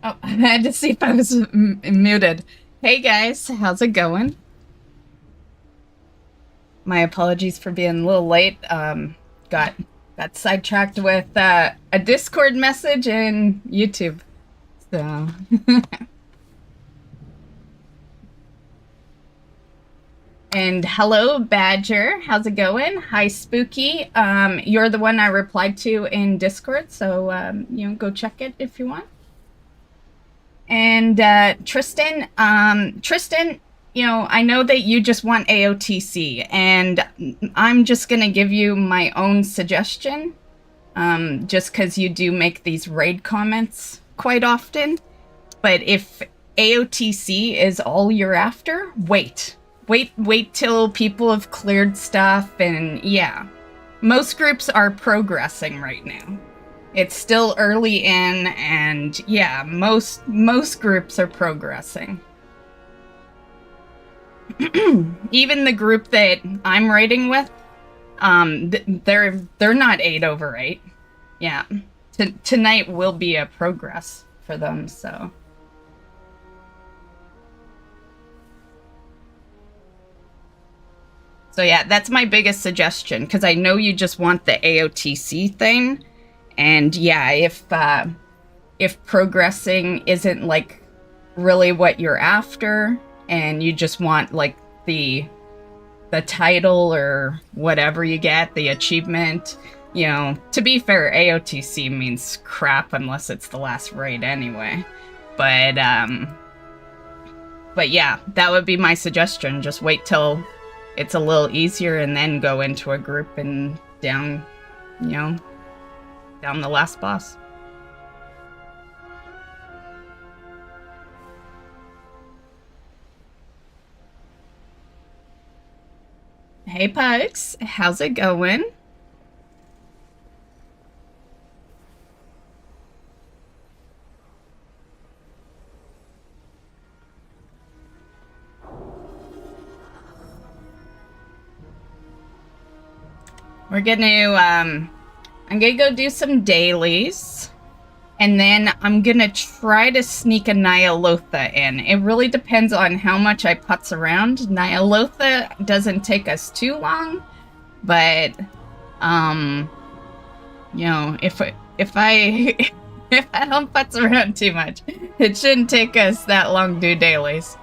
Oh, I had to see if I was muted. Hey guys, how's it going? My apologies for being a little late. Got sidetracked with a Discord message and YouTube. So and hello Badger, how's it going? Hi Spooky. You're the one I replied to in Discord, so go check it if you want. And Tristan, I know that you just want AOTC, and I'm just going to give you my own suggestion, just because you do make these raid comments quite often. But if AOTC is all you're after, wait till people have cleared stuff, and yeah. Most groups are progressing right now. It's still early in, and yeah, most groups are progressing. Even the group that I'm raiding with, they're not 8/8. Yeah, tonight will be a progress for them. So yeah, that's my biggest suggestion, because I know you just want the AOTC thing. And yeah, if progressing isn't like really what you're after, and you just want like the title or whatever you get, the achievement, to be fair, AOTC means crap unless it's the last raid anyway. But yeah, that would be my suggestion. Just wait till it's a little easier and then go into a group and down the last boss. Hey Pugs, how's it going? We're gonna I'm gonna go do some dailies, and then I'm gonna try to sneak a Nyalotha in. It really depends on how much I putz around. Nyalotha doesn't take us too long, but if I if I don't putz around too much, it shouldn't take us that long to do dailies.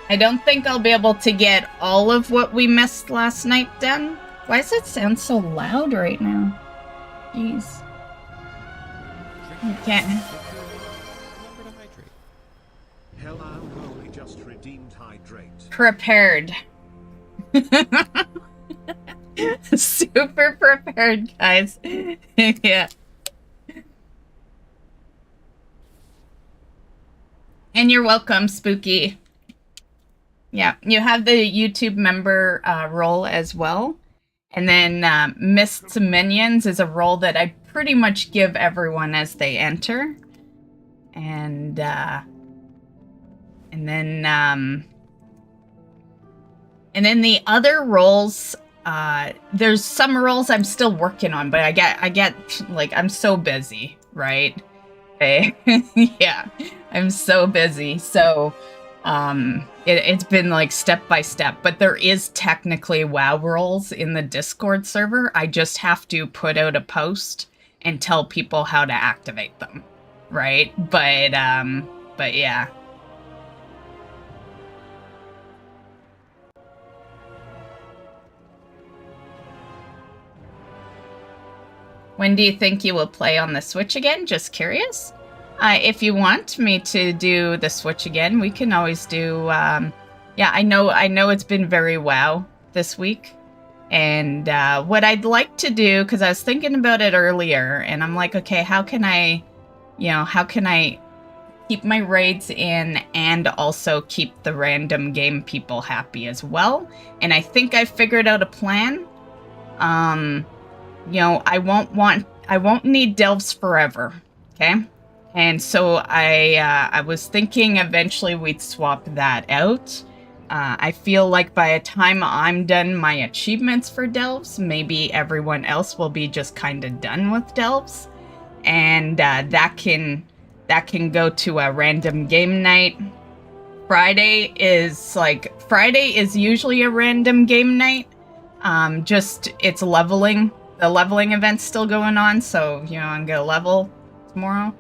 I don't think I'll be able to get all of what we missed last night done. Why does it sound so loud right now? Jeez. Okay. Just redeemed hydrate. Prepared. Super prepared, guys. Yeah. And you're welcome, Spooky. Yeah, you have the YouTube member role as well. And then Mists Minions is a role that I pretty much give everyone as they enter. And then the other roles, there's some roles I'm still working on, but I get like, I'm so busy, right? Yeah, I'm so busy. So it's been like step by step, but there is technically WoW roles in the Discord server. I just have to put out a post and tell people how to activate them, right? But yeah. When do you think you will play on the Switch again? Just curious. If you want me to do the Switch again, we can always do. Yeah, I know it's been very WoW this week, and what I'd like to do, because I was thinking about it earlier, and I'm like, okay, how can I keep my raids in and also keep the random game people happy as well? And I think I figured out a plan. I won't need delves forever, okay? And so I was thinking eventually we'd swap that out I feel like by the time I'm done my achievements for delves, maybe everyone else will be just kind of done with delves, and that can go to a random game night. Friday is usually a random game night. Just it's leveling. The leveling event's still going on, so I'm gonna level tomorrow.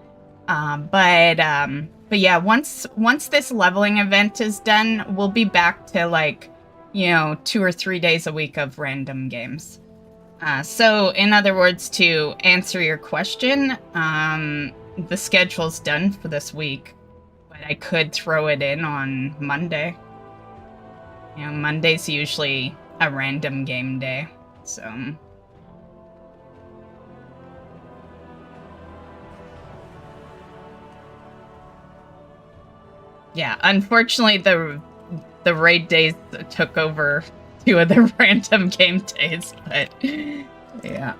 But yeah, once this leveling event is done, we'll be back to 2 or 3 days a week of random games. So in other words, to answer your question, the schedule's done for this week, but I could throw it in on Monday. Monday's usually a random game day, so. Yeah, unfortunately, the raid days took over 2 of the random game days, but yeah.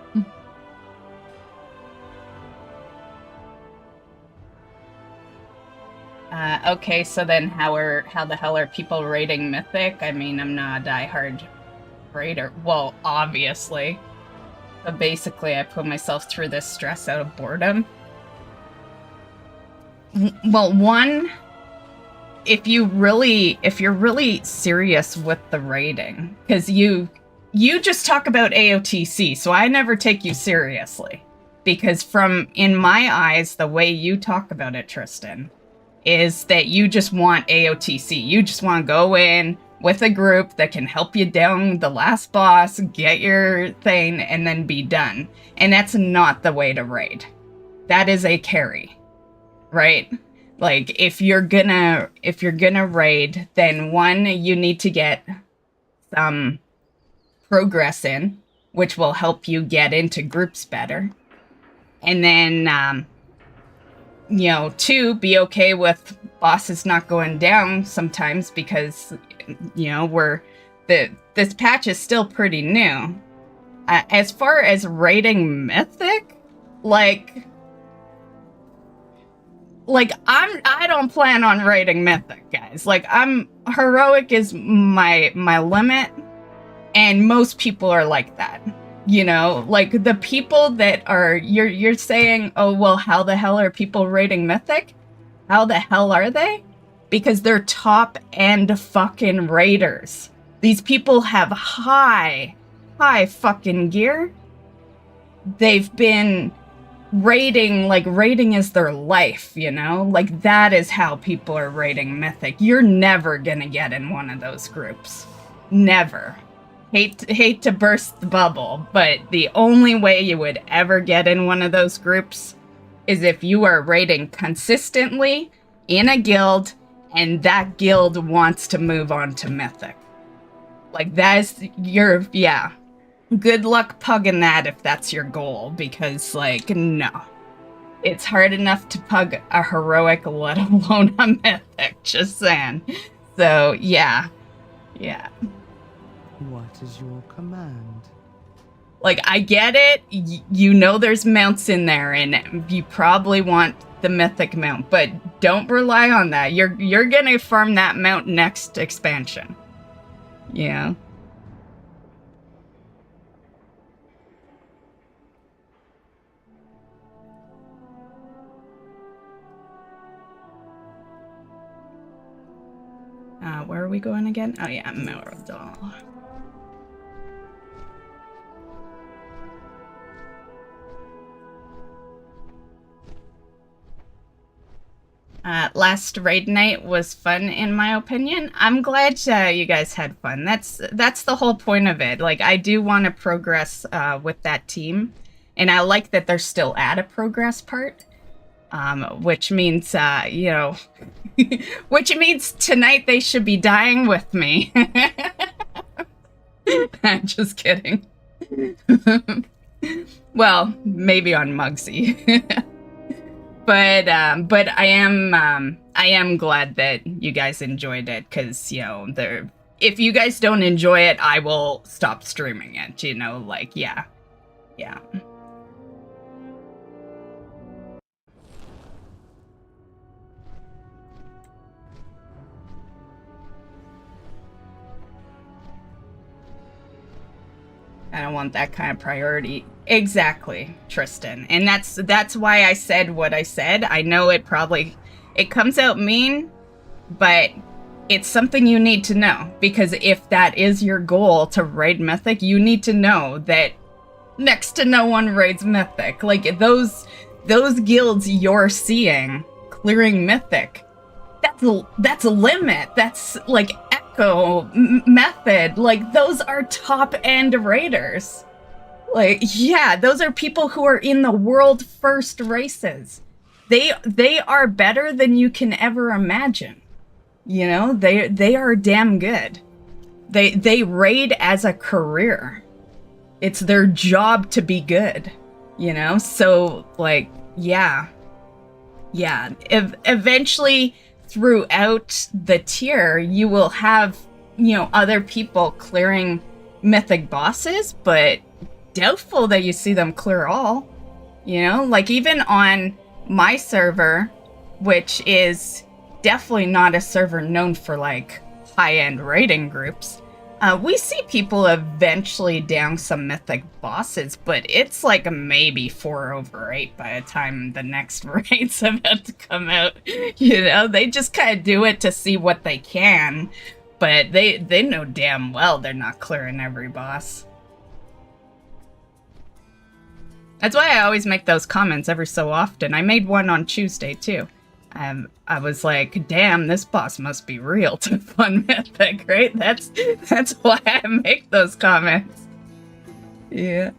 Okay, so then how the hell are people raiding Mythic? I mean, I'm not a diehard raider. Well, obviously. But basically, I put myself through this stress out of boredom. Well, one, if you're really serious with the raiding, because you just talk about AOTC, so I never take you seriously. Because in my eyes, the way you talk about it, Tristan, is that you just want AOTC. You just want to go in with a group that can help you down the last boss, get your thing, and then be done. And that's not the way to raid. That is a carry, right? Like, if you're gonna raid, then one, you need to get some progress in, which will help you get into groups better. And then, two, be okay with bosses not going down sometimes, because, this patch is still pretty new. As far as raiding Mythic, I don't plan on raiding Mythic, guys. Heroic is my limit, and most people are like that. The people that are, you're saying, oh, well, how the hell are people raiding Mythic? How the hell are they? Because they're top end fucking raiders. These people have high fucking gear. They've been raiding is their life, that is how people are raiding Mythic. You're never gonna get in one of those groups. Never. Hate to burst the bubble, but the only way you would ever get in one of those groups is if you are raiding consistently in a guild and that guild wants to move on to Mythic. Yeah. Good luck pugging that if that's your goal, because, no. It's hard enough to pug a heroic, let alone a Mythic, just saying. So, yeah. Yeah. What is your command? I get it. There's mounts in there, and you probably want the Mythic mount, but don't rely on that. You're gonna farm that mount next expansion. Yeah. Where are we going again? Oh yeah, Merodal. Last raid night was fun, in my opinion. I'm glad you guys had fun. That's the whole point of it. I do want to progress with that team, and I like that they're still at a progress part, which means which means tonight they should be dying with me. I'm just kidding. Well, maybe on Mugsy. But I am glad that you guys enjoyed it, because if you guys don't enjoy it, I will stop streaming it. Yeah. I don't want that kind of priority. Exactly, Tristan. And that's why I said what I said. I know it comes out mean, but it's something you need to know. Because if that is your goal to raid Mythic, you need to know that next to no one raids Mythic. Like, those guilds you're seeing clearing Mythic, that's a limit. That's like Echo, Method, like those are top end raiders. Like, yeah, those are people who are in the world first races. They are better than you can ever imagine. You know, they are damn good. They raid as a career. It's their job to be good, you know? So, like, yeah. Eventually, throughout the tier, you will have, you know, other people clearing Mythic bosses, but doubtful that you see them clear all. You know? Like, even on my server, which is definitely not a server known for, like, high-end raiding groups, we see people eventually down some Mythic bosses, but it's like a maybe 4/8 by the time the next raid's about to come out. You know, they just kind of do it to see what they can, but they know damn well they're not clearing every boss. That's why I always make those comments every so often. I made one on Tuesday, too. I was like, damn, this boss must be real to fun Mythic, right? That's why I make those comments. Yeah.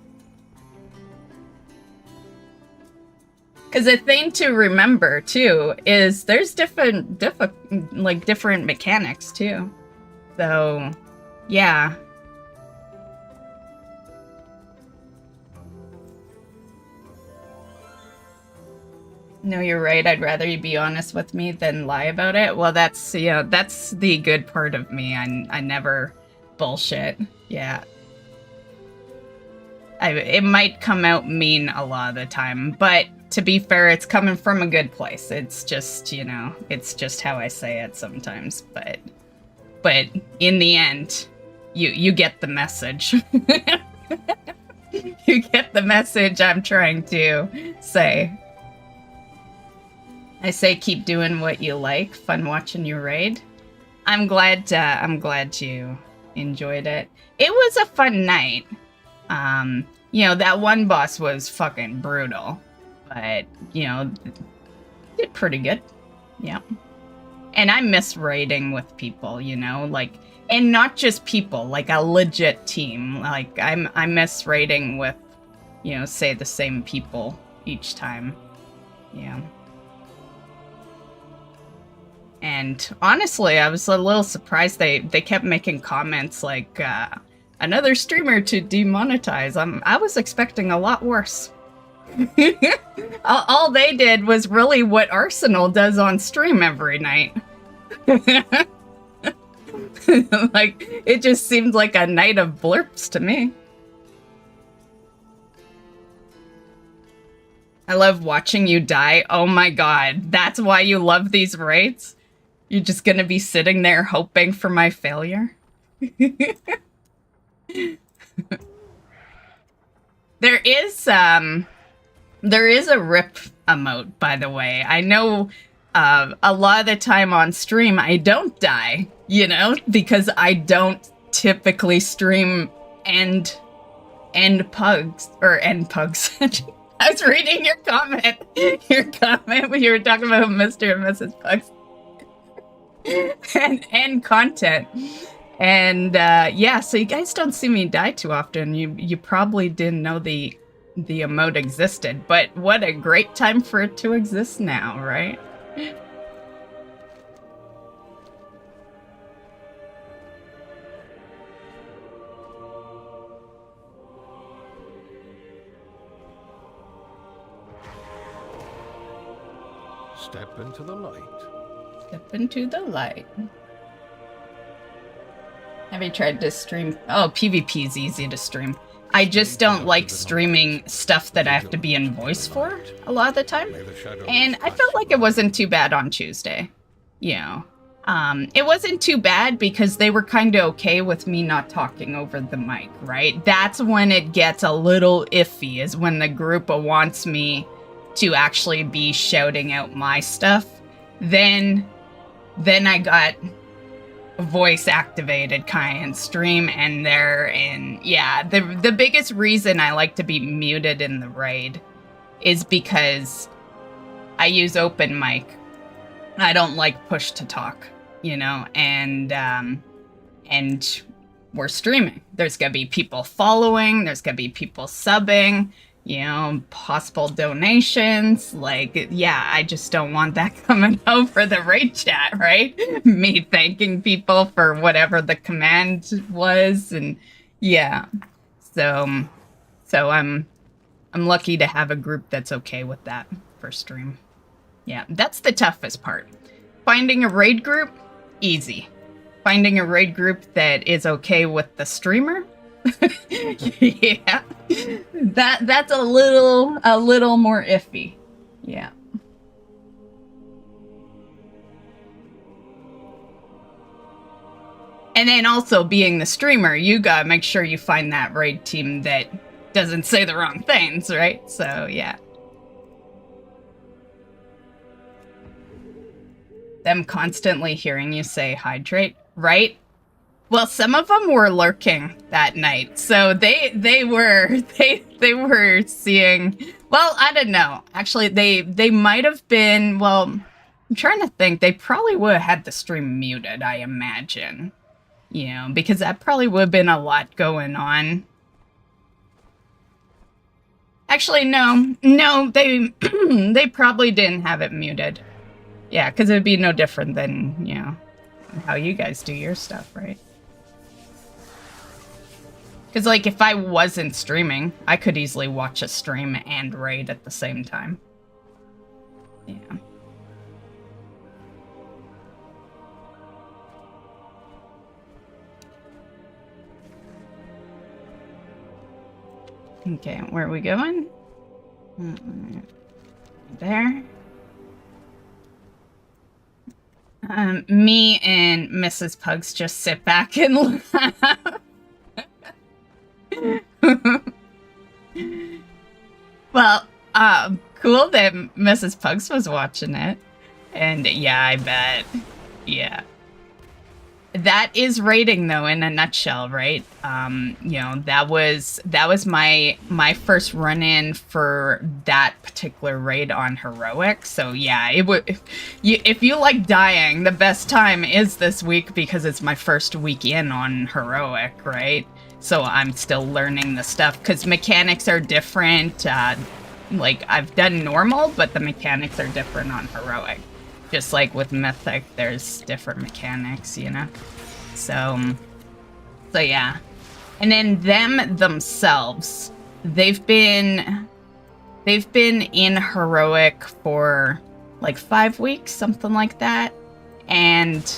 Because the thing to remember, too, is there's different mechanics, too. So, yeah. No, you're right. I'd rather you be honest with me than lie about it. Well, that's, you know, that's the good part of me. I never bullshit. Yeah. It might come out mean a lot of the time, but to be fair, it's coming from a good place. It's just, you know, it's just how I say it sometimes. But in the end, you get the message. You get the message I'm trying to say. I say keep doing what you like. Fun watching you raid. I'm glad you enjoyed it. It was a fun night. You know, that one boss was fucking brutal. But, you know, did pretty good. Yeah. And I miss raiding with people, you know, like, and not just people, like a legit team. Like, I miss raiding with, you know, say the same people each time. Yeah. And honestly, I was a little surprised they kept making comments like, another streamer to demonetize. I was expecting a lot worse. All they did was really what Arsenal does on stream every night. Like, it just seemed like a night of blurps to me. I love watching you die. Oh my god, that's why you love these raids? You're just gonna be sitting there hoping for my failure? There is a rip emote, by the way. I know a lot of the time on stream I don't die, you know, because I don't typically stream end pugs. I was reading your comment when you were talking about Mr. and Mrs. Pugs. and content. And yeah, so you guys don't see me die too often. You probably didn't know the emote existed, but what a great time for it to exist now, right? Step into the light. Step into the light. Have you tried to stream? Oh, PvP is easy to stream. I just don't like streaming stuff that I have to be in voice for a lot of the time. And I felt like it wasn't too bad on Tuesday. You know, It wasn't too bad because they were kind of okay with me not talking over the mic, right? That's when it gets a little iffy, is when the group wants me to actually be shouting out my stuff. Then I got voice activated kind of stream and yeah, the biggest reason I like to be muted in the raid is because I use open mic. I don't like push to talk, you know, and we're streaming. There's gonna be people following, there's gonna be people subbing, you know, possible donations. Like, yeah, I just don't want that coming over the raid chat, right? Me thanking people for whatever the command was, and yeah. So I'm lucky to have a group that's okay with that for stream. Yeah, that's the toughest part. Finding a raid group, easy. Finding a raid group that is okay with the streamer, yeah, that's a little more iffy. Yeah. And then also being the streamer, you gotta make sure you find that raid team that doesn't say the wrong things, right? So yeah. Them constantly hearing you say hydrate, right? Well, some of them were lurking that night, so they were seeing. Well, I don't know. Actually, they might have been. Well, I'm trying to think. They probably would have had the stream muted, I imagine. You know, because that probably would have been a lot going on. Actually, no, they they probably didn't have it muted. Yeah, because it would be no different than, you know, how you guys do your stuff, right? Because, like, if I wasn't streaming, I could easily watch a stream and raid at the same time. Yeah. Okay, where are we going? There. Me and Mrs. Pugs just sit back and laugh. Well, cool that Mrs. Pugs was watching it. And yeah, I bet. Yeah. That is raiding, though, in a nutshell, right? You know, that was my first run-in for that particular raid on heroic. So yeah, it would. If you like dying, the best time is this week because it's my first week in on heroic, right? So I'm still learning the stuff because mechanics are different. Like I've done normal, but the mechanics are different on heroic. Just like with Mythic, there's different mechanics, you know? So yeah. And then them themselves, they've been in Heroic for like 5 weeks, something like that. And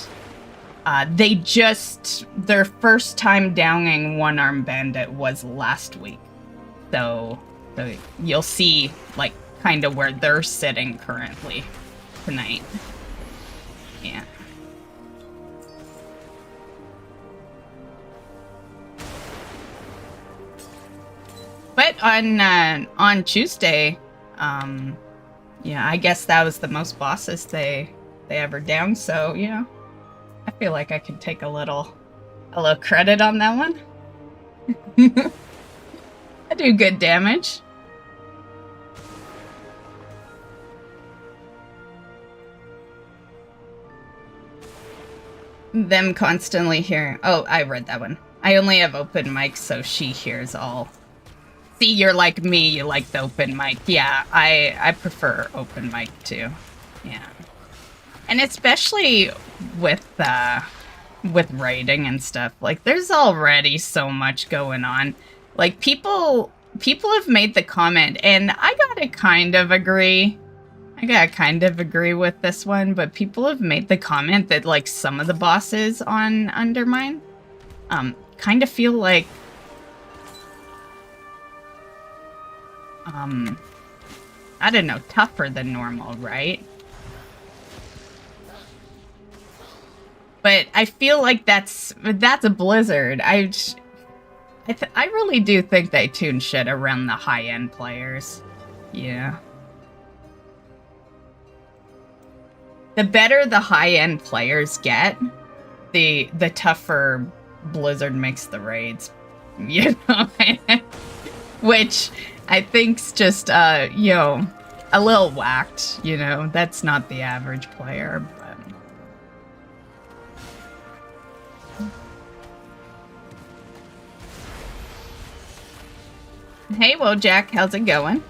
they just, their first time downing One Arm Bandit was last week. So you'll see like kind of where they're sitting currently tonight. Yeah. But on Tuesday, yeah, I guess that was the most bosses they ever downed. So you know, I feel like I could take a little credit on that one. I do good damage. Them constantly hearing. Oh, I read that one. I only have open mic, so she hears all. See, you're like me. You like the open mic. Yeah, I prefer open mic too. Yeah, and especially with raiding and stuff. Like, there's already so much going on. Like people have made the comment, and I gotta kind of agree. With this one, but people have made the comment that like some of the bosses on Undermine kind of feel like I don't know, tougher than normal, right? But I feel like that's a Blizzard. I really do think they tune shit around the high-end players. Yeah. The better the high-end players get, the tougher Blizzard makes the raids. You know? Which I think's just, you know, a little whacked, you know? That's not the average player, but... Hey, Wojak, how's it going?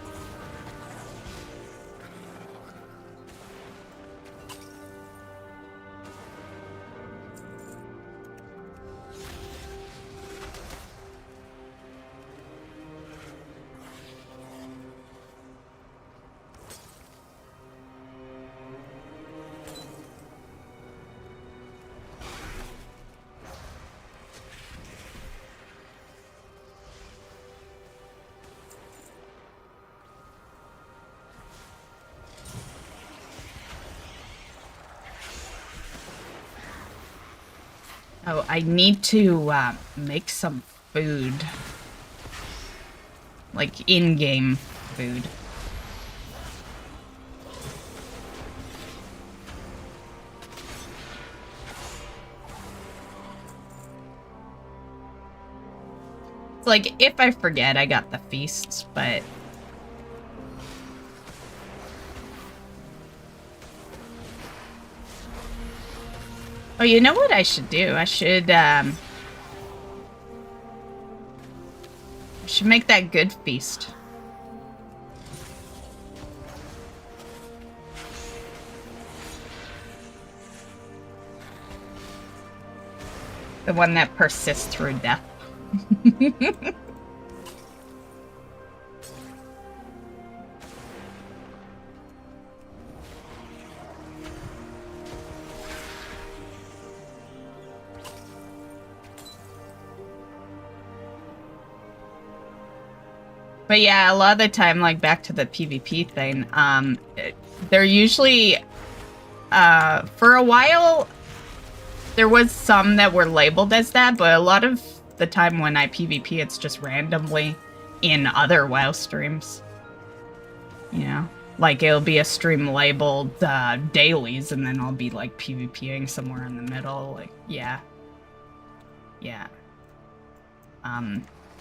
Oh, I need to make some food. Like, in-game food. It's like, if I forget, I got the feasts, but... Oh, you know what I should do? I should make that good feast. The one that persists through death. But yeah, a lot of the time, like, back to the PvP thing, they're usually, for a while, there was some that were labeled as that, but a lot of the time when I PvP, it's just randomly in other WoW streams. You know? Like, it'll be a stream labeled, dailies, and then I'll be, like, PvPing somewhere in the middle, like, yeah. Yeah.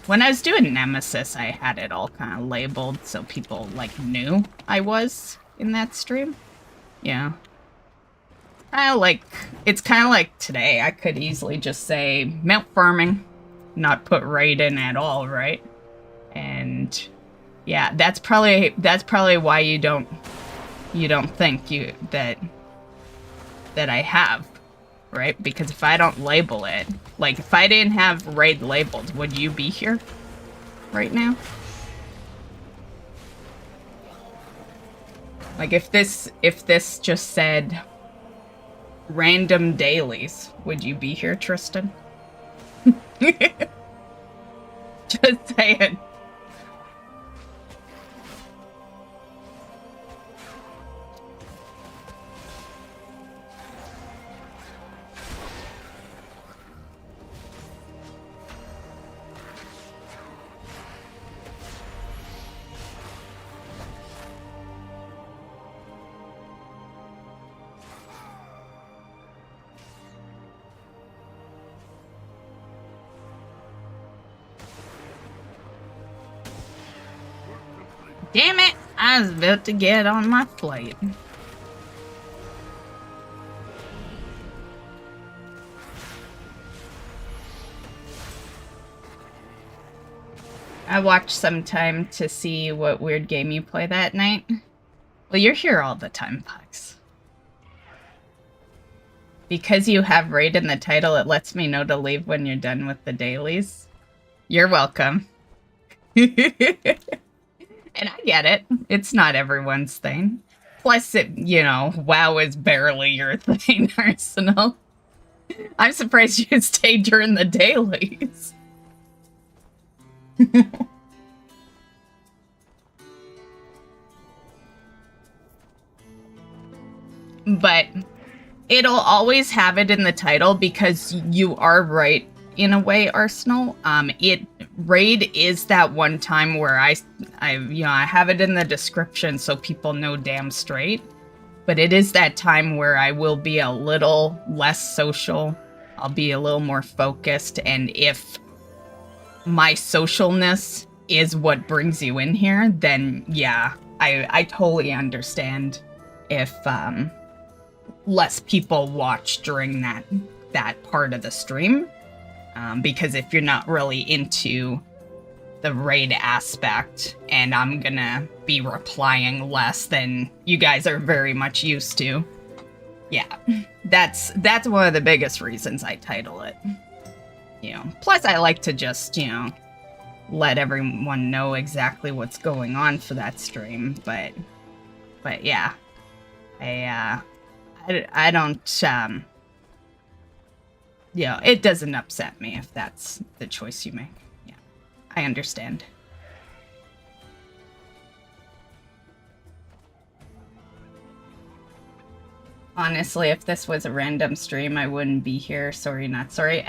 When I was doing Nemesis, I had it all kind of labeled so people, like, knew I was in that stream. Yeah. It's kind of like today. I could easily just say mount farming, not put raid in at all, right? And yeah, that's probably why you don't think that I have. Right? Because if I don't label it, like, if I didn't have raid labeled, would you be here right now? Like, if this just said random dailies, would you be here, Tristan? Just saying. Damn it! I was about to get on my plate. I watch sometime to see what weird game you play that night. Well, you're here all the time, Pucks. Because you have raid in the title, it lets me know to leave when you're done with the dailies. You're welcome. And I get it. It's not everyone's thing. Plus, you know, WoW is barely your thing, Arsenal. I'm surprised you stayed during the dailies. But, It'll always have it in the title because you are right in a way, Arsenal. Raid is that one time where I have it in the description so people know damn straight. But it is that time where I will be a little less social. I'll be a little more focused, and if my socialness is what brings you in here, then yeah, I totally understand if less people watch during that part of the stream. Because if you're not really into the raid aspect, and I'm gonna be replying less than you guys are very much used to, yeah, that's one of the biggest reasons I title it. Plus I like to just, let everyone know exactly what's going on for that stream, but yeah, I don't, it doesn't upset me if that's the choice you make. Yeah, I understand. Honestly, if this was a random stream, I wouldn't be here. Sorry, not sorry.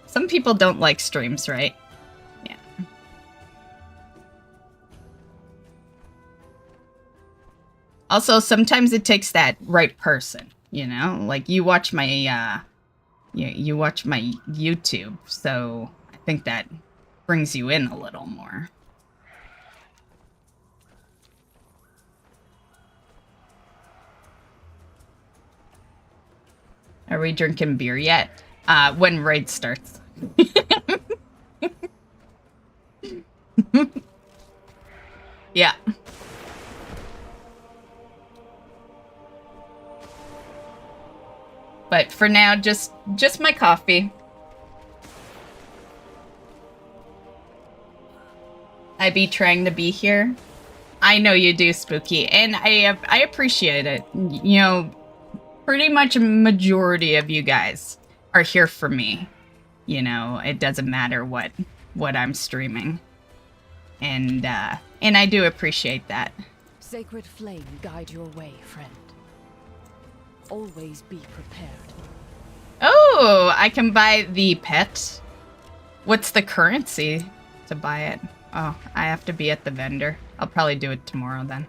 Some people don't like streams, right? Yeah. Also, sometimes it takes that right person, Like, you watch my, you watch my YouTube, so I think that brings you in a little more. Are we drinking beer yet? When raid starts. Yeah. But for now, just my coffee. I be trying to be here. I know you do, Spooky, and I appreciate it. Pretty much a majority of you guys are here for me. It doesn't matter what I'm streaming. And I do appreciate that. Sacred flame guide your way, friend. Always be prepared. Oh, I can buy the pet. What's the currency to buy it? Oh, I have to be at the vendor. I'll probably do it tomorrow then.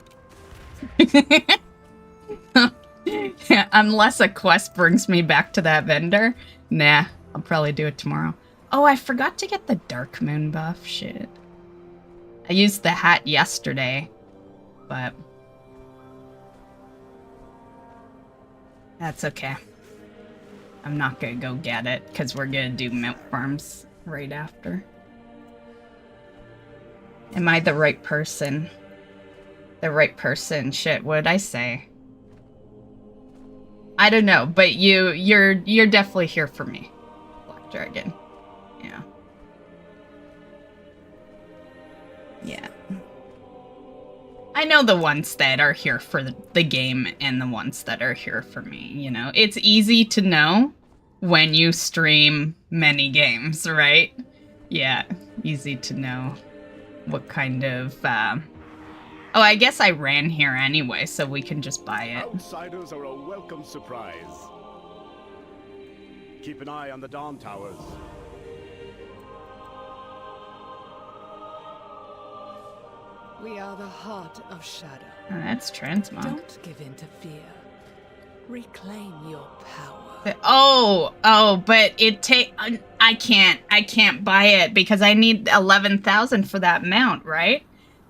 Yeah, unless a quest brings me back to that vendor. Nah, I'll probably do it tomorrow. Oh, I forgot to get the Dark Moon buff. Shit. I used the hat yesterday, but that's okay. I'm not gonna go get it, because we're gonna do Mount Farms right after. Am I the right person? The right person? Shit, what did I say? I don't know, but you're definitely here for me, Black Dragon. Yeah. Yeah. I know the ones that are here for the game and the ones that are here for me, It's easy to know when you stream many games, right? Yeah, easy to know what kind of, Oh, I guess I ran here anyway, so we can just buy it. Outsiders are a welcome surprise. Keep an eye on the Dawn Towers. We are the heart of shadow. Oh, that's transmog. Don't give in to fear. Reclaim your power. But I can't buy it because I need 11,000 for that mount, right?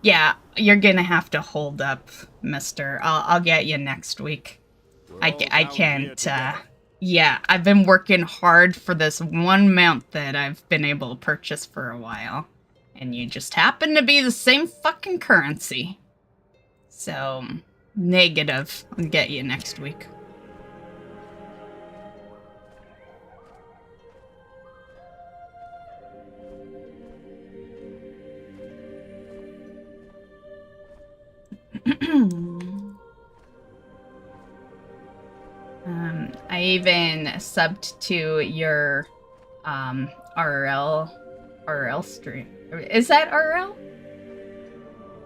Yeah, you're gonna have to hold up, mister. I'll get you next week. I can't, yeah, I've been working hard for this one mount that I've been able to purchase for a while. And you just happen to be the same fucking currency. So, negative. I'll get you next week. I even subbed to your RL stream. Is that RL?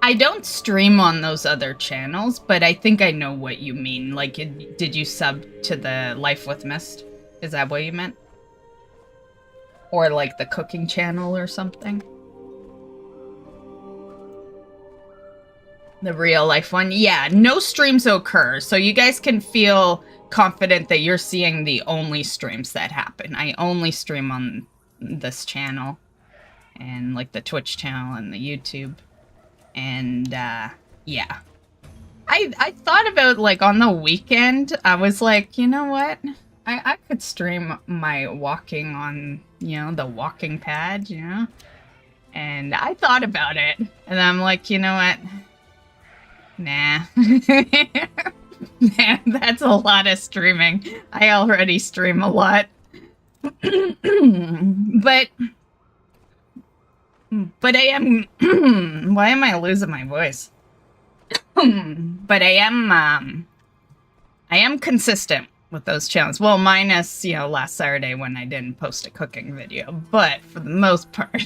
I don't stream on those other channels, but I think I know what you mean. Like, did you sub to the Life with Mist? Is that what you meant? Or like the cooking channel or something? The real life one? Yeah, no streams occur, so you guys can feel confident that you're seeing the only streams that happen. I only stream on this channel, and like the Twitch channel and the YouTube. And yeah. I thought about, like, on the weekend, I was like, you know what? I could stream my walking on, you know, the walking pad, you know? And I thought about it, and I'm like, you know what? Nah. Nah, that's a lot of streaming. I already stream a lot. But I am... why am I losing my voice? But I am consistent with those channels. Well, minus, you know, last Saturday when I didn't post a cooking video. But for the most part...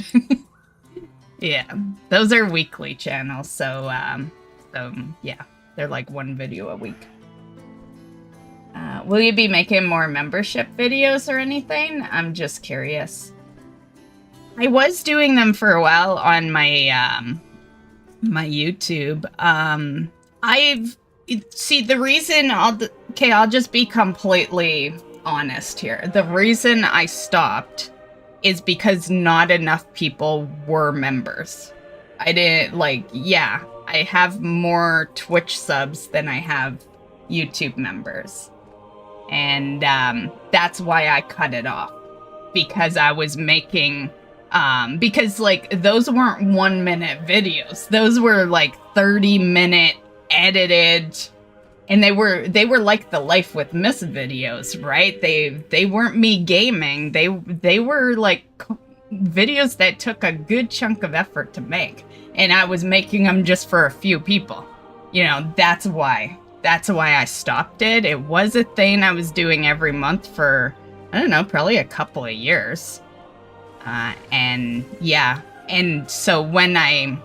yeah, those are weekly channels, so yeah, they're like one video a week. Will you be making more membership videos or anything? I'm just curious. I was doing them for a while on my my YouTube. See, the reason I'll just be completely honest here. The reason I stopped is because not enough people were members. I didn't, like, yeah, I have more Twitch subs than I have YouTube members. And that's why I cut it off. Because I was making, because, like, those weren't 1 minute videos. Those were, like, 30-minute edited, and they were like the Life with Miss videos, right? They weren't me gaming. They were like videos that took a good chunk of effort to make, and I was making them just for a few people. You know, that's why I stopped it. It was a thing I was doing every month for, I don't know, probably a couple of years. And yeah, and so when I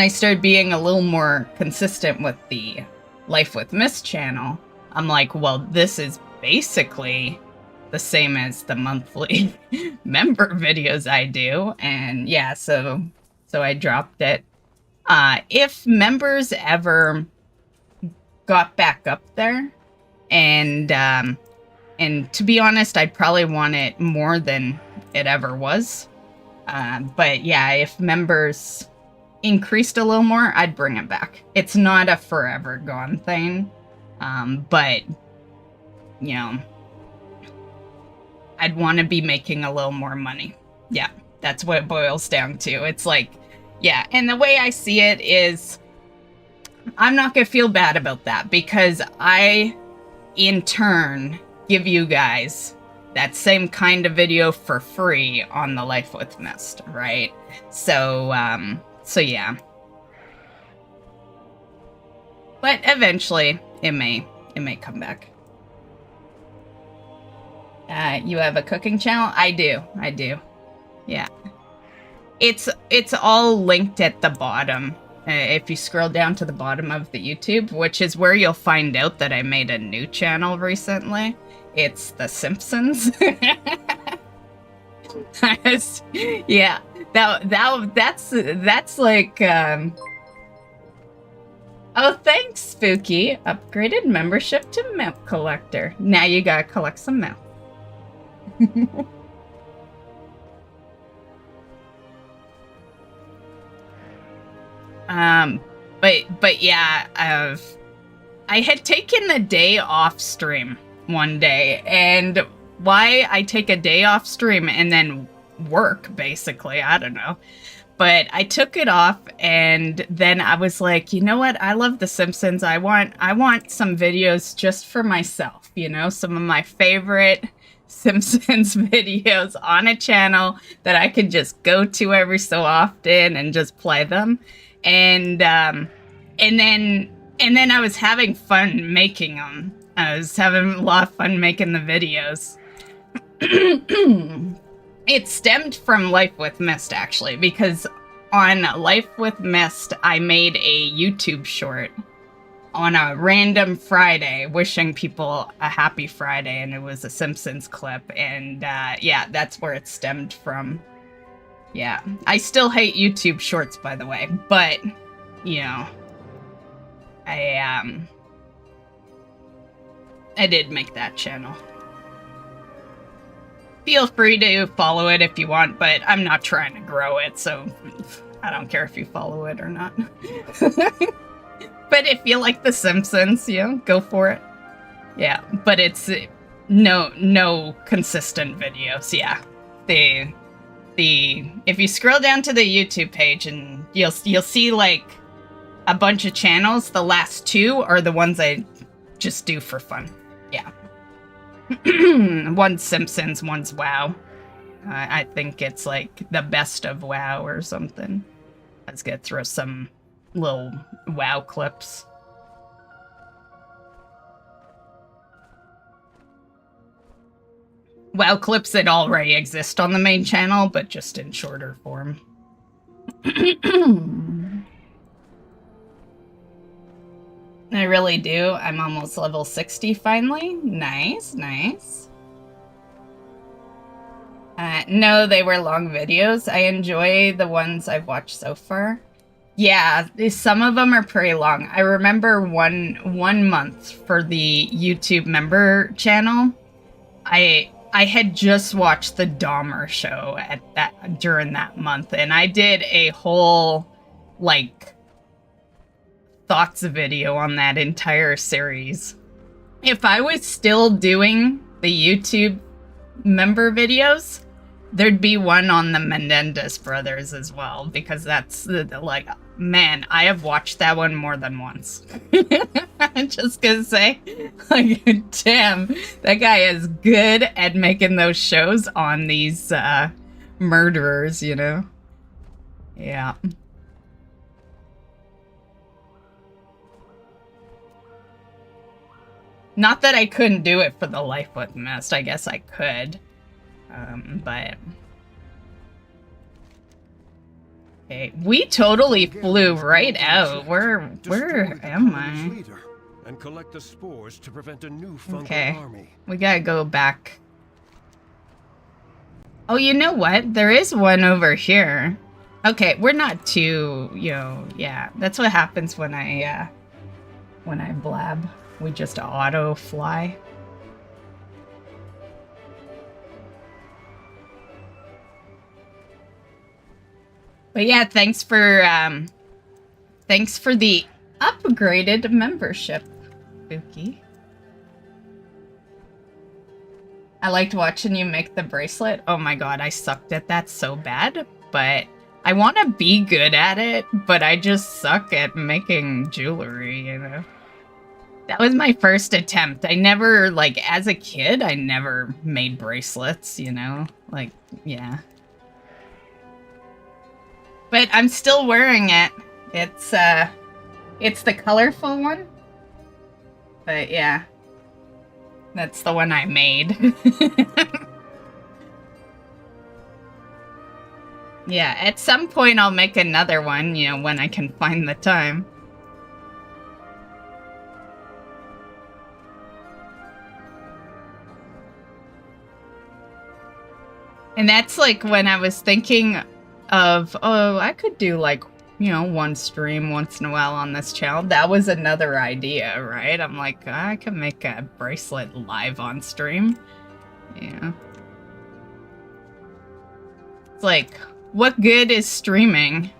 started being a little more consistent with the Life with Miss channel, I'm like, well, this is basically the same as the monthly member videos I do. And yeah, so I dropped it. If members ever got back up there, and to be honest, I'd probably want it more than it ever was. But yeah, if members increased a little more, I'd bring it back. It's not a forever gone thing, but you know, I'd want to be making a little more money. Yeah, that's what it boils down to. It's like, yeah, and the way I see it is, I'm not gonna feel bad about that, because I, in turn, give you guys that same kind of video for free on the Life with Mist, right? So yeah. But eventually, it may come back. You have a cooking channel? I do. Yeah. It's all linked at the bottom. If you scroll down to the bottom of the YouTube, which is where you'll find out that I made a new channel recently. It's The Simpsons. Yeah, that's like, oh, thanks, Spooky. Upgraded membership to map collector. Now you gotta collect some map. But yeah, I had taken the day off stream one day, and why I take a day off stream and then work, basically, I don't know. But I took it off, and then I was like, you know what? I love The Simpsons. I want some videos just for myself, you know, some of my favorite Simpsons videos on a channel that I can just go to every so often and just play them. And then I was having fun making them. I was having a lot of fun making the videos. It stemmed from Life with Mist, actually, because on Life with Mist, I made a YouTube short on a random Friday, wishing people a happy Friday, and it was a Simpsons clip, and yeah, that's where it stemmed from. Yeah, I still hate YouTube shorts, by the way, but, you know, I did make that channel. Feel free to follow it if you want, but I'm not trying to grow it, so I don't care if you follow it or not. But if you like The Simpsons, you know, go for it. Yeah, but it's no consistent videos. Yeah, if you scroll down to the YouTube page, and you'll see like a bunch of channels. The last two are the ones I just do for fun. Yeah. One's Simpsons, one's WoW. I think it's like the best of WoW or something. Let's get through some little WoW clips. WoW clips that already exist on the main channel, but just in shorter form. I really do. I'm almost level 60 finally. Nice, nice. No, they were long videos. I enjoy the ones I've watched so far. Yeah, some of them are pretty long. I remember one month for the YouTube member channel, I had just watched the Dahmer show during that month, and I did a whole like thoughts video on that entire series. If I was still doing the YouTube member videos, there'd be one on the Menendez brothers as well, because that's like, man, I have watched that one more than once. I'm just gonna say, like, damn, that guy is good at making those shows on these murderers, you know? Yeah. Not that I couldn't do it for the Life with Mist. I guess I could. But... Okay, we totally flew right out. Where am I? And collect the spores to prevent a new fungal Okay, army. we gotta go back. Oh, you know what? There is one over here. Okay, we're not too, you know, yeah. That's what happens when I blab. We just auto fly. But yeah, thanks for the upgraded membership, Spooky. I liked watching you make the bracelet. Oh my god, I sucked at that so bad, but I want to be good at it, but I just suck at making jewelry, you know? That was my first attempt. I never, like, as a kid, I never made bracelets, you know? Like, yeah. But I'm still wearing it. It's the colorful one. But yeah. That's the one I made. Yeah, at some point I'll make another one, you know, when I can find the time. And that's like when I was thinking of, oh, I could do like, you know, one stream once in a while on this channel. That was another idea, right? I'm like, I could make a bracelet live on stream. Yeah. It's like, what good is streaming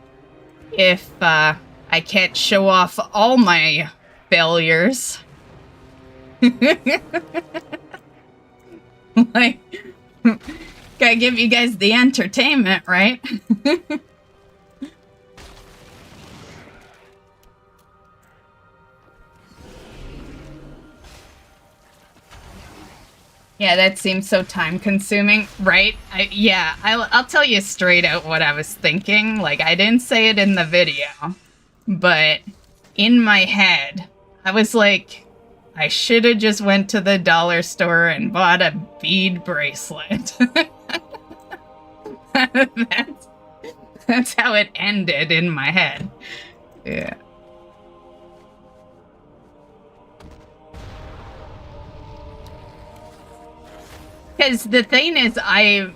if I can't show off all my failures? Like, gotta give you guys the entertainment, right? Yeah, that seems so time-consuming, right? I'll tell you straight out what I was thinking. Like, I didn't say it in the video, but in my head, I was like, I should have just went to the dollar store and bought a bead bracelet. That's how it ended in my head. Yeah. Because the thing is, I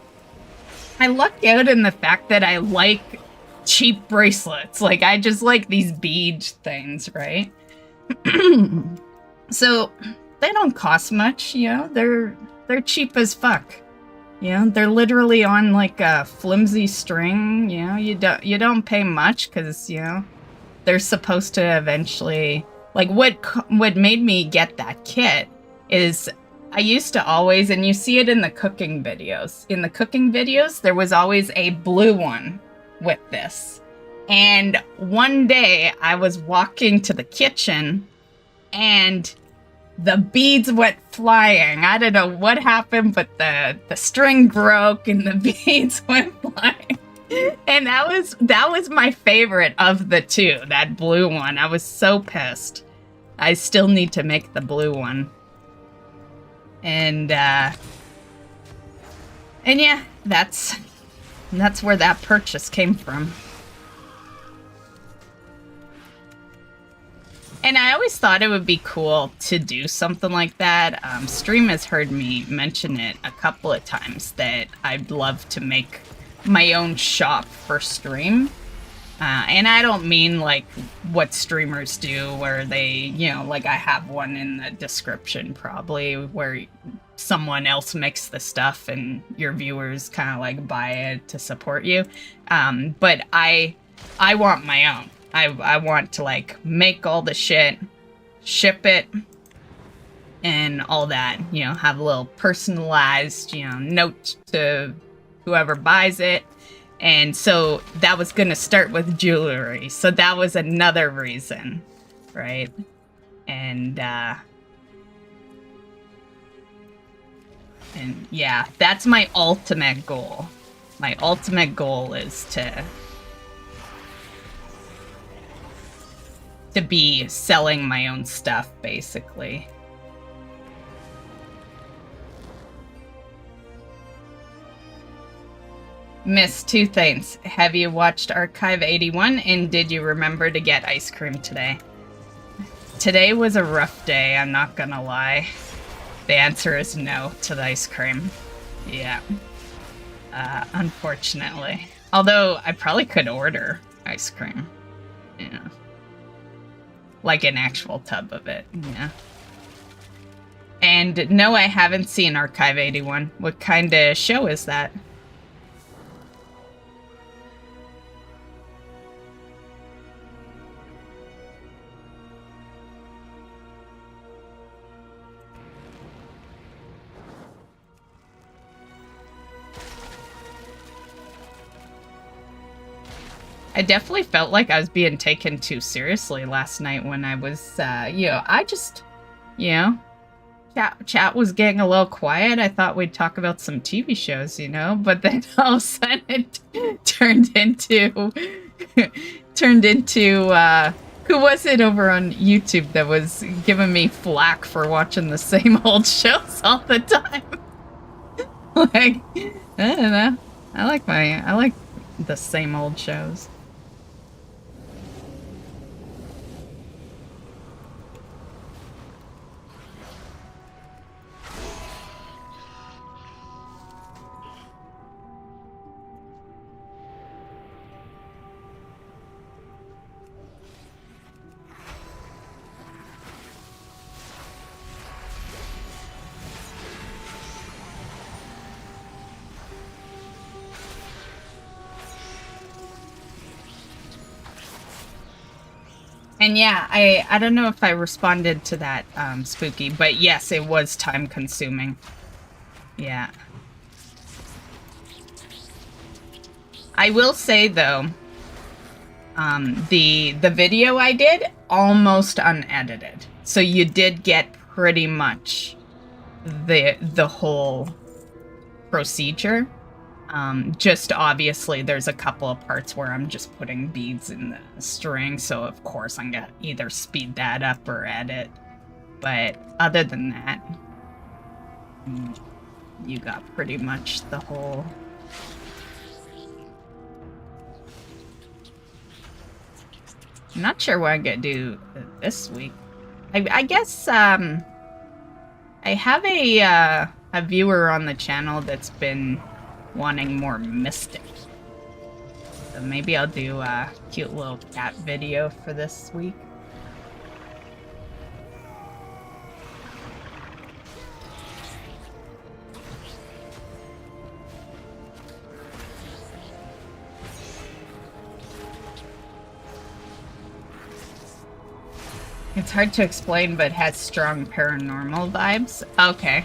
lucked out in the fact that I like cheap bracelets. Like, I just like these bead things, right? So they don't cost much, you know. They're cheap as fuck. You know, they're literally on like a flimsy string. You know, you don't pay much because, you know, they're supposed to eventually, like, what made me get that kit is I used to always, and you see it in the cooking videos. In the cooking videos, there was always a blue one with this. And one day I was walking to the kitchen and the beads went flying. I don't know what happened, but the string broke and the beads went flying. And that was my favorite of the two, that blue one. I was so pissed. I still need to make the blue one. And yeah, that's where that purchase came from. And I always thought it would be cool to do something like that. Stream has heard me mention it a couple of times that I'd love to make my own shop for stream. And I don't mean like what streamers do where they, you know, like I have one in the description probably where someone else makes the stuff and your viewers kind of like buy it to support you. But I want my own. I want to like make all the shit, ship it, and all that, you know, have a little personalized, you know, note to whoever buys it. And so that was going to start with jewelry. So that was another reason, right? And yeah, that's my ultimate goal. My ultimate goal is to be selling my own stuff, basically. Miss, two things. Have you watched Archive 81, and did you remember to get ice cream today? Today was a rough day, I'm not gonna lie. The answer is no to the ice cream. Yeah. Unfortunately. Although, I probably could order ice cream. Yeah. Like an actual tub of it, yeah. And no, I haven't seen Archive 81. What kind of show is that? I definitely felt like I was being taken too seriously last night when I was, you know, I just, you know, chat was getting a little quiet. I thought we'd talk about some TV shows, you know, but then all of a sudden it turned into, who was it over on YouTube that was giving me flack for watching the same old shows all the time? Like, I don't know. I like the same old shows. And yeah, I don't know if I responded to that, Spooky, but yes, it was time consuming. Yeah. I will say though, the video I did, almost unedited. So you did get pretty much the whole procedure. Just obviously there's a couple of parts where I'm just putting beads in the string, so of course I'm gonna either speed that up or edit. But other than that, you got pretty much the whole I'm not sure what I'm gonna do this week. I guess I have a viewer on the channel that's been wanting more mystic. So maybe I'll do a cute little cat video for this week. It's hard to explain, but has strong paranormal vibes. Okay.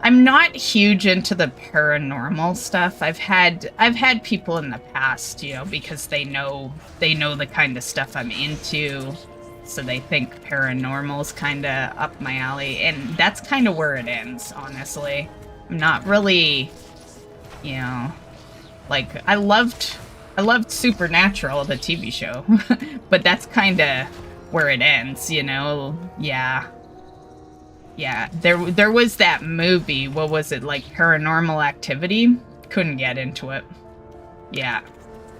I'm not huge into the paranormal stuff. I've had people in the past, you know, because they know the kind of stuff I'm into, so they think paranormal's kind of up my alley, and that's kind of where it ends, honestly. I'm not really, you know, like I loved Supernatural, the TV show, but that's kind of where it ends, you know? Yeah. Yeah, there was that movie, what was it, like Paranormal Activity? Couldn't get into it. Yeah.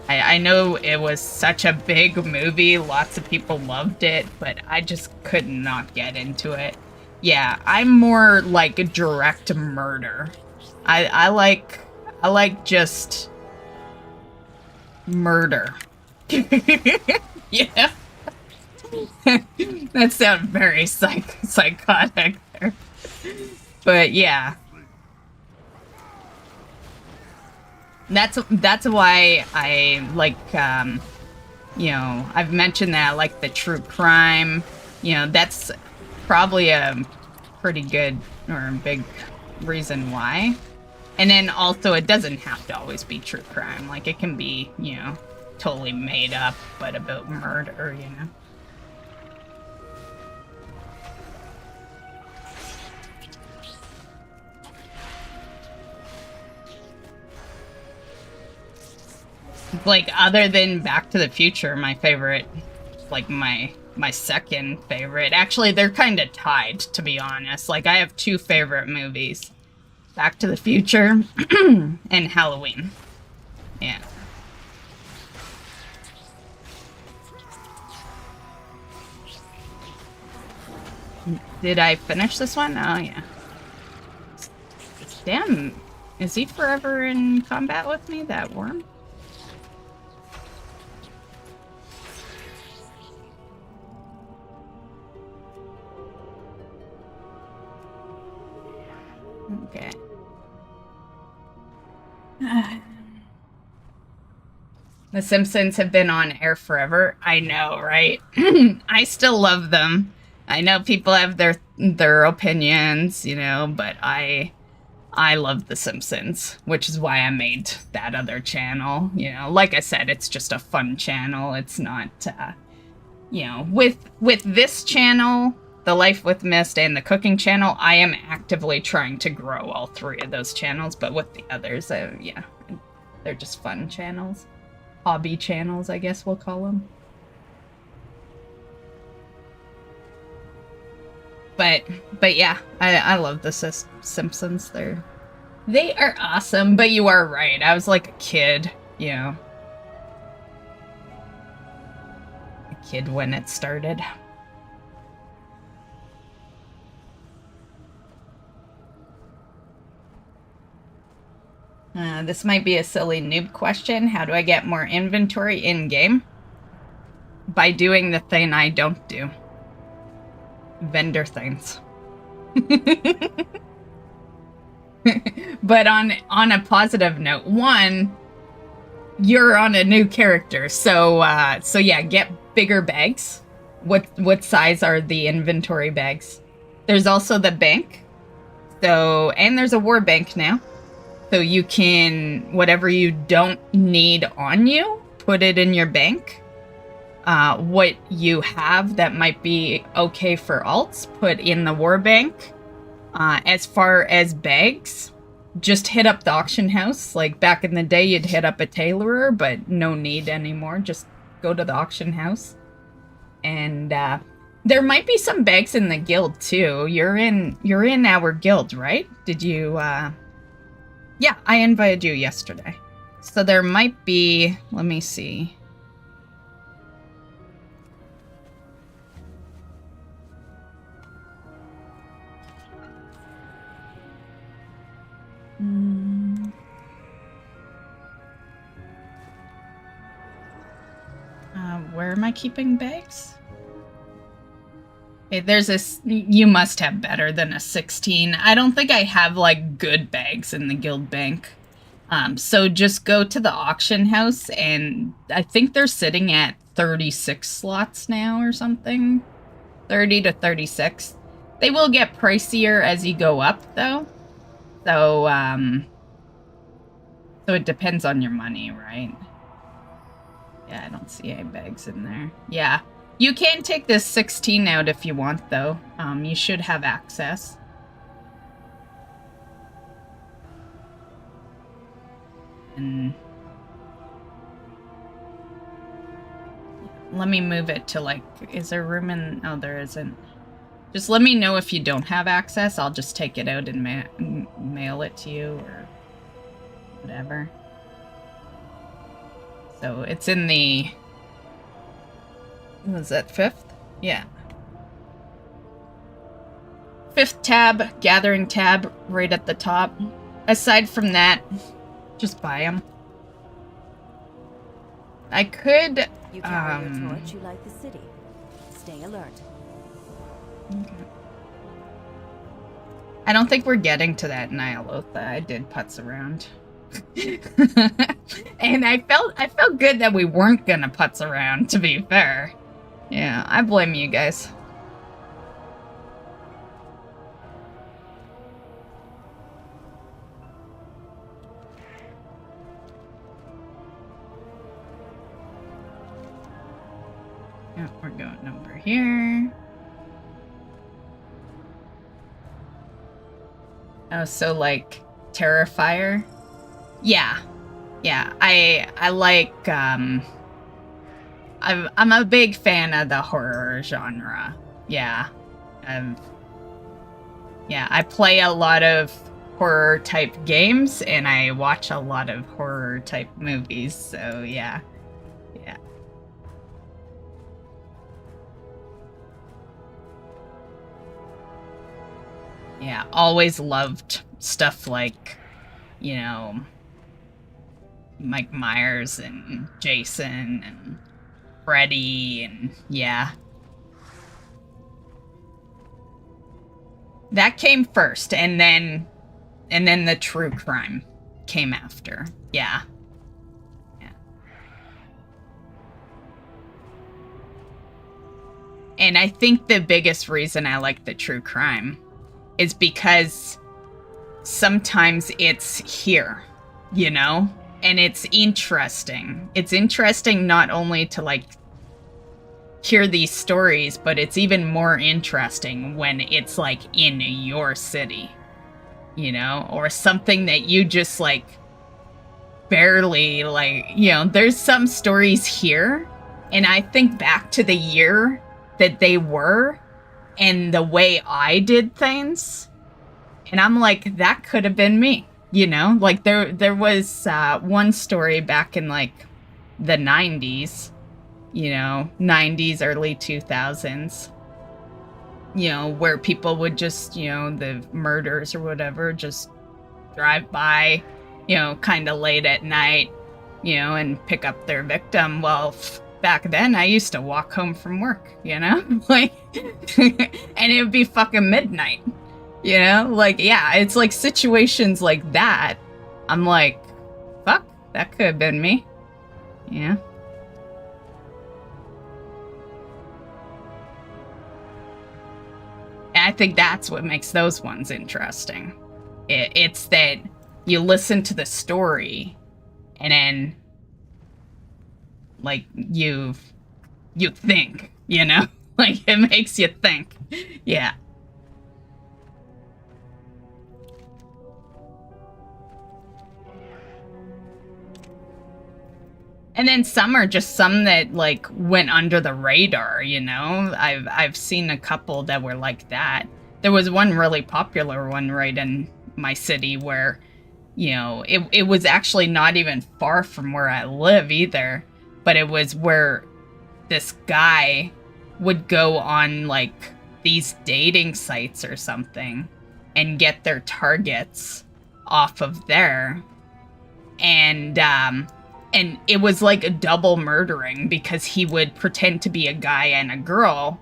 I know it was such a big movie, lots of people loved it, but I just could not get into it. Yeah, I'm more like a direct murder. I like just murder. Yeah. That sounds very psychotic there. But yeah. That's why I like you know, I've mentioned that I like the true crime. You know, that's probably a pretty good or a big reason why. And then also it doesn't have to always be true crime. Like it can be, you know, totally made up but about murder, you know. Like, other than Back to the Future, my favorite, like, my second favorite. Actually, they're kind of tied, to be honest. Like, I have two favorite movies. Back to the Future and Halloween. Yeah. Did I finish this one? Oh, yeah. Damn. Is he forever in combat with me, that worm? Okay. The Simpsons have been on air forever. I know, right? I still love them. I know people have their opinions, you know, but I love The Simpsons, which is why I made that other channel. You know, like I said, it's just a fun channel. It's not, you know, with this channel, the Life with Mist, and the cooking channel, I am actively trying to grow all three of those channels, but with the others, yeah, they're just fun channels. Hobby channels, I guess we'll call them. But yeah, I love the Simpsons. They are awesome, but you are right. I was like a kid, you know. A kid when it started. This might be a silly noob question. How do I get more inventory in-game? By doing the thing I don't do. Vendor things. But on a positive note, one, you're on a new character, so yeah, get bigger bags. What size are the inventory bags? There's also the bank. So, and there's a war bank now. So you can, whatever you don't need on you, put it in your bank. What you have that might be okay for alts, put in the war bank. As far as bags, just hit up the auction house. Like back in the day, you'd hit up a tailorer, but no need anymore. Just go to the auction house. And there might be some bags in the guild too. You're in our guild, right? Did you? Yeah, I invited you yesterday. So there might be. Let me see. Where am I keeping bags? Okay, there's this. You must have better than a 16. I don't think I have like good bags in the guild bank. So just go to the auction house, and I think they're sitting at 36 slots now or something. 30 to 36. They will get pricier as you go up, though. So, so it depends on your money, right? Yeah, I don't see any bags in there. Yeah. You can take this 16 out if you want, though. You should have access. And let me move it to, like, is there room in... Oh, there isn't. Just let me know if you don't have access. I'll just take it out and mail it to you or whatever. So it's in the... Was that 5th? Yeah. 5th tab, gathering tab, right at the top. Aside from that, just buy them. I could... You carry your torch, you light the city. Stay alert. Okay. I don't think we're getting to that Nyalotha. I did putz around. And I felt good that we weren't gonna putz around, to be fair. Yeah, I blame you guys. Yeah, we're going over here. Oh, so like Terrifier? Yeah. Yeah, I like I'm a big fan of the horror genre. Yeah. Yeah, I play a lot of horror type games and I watch a lot of horror type movies, so yeah. Yeah. Yeah, always loved stuff like, you know, Mike Myers and Jason and Freddy and yeah. That came first and then the true crime came after. Yeah. Yeah. And I think the biggest reason I like the true crime is because sometimes it's here, you know? And it's interesting. It's interesting not only to, like, hear these stories, but it's even more interesting when it's, like, in your city, you know? Or something that you just, like, barely, like, you know, there's some stories here, and I think back to the year that they were, and the way I did things, and I'm like, that could have been me, you know? Like, there was one story back in, like, the 90s, you know, 90s, early 2000s, you know, where people would just, you know, the murders or whatever, just drive by, you know, kind of late at night, you know, and pick up their victim. Well, back then, I used to walk home from work, you know? Like, and it would be fucking midnight, you know? Like, yeah, it's like situations like that. I'm like, fuck, that could have been me. Yeah. And I think that's what makes those ones interesting. It's that you listen to the story and then, like, you think, you know? Like, it makes you think. Yeah. And then some are just some that, like, went under the radar, you know? I've seen a couple that were like that. There was one really popular one right in my city where, you know, it was actually not even far from where I live either. But it was where this guy would go on, like, these dating sites or something and get their targets off of there. And And it was like a double murdering because he would pretend to be a guy and a girl.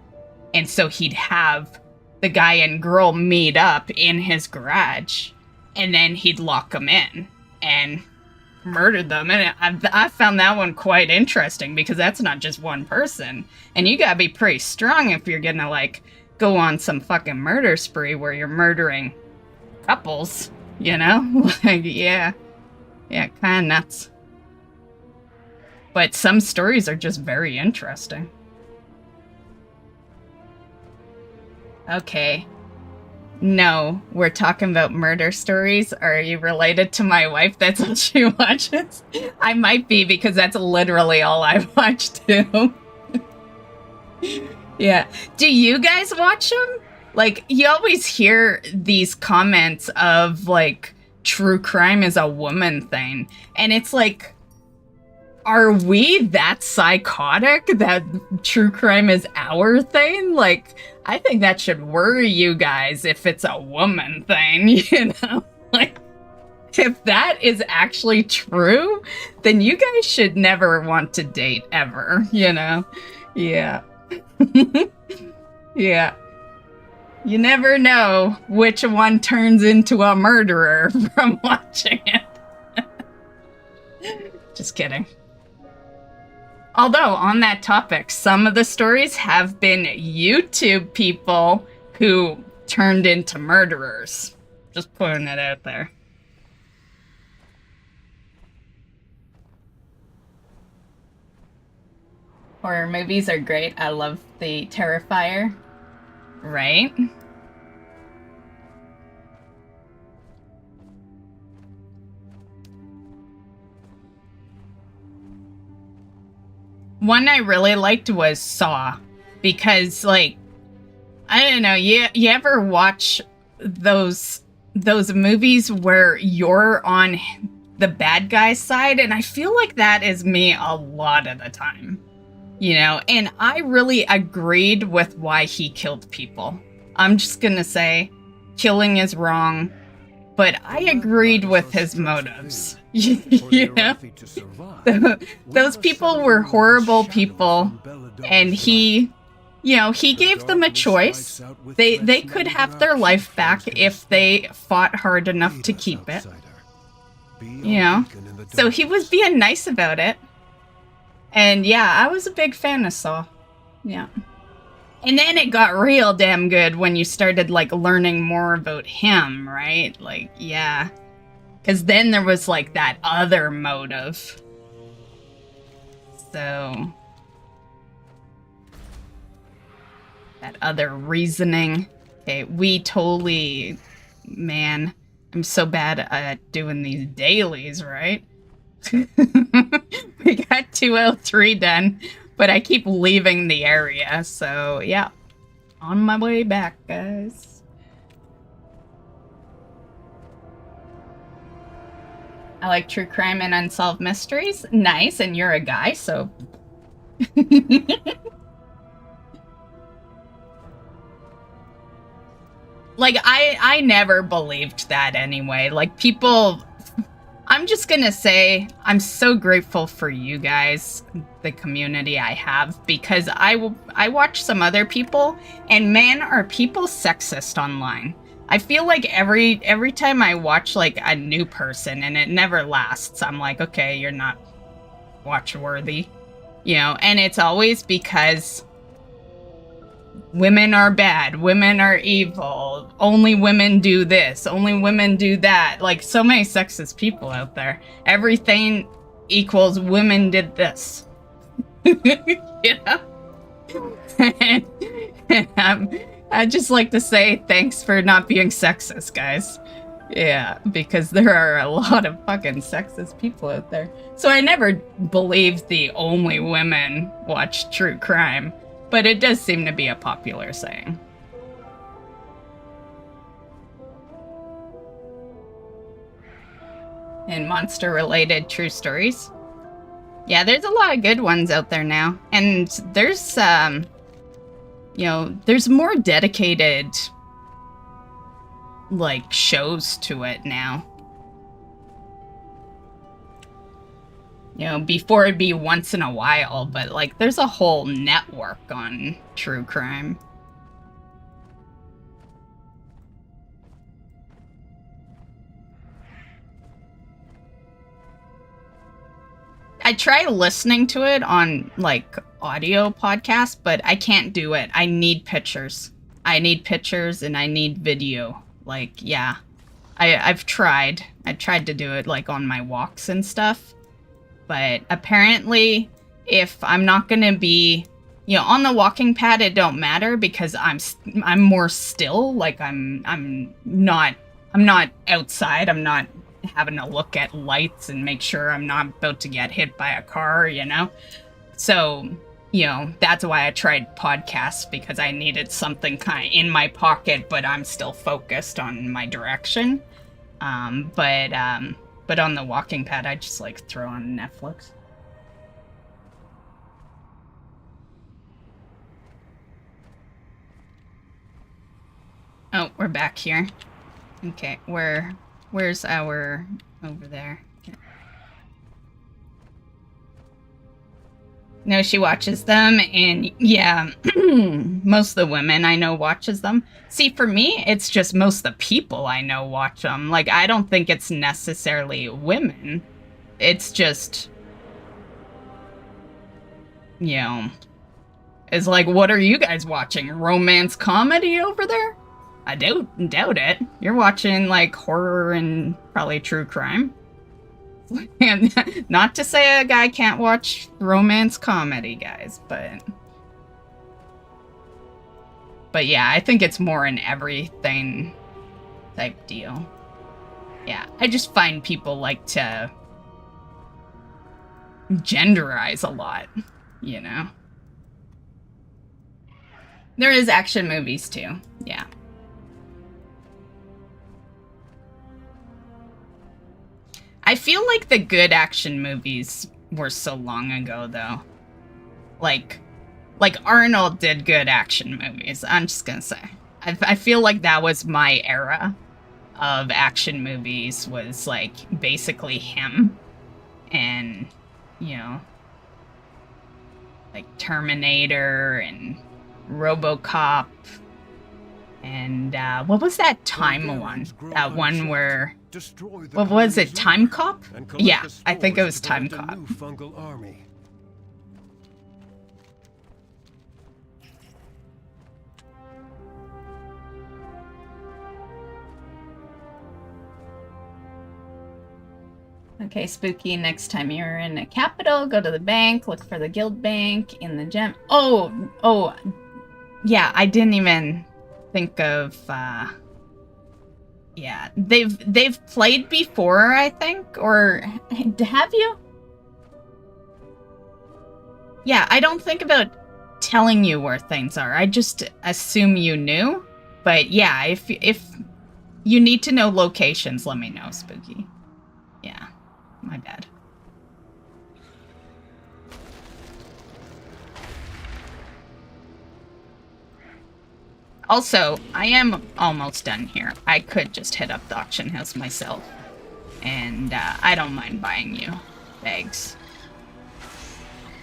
And so he'd have the guy and girl meet up in his garage. And then he'd lock them in and murdered them. And I found that one quite interesting because that's not just one person. And you gotta be pretty strong if you're gonna, like, go on some fucking murder spree where you're murdering couples, you know? Like, yeah. Yeah, kinda nuts. But some stories are just very interesting. Okay. No, we're talking about murder stories. Are you related to my wife? That's what she watches. I might be because that's literally all I watch too. Yeah. Do you guys watch them? Like, you always hear these comments of, like, true crime is a woman thing. And it's like, are we that psychotic that true crime is our thing? Like, I think that should worry you guys if it's a woman thing, you know? Like, if that is actually true, then you guys should never want to date ever, you know? Yeah. Yeah. You never know which one turns into a murderer from watching it. Just kidding. Although, on that topic, some of the stories have been YouTube people who turned into murderers. Just putting it out there. Horror movies are great. I love the Terrifier. Right? One I really liked was Saw, because, like, I don't know, you ever watch those movies where you're on the bad guy's side? And I feel like that is me a lot of the time, you know? And I really agreed with why he killed people. I'm just gonna say, killing is wrong, but I agreed with his motives. You know? Those people were horrible people, and he, you know, he gave them a choice. They could have their life back if they fought hard enough to keep it. You know? So he was being nice about it. And yeah, I was a big fan of Saw. Yeah. And then it got real damn good when you started, like, learning more about him, right? Like, yeah. Because then there was, like, that other motive. So, that other reasoning. Okay, we totally... Man, I'm so bad at doing these dailies, right? We got 203 done, but I keep leaving the area, so yeah. On my way back, guys. I like true crime and unsolved mysteries. Nice, and you're a guy, so... Like, I never believed that anyway. Like, people... I'm just gonna say, I'm so grateful for you guys, the community I have, because I watch some other people, and man, are people sexist online. I feel like every time I watch, like, a new person, and it never lasts, I'm like, okay, you're not watch-worthy, you know? And it's always because women are bad, women are evil, only women do this, only women do that. Like, so many sexist people out there. Everything equals women did this. You know? And I'd just like to say thanks for not being sexist, guys. Yeah, because there are a lot of fucking sexist people out there. So I never believed the only women watch true crime, but it does seem to be a popular saying. And monster-related true stories. Yeah, there's a lot of good ones out there now. And there's, you know, there's more dedicated, like, shows to it now. You know, before it'd be once in a while, but like there's a whole network on true crime. I try listening to it on like audio podcasts, but I can't do it. I need pictures. I need pictures and I need video. Like, yeah. I've tried. I tried to do it like on my walks and stuff. But apparently if I'm not going to be, you know, on the walking pad, it don't matter because I'm more still. Like I'm not outside. I'm not having to look at lights and make sure I'm not about to get hit by a car, you know? So, you know, that's why I tried podcasts, because I needed something kind of in my pocket, but I'm still focused on my direction. But on the walking pad, I just like throw on Netflix. Oh, we're back here. Okay, where's our... over there. No, she watches them, and yeah, most of the women I know watches them. See, for me, it's just most of the people I know watch them. Like, I don't think it's necessarily women. It's just, you know, it's like, what are you guys watching? Romance comedy over there? I doubt it. You're watching, like, horror and probably true crime. And not to say a guy can't watch romance comedy, guys, but yeah, I think it's more an everything type deal. Yeah, I just find people like to genderize a lot, you know? There is action movies too, yeah. I feel like the good action movies were so long ago, though. Like Arnold did good action movies. I'm just gonna say. I feel like that was my era of action movies, was like basically him. And, you know, like Terminator and RoboCop. And what was that time one? That one where... what was it? Time Cop? Yeah, I think it was Time Cop. Okay, Spooky, next time you're in a capital, go to the bank, look for the guild bank in the gem. Oh, yeah, I didn't even think of, yeah, they've played before, I think, or have you? Yeah, I don't think about telling you where things are. I just assume you knew. But yeah, if you need to know locations, let me know, Spooky. Yeah, my bad. Also, I am almost done here. I could just hit up the auction house myself. And I don't mind buying you bags.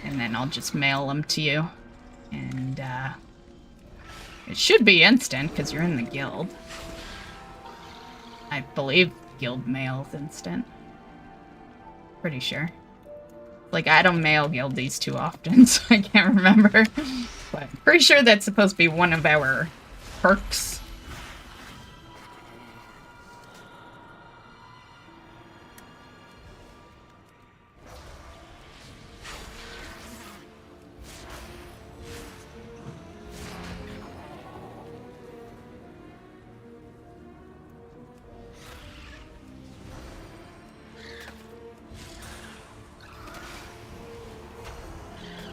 And then I'll just mail them to you. And it should be instant, because you're in the guild. I believe guild mail is instant. Pretty sure. Like, I don't mail guildies too often, so I can't remember. But pretty sure that's supposed to be one of our perks.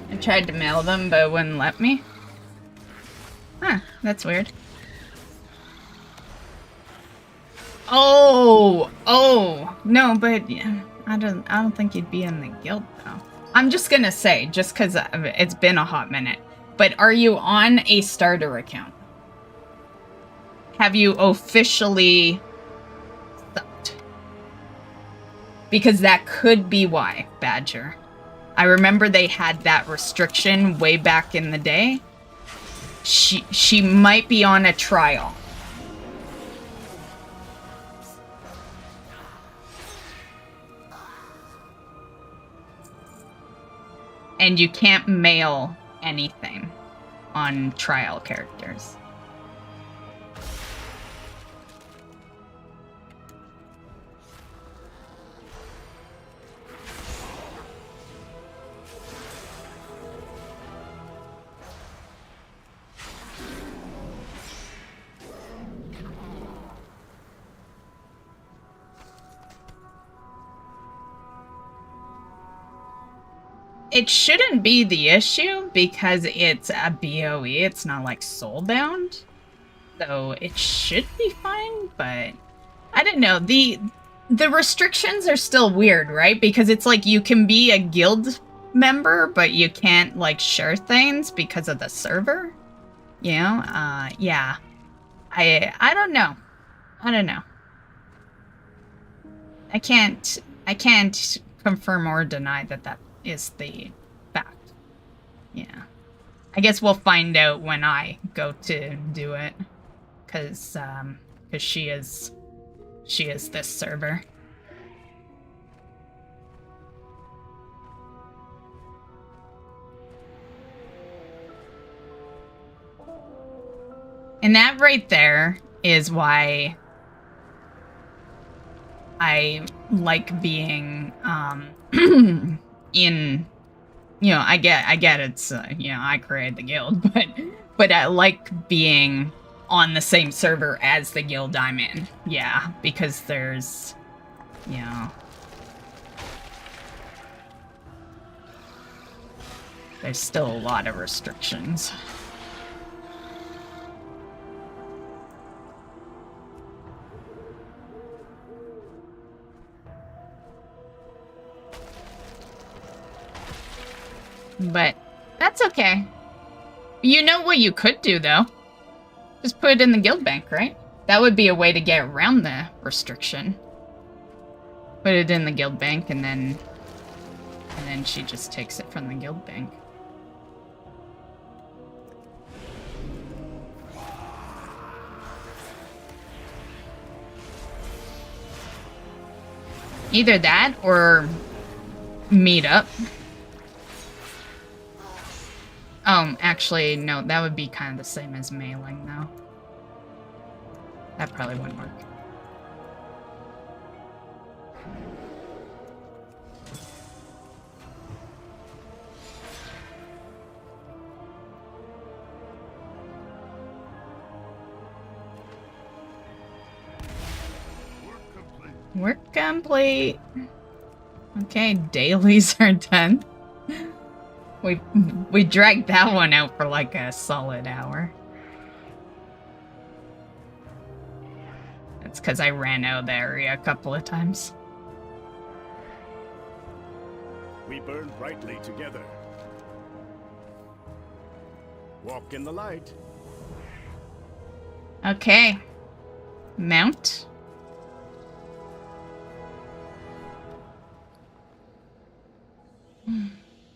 I tried to mail them, but it wouldn't let me. Huh, that's weird. Oh, no, but yeah, I don't think you'd be in the guild though. I'm just gonna say, just because it's been a hot minute, but are you on a starter account? Have you officially subbed? Because that could be why, Badger. I remember they had that restriction way back in the day. She might be on a trial. And you can't mail anything on trial characters. It shouldn't be the issue because it's a BOE. It's not like soulbound. So it should be fine, but I don't know. The restrictions are still weird, right? Because it's like you can be a guild member, but you can't like share things because of the server. You know? Yeah. I don't know. I don't know. I can't confirm or deny that is the fact. Yeah. I guess we'll find out when I go to do it. Cause she is this server. And that right there is why I like being in, you know, I get it's you know, I created the guild, but I like being on the same server as the guild I'm in. Yeah, because there's, you know, there's still a lot of restrictions. But that's okay. You know what you could do, though? Just put it in the guild bank, right? That would be a way to get around the restriction. Put it in the guild bank, and then she just takes it from the guild bank. Either that, or meet up. Actually, no, that would be kind of the same as mailing, though. That probably wouldn't work. Work complete. Okay, dailies are done. We dragged that one out for like a solid hour. That's because I ran out of the area a couple of times. We burn brightly together. Walk in the light. Okay. Mount.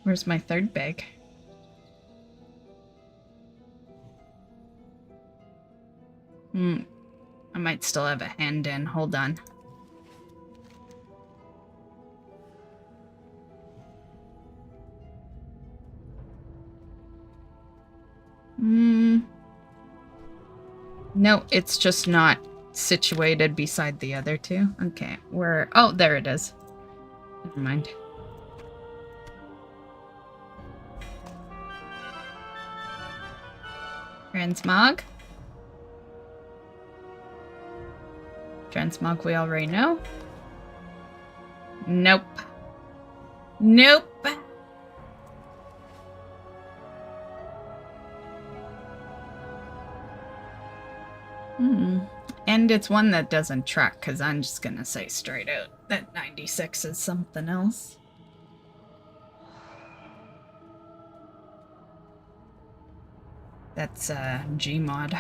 Where's my third bag? I might still have a hand in. Hold on. No, it's just not situated beside the other two. Okay, where... Oh, there it is. Never mind. Transmog. Transmog we already know. Nope. Nope. And it's one that doesn't track, because I'm just gonna say straight out that 96 is something else. That's Gmod.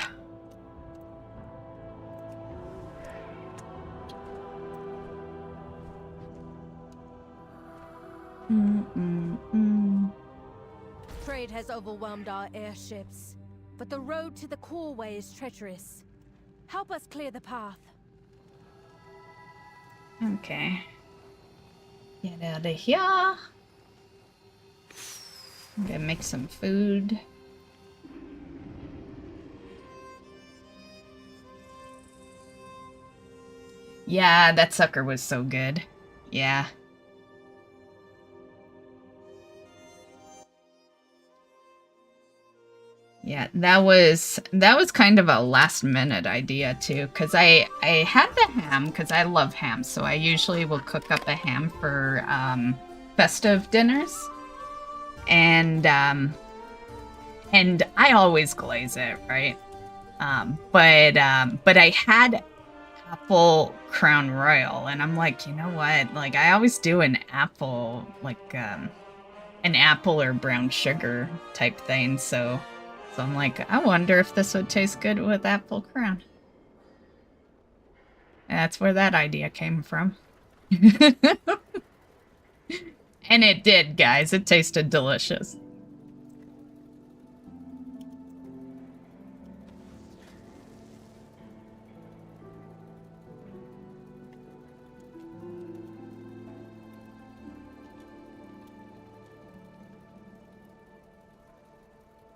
Trade has overwhelmed our airships, but the road to the Coreway is treacherous. Help us clear the path. Okay. Get out of here. I'm gonna make some food. Yeah, that sucker was so good. Yeah. Yeah, that was kind of a last minute idea too, because I had the ham because I love ham, so I usually will cook up a ham for festive dinners, and I always glaze it, right? But I had apple Crown Royal, and I'm like, you know what? Like, I always do an apple, like an apple or brown sugar type thing, so I'm like, I wonder if this would taste good with apple crown. And that's where that idea came from. And it did, guys. It tasted delicious.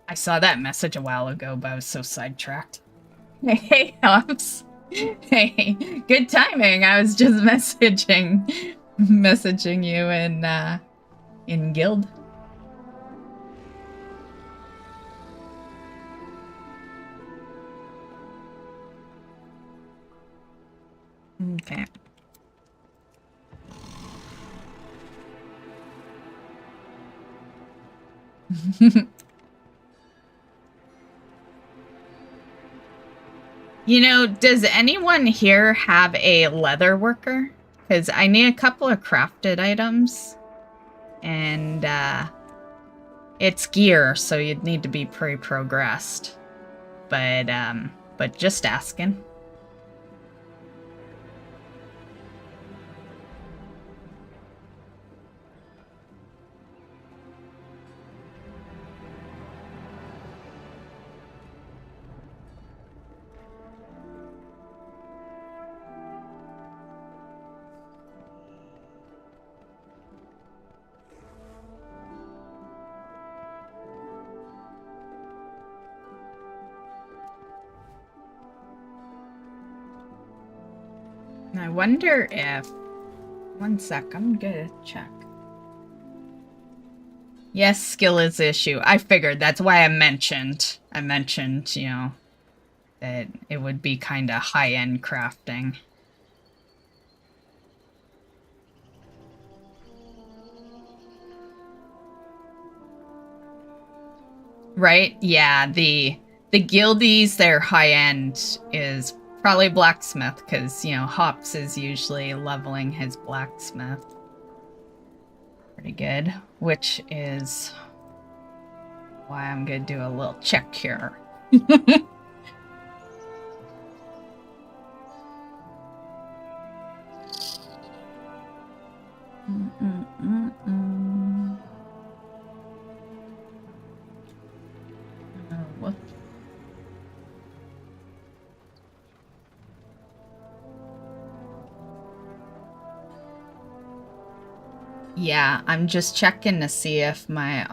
I saw that message a while ago, but I was so sidetracked. Hey, Hops. Hey, good timing. I was just messaging you in guild. Okay. You know, does anyone here have a leather worker? Because I need a couple of crafted items. And, it's gear, so you'd need to be pretty progressed. But just asking. I wonder if... One sec, I'm gonna check. Yes, skill is the issue. I figured, that's why I mentioned, you know, that it would be kind of high-end crafting. Right? Yeah, the guildies, their high-end is probably blacksmith, because, you know, Hops is usually leveling his blacksmith. Pretty good. Which is why I'm gonna do a little check here. What? Yeah, I'm just checking to see if my...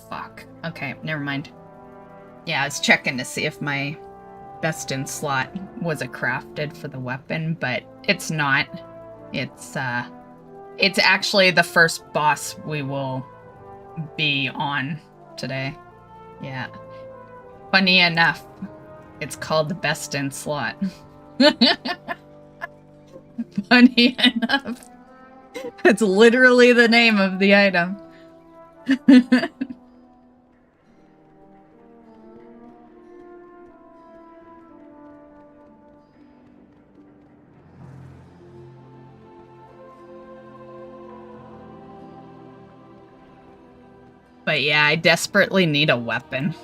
fuck. Okay, never mind. Yeah, I was checking to see if my best in slot was a crafted for the weapon, but it's not. It's actually the first boss we will be on today. Yeah. Funny enough, it's called the best in slot. Funny enough. That's literally the name of the item. But yeah, I desperately need a weapon.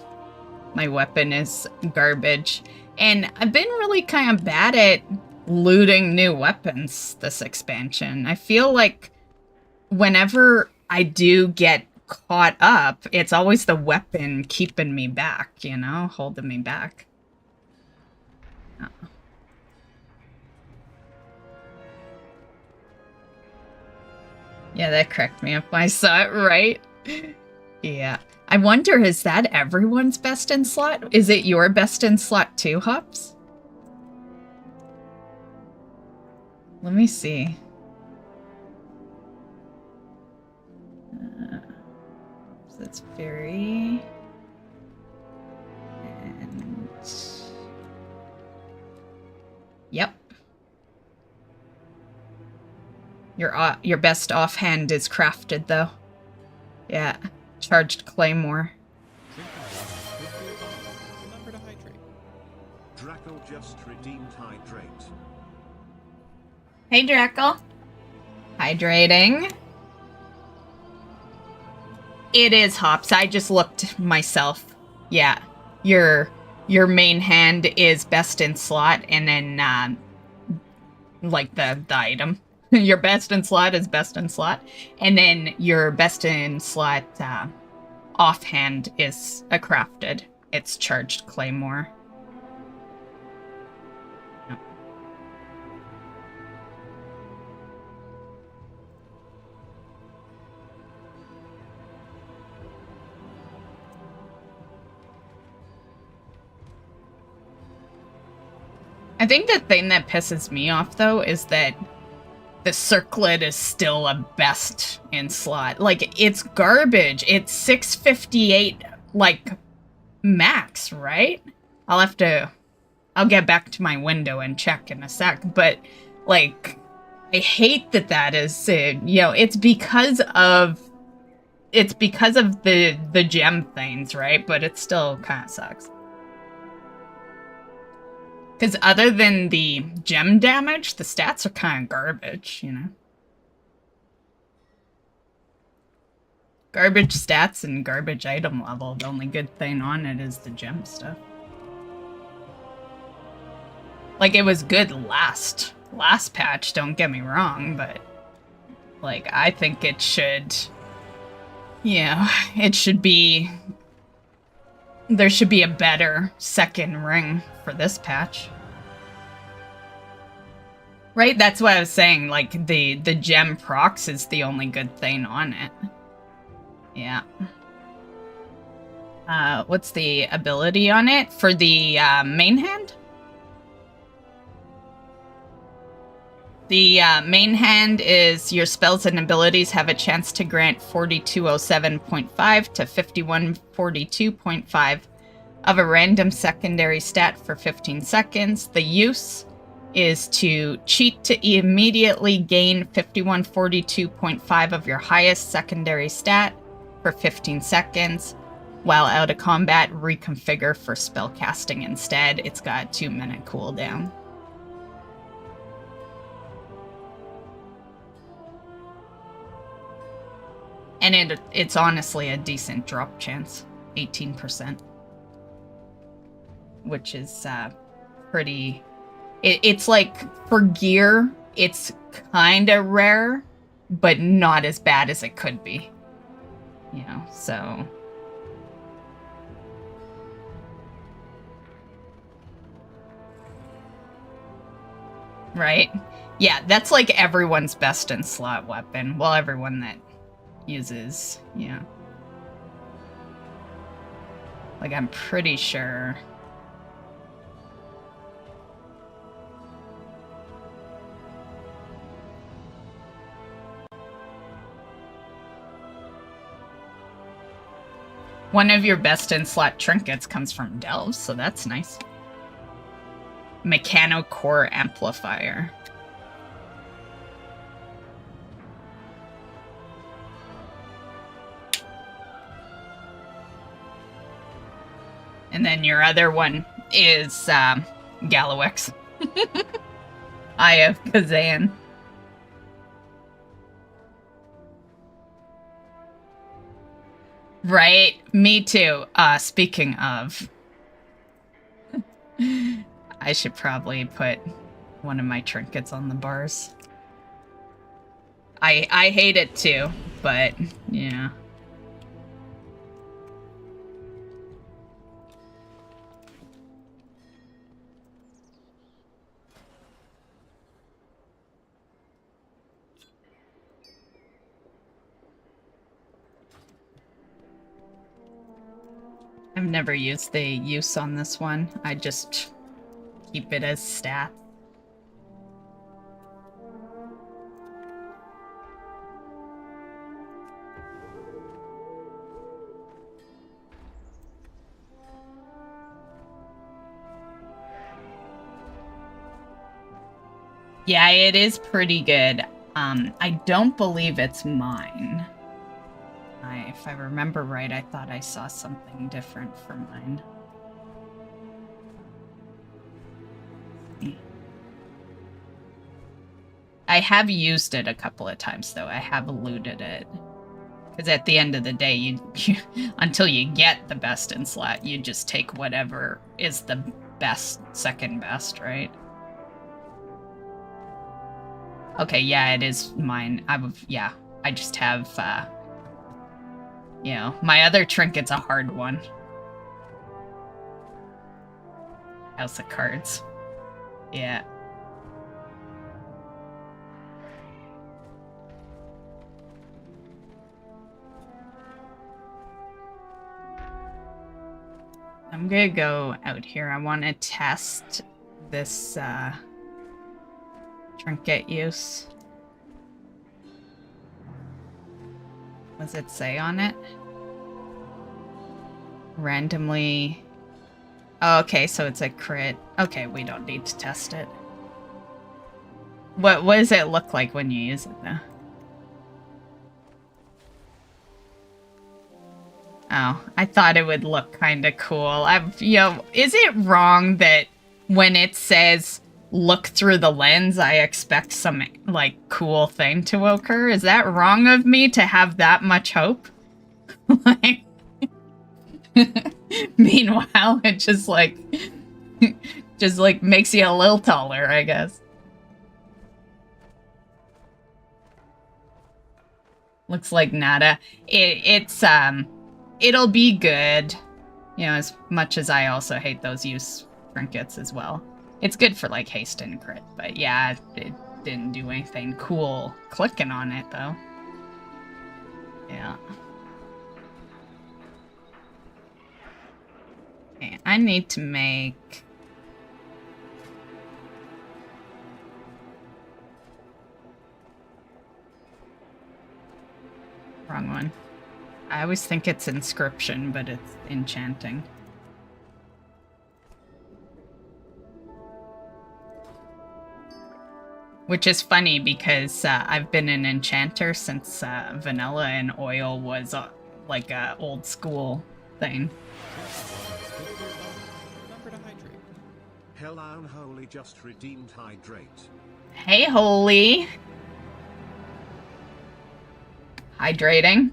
My weapon is garbage. And I've been really kind of bad at looting new weapons this expansion. I feel like whenever I do get caught up. It's always the weapon keeping me back, you know, holding me back. Oh. Yeah, that cracked me up when I saw it, right? Yeah. I wonder, is that everyone's best in slot? Is it your best in slot too, Hops? Let me see. So that's very... And... Yep. Your best offhand is crafted, though. Yeah. Charged Claymore. Remember to hydrate. Draco just redeemed hydrate. Hey, Drackle. Hydrating. It is Hops. I just looked myself. Yeah. Your main hand is best in slot, and then, like, the item. Your best in slot is best in slot. And then your best in slot offhand is a crafted. It's charged Claymore. Yep. I think the thing that pisses me off, though, is that the circlet is still a best in slot. Like, it's garbage. It's 658, like, max, right? I'll get back to my window and check in a sec, but, like, I hate that is, you know, it's because of the gem things, right? But it still kind of sucks. Because other than the gem damage, the stats are kind of garbage, you know? Garbage stats and garbage item level. The only good thing on it is the gem stuff. Like, it was good last patch, don't get me wrong, but... Like, I think it should... Yeah, it should be... There should be a better second ring for this patch. Right? That's what I was saying. Like, the gem procs is the only good thing on it. Yeah. What's the ability on it? For the main hand? The main hand is your spells and abilities have a chance to grant 4207.5 to 5142.5 of a random secondary stat for 15 seconds. The use is to cheat to immediately gain 5142.5 of your highest secondary stat for 15 seconds. While out of combat, reconfigure for spellcasting instead. It's got a 2-minute cooldown. And it's honestly a decent drop chance. 18%. Which is pretty... It's like, for gear, it's kind of rare, but not as bad as it could be. You know, so... Right? Yeah, that's like everyone's best in slot weapon. Well, everyone that uses, yeah. Like, I'm pretty sure... One of your best in slot trinkets comes from Delves, so that's nice. Mechano Core Amplifier. And then your other one is Gallowix. Eye of Kazan. Right? Me too. Speaking of... I should probably put one of my trinkets on the bars. I hate it too, but yeah. I've never used the use on this one. I just keep it as stat. Yeah, it is pretty good. I don't believe it's mine. If I remember right, I thought I saw something different for mine. I have used it a couple of times, though. I have looted it. Because at the end of the day, you until you get the best in slot, you just take whatever is the best, second best, right? Okay, yeah, it is mine. I just have, you know, my other trinket's a hard one. House of Cards. Yeah. I'm gonna go out here. I want to test this, trinket use. What does it say on it? Randomly... Oh, okay, so it's a crit. Okay, we don't need to test it. What does it look like when you use it, though? Oh, I thought it would look kind of cool. Is it wrong that when it says look through the lens, I expect some, like, cool thing to occur? Is that wrong of me to have that much hope? Like, meanwhile, it just makes you a little taller, I guess. Looks like nada. It'll be good. You know, as much as I also hate those use trinkets as well. It's good for, like, haste and crit, but yeah, it didn't do anything cool clicking on it, though. Yeah. Okay, I need to make... Wrong one. I always think it's inscription, but it's enchanting. Which is funny because I've been an enchanter since vanilla and oil was like a old school thing. Remember to hydrate. Hello, Holy just redeemed hydrate. Hey, Holy. Hydrating.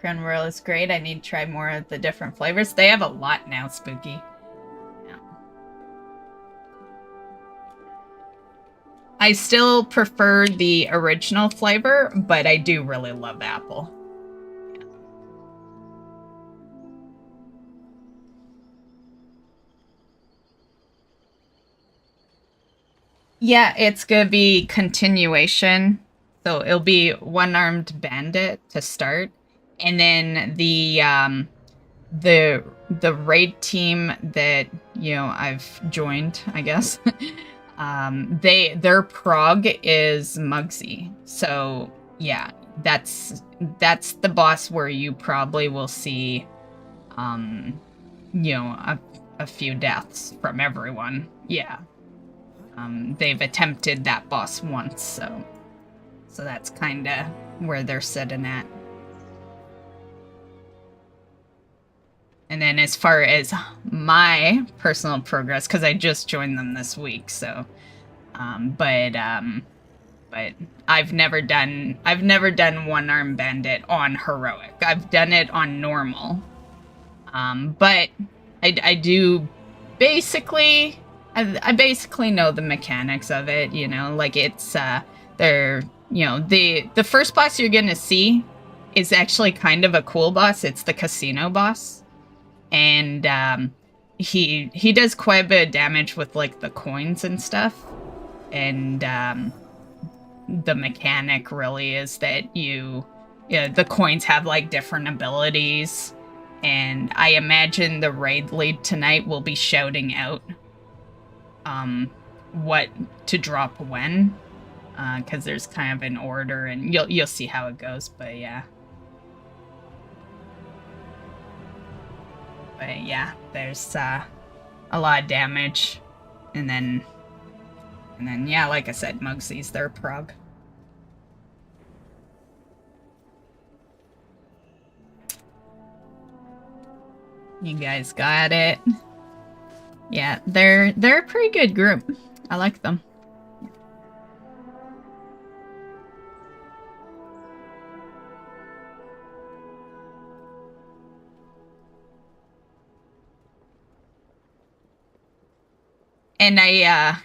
Crown Royal is great. I need to try more of the different flavors. They have a lot now, Spooky. Yeah. I still prefer the original flavor, but I do really love apple. Yeah, it's gonna be continuation. So it'll be one-armed bandit to start. And then the raid team that, you know, I've joined, I guess, their prog is Muggsy. So yeah, that's the boss where you probably will see, you know, a few deaths from everyone. Yeah. They've attempted that boss once, so that's kind of where they're sitting at. And then as far as my personal progress, because I just joined them this week, so, but I've never done one-armed bandit on heroic. I've done it on normal, but I do basically I basically know the mechanics of it, you know, like it's they're, you know, the first boss you're gonna see is actually kind of a cool boss. It's the casino boss. And he does quite a bit of damage with like the coins and stuff. And the mechanic really is that the coins have like different abilities. And I imagine the raid lead tonight will be shouting out what to drop when, because there's kind of an order, and you'll see how it goes. But yeah, there's a lot of damage, and then yeah, like I said, Mugsy's their prog. You guys got it. Yeah, they're a pretty good group. I like them. And I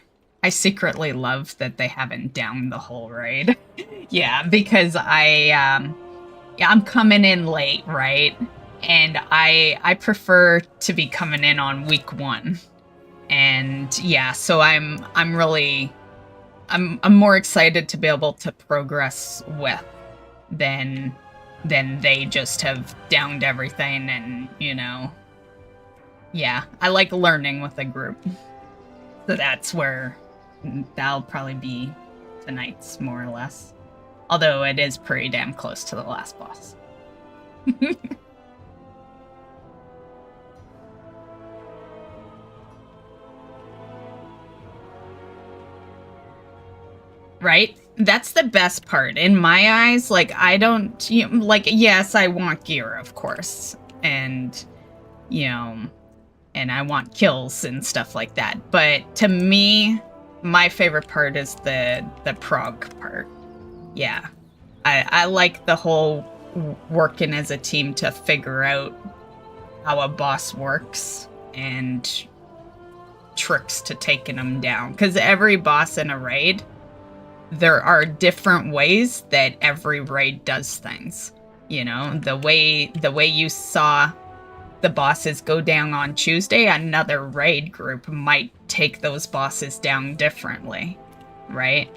secretly love that they haven't downed the whole raid. Yeah, because I'm coming in late, right? And I prefer to be coming in on week 1. And yeah, so I'm more excited to be able to progress with than they just have downed everything. And, you know, yeah, I like learning with a group. So that's where that'll probably be tonight's, more or less. Although it is pretty damn close to the last boss. Right? That's the best part. In my eyes, like, I don't, like, yes, I want gear, of course. And, you know, and I want kills and stuff like that. But to me, my favorite part is the prog part. Yeah. I like the whole working as a team to figure out how a boss works and tricks to taking them down. Because every boss in a raid, there are different ways that every raid does things. You know, the way you saw the bosses go down on Tuesday, another raid group might take those bosses down differently, right?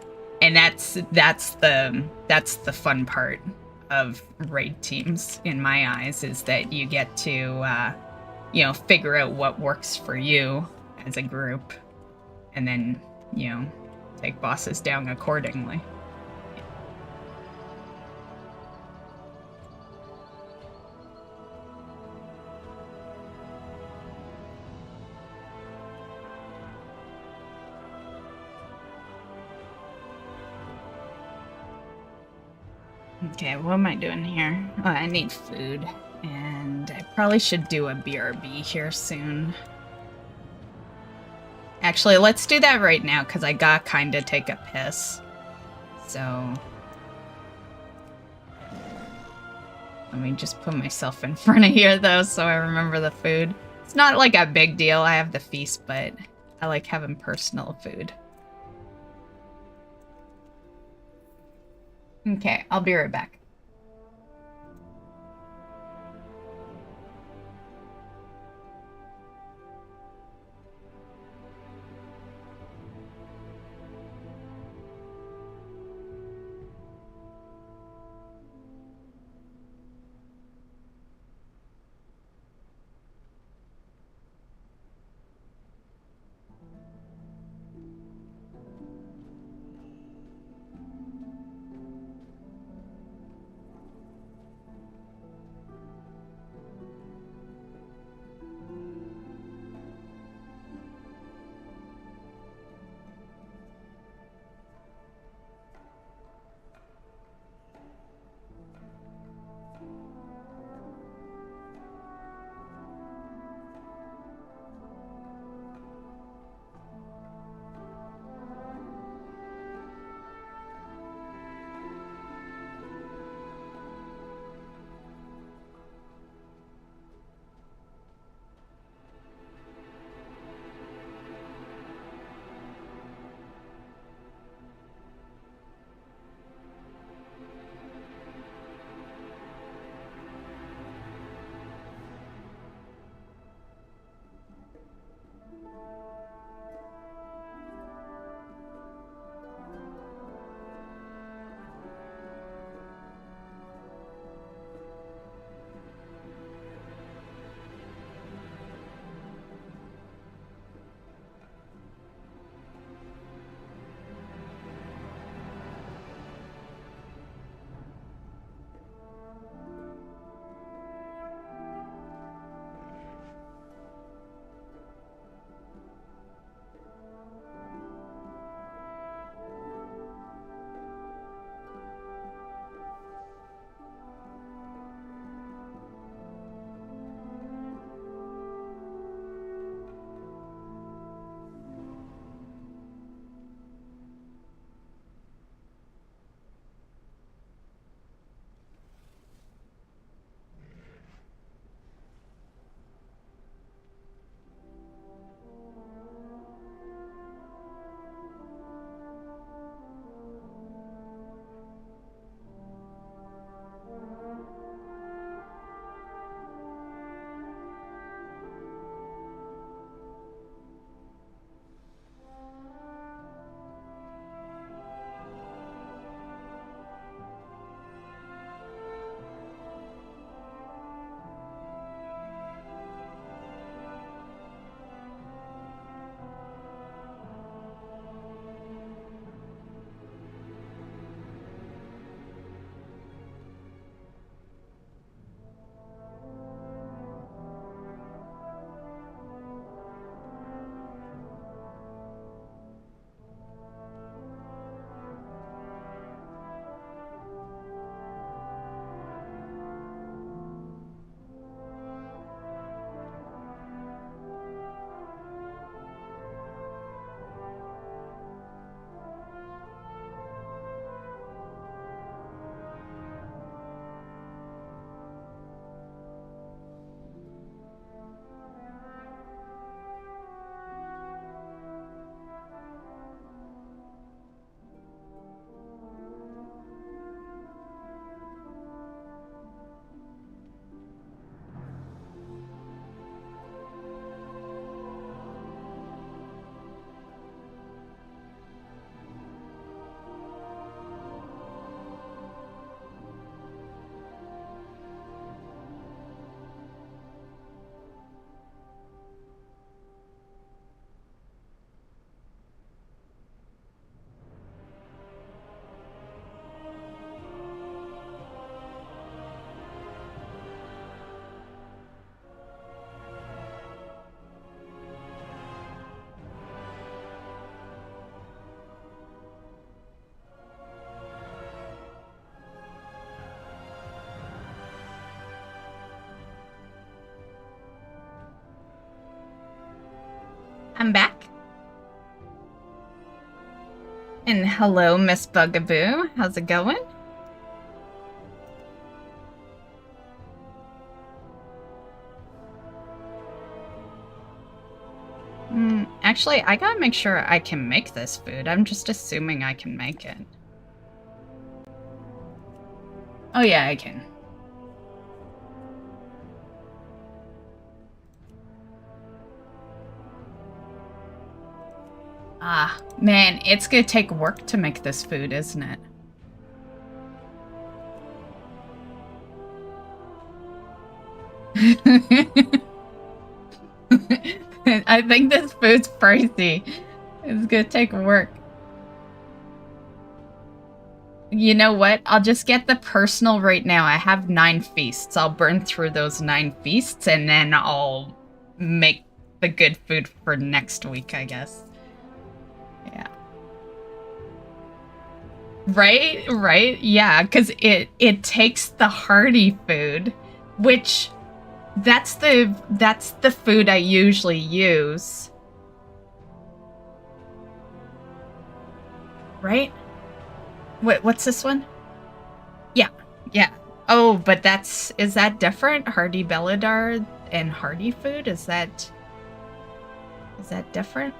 And that's the fun part of raid teams, in my eyes, is that you get to figure out what works for you as a group, and then take bosses down accordingly. Okay, what am I doing here? Oh, I need food, and I probably should do a BRB here soon. Actually, let's do that right now, because I got kind of take a piss. So let me just put myself in front of here, though, so I remember the food. It's not like a big deal. I have the feast, but I like having personal food. Okay, I'll be right back. I'm back. And hello, Miss Bugaboo. How's it going? Actually, I gotta make sure I can make this food. I'm just assuming I can make it. Oh yeah, I can. Ah, man, it's gonna take work to make this food, isn't it? I think this food's pricey. It's gonna take work. You know what? I'll just get the personal right now. I have 9 feasts. I'll burn through those 9 feasts and then I'll make the good food for next week, I guess. Yeah. Right? Yeah, because it takes the hearty food, which that's the food I usually use. Right? What's this one? Yeah. Oh, but is that different? Hardy Belladar and hearty food? Is that different?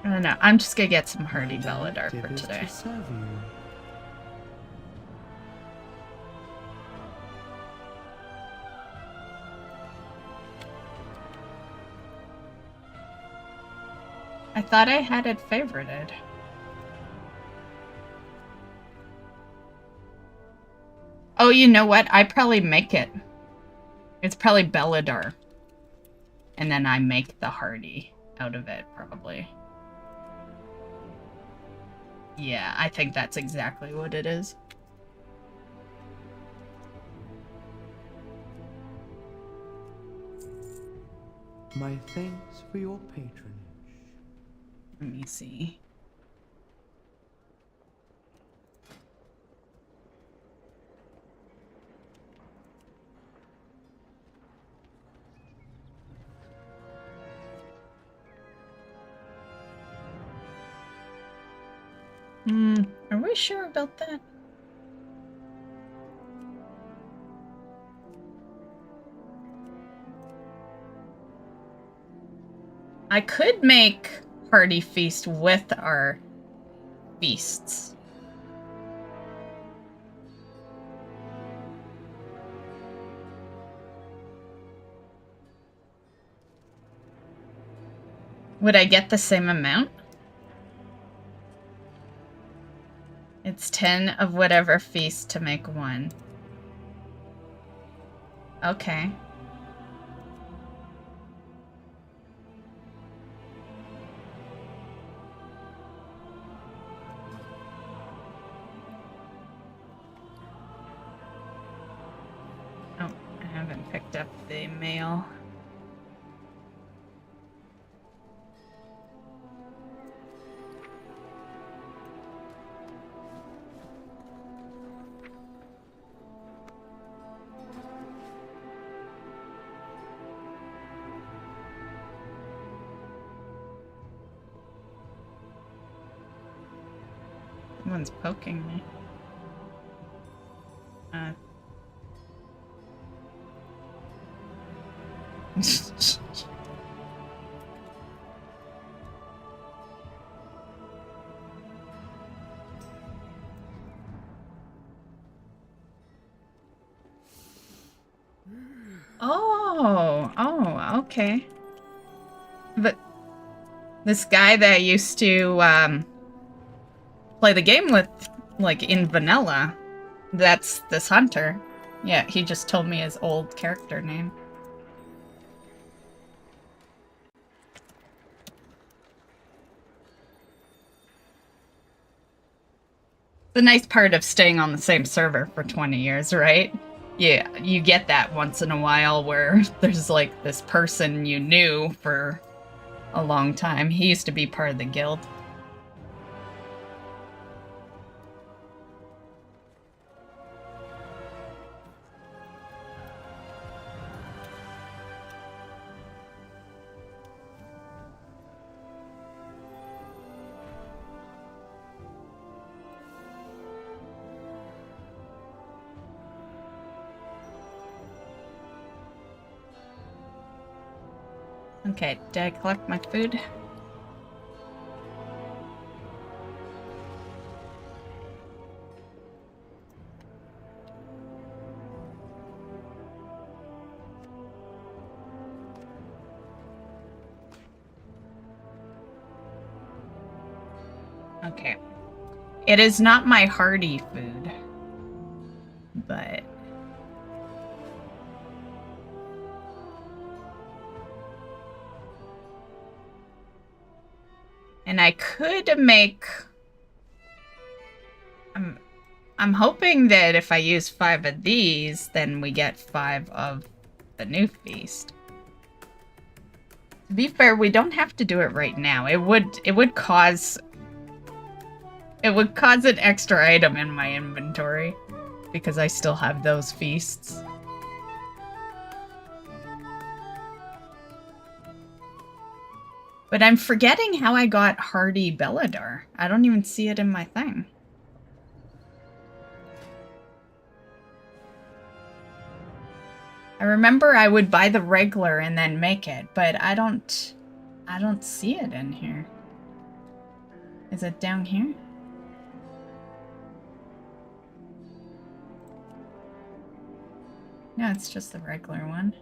I don't know. I'm just gonna get some Hardy Belladar for today. I thought I had it favorited. Oh, you know what? I probably make it. It's probably Belladar. And then I make the Hardy out of it, probably. Yeah, I think that's exactly what it is. My thanks for your patronage. Let me see. Are we sure about that? I could make Hearty Feast with our feasts. Would I get the same amount? It's 10 of whatever feast to make one. Okay. Oh, I haven't picked up the mail. Someone's poking me. Oh, okay. But this guy that I used to play the game with, like, in vanilla, that's this hunter. Yeah, he just told me his old character name. The nice part of staying on the same server for 20 years, right? Yeah, you get that once in a while where there's like this person you knew for a long time. He used to be part of the guild. Okay, did I collect my food? Okay. It is not my hearty food, but... And I could make... I'm hoping that if I use 5 of these, then we get 5 of the new feast. To be fair, we don't have to do it right now. It would cause an extra item in my inventory because I still have those feasts. But I'm forgetting how I got Hardy Belladar. I don't even see it in my thing. I remember I would buy the regular and then make it, but I don't see it in here. Is it down here? No, it's just the regular one.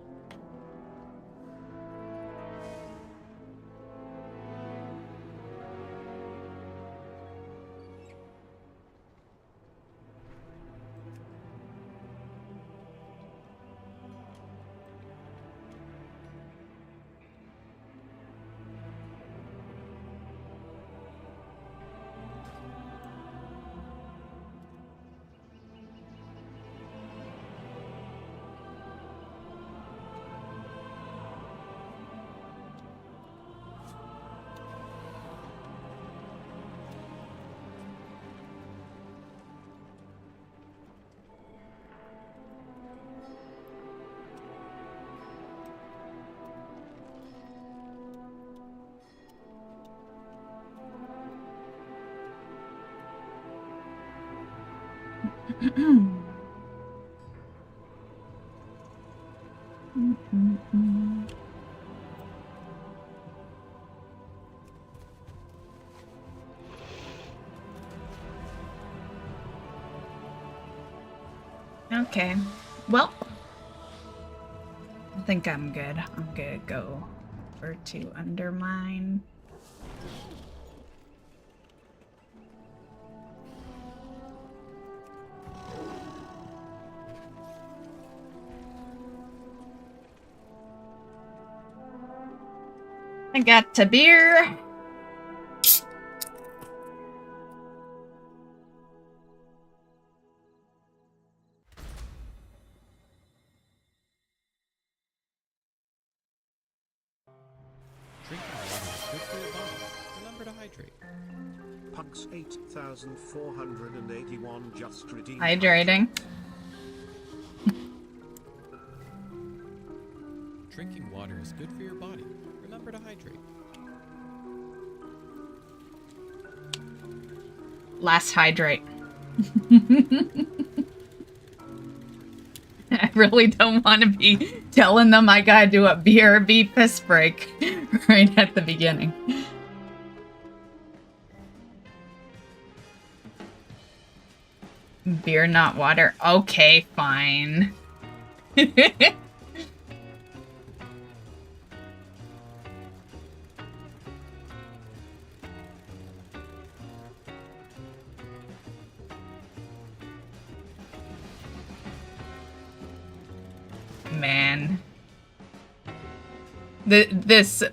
Okay, well, I think I'm good. I'm gonna go over to Undermine. I got a beer. Drinking water is good for your body. Remember to hydrate. Pugs 8,481 just redeemed. Hydrating. Drinking water is good for your body. Remember to hydrate. Last hydrate. I really don't want to be telling them I gotta do a BRB piss break right at the beginning. Beer, not water. Okay, fine. Man. This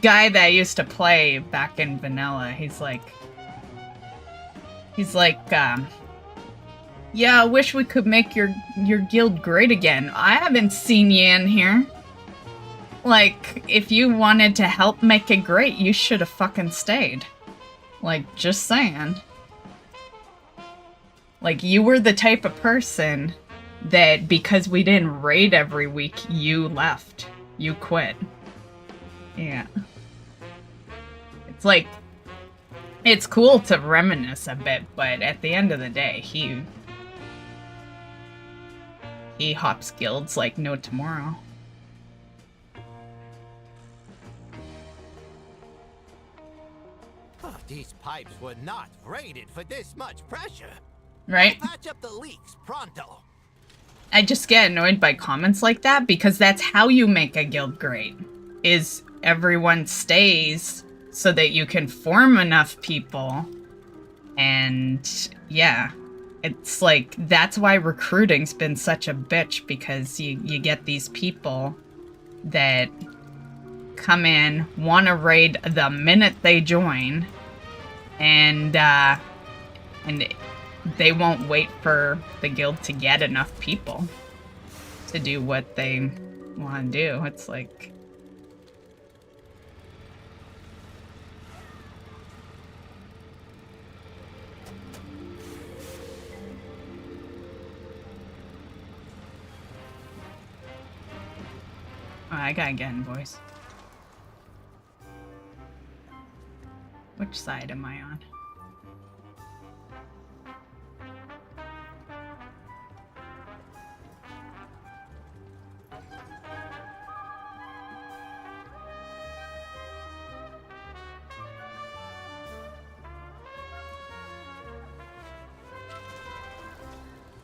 guy that I used to play back in vanilla, he's like, yeah, I wish we could make your guild great again. I haven't seen you in here. Like, if you wanted to help make it great, you should have fucking stayed. Like, just saying. Like, you were the type of person that because we didn't raid every week, you left. You quit. Yeah. It's like, it's cool to reminisce a bit, but at the end of the day, he hops guilds like no tomorrow. These pipes were not rated for this much pressure. Right? Patch up the leaks pronto. I just get annoyed by comments like that because that's how you make a guild great. Is everyone stays so that you can form enough people. And yeah, it's like that's why recruiting's been such a bitch, because you get these people that come in, want to raid the minute they join, and they won't wait for the guild to get enough people to do what they want to do. It's like... Oh, I gotta get in, boys. Which side am I on?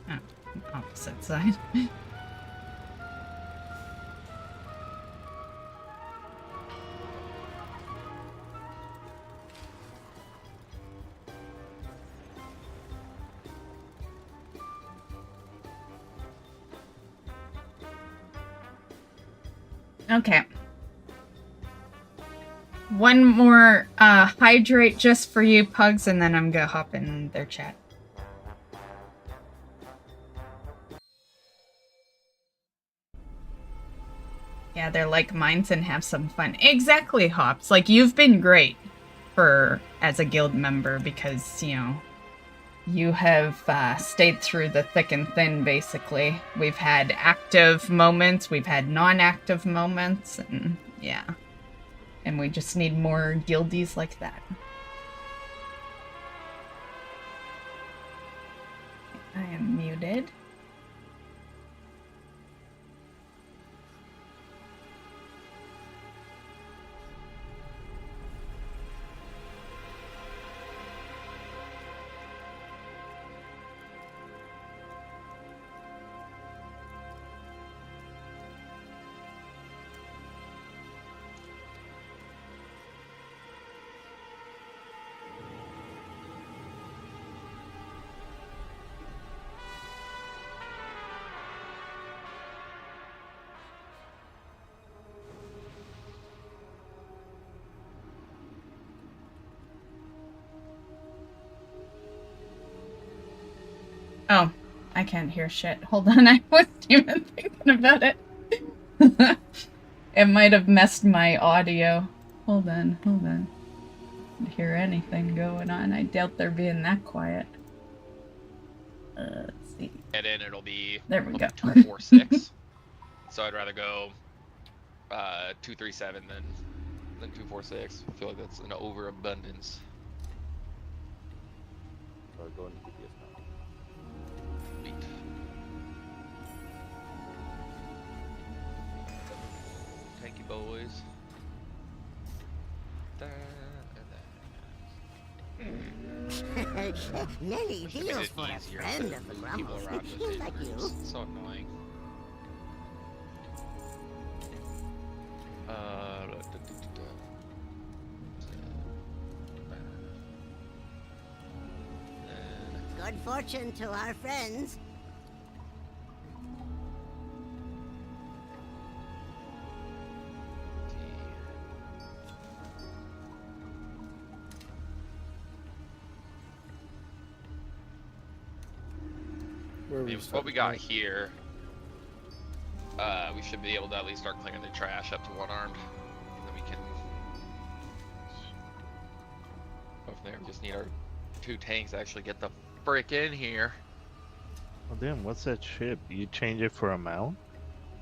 Oh, opposite side. Okay. One more hydrate just for you, Pugs, and then I'm gonna hop in their chat. Yeah, they're like minds and have some fun. Exactly, Hops. Like, you've been great as a guild member because, you know, you have stayed through the thick and thin, basically. We've had active moments, we've had non-active moments, and yeah. And we just need more guildies like that. I am muted. Oh, I can't hear shit. Hold on, I wasn't even thinking about it. It might have messed my audio. Hold on, hold on. I can't hear anything going on. I doubt they're being that quiet. Let's see. Get in, it'll be... There we go. 246. So I'd rather go 237 than 246. I feel like that's an overabundance. Go into DPS now. Sweet. Thank you, boys. Nelly deals for a friend of the people Grumbles. around with Just it. like you. It's so annoying. Good fortune to our friends. What we got here, we should be able to at least start clearing the trash up to one-armed. And then we can go from there. We just need our 2 tanks to actually get the frick in here. Oh damn, what's that ship? You change it for a mount?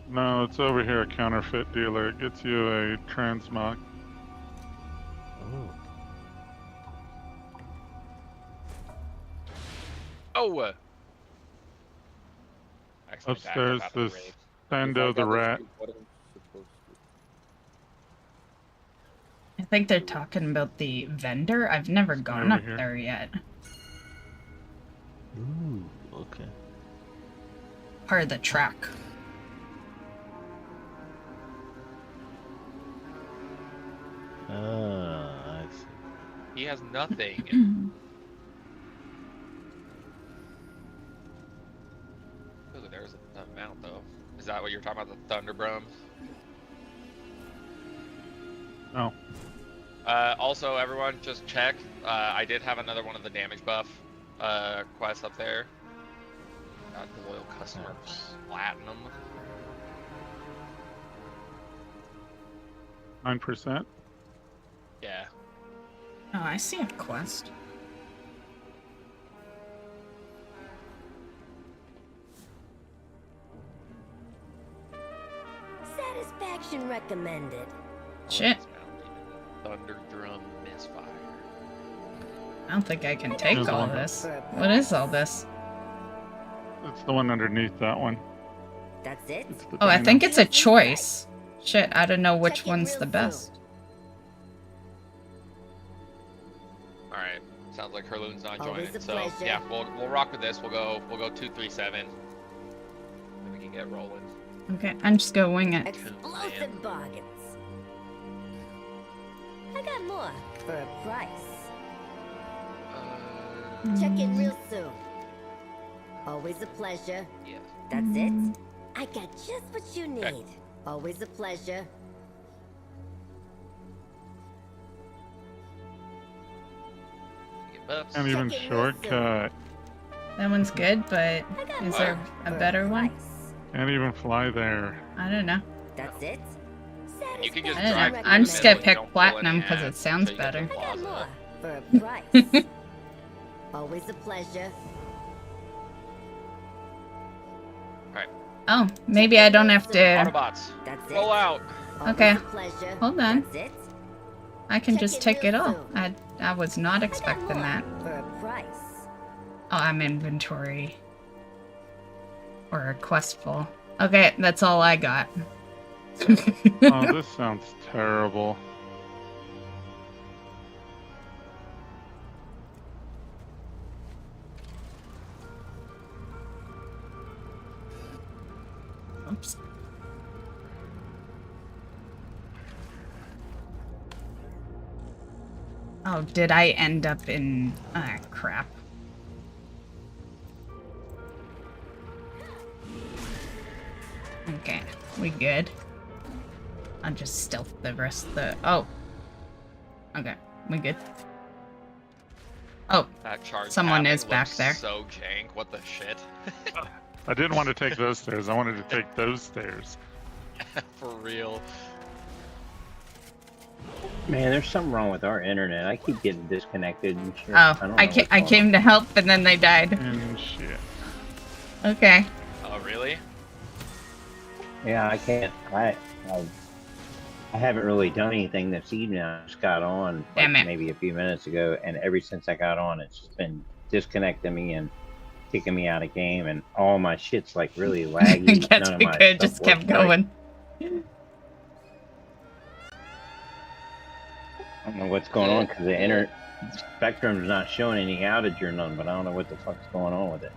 No, it's over here, a counterfeit dealer. It gets you a transmog. Oh! Upstairs, this Sando the rat. think they're talking about the vendor. I've never gone over up here. there yet. Ooh, okay. Part of the track. I see. He has nothing. Ooh, there's a mount though. Is that what you're talking about, the Thunderbrum? No. Also, everyone, just check. I did have another one of the damage buff quests up there. Got the loyal customer platinum. 9%. Yeah. Oh, I see a quest. Satisfaction recommended. Shit. Thunder drum misfire. I don't think I can take There's all one. this. What is all this? It's the one underneath that one. That's it? It's the Oh, I dino. think it's a choice. Shit, I don't know which one's the best. Alright. Sounds like Herloon's not Always joining. a So pleasure. yeah, we'll rock with this. We'll go 237. Then we can get rolling. Okay, I'm just gonna wing it. Explosive bargains. I got more for a price. Check in real soon. Always a pleasure. Yes. That's it? I got just what you need. Okay. Always a pleasure. Get buffs. Can't even Check in real shortcut. That one's good, but I got is more there a for better one? price. Can't even fly there. I don't know. That's it? You can just I don't drive know. through I'm the just middle gonna and pick don't pull platinum any because it ads sounds until you get to better. I got Plaza. more for a price. Always a pleasure. Oh, maybe I don't have to. Autobots, That's it. roll out. Always Okay. a pleasure. Hold on. That's it. I can Check just in take real it all. soon. I was not I got expecting more that. for a price. Oh, I'm inventory. Or a quest full. Okay, that's all I got. Oh, this sounds terrible. Oops. Oh, did I end up in... Ah, crap. Okay, we good. I'll just stealth the rest of the... Oh. Okay, we good. Oh, That charge someone tapping is back looks there. So jank. What the shit? I didn't want to take those stairs. I wanted to take those stairs. For real. Man, there's something wrong with our internet. I keep getting disconnected and shit. Oh, don't know I what's going came to help and then they died. And shit. Okay. Oh really? on. Yeah, I can't. I haven't really done anything this evening. I just got on Damn it. maybe a few minutes ago, and ever since I got on, it's just been disconnecting me and kicking me out of game, and all my shit's like really laggy. That's None of my because it stuff just kept works right. going. I don't know what's going on because the Spectrum's not showing any outage or nothing, but I don't know what the fuck's going on with it.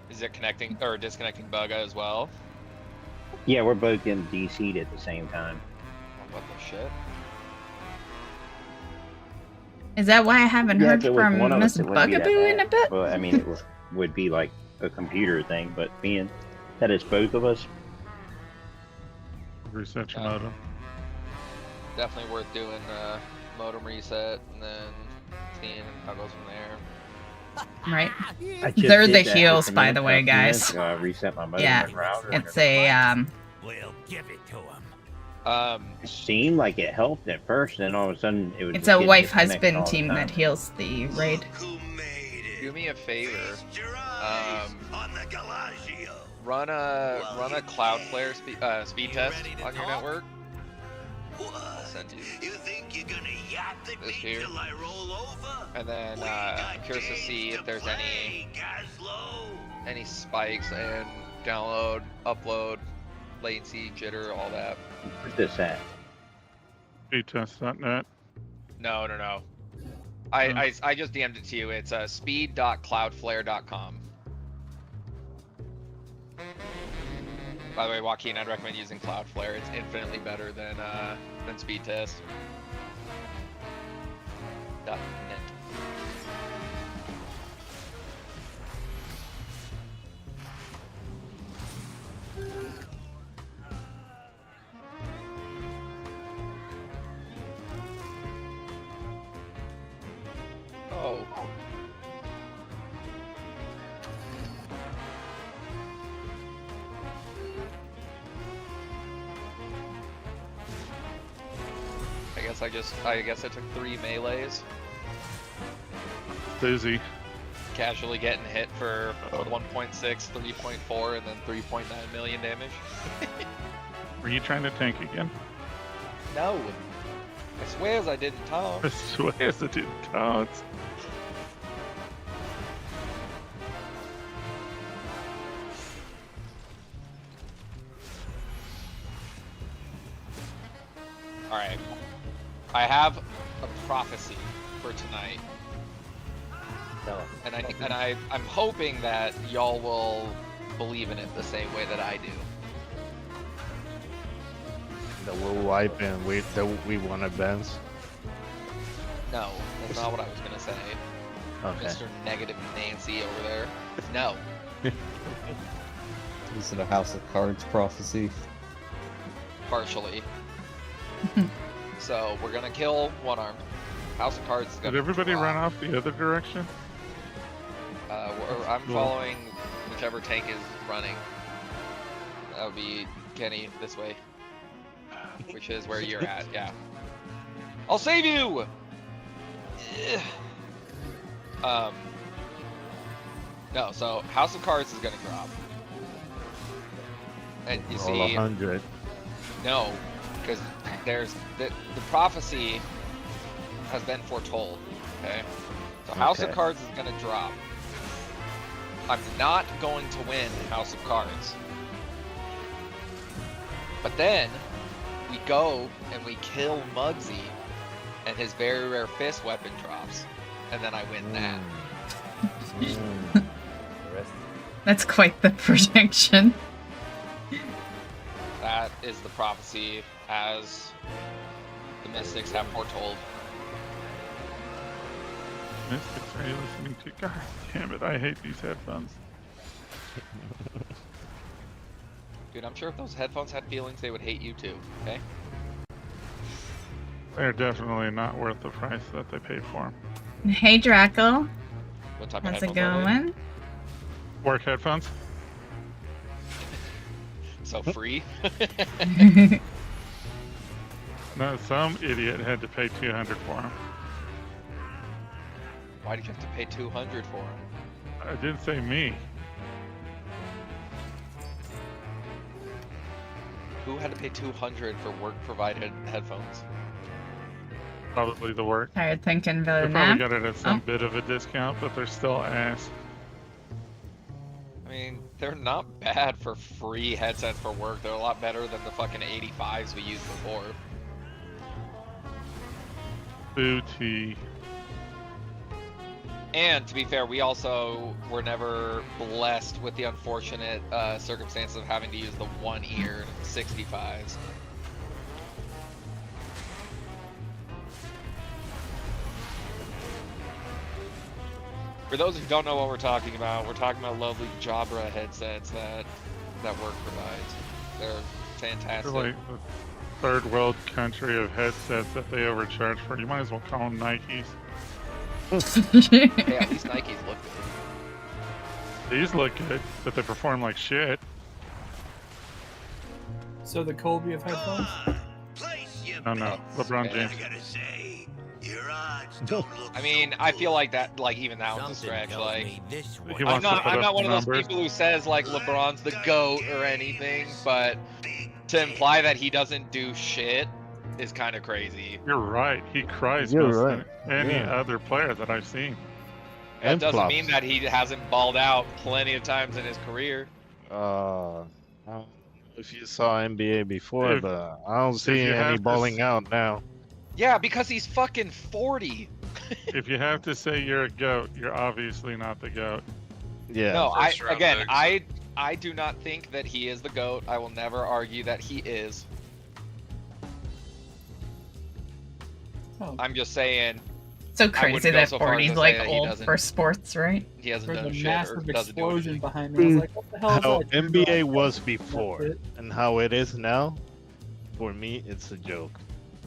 Is it connecting or disconnecting Bugga as well? Yeah, we're both getting DC'd at the same time. Oh, what the shit? Is that why I haven't Yeah, heard if it was from one of Miss us, it wouldn't be that Bugaboo in a bad. bit? Well, I mean, it would be like a computer thing, but being that it's both of us, Reset your modem. Definitely worth doing modem reset and then seeing how it goes from there. Right. I just They're did the that heels, just a by minute- the a way, few minutes guys. ago. I reset my modem Yeah, and router. it's a We'll give it to him. It seemed like it helped at first, and then all of a sudden it was. it's just a getting wife-husband disconnected all the team time. that heals the raid. Do me a favor. Run a Cloudflare speed test on your network. I'll send you this here. And then I'm curious to see if there's any spikes and download, upload, latency, jitter, all that. Where's this at? Speedtest.net. No. I just DM'd it to you. It's speed.cloudflare.com. By the way, Joaquin, I'd recommend using Cloudflare. It's infinitely better than speed test. .net. Oh. I guess I took 3 melees. Doozy. Casually getting hit for 1.6, 3.4, and then 3.9 million damage. Were you trying to tank again? No. I swears I didn't taunt. I swear I didn't taunt. Alright. I have a prophecy for tonight. And I'm hoping that y'all will believe in it the same way that I do. That we'll wipe and we want to bounce. No, that's not what I was gonna say. Okay. Mr. Negative Nancy over there. No. Is it a House of Cards prophecy? Partially. So we're gonna kill one armed. House of Cards is gonna. Did everybody drop. run off the other direction? I'm following whichever tank is running. That would be Kenny this way, which is where you're at. Yeah. I'll save you. No. So House of Cards is gonna drop, and you Roll see. 100. No, because there's the prophecy has been foretold. Okay, so House of Cards is gonna drop. I'm not going to win House of Cards, but then we go and we kill Muggsy, and his very rare fist weapon drops, and then I win that. That's quite the prediction. That is the prophecy as the Mystics have foretold. Mystics, are you listening to? God damn it, I hate these headphones. Dude, I'm sure if those headphones had feelings, they would hate you too, okay? They're definitely not worth the price that they paid for them. Hey, Draco. What type How's of it headphones are going? Work headphones? So free? No, some idiot had to pay $200 for them. Why did you have to pay $200 for them? I didn't say me. Who had to pay $200 for work-provided headphones? Probably the work. Tired thinking They about probably that. got it at some bit of a discount, but they're still ass. I mean, they're not bad for free headsets for work. They're a lot better than the fucking 85s we used before. Booty. And to be fair, we also were never blessed with the unfortunate circumstance of having to use the one-ear 65s. For those who don't know what we're talking about lovely Jabra headsets that Work provides. They're fantastic. They're like the third world country of headsets that they overcharge for. You might as well call them Nikes. Hey, at least Nikes look good. These look good, but they perform like shit. So the Colby of headphones? Oh no, LeBron James. I mean, I feel like that, like even that one's a stretch. Like, He I'm wants to not put up one of those numbers. people who says like LeBron's the GOAT or anything, but to imply that he doesn't do shit is kind of crazy. You're right. He cries You're most right. than any Yeah. other player that I've seen. That And doesn't flops. mean that he hasn't balled out plenty of times in his career. I don't know if you saw NBA before, If- but I don't see you have any to balling out now. Yeah, because he's fucking 40. If you have to say you're a goat, you're obviously not the goat. Yeah. No, I do not think that he is the GOAT. I will never argue that he is. Oh. I'm just saying. So crazy that so far as 40's to say like that he old doesn't- for sports, right? He hasn't There's done a shit or massive doesn't do explosion anything. behind me. I was like, what the hell is How that? NBA was That's before it. and how it is now, for me, it's a joke.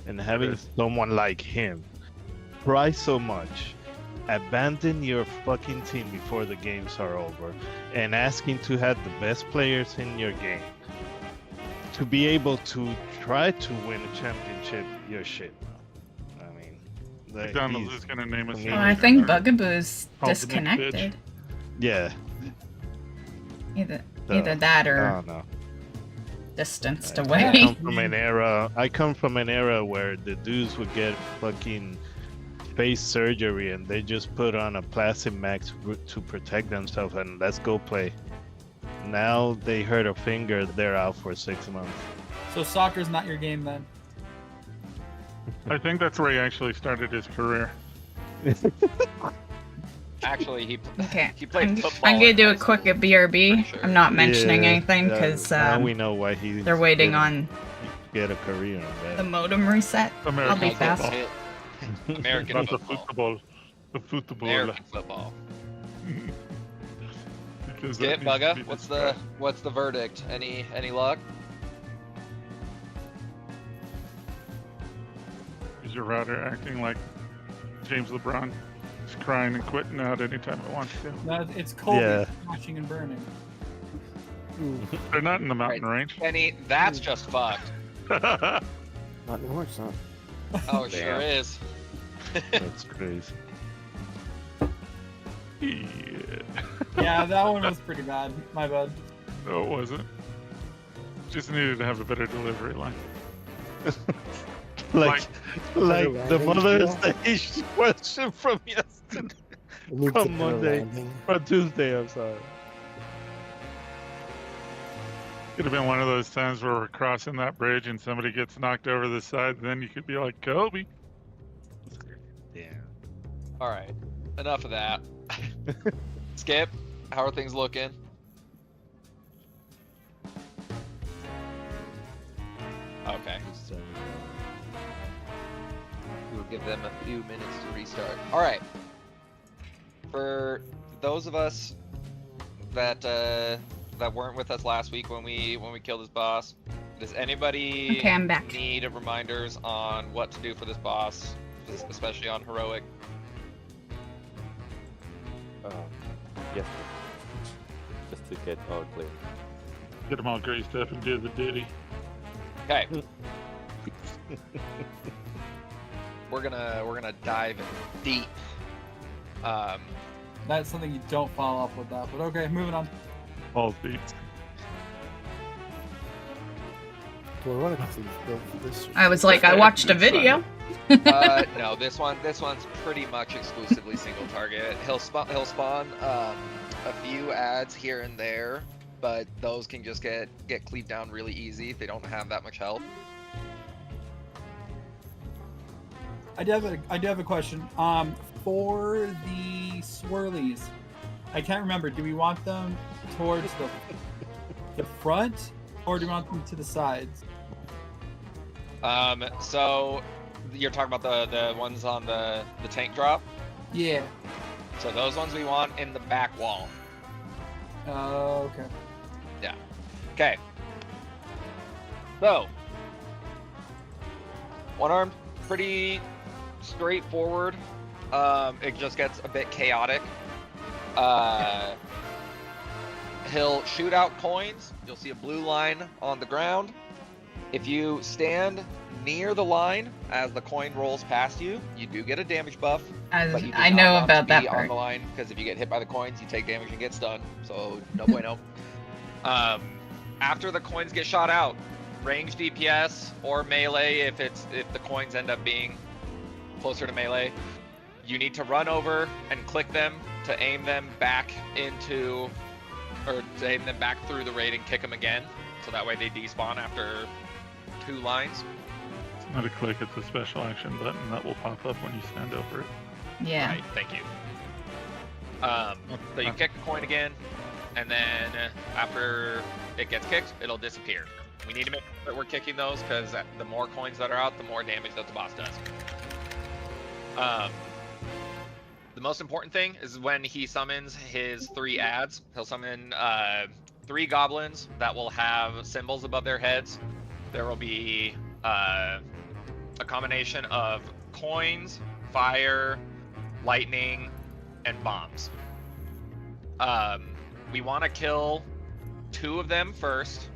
And having someone like him try so much, abandon your fucking team before the games are over, and asking to have the best players in your game to be able to try to win a championship, your shit, bro. I mean, McDonald's is gonna name us. Oh, I think Bugaboo's disconnected. Yeah. Either that I or don't know. distanced I away. come from an era. I come from an era where the dudes would get fucking face surgery and they just put on a plastic mask to protect themselves and let's go play. Now they hurt a finger, they're out for 6 months. So soccer's not your game then? I think that's where he actually started his career. Actually, he Okay, played football. I'm gonna in do high a quick school. BRB. Sure. I'm not mentioning Yeah, anything because now we know why he's they're waiting on get a career on that. the modem reset. American I'll be fast. football. American Not the football. football. The football. American football. Because that Get needs to Bugga. be What's the verdict? Any luck? Is your router acting like James LeBron? It's crying and quitting out anytime it wants to. No, it's Kobe Yeah. crashing and burning. They're not in the mountain range. Kenny, that's just fucked. Not anymore, it's not. Oh, it sure is. That's crazy. Yeah, that one was pretty bad. My bad. No, it wasn't. Just needed to have a better delivery line. like the landing Mother's still? Day question from yesterday. It needs a From better Monday. landing. From Tuesday, I'm sorry. Could have been one of those times where we're crossing that bridge and somebody gets knocked over the side, and then you could be like, Kobe. Yeah. All right, enough of that. Skip, how are things looking? Okay. We'll give them a few minutes to restart. All right. For those of us that that weren't with us last week when we killed this boss, does anybody Okay, I'm back. need reminders on what to do for this boss, especially on heroic? Yes. Just to get all clear. Get them all greased up and do the ditty. Okay. we're gonna dive deep. That's something you don't follow up with that, but okay, moving on. All deep. Do I want to see this? I was like, I watched a video. No, this one's pretty much exclusively single target. He'll spawn a few ads here and there, but those can just get cleaved down really easy if they don't have that much health. I do have a question. For the swirlies, I can't remember. Do we want them towards the front, or do we want them to the sides? So you're talking about the ones on the tank drop? Yeah. So those ones we want in the back wall. Okay. Yeah. Okay. So one armed, pretty straightforward. It just gets a bit chaotic. He'll shoot out coins. You'll see a blue line on the ground. If you stand near the line as the coin rolls past you, you do get a damage buff. But you do I not know want about to that be on part. the line, because if you get hit by the coins, you take damage and get stunned. So no bueno. After the coins get shot out, range DPS or melee, if the coins end up being closer to melee, you need to run over and click them to aim them back into, or to aim them back through the raid and kick them again, so that way they despawn after 2 lines. Not a click, it's a special action button that will pop up when you stand over it. Yeah. Right, thank you. So you kick the coin again, and then after it gets kicked, it'll disappear. We need to make sure that we're kicking those, because the more coins that are out, the more damage that the boss does. The most important thing is when he summons his 3 ads, he'll summon 3 goblins that will have symbols above their heads. There will be a combination of coins, fire, lightning, and bombs. We want to kill 2 of them first,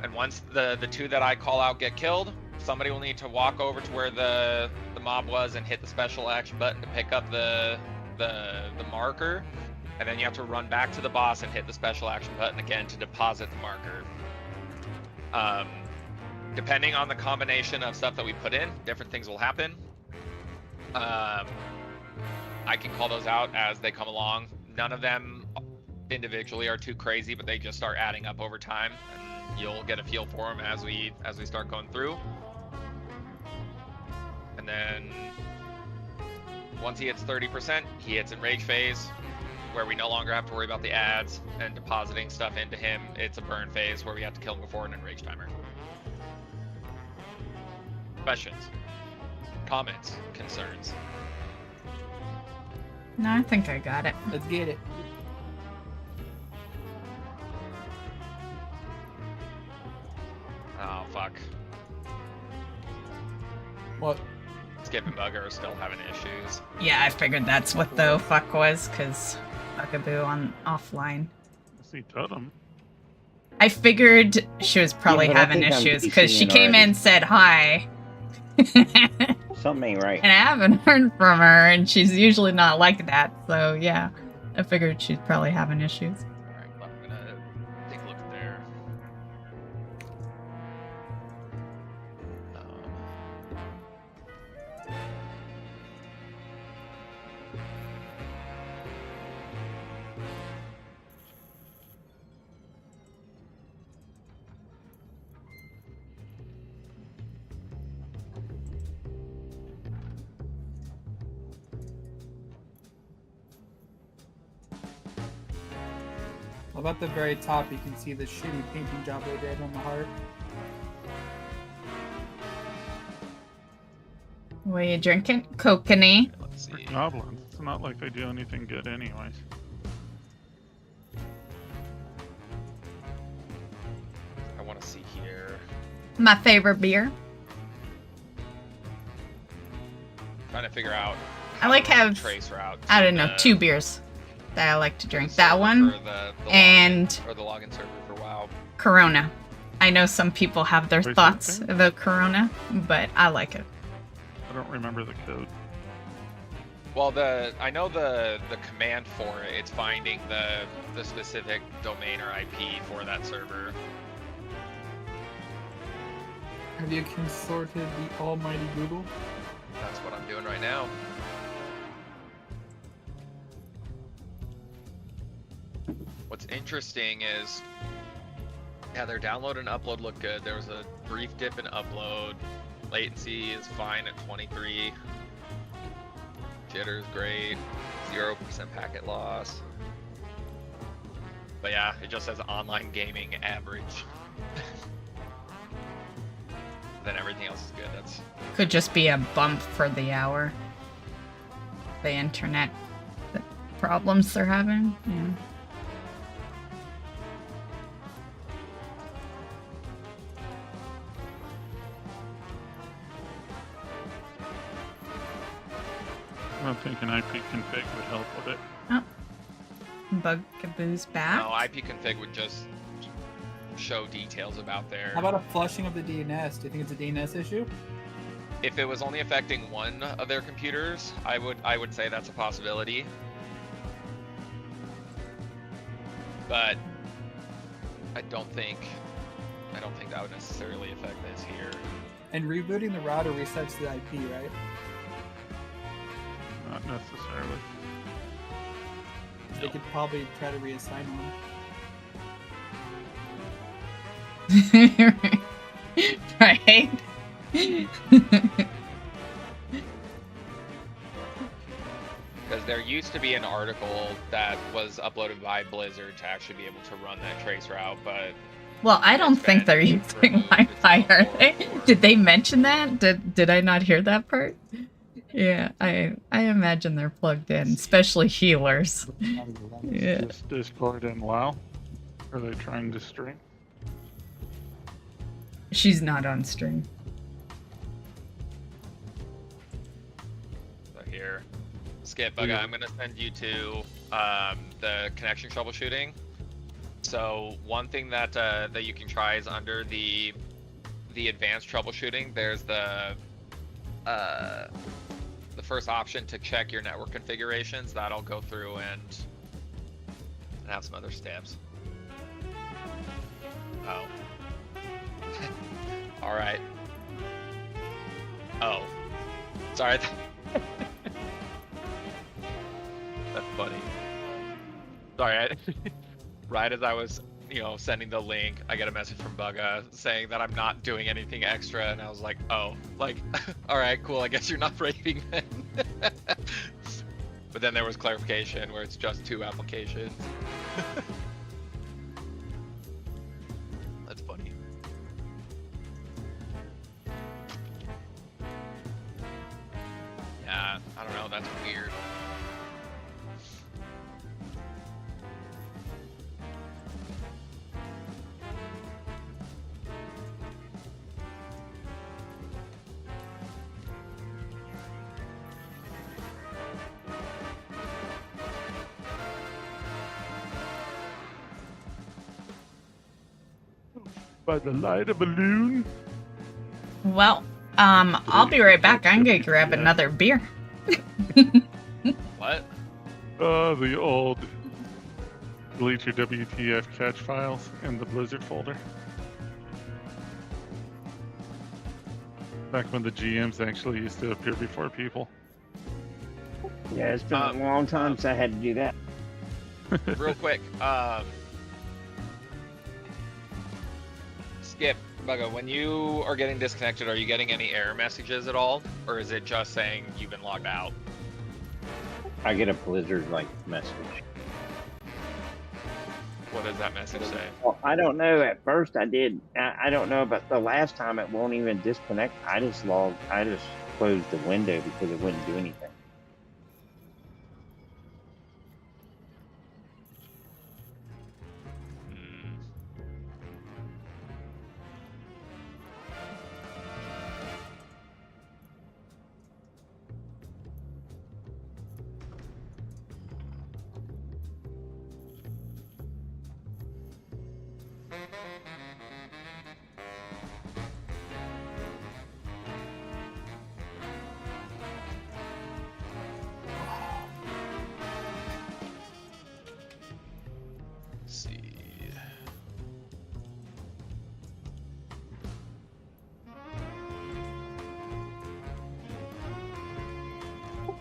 and once the 2 that I call out get killed, somebody will need to walk over to where the mob was and hit the special action button to pick up the marker, and then you have to run back to the boss and hit the special action button again to deposit the marker. Depending on the combination of stuff that we put in, different things will happen. I can call those out as they come along. None of them individually are too crazy, but they just start adding up over time, and you'll get a feel for them as we start going through. And then once he hits 30%, he hits enrage phase, where we no longer have to worry about the ads and depositing stuff into him. It's a burn phase where we have to kill him before an enrage timer. Questions? Comments? Concerns? No, I think I got it. Let's get it. Oh, fuck. What? Skip and Bugger are still having issues. Yeah, I figured that's what the fuck was, because Bugaboo on offline. See Totem. I figured she was probably Yeah, but I having think I'm issues, because she DCing came in already. and said hi. Something ain't right. And I haven't heard from her, and she's usually not like that, so yeah. I figured she's probably having issues. Alright, well, I'm gonna take a look at there. Up at the very top, you can see the shitty painting job they did on the heart. What are you drinking? Kokanee. Let's see. Goblins. It's not like they do anything good anyways. I want to see here. My favorite beer. Trying to figure out. I like how to have, trace route. I to don't know, the- 2 beers that I like to to the drink. That server one for the and login, or the login server for WoW. Corona. I know some people have their Wait, thoughts something? about Corona, but I like it. I don't remember the code. Well, I know the command for it. It's finding the specific domain or IP for that server. Have you consorted the almighty Google? That's what I'm doing right now. What's interesting is, yeah, their download and upload look good. There was a brief dip in upload. Latency is fine at 23. Jitter is great. 0% packet loss. But yeah, it just says online gaming average. Then everything else is good. That's Could just be a bump for the hour. The internet the problems they're having. Yeah. I don't think an IP config would help with it. Oh. Bugaboo's back. no, IP config would just show details about their. How about a flushing of the DNS? Do you think it's a DNS issue? If it was only affecting one of their computers, I would say that's a possibility. But I don't think that would necessarily affect this here. And rebooting the router resets the IP, right? Not necessarily. They could probably try to reassign one. Right? Because there used to be an article that was uploaded by Blizzard to actually be able to run that trace route, but Well, I don't think they're using Wi-Fi, are they? Did they mention that? Did I not hear that part? Yeah, I imagine they're plugged in, especially healers. Yeah. Just Discord and WoW? Are they trying to stream? She's not on stream. So here, Skip, Bugga, I'm gonna send you to the connection troubleshooting. So one thing that that you can try is under the advanced troubleshooting. There's the first option to check your network configurations. That'll go through and have some other steps. Oh. All right. Oh. Sorry. That's funny. Sorry. Right as I was, sending the link, I get a message from Bugga saying that I'm not doing anything extra, and I was like, oh, all right, cool. I guess you're not rating then. But then there was clarification where it's just 2 applications. That's funny. Yeah, I don't know. That's weird. By the light of a loon? Well, I'll be right back. I'm gonna grab another beer. What? The old delete your WTF catch files in the Blizzard folder. Back when the GMs actually used to appear before people. Yeah, it's been a long time since I had to do that. Real quick, Skip, Bugga, when you are getting disconnected, are you getting any error messages at all? Or is it just saying you've been logged out? I get a Blizzard message. What does that message say? Well, I don't know. At first I did. I don't know, but the last time it won't even disconnect. I just closed the window because it wouldn't do anything.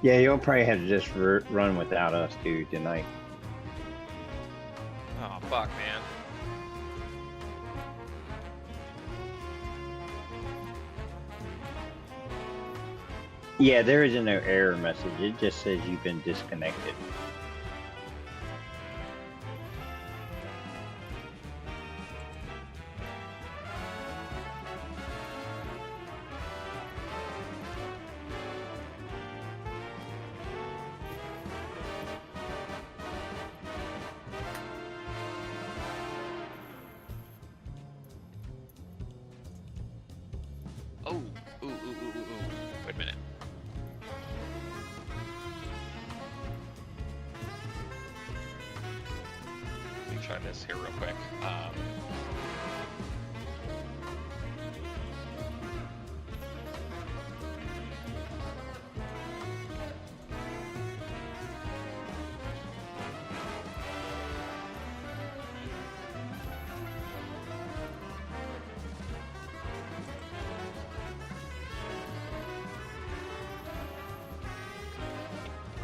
Yeah, you'll probably have to just run without us, dude, tonight. Oh, fuck, man. Yeah, there isn't no error message. It just says you've been disconnected. Wait a minute. Let me try this here real quick.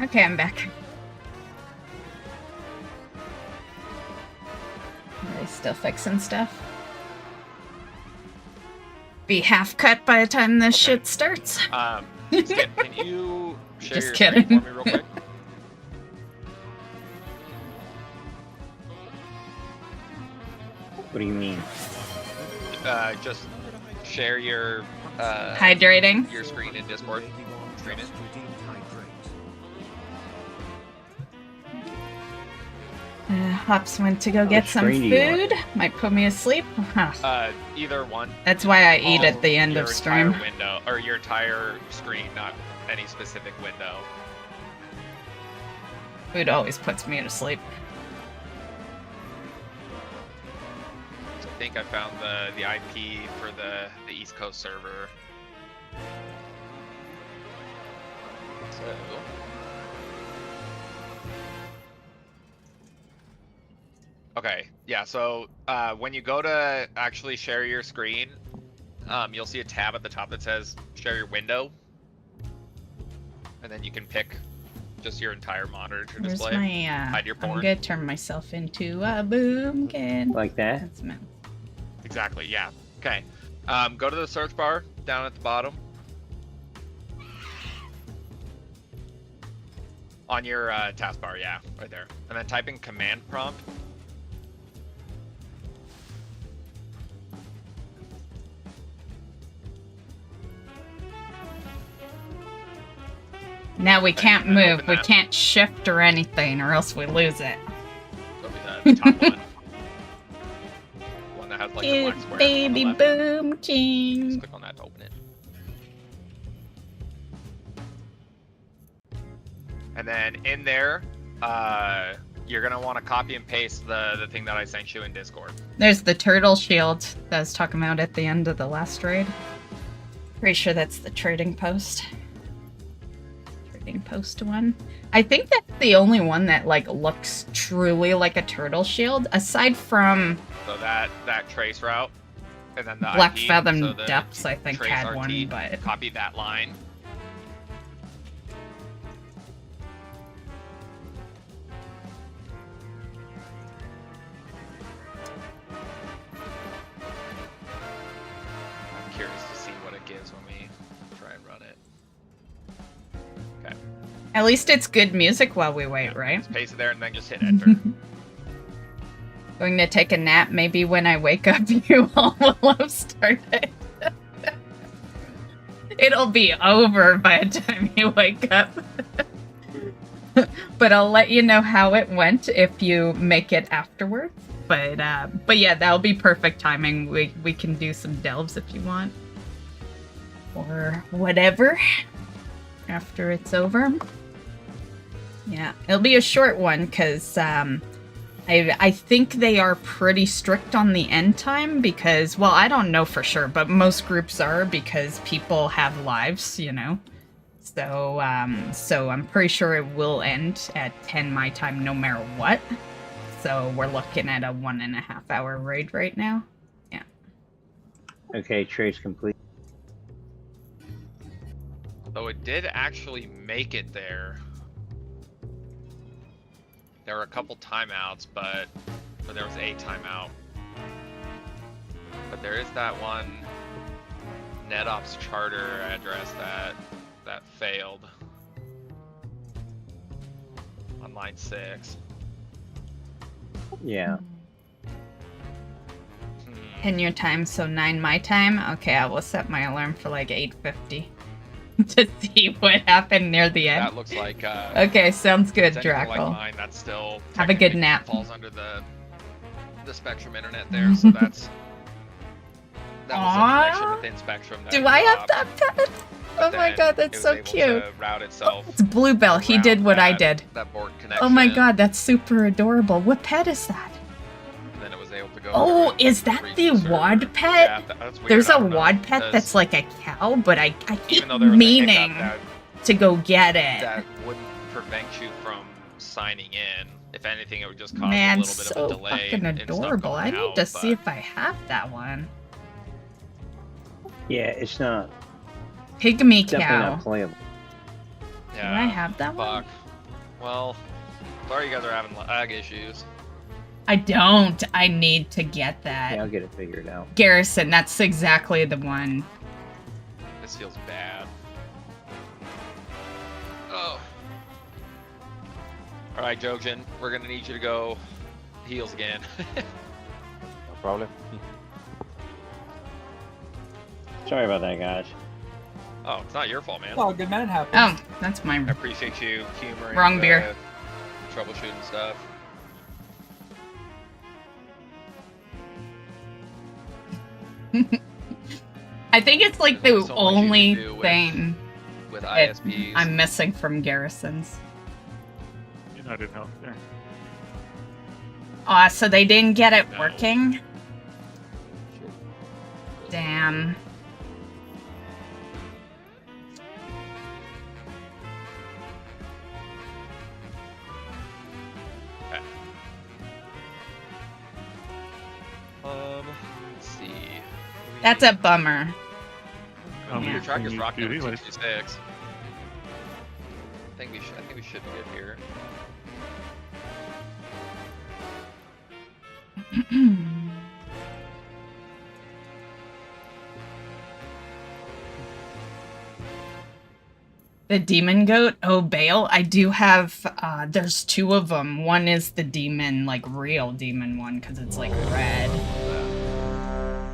Okay, I'm back. Are they still fixing stuff? be half cut by the time this shit starts. Skip, can you share Just your kidding. screen for me real quick? What do you mean? Just share your Hydrating. your screen in Discord. Stream it. Hops went to go get some screen do you want? food. Might put me asleep. Huh. Either one. That's why I eat at the end Your of stream. entire window, or your entire screen, not any specific window. Food always puts me to sleep. So I think I found the IP for the East Coast server. So. Okay, yeah, so when you go to actually share your screen, you'll see a tab at the top that says share your window. And then you can pick just your entire monitor to Where's display. my, Hide your porn. I'm gonna turn myself into a boomkin. Like that? That's meant. Exactly, yeah. Okay. Go to the search bar down at the bottom. On your taskbar, yeah, right there. And then type in command prompt. Now we can't and then move. open We that. can't shift or anything, or else we lose it. So the top one. One that has like the Cute black square. baby on the left. boom king. Just click on that to open it. And then in there, you're gonna want to copy and paste the thing that I sent you in Discord. There's the turtle shield that I was talking about at the end of the last raid. Pretty sure that's the trading post. Trading post one. I think that's the only one that like looks truly like a turtle shield, aside from So that trace route, and then the Black IP, Fathom so the Depths, I think, trace had RT, one, but copy that line. I'm curious to see what it gives when we try and run it. Okay. at least it's good music while we wait, right? Just paste it there and then just hit enter. Going to take a nap. Maybe when I wake up, you all will have started. It'll be over by the time you wake up. But I'll let you know how it went if you make it afterwards. But yeah, that'll be perfect timing. We can do some delves if you want. Or whatever. After it's over. Yeah, it'll be a short one because I think they are pretty strict on the end time because, well, I don't know for sure, but most groups are because people have lives, you know. So I'm pretty sure it will end at 10 my time no matter what. So we're looking at a 1.5 hour raid right now. Yeah. Okay, trace complete. So it did actually make it there. There were a couple timeouts, but there was a timeout. But there is that one NetOps charter address that failed on line 6. Yeah. 10 your time, so 9 my time. Okay, I will set my alarm for like 8:50 to see what happened near the end. That looks like okay, sounds good, it's anything Draco. like mine, that's still Have a good technically nap. falls under the Spectrum internet there, so that was a connection within Spectrum. That Do I have dropped. that pet? Oh my Then god, it that's was so able cute. to route itself It's Bluebell. He did what I did. that board Oh my connection, god, that's super adorable. What pet is that? and then it was able to go. Oh, through is and that reach the server. wad pet? Yeah, that's weird. There's I a don't know, wad pet because that's like a cow, but I keep even though there was a meaning hiccup to go get it. that wouldn't prevent you from signing in. If anything, it would just cause Man, a little bit so of a delay. fucking in stuff adorable. going I need out, to see but- if I have that one. Yeah, it's not. Pygmy Definitely cow. not playable. Yeah, I have that one? fuck. Well, sorry you guys are having lag issues. I don't. I need to get that. Yeah, I'll get it figured out. Garrison, that's exactly the one. This feels bad. Oh. Alright, Jojen, we're gonna need you to go heals again. No problem. Sorry about that, guys. Oh, it's not your fault, man. Oh, good man, it happens. Oh, that's my... I appreciate you humoring Wrong beer. troubleshooting stuff. I think it's like the There's so much you can only do thing with that ISPs. I'm missing from Garrison's. United Healthcare. Aw, so they didn't get it working? Damn. Okay. Let's see. That's a bummer. Your track is you rocking do up healers. 66. I think we should get here. The demon goat? Oh, Bale? I do have, there's two of them. One is the demon, like, real demon one, because it's, like, red.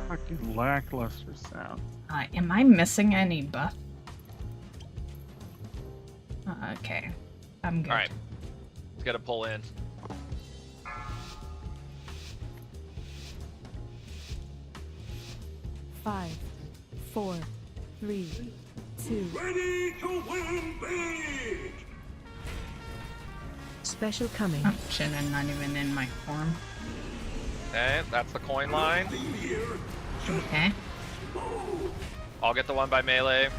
Fucking lackluster sound. Am I missing any buff? Okay. I'm good. Alright. Let's get a pull in. Five, 4, 3, 2. Ready to win big! Special coming. Oh, shit, I'm not even in my form. Okay, that's the coin line. Okay. I'll get the one by melee.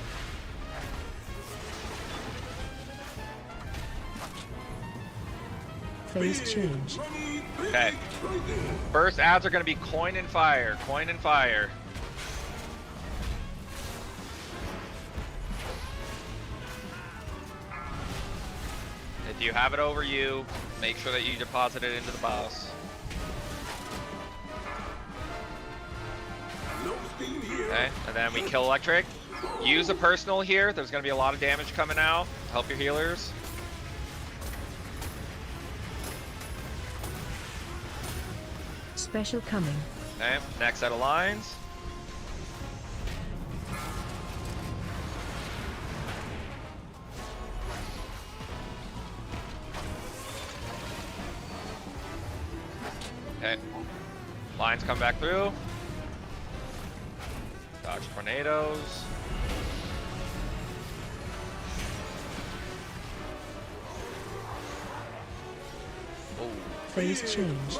Phase change. Okay. First ads are going to be coin and fire. Coin and fire. If you have it over you, make sure that you deposit it into the boss. Okay, and then we kill electric. Use a personal here. There's going to be a lot of damage coming out. Help your healers. Special coming. Okay, next set of lines. Okay, lines come back through. Dodge tornadoes. Oh. Phase change.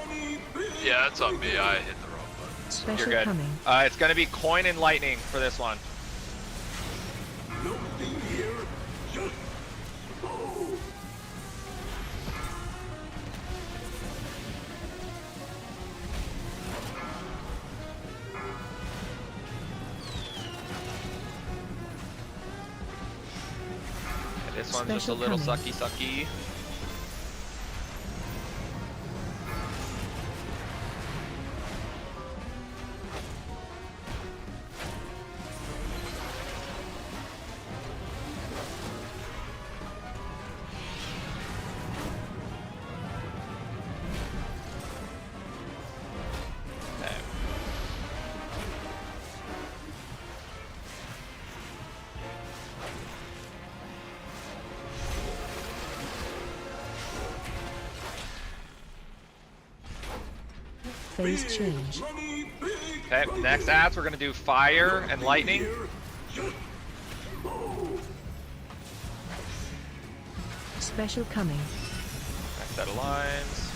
Yeah, that's on me. I hit the wrong button. Special You're good. coming. It's gonna be coin and lightning for this one. And this one's just a Special little coming. sucky. Phase change. Okay, next ads we're gonna do fire and lightning. Special coming. Next set of lines.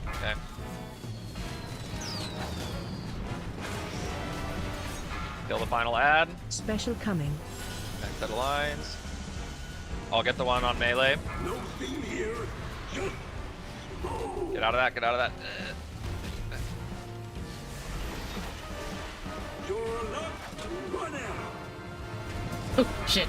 Okay. Kill the final ad. Special coming. Next set of lines. I'll get the one on melee. Get out of that, get out of that. Oh, shit.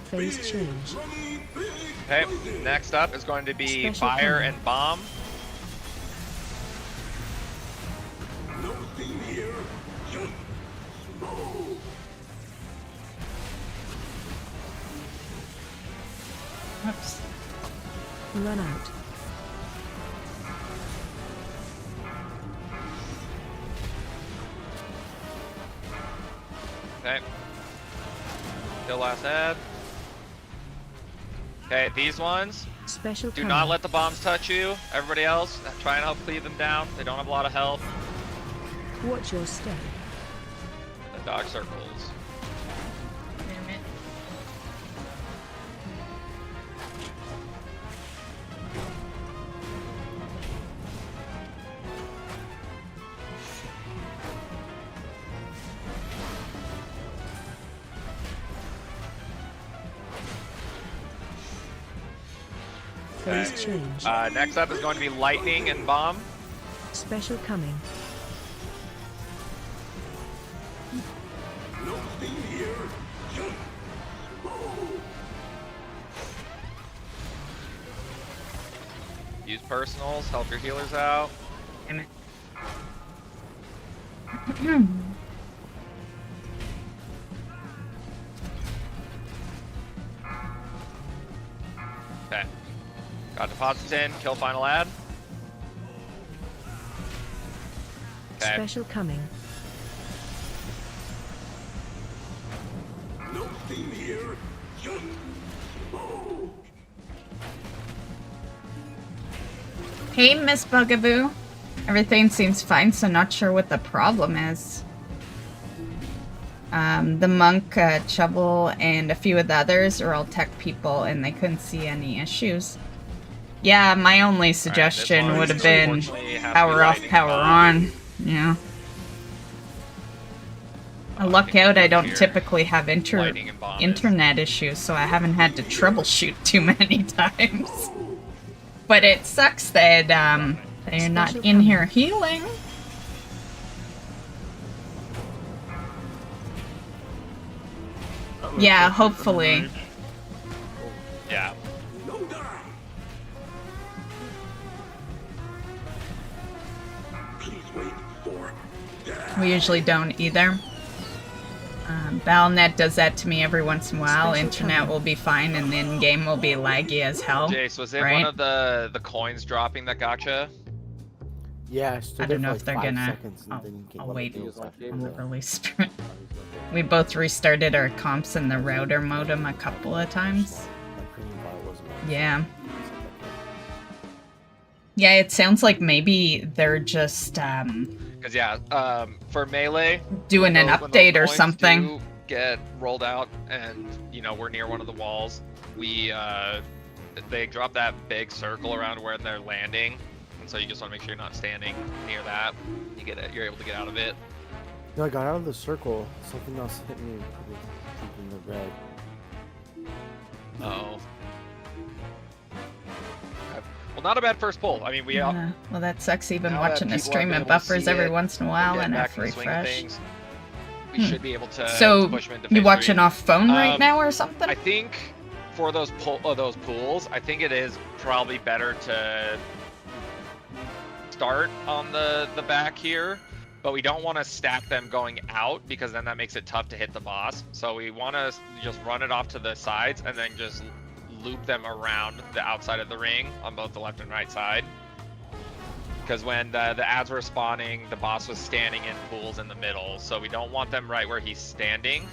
Phase change. Okay, next up is going to be Special fire comment. and bomb. Oops. Run out. Okay. Kill last ad. Okay, these ones. Special Do comment. not let the bombs touch you. Everybody else, try and help cleave them down. They don't have a lot of health. Watch your step. The dog circles. Damn it. Phase change. Next up is going to be lightning and bomb. Special coming. Use personals, help your healers out. Damn it. Okay. Got deposits in, kill final ad. Okay. Special coming. Hey, Miss Bugaboo. Everything seems fine, so not sure what the problem is. The monk, Chubble, and a few of the others are all tech people, and they couldn't see any issues. Yeah, my only suggestion would have been power off, power on. Yeah. I luck out I don't typically have internet issues, so I haven't had to troubleshoot too many times. But it sucks that they're not in here healing. Yeah, hopefully. Yeah. We usually don't either. Battle.net does that to me every once in a while. Internet will be fine, and then game will be laggy as hell. Jace, was it right? one of the coins dropping that gotcha? Yeah, I stood I there don't know for if they're like 5 gonna. seconds and then came I'll one wait. of the things I'm after. release. We both restarted our comps in the router modem a couple of times. My premium file wasn't on. Yeah. Yeah, it sounds like maybe they're just Because yeah, for melee, doing an when update or coins something. do get rolled out, and you know we're near one of the walls. They drop that big circle around where they're landing, and so you just want to make sure you're not standing near that. You're able to get out of it. No, I got out of the circle. Something else hit me in the red. Oh. Well, not a bad first pull. I mean, we all. Yeah. Well, that sucks. Even now that watching a people stream, have it been able to buffers see every it once in a and while, get and back I in the swing of refresh. things, we should be able to So push them into you phase watching 3. off phone right now or something? I think for those pools, I think it is probably better to start on the back here, but we don't want to stack them going out because then that makes it tough to hit the boss. So we want to just run it off to the sides and then just loop them around the outside of the ring on both the left and right side. Because when the ads were spawning, the boss was standing in pools in the middle, so we don't want them right where he's standing,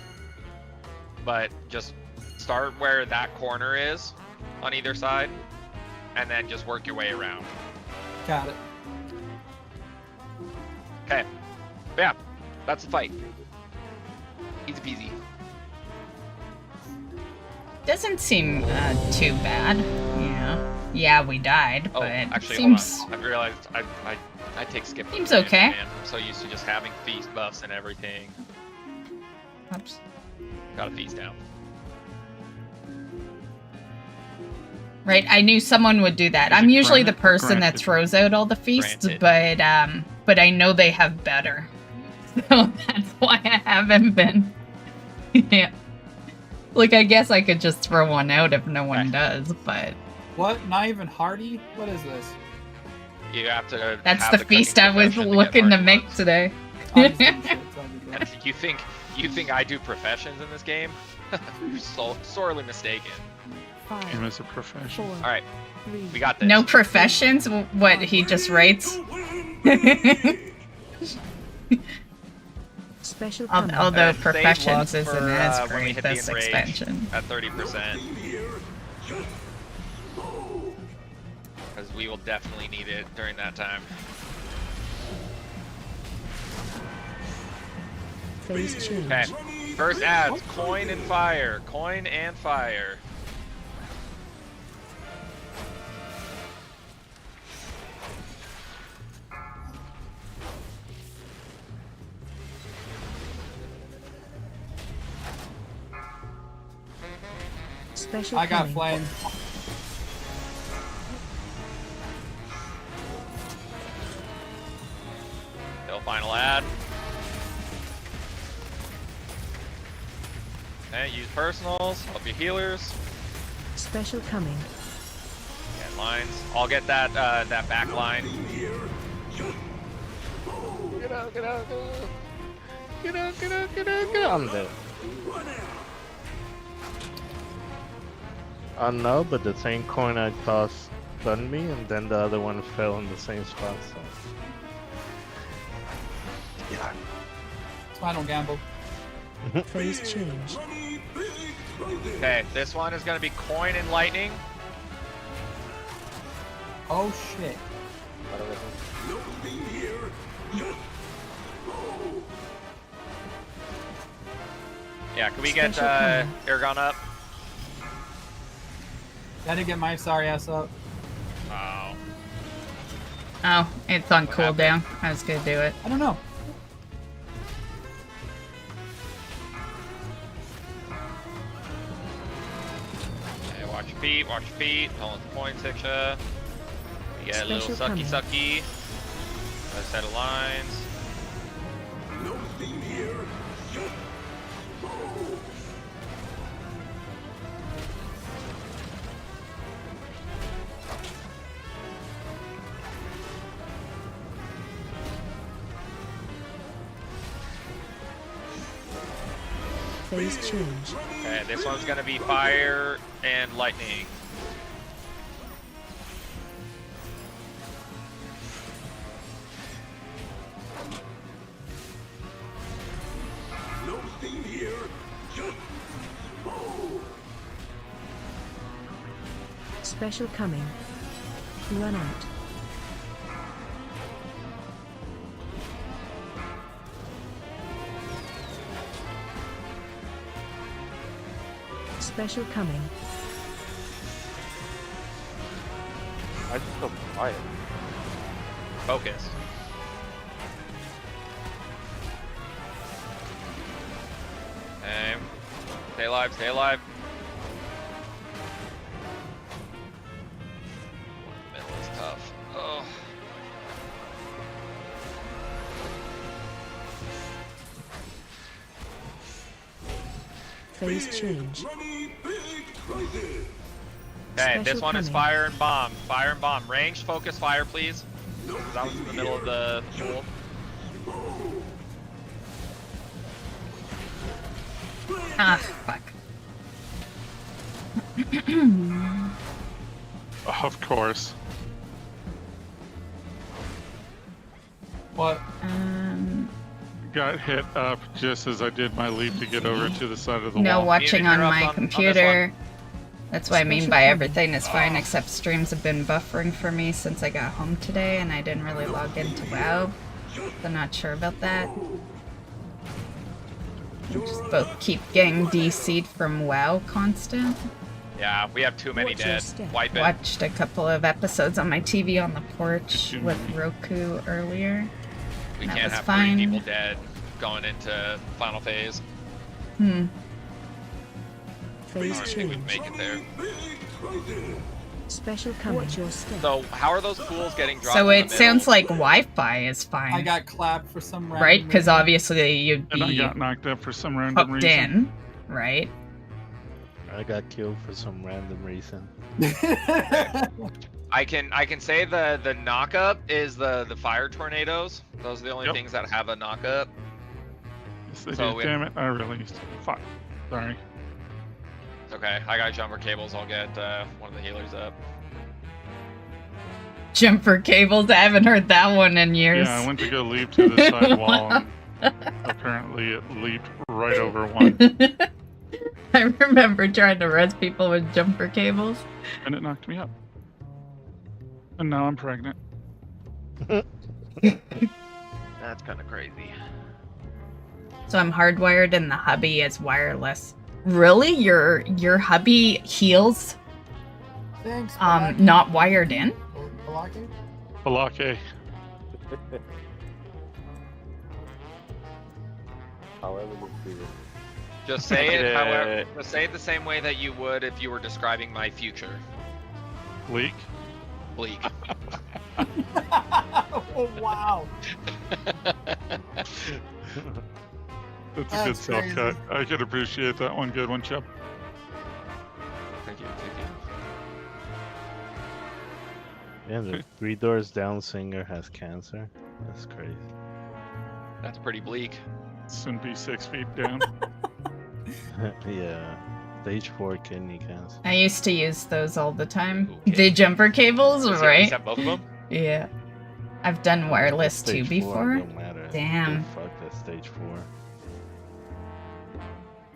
but just start where that corner is on either side, and then just work your way around. Got it. Okay. But yeah, that's the fight. Easy peasy. Doesn't seem too bad. Yeah. Yeah, we died, Oh, but actually, seems. hold on. I realized I take skip. Seems for granted, okay. man. I'm so used to just having feast buffs and everything. Oops. Got a feast down. Right, I knew someone would do that. I'm usually the person that throws out all the feasts, but I know they have better. So that's why I haven't been. Yeah. Like, I guess I could just throw one out if no one does, but... What? Not even Hardy? What is this? You have to. That's have the cooking feast I was profession looking to get make today. You think I do professions in this game? You're so sorely mistaken. Game is a profession. All right, we got this. No professions? What, he just writes? Special Although professions save luck isn't for, as when we great hit the this enrage expansion. at 30%. Because we will definitely need it during that time. Phase change. Okay, first ads, coin and fire. Coin and fire. Special I got coming. flame. Still final ad. Okay, use personals, help your healers. Special coming. And lines. I'll get that that back line. Get out, get out, get out. Get out, get out, get out, get out. I'm dead. No, but the same coin I tossed stunned me, and then the other one fell in the same spot, so... Yeah. Final gamble. Phase change. Okay, this one is gonna be coin and lightning. Oh shit. Yeah, can we get Special Aragon up? Gotta get my sorry ass up. Oh. Oh, it's on cooldown. I was gonna do it. I don't know. Okay, watch your feet, watch your feet. Don't let the coin tick ya. You get a little Special sucky coming. sucky. A set of lines. Phase change. Okay, this one's gonna be fire and lightning. Special coming. Run out. Special coming. I just got quiet. Focus. Okay. Stay alive, stay alive. Middle is tough. Oh. Phase change. Okay, this Special one is coming. fire and bomb. Fire and bomb. Ranged focus fire, please. That one's in the middle of the pool. Ah, fuck. Of course. What? Got hit up just as I did my leap to get over to the side of the No wall. watching on interrupt my on this computer. That's what I mean by Special everything is fine except streams have been buffering for me since I got home today and I didn't really log into WoW. I'm not sure about that. We just both keep getting DC'd from WoW constant. Yeah, we have too many Watch your dead. step. Wipe it. Watched a couple of episodes on my TV on the porch with Roku earlier. We that can't was have fine. 3 people dead going into final phase. Phase I think we change. make it there. Special come at your step. So how are those pools getting dropped? So in the it sounds middle? like Wi-Fi is fine. I got clapped for some random right? Because reason. obviously you'd And I be got knocked up for some random hooked reason. in, right? I got killed for some random reason. I can say the knock up is the fire tornadoes. Those are the only Yep. things that have a knock up. Yes, they So do. we- Damn it, I released. Fuck. Sorry. It's okay. I got jumper cables. I'll get one of the healers up. Jumper cables. I haven't heard that one in years. Yeah, I went to go leap to the side wall, and apparently it leaped right over one, I remember trying to res people with jumper cables. and it knocked me up. And now I'm pregnant. That's kind of crazy. So I'm hardwired and the hubby is wireless. Really? Your hubby heals Thanks. Balake. not wired in? Balake? Balake. However you feel. Just say it. However, just say it the same way that you would if you were describing my future. Bleak. Bleak. Oh, wow. That's a good That's self crazy. cut. I could appreciate that one. Good one, Chubb. Thank you. Thank you. Yeah, the 3 doors down singer has cancer. That's crazy. That's pretty bleak. Soon be 6 feet down. Yeah. Stage 4 kidney cancer. I used to use those all the time. Okay. The jumper cables, Does he at right? least have both of them? Yeah. I've done wireless too Stage 4, before. don't matter. Damn. Fuck that stage 4.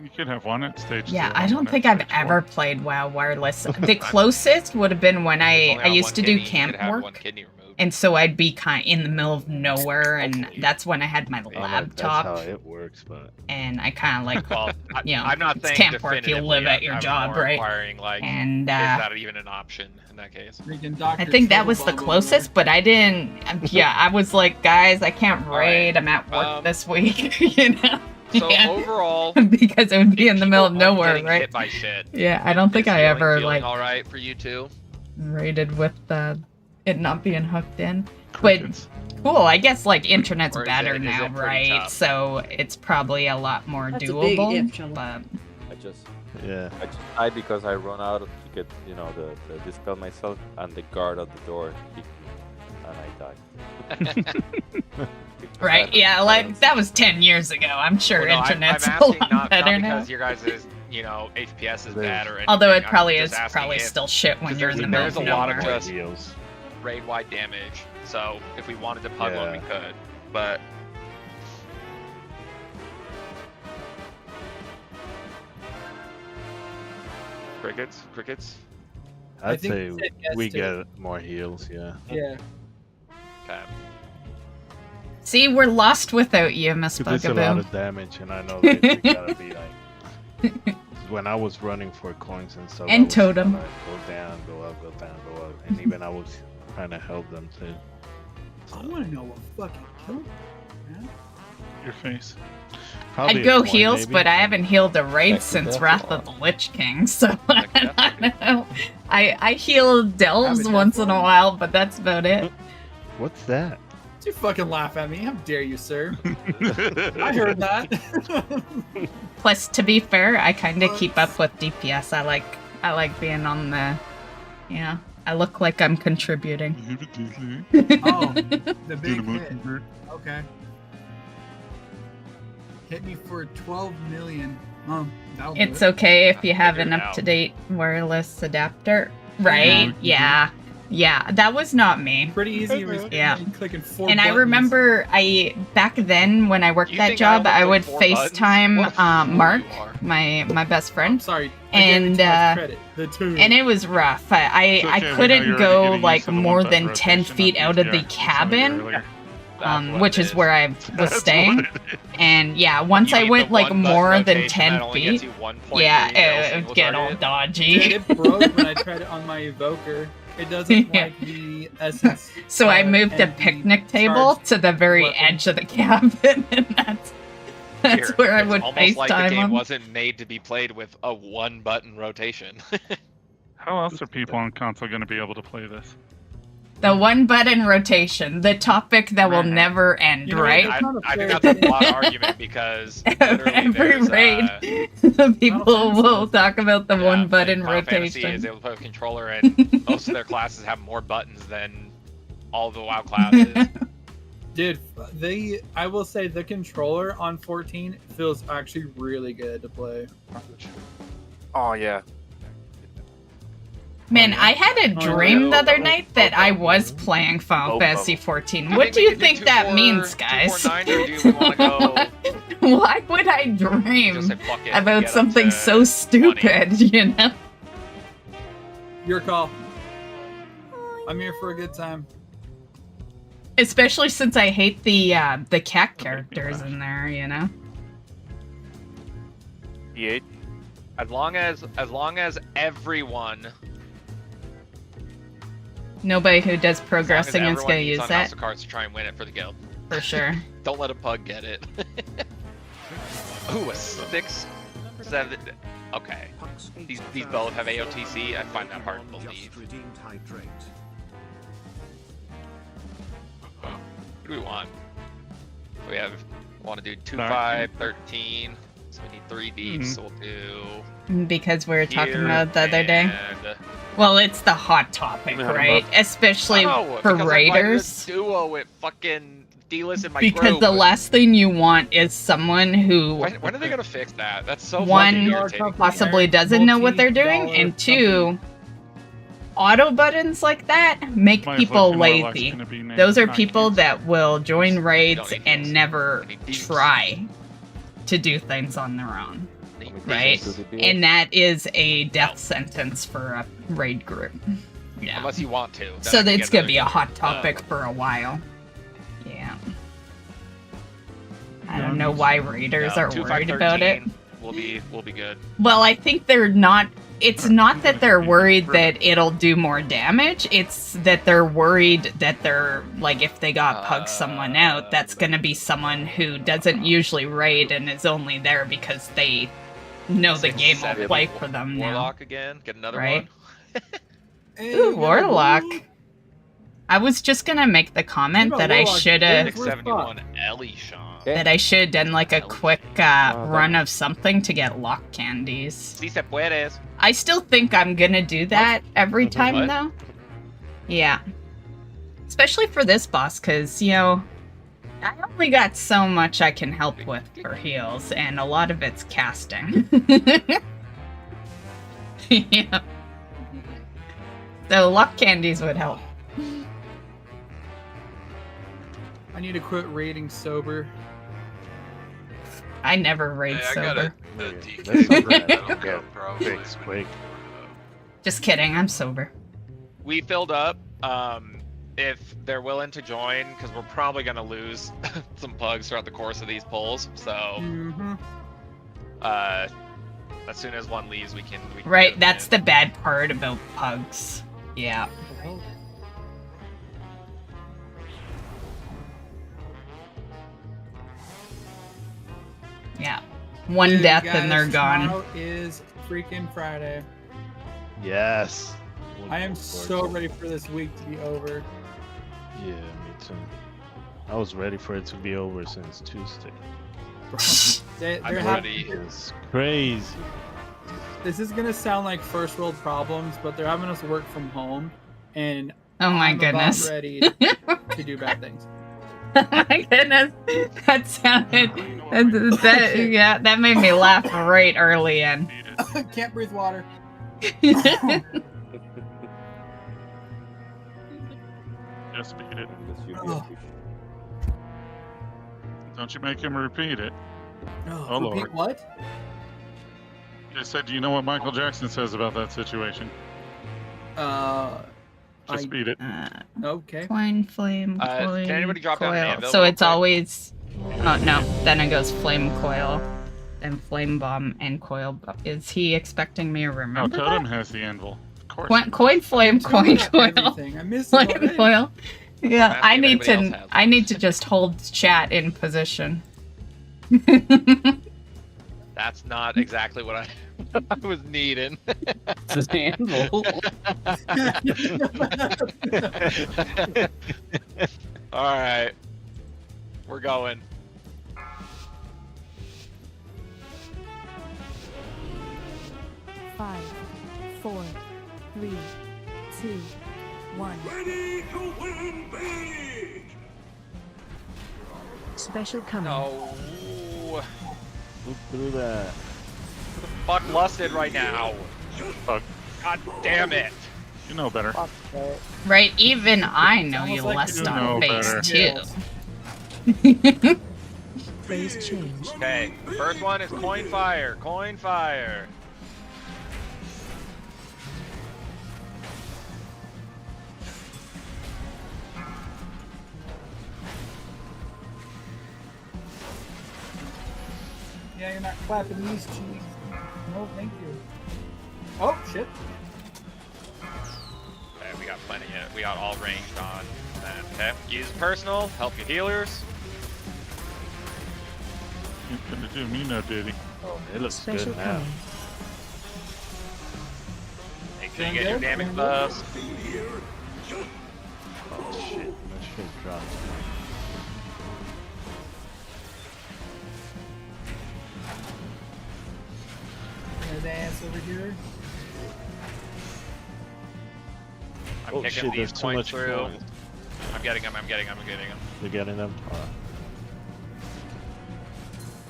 You could have one at stage Yeah, 0 I and don't one at think I've stage 4. ever played WoW wireless. The closest would have been when It's only I on used one to kidney, do you camp could have one work. kidney removed. And so I'd be kind in the middle of nowhere, and Hopefully. that's when I had my I don't know if laptop, that's how it works, but and I kind of like, Well, you know, I'm not it's saying camp work, you definitively, live at your I'm job, more right? inquiring, like, And is that even an option in that case? Freaking I Dr. think that was the Troublebug over closest, but I didn't. Yeah, I was like, guys, I can't All right. raid. I'm at work Um, this week, you know, So Yeah. overall, because it would be in the middle of people aren't nowhere, getting right? hit by shit. Yeah, I don't think Is I healing ever feeling like all right for you too. raided with it not being hooked in. But Crickets. cool, I guess like internet's Or is better it now, pretty right? tough? So it's probably a lot more That's a big doable. if, Charlie. But I just yeah. I because I run out to get the dispel myself, and the guard at the door kicked me, and I died. Because right, I yeah, don't- like that was 10 years ago. I'm sure Well, no, internet's I'm a asking lot not better now. because your guys' FPS is bad or anything. Although it I'm probably just is asking probably if- still shit when 'cause you're in the middle there's of a lot of nowhere. just Deals. raid-wide damage. So if we wanted to pug one, we Yeah. could. But crickets. I I'd think say you said yes we to get more heals, yeah. Yeah. Okay. See, we're lost without you, Miss 'Cause it's a lot Bugaboo. of damage, and I know they gotta be like. When I was running for coins and stuff, And I was totem. trying to go down, go up, go down, go up, and even I was trying to help them too. I want to know what fucking killed me, man. Your face. Probably I'd a go coin, heals, maybe. but I haven't healed a raid Like since death Wrath or- of the Lich King, so I don't know. I heal delves Have a once death in a one? while, but that's about it. What's that? Don't you fucking laugh at me. How dare you, sir? I heard that. Plus, to be fair, I kind of keep up with DPS. I like being on the, yeah. I look like I'm contributing. Oh, the big hit. Okay. Hit me for 12 million. That'll do It's it. okay if you have Figure an it out. up-to-date wireless adapter, right? Yeah. Yeah, that was not me. Pretty easy. It was Yeah. clicking 4 And I buttons. remember back then when I worked You that think I job, only I would clicked 4 buttons? FaceTime What a fool Mark, you are. my best I'm friend, sorry. I gave it and too much credit. The two. and it was rough. It's I okay, we know you're couldn't already go getting used like to the more one-button than 10 rotation feet on out of the PTR, somebody cabin, earlier. That's what which it is where I was That's staying. what it is. And yeah, once You I mean went the like one-button more than rotation 10 that only gets feet, you 1.3 yeah, mil it single would get all target? dodgy. It broke when I tried it on my evoker. It doesn't Yeah. like the essence. So I moved a and the picnic table charged to the very weapon. edge of the cabin, and that's That's Here, where I it's would almost like the FaceTime game them. wasn't made to be played with a one-button rotation. How else are people on console going to be able to play this? The one button rotation, the topic that will never end, You know, right? I think that's a flawed argument because literally Every there's, raid, the people will talk about the one button Final Fantasy rotation. is able to play with a controller, and most of their classes have more buttons than all the WoW classes. Dude, I will say the controller on 14 feels actually really good to play. Oh yeah. Man, I had a dream the other night that I was playing Final Fantasy 14. What do you think that means, guys? 249, or do we want to go? Why would I dream Just say, "Fuck it," about get up something to so stupid, you know? Your call. I'm here for a good time. Especially since I hate the cat characters in there, you know? E8. As long as everyone. Nobody who does As progressing long is as gonna everyone use on that. House of Cards to try and win it for the guild. For sure. Don't let a pug get it. Ooh, a 6, 7. Okay. These both have AOTC. I find that hard to believe. What do we want? We want to do 2, 5, 13. So we need 3 deep. So we'll do. Because we were talking here about the other day. and- Well, it's the hot topic, right? Especially for raiders. I duo with fucking D-list in my Because group. the last thing you want is someone who When are they gonna fix that? That's so fucking one irritating. possibly doesn't know what they're doing, and two, auto buttons like that make My people affliction Warlock's lazy. gonna be named Those are not people that will join raids and never try to do things on their own. Right? And that is a death sentence for a raid group. Yeah. Unless you want to. then So I can it's get gonna be a another hot group. topic for a while. Yeah. I don't know why raiders No, are 2, 5, worried about it. 13 We'll be good. Well, I think they're not. It's not that they're worried that it'll do more damage. It's that they're worried that they're like, if they got pug someone out, that's gonna be someone who doesn't usually raid and is only there because they know the game will play for them now. Warlock again. Get another Right? one. Ooh, Warlock. I was just gonna make the comment that I should have 671 Ellie Sean. that I should done like a quick run of something to get lock candies. Si se puedes. I still think I'm gonna do that every time What? though. Yeah. Especially for this boss, because, you know, I only got so much I can help with for heals, and a lot of it's casting. Yeah. So luck candies would help. I need to quit raiding sober. I never raid Hey, I got sober. a DK. That'll go probably. Fix quick. Just kidding, I'm sober. We filled up. If they're willing to join, because we're probably gonna lose some pugs throughout the course of these polls. So, as soon as one leaves, we can Right, that's the bad part about pugs. Yeah. Yeah. One Dude, death guys, and they're gone. Tomorrow is freaking Friday. Yes. I am so ready for this week to be over. Yeah, me too. I was ready for it to be over since Tuesday. It's crazy. This is gonna sound like first world problems, but they're having us work from home, and Oh my I'm about goodness. ready to do bad things. Oh my goodness. That sounded yeah, that made me laugh right early in. Can't breathe water. Just beat it. Oh. Don't you make him repeat it. Oh, Lord. repeat what? I said, do you know what Michael Jackson says about that situation? Just beat it. Okay. Coin, flame, coin, can anybody drop down an coil. anvil So real it's quick? always... Oh, no. Then it goes flame, coil, then flame bomb, and coil. Is he expecting me to Oh, remember Totem that? has the anvil. Of course. Coin, flame, coin, coil. Everything. I missed it Flame, already. coil. Yeah, Ask if anybody else has I need to just hold chat in position. That's not exactly what I was needing. It's a handle. All right, we're going. Five, 4, 3, 2, 1. Ready to win big! Special coming. No. Look through that. Fuck lusted right now. Fuck. God damn it. You know better. Right, even I know Almost you like lust you on know face better. too. Phase change. Okay, first one is coin fire. Coin fire. Yeah, you're not clapping these cheeks. No, thank you. Oh, shit. Okay, we got plenty of, we got all ranged on that. Okay, use personal, help your healers. Ain't gonna do me no duty. Oh, it looks Special good now. coming. Make sure you get your damage buffs. Oh shit, that shit dropped. His ass over here. I'm Oh kicking shit, these there's too coins much through. coins. I'm getting them, I'm getting them, I'm getting them. You're getting them? Alright.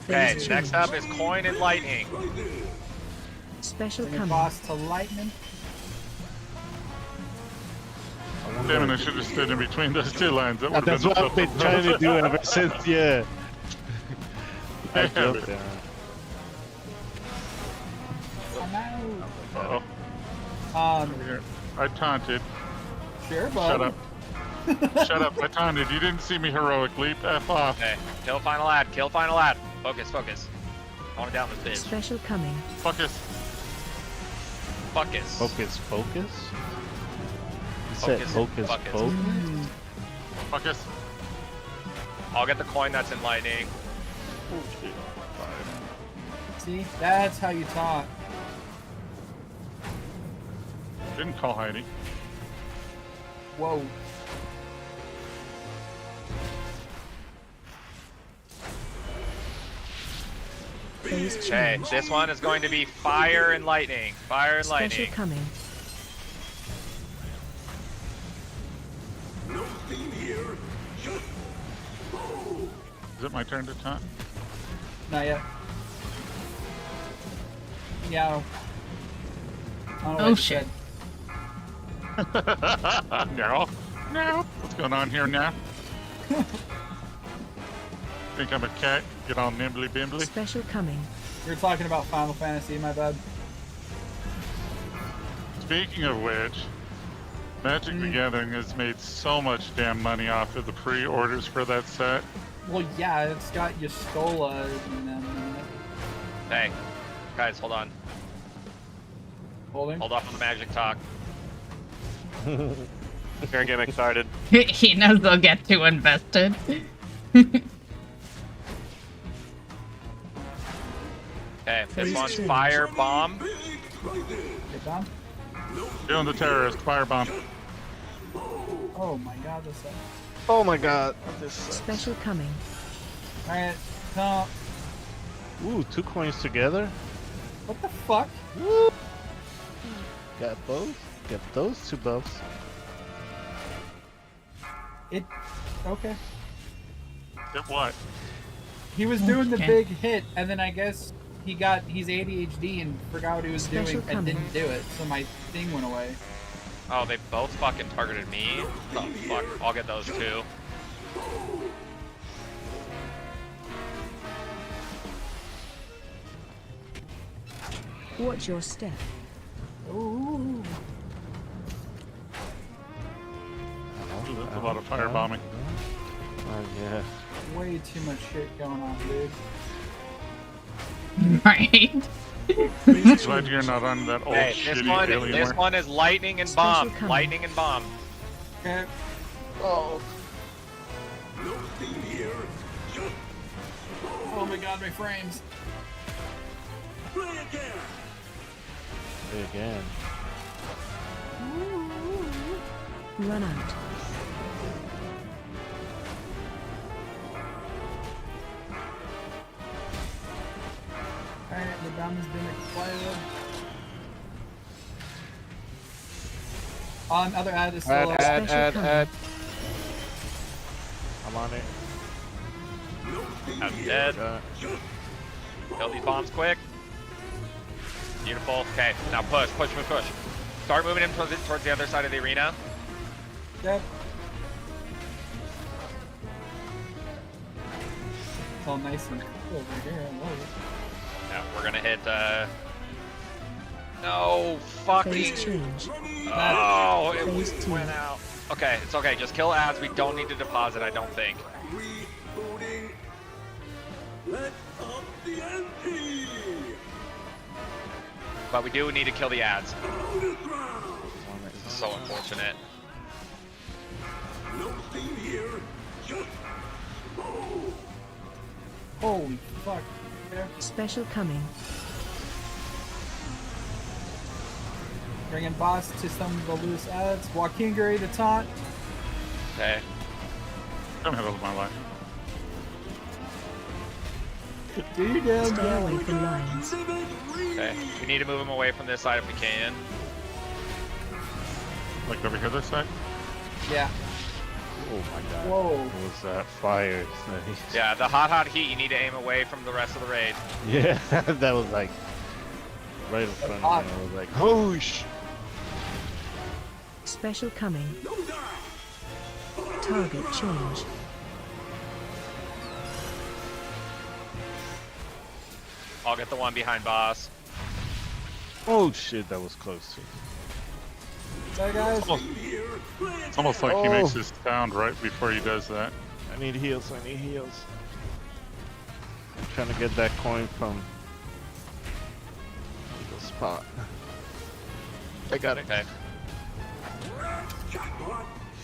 Okay, Phase next change. up is coin and lightning. Special Bring your coming. boss to lightning. Damn it, I should have stood in between those two lines. That would That's have what been I've been trying to do ever since, yeah. I Damn jumped it. there. Uh-oh. Um, I taunted. sure, bud. Shut up. Shut up. I taunted. You didn't see me heroic leap. F off. Okay, kill final ad, kill final ad. Focus, focus. I want to down this bitch. Special coming. Focus. Focus. Focus, focus? You said Focus, focus, focus. focus? Focus. I'll get the coin that's in lightning. See, that's how you talk. Didn't call Heidi. Whoa. Phase Okay, change. this one is going to be fire and lightning. Fire and Special lightning. coming. Is it my turn to taunt? Not yet. Yeah. Oh shit. No. No. What's going on here now? Think I'm a cat? Get all nimbly bimbly? Special coming. You're talking about Final Fantasy, my bad. Speaking of which, Magic the Gathering has made so much damn money off of the pre-orders for that set. Well, yeah, it's got Yastola and then Hey, guys, hold on. holding. Hold off on the magic talk. You're getting excited. He knows they'll get too invested. Okay, this Phase one's change. fire bomb. Get down. Doing the terrorist firebomb. Oh my god, this sucks. Oh my god. This sucks. Special coming. Alright, come. Ooh, 2 coins together? What the fuck? Woo! Got both? Got those 2 buffs. It. Okay. Did what? He was doing the Okay. big hit, and then I guess he's ADHD and forgot what he was Special doing and coming. didn't do it, so my thing went away. Oh, they both fucking targeted me? Oh, fuck. I'll get those too. Watch your step. Ooh. That's a lot of firebombing. Yeah. Way too much shit going on, dude. Right? Glad you're not on that old Hey, shitty this Alienware. one is lightning and Special bomb. coming. Lightning and bomb. Okay. Oh. Oh my god, my frames. Play again. Run out. Alright, the bomb has been acquired. Other ad is still Add. I'm on it. I'm dead. Kill these bombs quick. Beautiful. Okay, now push. Start moving him towards the other side of the arena. Yep. It's all nice and cool over here. I love it. Yeah, we're gonna hit. No fucking. Phase change. Oh, it Phase two. went out. Okay, it's okay. Just kill ads. We don't need to deposit. I don't think. Let up the ante! But we do need to kill the ads. This is so unfortunate. No thing here, just move. Holy fuck. Yeah. Special coming. Bringing boss to some of the loose ads. Joaquin Gary the taunt. Okay. I'm ahead of my life. Do you damn Stay away from lines. Okay. We need to move him away from this side if we can. Like over here this side? Yeah. Oh my god. Whoa. What was that fire? Yeah, the hot heat, you need to aim away from the rest of the raid. Yeah, that was like right in front of me. I was like, oh sh. Special coming. Target change. I'll get the one behind boss. Oh shit, that was close too. Bye guys. It's almost like he makes his sound right before he does that. I need heals. I'm trying to get that coin from the spot. I got it. Okay.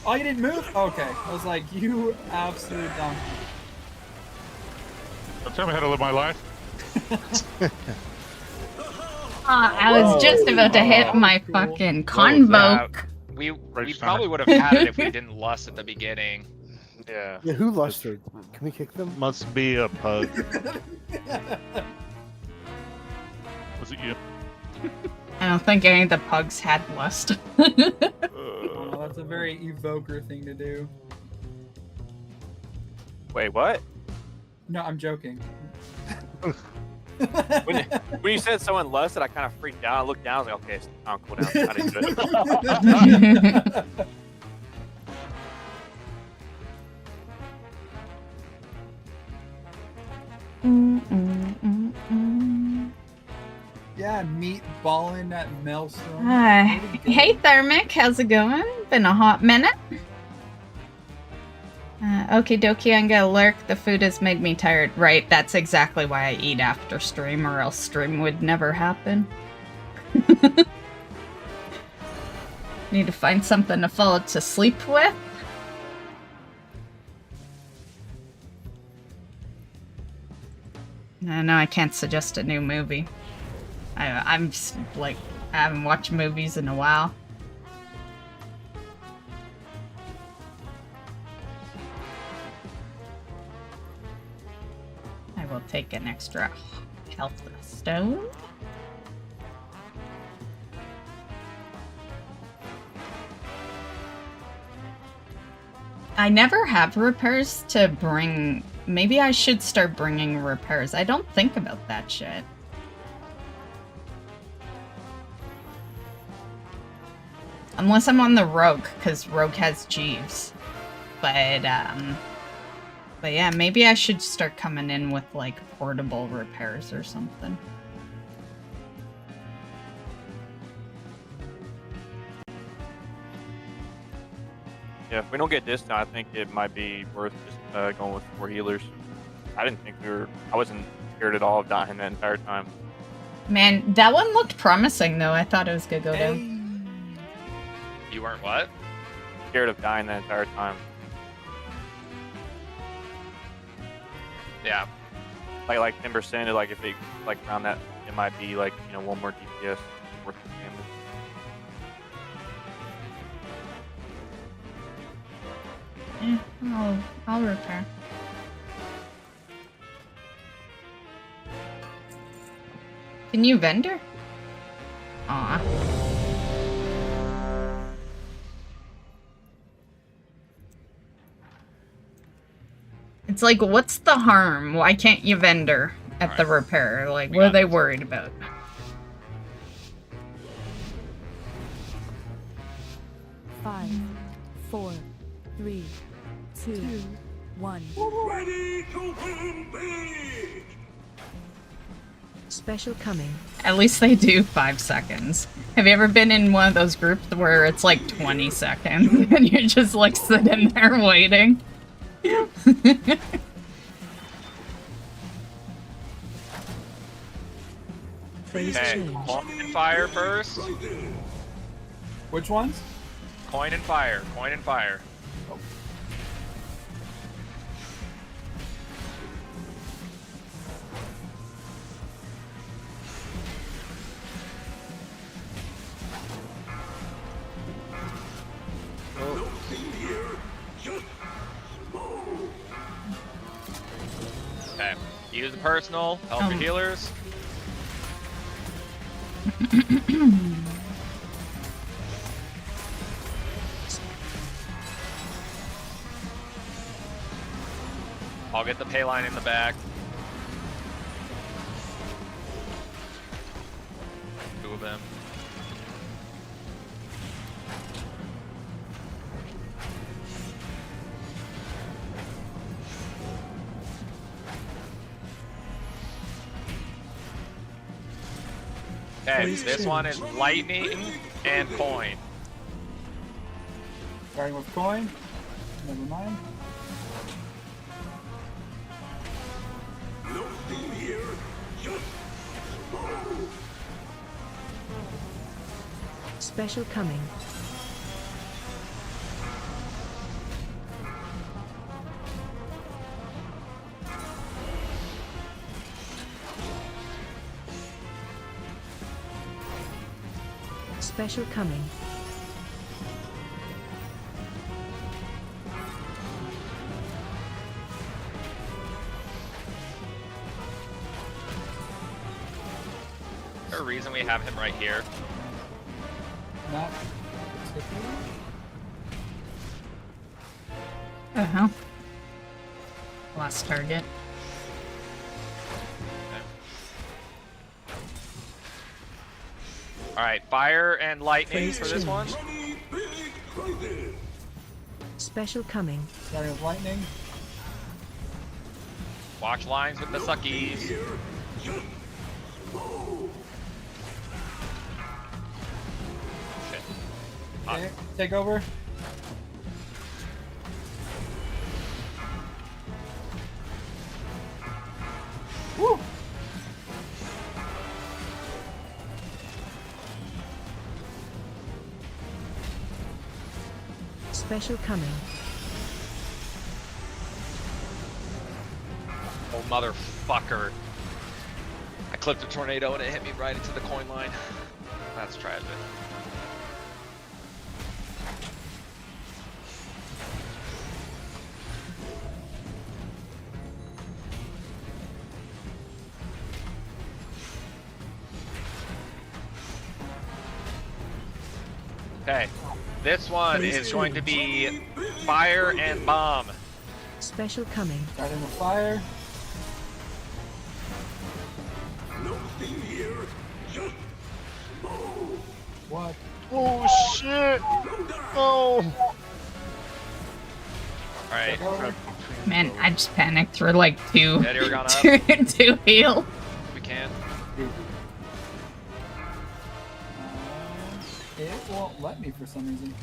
Oh, you didn't move? Okay. I was like, you absolute donkey. Don't tell me how to live my life. I was just about to hit my fucking convoke. We probably would have had it if we didn't lust at the beginning. Yeah. Yeah, who lusted? Can we kick them? Must be a pug. Was it you? I don't think any of the pugs had lust. Oh, that's a very evoker thing to do. Wait, what? No, I'm joking. when you said someone lusted, I kind of freaked out. I looked down. I was like, okay, it's on cooldown. I didn't do it. Yeah, meat balling that maelstrom. Hey Thermic, how's it going? Been a hot minute. Okie dokie, I'm gonna lurk. The food has made me tired. Right, that's exactly why I eat after stream, or else stream would never happen. Need to find something to fall to sleep with. No, I can't suggest a new movie. I'm just, like, I haven't watched movies in a while. I will take an extra health stone. I never have repairs to bring. Maybe I should start bringing repairs. I don't think about that shit. Unless I'm on the Rogue, because Rogue has Jeeves. But yeah, maybe I should start coming in with, like, portable repairs or something. Yeah, if we don't get this done, I think it might be worth just going with 4 healers. I didn't think I wasn't scared at all of dying that entire time. Man, that one looked promising, though. I thought it was gonna go down. You weren't what? Scared of dying that entire time. Yeah. like 10%. Like if it like around that, it might be like one more DPS worth the damage. I'll repair. Can you vendor? Aw. It's like, what's the harm? Why can't you vendor at the repair? Like, what are they worried about? Five, 4, 3, 2, 1. Ready to compete! Special coming. At least they do 5 seconds. Have you ever been in one of those groups where it's like 20 seconds and you're just like sitting there waiting? Okay, coin and fire first. Which ones? Coin and fire. Coin and fire. Okay. Use the personal. Help your healers. I'll get the pay line in the back. Two of them. Okay, this one is lightning and coin. Starting with coin. Never mind. Special coming. Special coming. Is there a reason we have him right here? Not Uh-huh. Last target. Alright, fire and lightning for this one. Special coming. Starting with lightning. Watch lines with the suckies. Shit. Okay, take over. Woo! Special coming. Oh, motherfucker. I clipped a tornado and it hit me right into the coin line. That's tragic. Okay, this one is going to be fire and bomb. Special coming. Starting with fire. What? Oh shit! Oh! Alright. Man, I just panicked for like two heal. We can. It won't let me for some reason.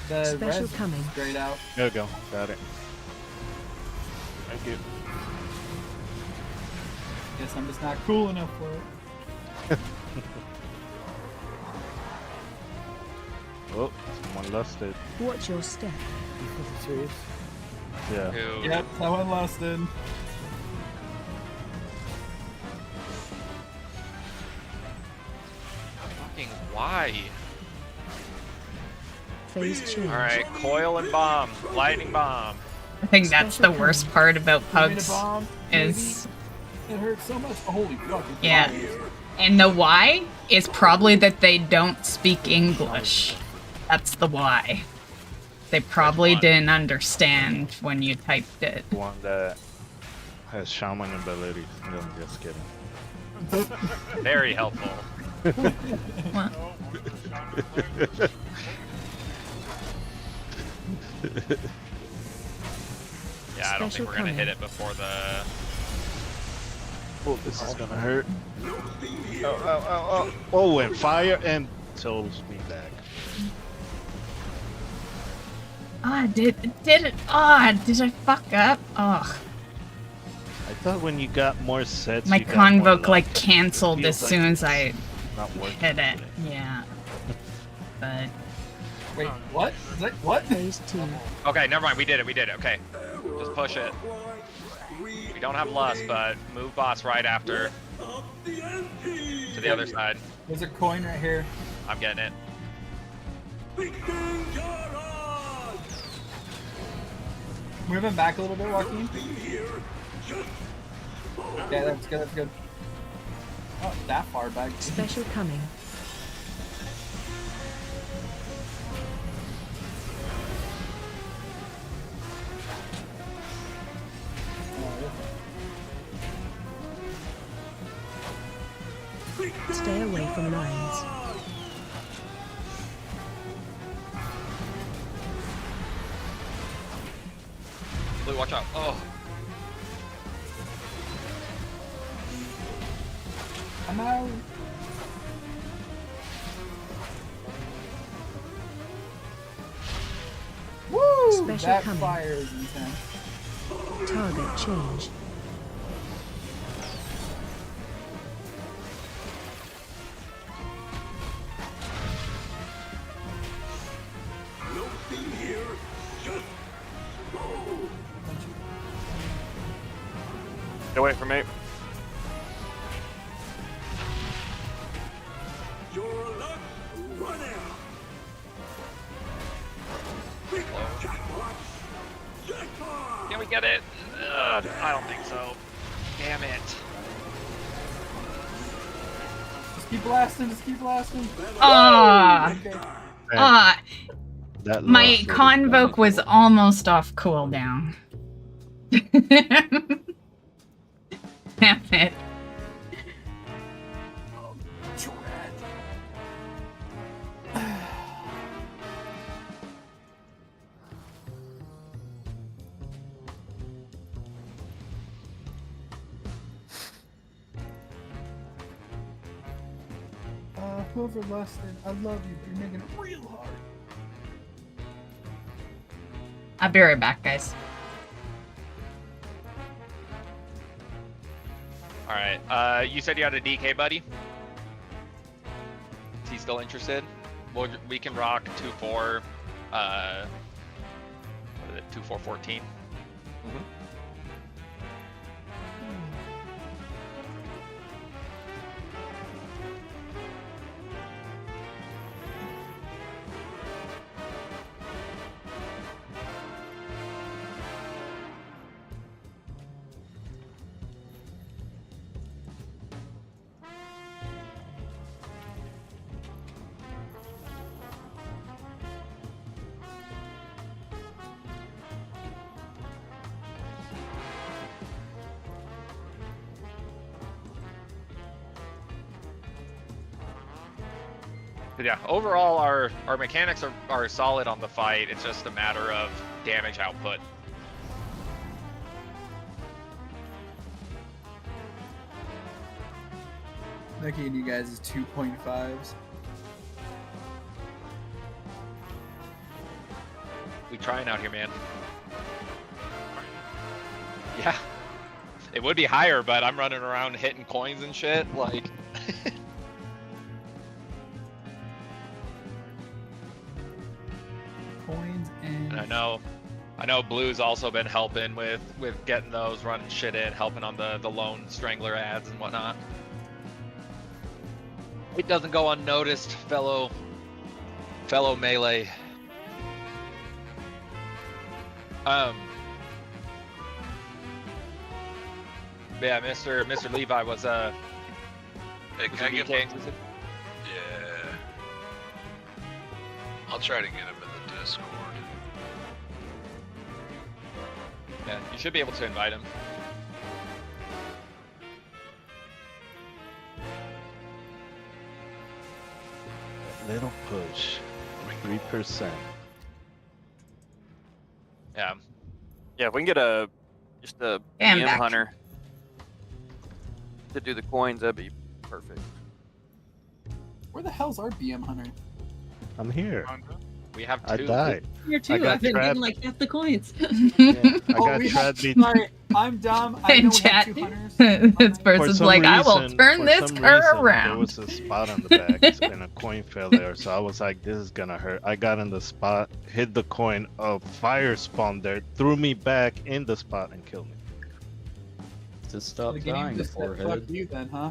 The Special res coming. Straight out. There we go. Got it. Thank you. Guess I'm just not cool enough for it. Oh, someone lusted. Watch your step. Yeah. Yep, someone lusted. Why? Phase change. Alright, coil and bomb. Lightning bomb. I think that's the worst part about pugs bomb, is It hurts so much. Holy fucking yeah. And the why is probably that they don't speak English. That's the why. They probably didn't understand when you typed it. One that has shaman abilities. No, I'm just kidding. Very helpful. What? Yeah, I don't think we're gonna hit it before the... Oh, this is gonna hurt. Oh, and fire and souls me back. Ah, did it? Ah, did I fuck up? Ugh. I thought when you got more sets, My you got more convoke luck. like canceled Feels as like soon as I not working hit it. today. Yeah. But Wait, what? Is that what? Okay, never mind. We did it. Okay. Just push it. We don't have lust, but move boss right after. To the other side. There's a coin right here. I'm getting it. Move him back a little bit, Joaquin. Yeah, that's good. That's good. Oh, that far back. Special coming. Stay away from lines. Blue, watch out. Oh. I'm out. Woo! Special That coming. fire is intense. Target change. Get away from me. Can we get it? I don't think so. Damn it. Just keep blasting. Just keep blasting. ah, Okay. ah. That My lost convoke was almost off cooldown. Damn it. Whoever lusted, I love you. You're making it real hard. I'll be right back, guys. Alright, you said you had a DK, buddy? Is he still interested? We can rock 2-4, what is it, 2-4-14? But yeah, overall our mechanics are solid on the fight. It's just a matter of damage output. Looking at you guys is 2.5s. We trying out here, man. Yeah. It would be higher, but I'm running around hitting coins and shit, like... Coins and... I know Blue's also been helping with getting those, running shit in, helping on the lone strangler ads and whatnot. It doesn't go unnoticed, fellow melee. Yeah, Mr. Levi was Hey, can I get BK? Yeah. I'll try to get him in the Discord. Yeah, you should be able to invite him. Little push. 3%. Yeah. Yeah, if we can get just a Yeah, I'm BM back. hunter to do the coins, that'd be perfect. Where the hell's our BM hunter? I'm here. We have I two. died. Here too. I got I've been trapped. getting like half the coins. I got we have, trapped. sorry, I'm dumb. I In know we have chat, 2 hunters. this person's like, I will turn for this some car reason, There around. was a spot on the back and a coin fell there, so I was like, this is gonna hurt. I got in the spot, hit the coin, a fire spawned there, threw me back in the spot and killed me. Just stop The game dying, just said, fuck forehead. you then, huh?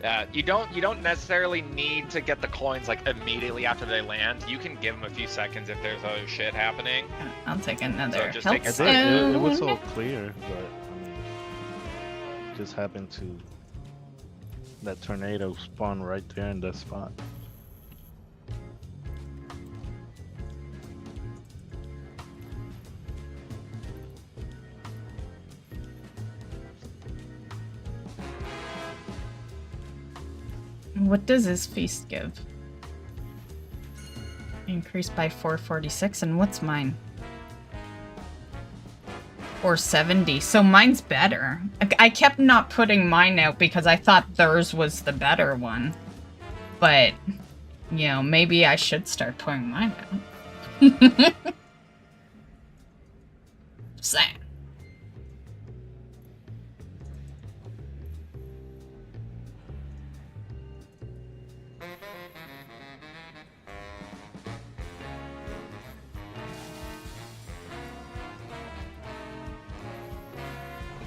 Yeah, you don't necessarily need to get the coins like immediately after they land. You can give them a few seconds if there's other shit happening. I'll take another So just health take your stone. It was all clear, but I mean, just happened to that tornado spawn right there in that spot. What does his feast give? Increased by 446, and what's mine? 470, so mine's better. I kept not putting mine out because I thought theirs was the better one. But, you know, maybe I should start putting mine out. Saying.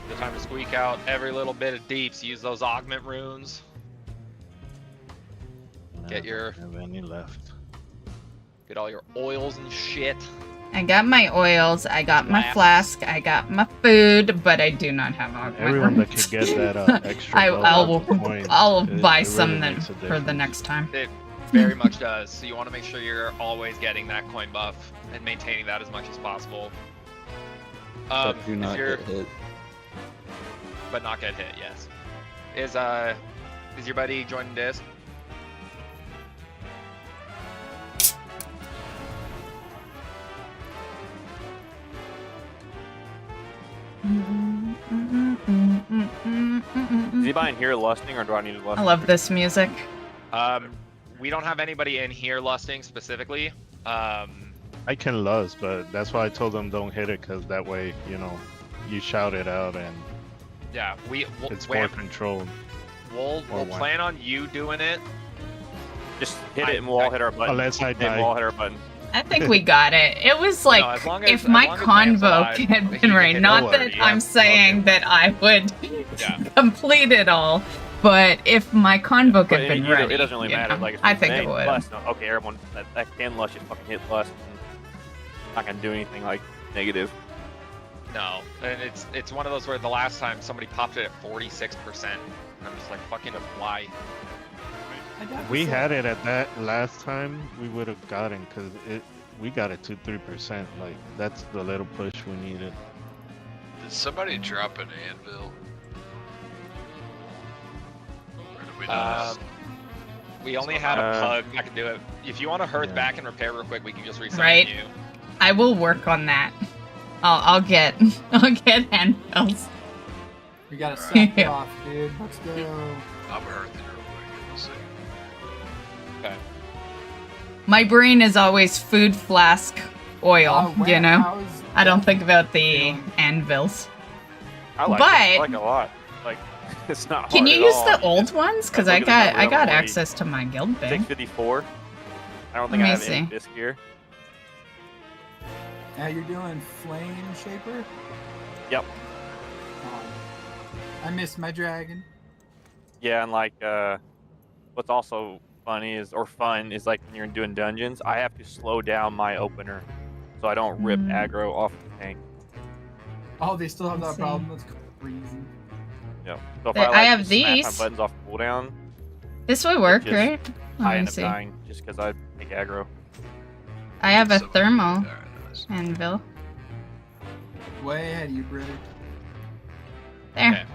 The time to squeak out every little bit of deeps. Use those augment runes. Get your Have any left? get all your oils and shit. I got my oils, I got my flask, I got my food, but I do not have augment Everyone that runes. can get that extra I'll coin, buy it some really then makes a for the difference. next time. It very much does. So you want to make sure you're always getting that coin buff and maintaining that as much as possible. But do if not you're- get hit. But not get hit. Yes. Is your buddy joining disc? Is anybody in here lusting, or do I need to lust? I love this music. We don't have anybody in here lusting specifically. I can lust, but that's why I told them don't hit it, because that way, you know, you shout it out and Yeah, it's more controlled. We'll Or one. plan on you doing it. Just hit it and we'll all hit our button. Unless I Hit it and we'll all die. hit our button. I think we got it. It was like, as long if as- my as long as Sam's convo alive, had he been can right, hit not all that of it, I'm yeah. saying that I would Yeah. complete it all, but if my convo But had been either- ready, it doesn't really you matter. know, Like, if I it's think it main would. lust, no, okay, everyone that can lust, just fucking hit lust. And not gonna do anything like negative. No, and it's one of those where the last time somebody popped it at 46%, and I'm just like, fucking why? We had it at that last time, we would have gotten, because we got it to 3%. Like, that's the little push we needed. Did somebody drop an anvil? Or did we not? We only had a pug that could do it. If you want to hearth back and repair real quick, we can just resummon Right. you. I will work on that. I'll get handhelds. We gotta set it off, dude. Let's go. I'm earthing real quick. We'll see. Okay. My brain is always food, flask, oil. wow, You know, how's I don't think about the anvils. I like But- it. I like it a lot. Like, it's not hard Can you at use all. the old ones? Because Look I at the number got of them, access to my guild thing. 654. I don't Let think I me have any see. disc here. Now you're doing Flame Shaper? Yep. I missed my dragon. Yeah, and like, what's also funny is, or fun is, like when you're doing dungeons, I have to slow down my opener so I don't rip aggro off the tank. Oh, they still have that problem. That's crazy. Yeah. So if I I have just smash these. my buttons off cooldown, This would work, just- right? I Let me end up see. dying just because I take aggro. I have a thermal anvil. Way ahead of you, brother. There.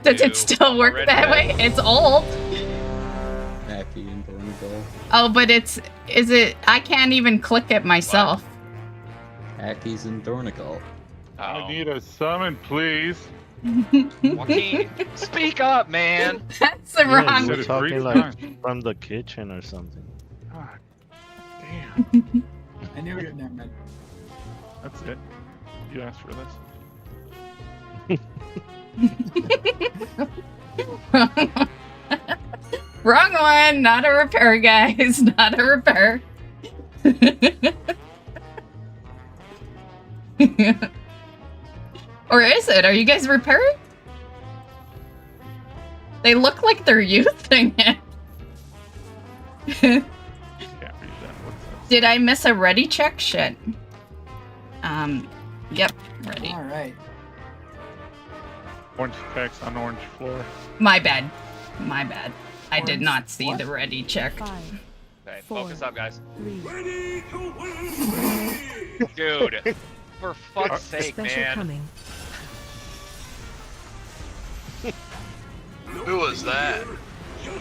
Does it still work that way? It's old. Mackie and Dornigal. Oh, but is it? I can't even click it myself. Mackies and Dornigal. I need a summon, please. Joaquin, speak up, man. That's the Yeah, wrong. you were talking like from the kitchen or something. God damn. I knew it. Never mind. That's it. You asked for this. Wrong one. Not a repair, guys. Not a repair. Or is it? Are you guys repairing? They look like they're using it. Can't read that. What's that? Did I miss a ready check? Shit. Yep, ready. All right. Orange text on orange floor. My bad. My bad. I did Orange not see what? the ready check. 5, Okay, 4, focus up, guys. 3. Dude, for fuck's sake, Special man. coming. Who was that?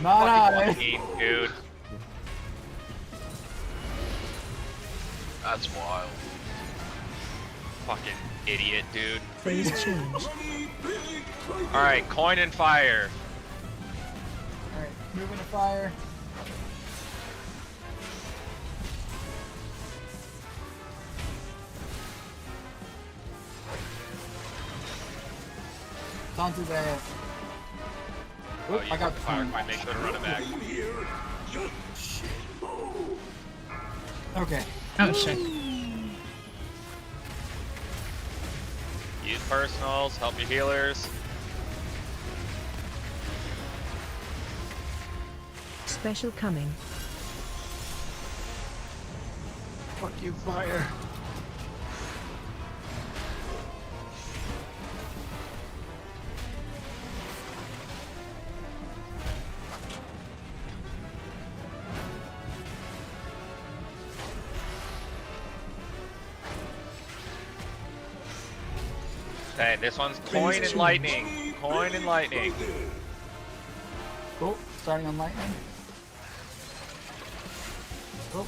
Not I. Joaquin, dude. That's wild. Fucking idiot, dude. Phase change. Alright, coin and fire. All right, moving to fire. It's on to the. Oh, Oop, you I got the fire coin, make sure to run it back. Okay. Oh shit. Use personals, help your healers. Special coming. Fuck you, fire. Okay, this one's coin and lightning. Coin and lightning. Cool. Starting on lightning. Cool.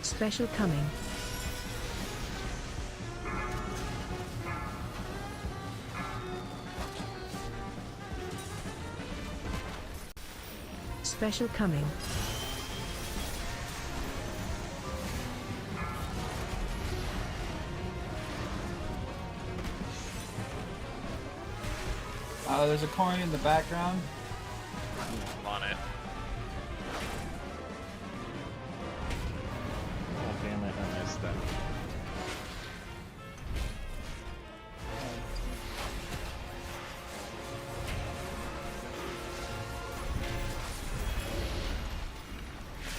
Special coming. Special coming. There's a coin in the background. I'm on it. Oh, damn it, I missed that.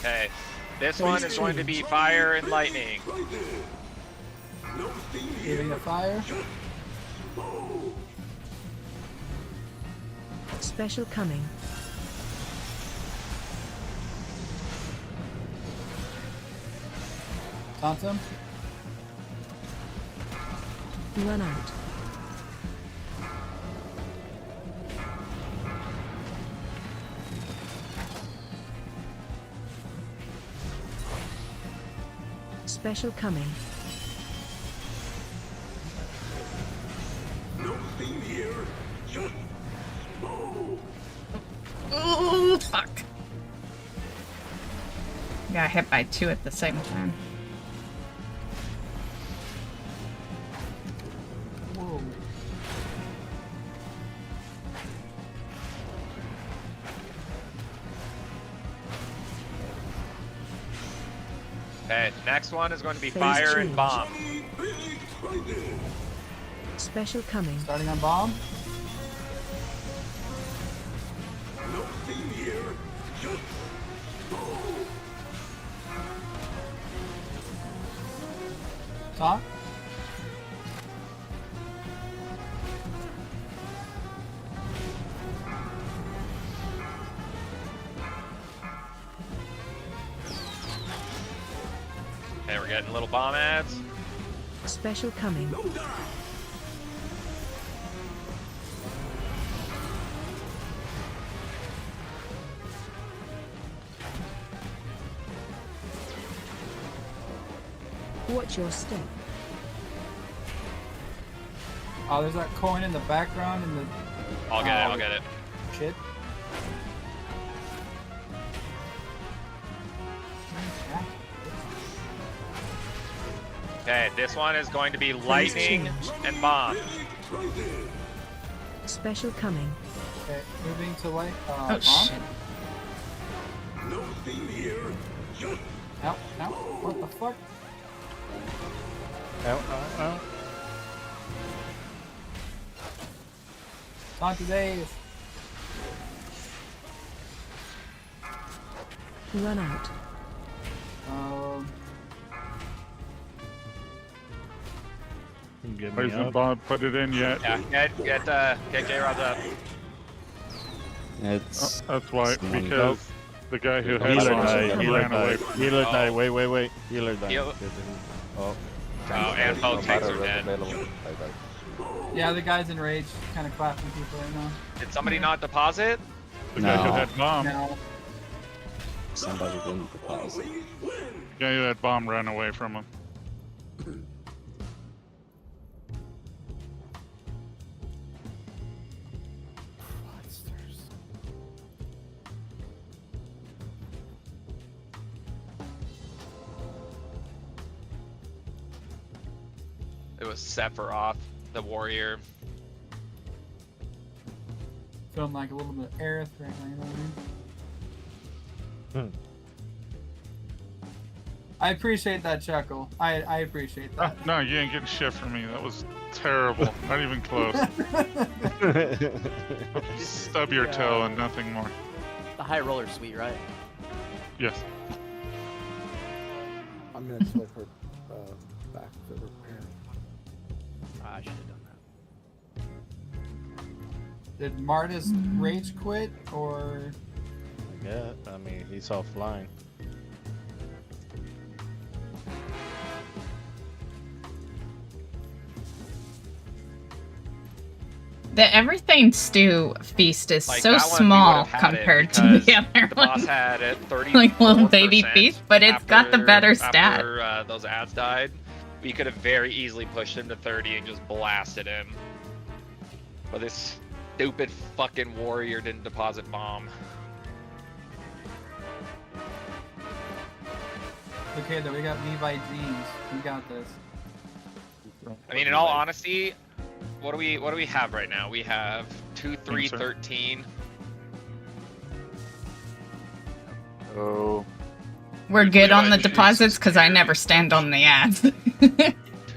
Okay, this one is going to be fire and lightning. Giving a fire. Special coming. Tantum. Run out. Special coming. Ooh, fuck. Got hit by two at the same time. Whoa. Okay, next one is going to be Phase fire and change. bomb. Special coming. Starting on bomb. Top. Okay, we're getting little bomb ads. Special coming. Watch your step. Oh, there's that coin in the background in the. I'll get it, I'll get it. Shit. Okay, this one is going to be lightning and bomb. Special coming. Okay, moving to light. Oh, Bomb. shit. Ow, ow, what the fuck? Ow. Taunt days. Run out. Get me Hasn't up. Bob put it in yet? Yeah, get J-Rods up. It's That's why, someone because the guy who had Healer bomb died. Healer ran away died. from Healer Oh. died. Wait. Healer died. Heal- Oh. Oh, and both tanks are dead. Yeah, the guy's in rage, kind of clapping people right now. Did somebody not deposit? the guy who No. had bomb. No. Somebody didn't deposit. The guy who had bomb ran away from him. It was Sephiroth, the warrior. Feeling like a little bit of Aerith right now, you know what I mean? I appreciate that chuckle. I appreciate that. No, you ain't getting shit from me. That was terrible. Not even close. Stub your toe and nothing more. The high roller's sweet, right? Yes. I'm gonna tell her back to repair. I should have done that. Did Martis rage quit or? Yeah, I mean he's offline. The Everything Stew feast is Like, so that one we small would've had it compared to because the other The boss one. had it 30 Like little baby feast, but it's got the better stat. After those ads died, we could have very easily pushed him to 30 and just blasted him. But this stupid fucking warrior didn't deposit bomb. Okay, then we got Levi jeans. We got this. I mean, in all honesty, what do we have right now? We have 2, 3, 13. Oh. We're good on the deposits because I never stand on the ads.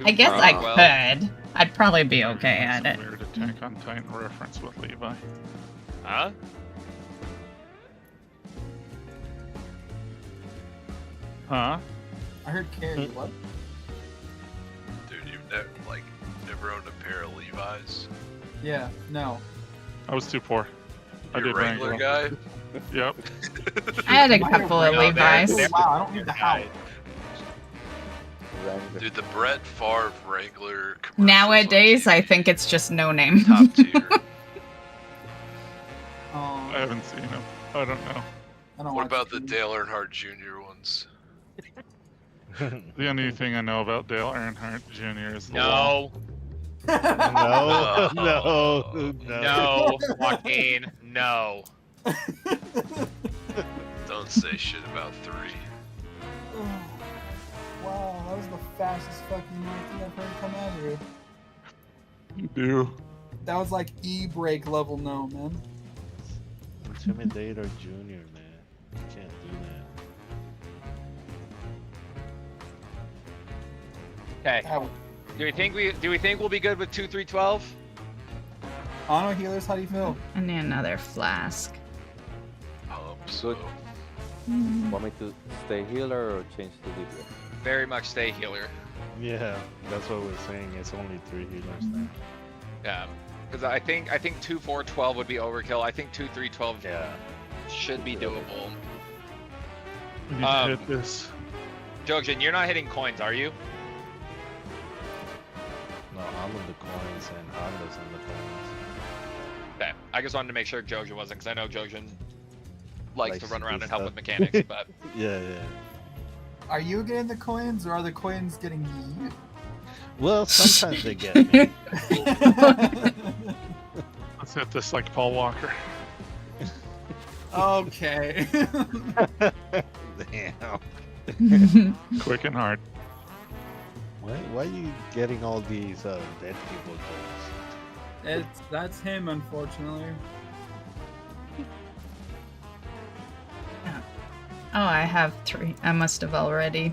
I guess I could. I'd probably be okay at it. Weird Attack on Titan reference with Levi. Huh? Huh? I heard Carrie. What? Dude, you've never owned a pair of Levi's? Yeah. No. I was too poor. I You're did a Wrangler Wrangler. guy? Yep. I had a couple of Levi's. Oh, wow, I don't need the house. Dude, the Brett Favre Wrangler Nowadays, I think it's just no name. top tier. Oh, I haven't seen him. I don't know. I don't What watch about the TV. Dale Earnhardt Jr. ones? The only thing I know about Dale Earnhardt Jr. is the law. No. No. No, Joaquin, no. Don't say shit about 3. Wow, that was the fastest fucking thing I've heard come out of you. You do. That was like e-brake level no, man. Intimidator Junior, man. You can't do that. Okay. Do we think we'll be good with 2, 3, 12? Auto healers, how do you feel? I need another flask. Good. Want me to stay healer or change to leader? Very much stay healer. Yeah, that's what we're saying. It's only 3 healers now. Yeah, because I think 2, 4, 12 would be overkill. I think 2, 3, 12 should be doable. We need to hit this. Jojen, you're not hitting coins, are you? No, I'm on the coins and Honda's on the coins. Okay, I just wanted to make sure Jojen wasn't, because I know Jojen likes to run around and stuff. help with mechanics, but... Yeah. Are you getting the coins, or are the coins getting you? Well, sometimes they get me. Let's hit this like Paul Walker. Okay. Damn. Quick and hard. Why are you getting all these dead people coins? That's him, unfortunately. Oh, I have 3. I must have already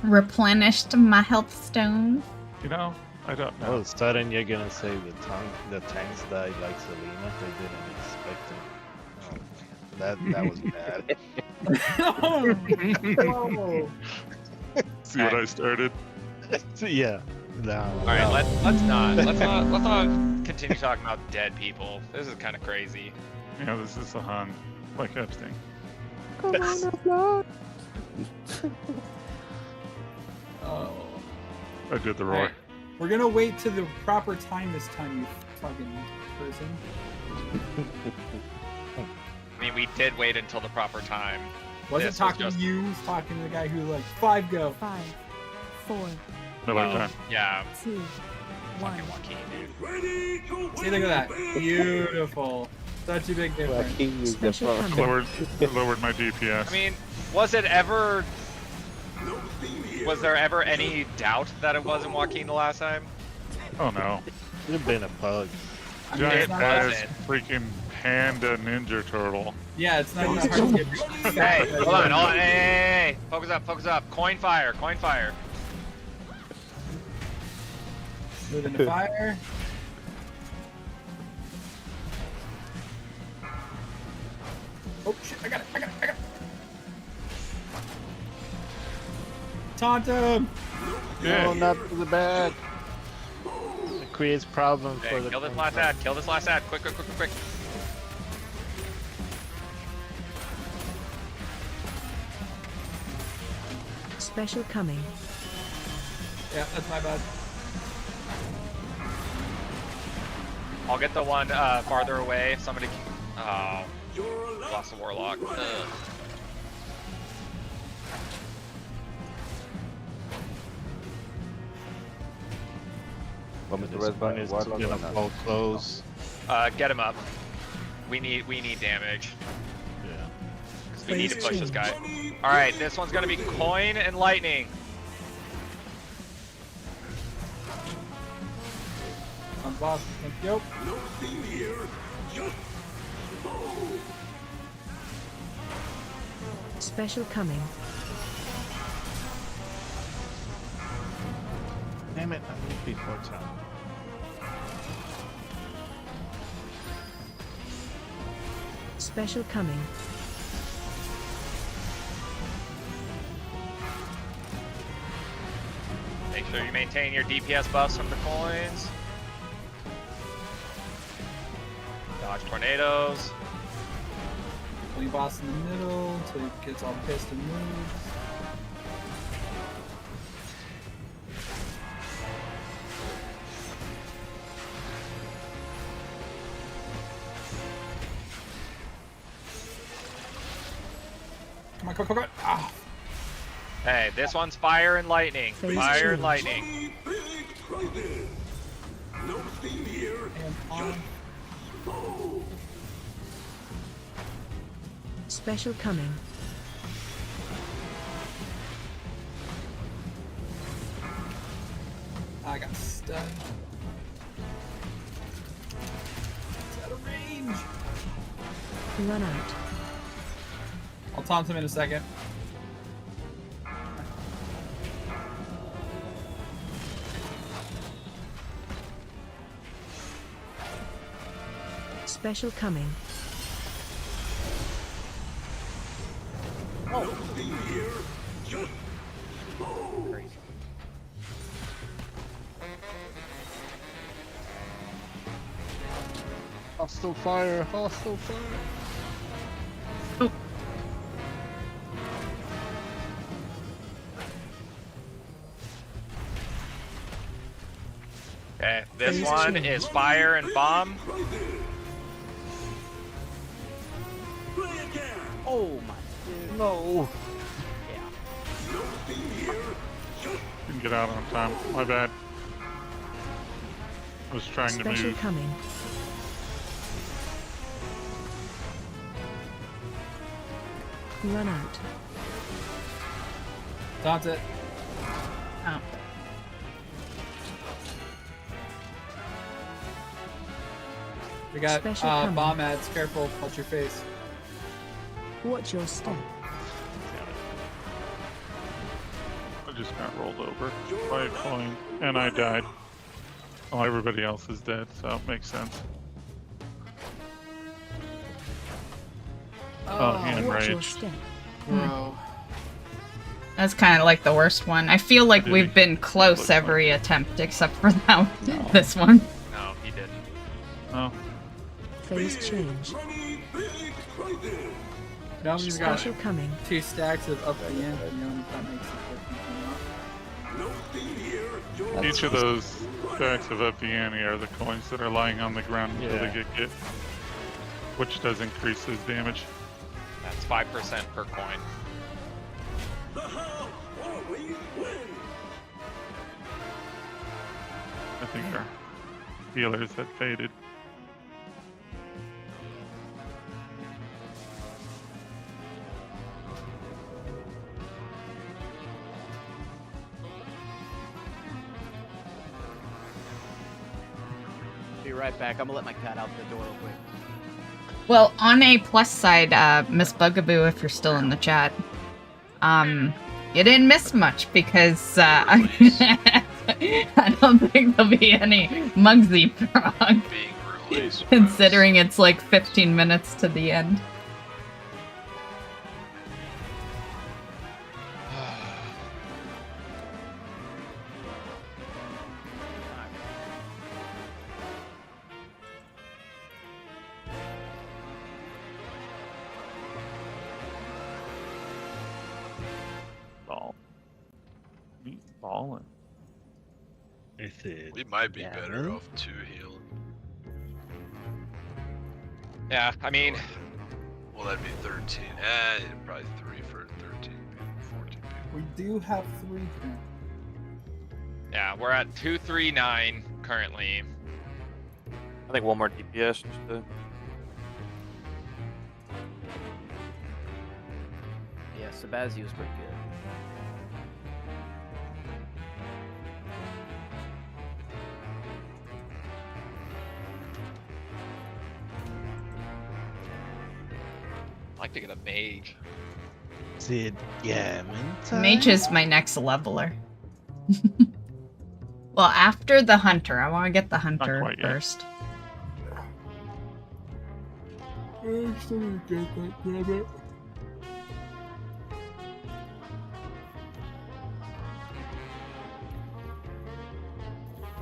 replenished my health stone. You know, I don't know. All of a sudden you're gonna say the tanks died like Selena. They didn't expect it. Oh, that was bad. Oh. See what I started? Yeah. No. All right, let's not continue talking about dead people. This is kind of crazy. Yeah, this is a Hun, like Epstein. Come on, upload. Oh. I did the roar. Right. We're gonna wait to the proper time this time, you fucking person. I mean, we did wait until the proper time. Wasn't This talking was to you, was talking to the guy who like 5 go. 5, 4, Miller time. Yeah. 2, 1. Fucking Joaquin, dude. See, look at that. Beautiful. Such a big difference. Lowered my DPS. I mean, was there ever any doubt that it wasn't Joaquin the last time? Oh no. Could have been a pug. Giant ass freaking panda ninja turtle. Yeah, it's not even hard to get. Hey, hold on. Hey. Focus up. Coin fire. Move into fire. Oh shit, I got it. Taunt him! No, not to the back. It creates problems for the... Kill this last ad. Quick. Special coming. Yeah, that's my bad. I'll get the one farther away. Somebody... Oh. Lost the warlock. Ugh. This one is gonna fall close. Get him up. We need damage. Yeah. We need to push this guy. All right, this one's gonna be coin and lightning. I'm boss. Thank you. Special coming. Damn it, I need before time. Special coming. Make sure you maintain your DPS buffs from the coins. Dodge tornadoes. Leave boss in the middle until he gets all pissed and moves. Come on. Ah. Hey, this one's fire and lightning. Fire and lightning. And on. Special coming. I got stunned. It's out of range. Run out. I'll taunt him in a second. Special coming. Hostile fire! Hostile fire! Okay, this one is fire and bomb. Oh my dude. No. Didn't get out on time. My bad. I was trying to Special move. coming. Run out. Taunt it. Oh. We got Special coming. bomb ads. Careful, watch your face. Watch your step. I just got rolled over by a coin, and I died. Oh, everybody else is dead, so it makes sense. Oh, hand Watch your rage. step. Bro. That's kind of like the worst one. I feel like we've been close every attempt except for now. This one. No, he didn't. Oh. Phase change. Now we've got Special coming. 2 stacks of up the end. You know, if that makes Each of those stacks of up the ante are the coins that are lying on the ground until Yeah. they get hit, which does increase his damage. That's 5% per coin. I think our healers had faded. Be right back. I'm gonna let my cat out the door real quick. Well, on a plus side, Miss Bugaboo, if you're still in the chat, you didn't miss much because I don't think there'll be any Mugsy Prog, considering it's like 15 minutes to the end. Ballin'. We might be better off 2 healing. Yeah, I mean, Well, that'd be 13. Probably 3 for 13 people, 14 people. We do have 3 here. yeah, we're at 239 currently. I think one more DPS just to... Yeah, Sabazi was pretty good. I'd like to get a mage. Sid Gammon time? Mage is my next leveler. Well, after the hunter. I want to get the hunter quite yet. first.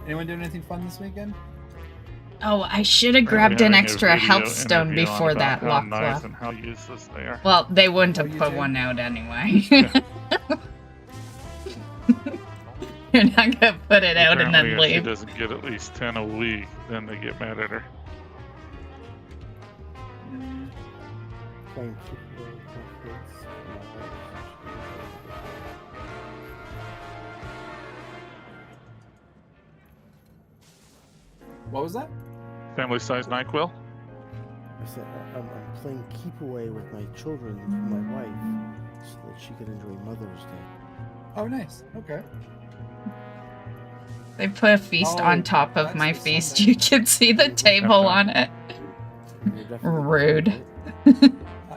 Anyone doing anything fun this weekend? Oh, I should have grabbed an Having a extra video health stone interview on before about that how lock nice cloth. and how useless they are. Well, they wouldn't have you put do? one out anyway. You're not gonna put it out and then Apparently, if leave. she doesn't get at least 10 a week, then they get mad at her. Thank you for the confidence. What was that? Family size NyQuil? I said I'm playing keep away with my children from my wife so that she can enjoy Mother's Day. Oh, nice. Okay. They put a feast Oh, on top of that's my the feast. Sunday. You can see the table on it. You're definitely Rude.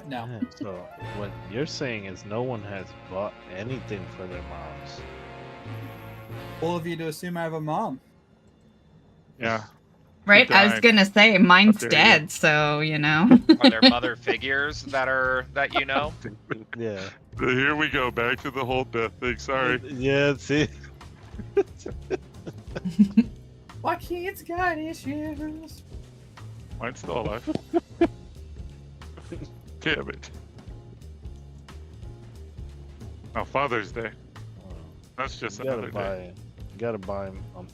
No. Yeah, so what you're saying is no one has bought anything for their moms. All of you to assume I have a mom. Yeah. Right? I was died. gonna say mine's dare you. dead, so you know. Are there mother figures that you know? Yeah. Here we go, back to the whole death thing. Sorry. Yeah, see. Joaquin's got issues. Mine's still alive. Damn it. Oh, Father's Day. That's just another day. Gotta buy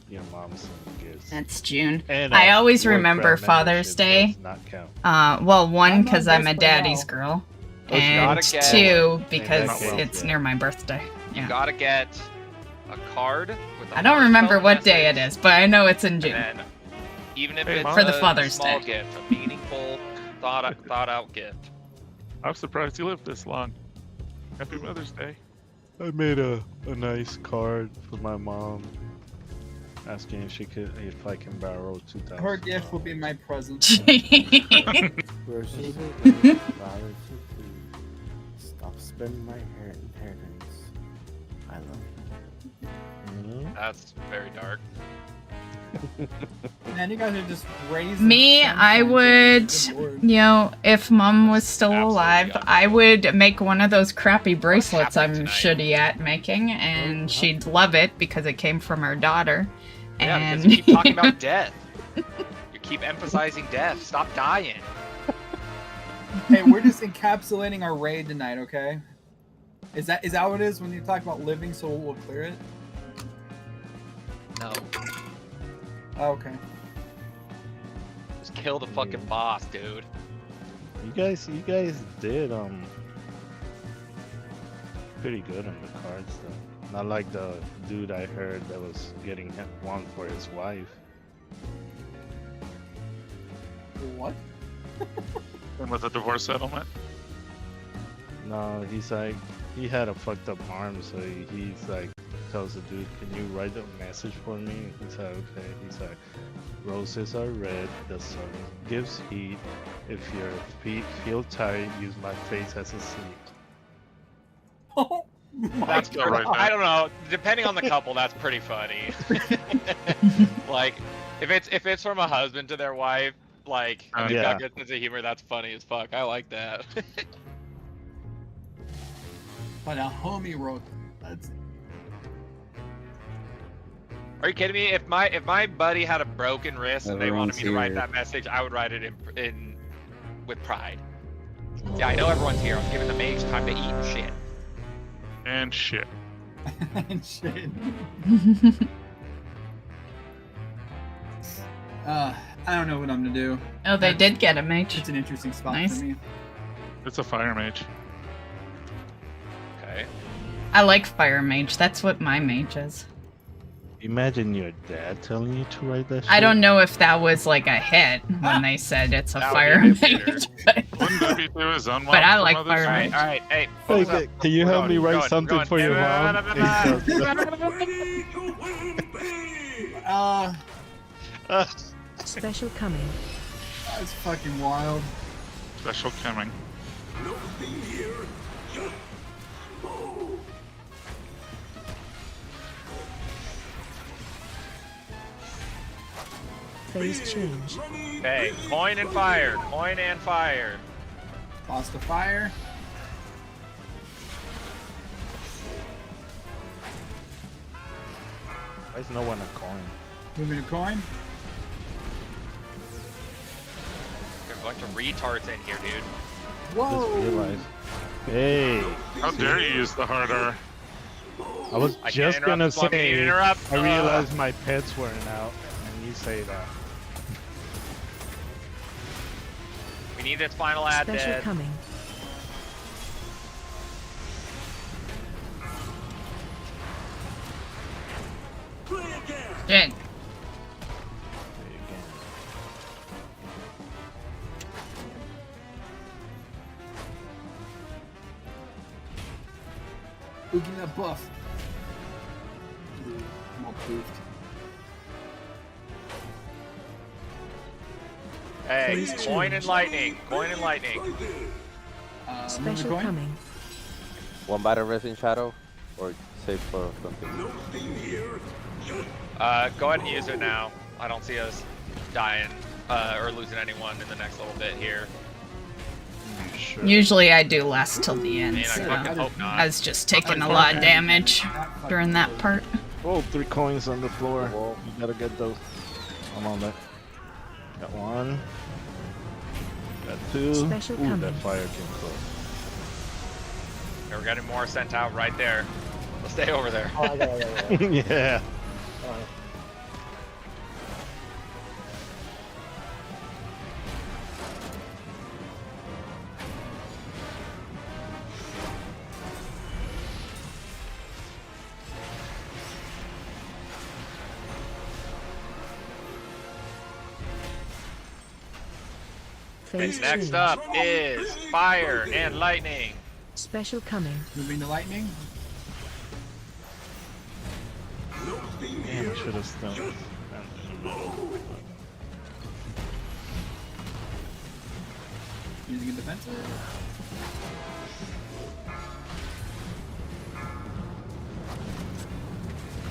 your mom some gifts. That's June. And I always Warcraft remember Father's membership Day. does not count. Well, one I'm because not I'm a desperate now. daddy's girl, Oh, you and gotta get- two because that case, it's yeah. near my birthday. You Yeah. gotta get a card with a I don't remember heartfelt what day it message, is, but I know it's in June. And then, even if Hey, it's Mom. For the a Father's small Day. gift, a meaningful, thought out gift. I'm surprised you lived this long. Happy Mother's Day. I made a nice card for my mom, asking if I can borrow 2,000. Her gift will be my present. Versus it, rather to please. Stop spending my inheritance. I love you. That's very dark. Man, you guys are just raising. Me, some I kind of- would, Good lord. you know, if mom was still Absolutely alive, unreal. I would make one of those crappy bracelets I'm happening shitty at making, and she'd love it because it came from her daughter. Yeah, And because you keep talking about death. You keep emphasizing death. Stop dying. Hey, we're just encapsulating our raid tonight, okay? Is that what it is when you talk about living, so we'll clear it? No. Oh, okay. Just kill the fucking boss, dude. You guys did pretty good on the cards though. Not like the dude I heard that was getting one for his wife. What? And with a divorce settlement. No, he's like, he had a fucked up arm, so he's like, tells the dude, can you write a message for me? And he's like, okay. He's like, roses are red, the sun gives heat. If your feet feel tight, use my face as a seat. Oh That's God. Right I don't know. Depending on the couple, that's pretty funny. Like, if it's from a husband to their wife, like, and they've got Yeah. good sense of humor, that's funny as fuck. I like that. But a homie wrote. That's. Are you kidding me? If my buddy had a broken wrist and they wanted me to write Everyone's that message, I would write it in with pride. Yeah, I know everyone's here. I'm giving the mage time to eat and shit. And shit. And shit. I don't know what I'm gonna do. Oh, they did get a mage. It's an interesting spot Nice. for me. It's a fire mage. Okay. I like fire mage. That's what my mage is. Imagine your dad telling you to write that shit. I don't know if that was like a hit when they said it's a That would fire be a bit mage, but, Wouldn't that be through his own but I mom like from fire others? mage. Alright, hey, Hey, what's up? can you We're help going, me we're write going, something we're for going. your mom? Special coming. That's fucking wild. Special coming. Phase change. Hey, coin and fire. Coin and fire. Lost a fire. Why is no one a coin? Moving a coin. There's a bunch of retards in here, dude. Whoa. Just realized. Hey. How dare you use the hard R? I was I can't just interrupt gonna as long as you say, interrupt. I realized my pets weren't out, and you say that. We need this final ad Special dead. coming. Shit. Ooh, give me that buff. Ooh, I'm all poofed. Hey, Phase coin and change. lightning. Coin and lightning. Moving Special coin. coming. One battle rest in shadow, or save for something. Go ahead and use it now. I don't see us dying or losing anyone in the next little bit here. Sure. Usually I do last till the end, I mean, I so fucking hope not. I was just taking a lot of damage during that part. Oh, 3 coins on the floor. You gotta get those. I'm on that. Got 1. Got 2. Special Ooh, coming. that fire came close. We're getting more sent out right there. Let's stay over there. Oh, I got it. Yeah. Alright. Phase Next 2. up is fire and lightning. Special coming. Moving to lightning. Damn, I should have stunned. Using a defensive.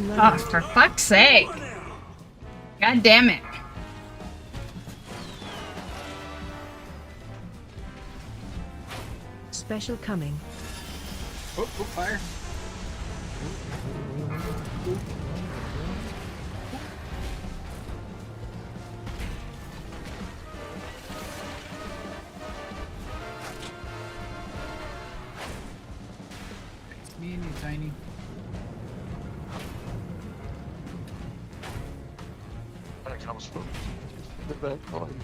Oh, for fuck's sake. God damn it. Special coming. Oh, fire. It's me and you, Tiny. That comes from the back line.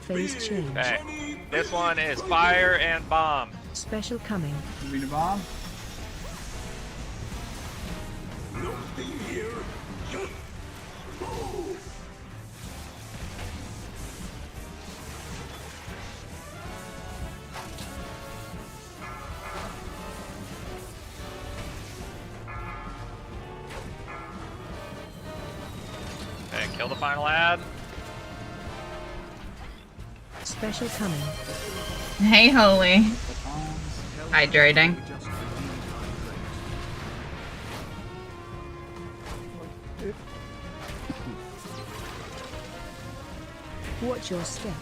Phase change. Okay, this one is fire and bomb. Special coming. Moving to bomb. Okay, kill the final ad. Special coming. Hey, Holy. Hydrating. Watch your step.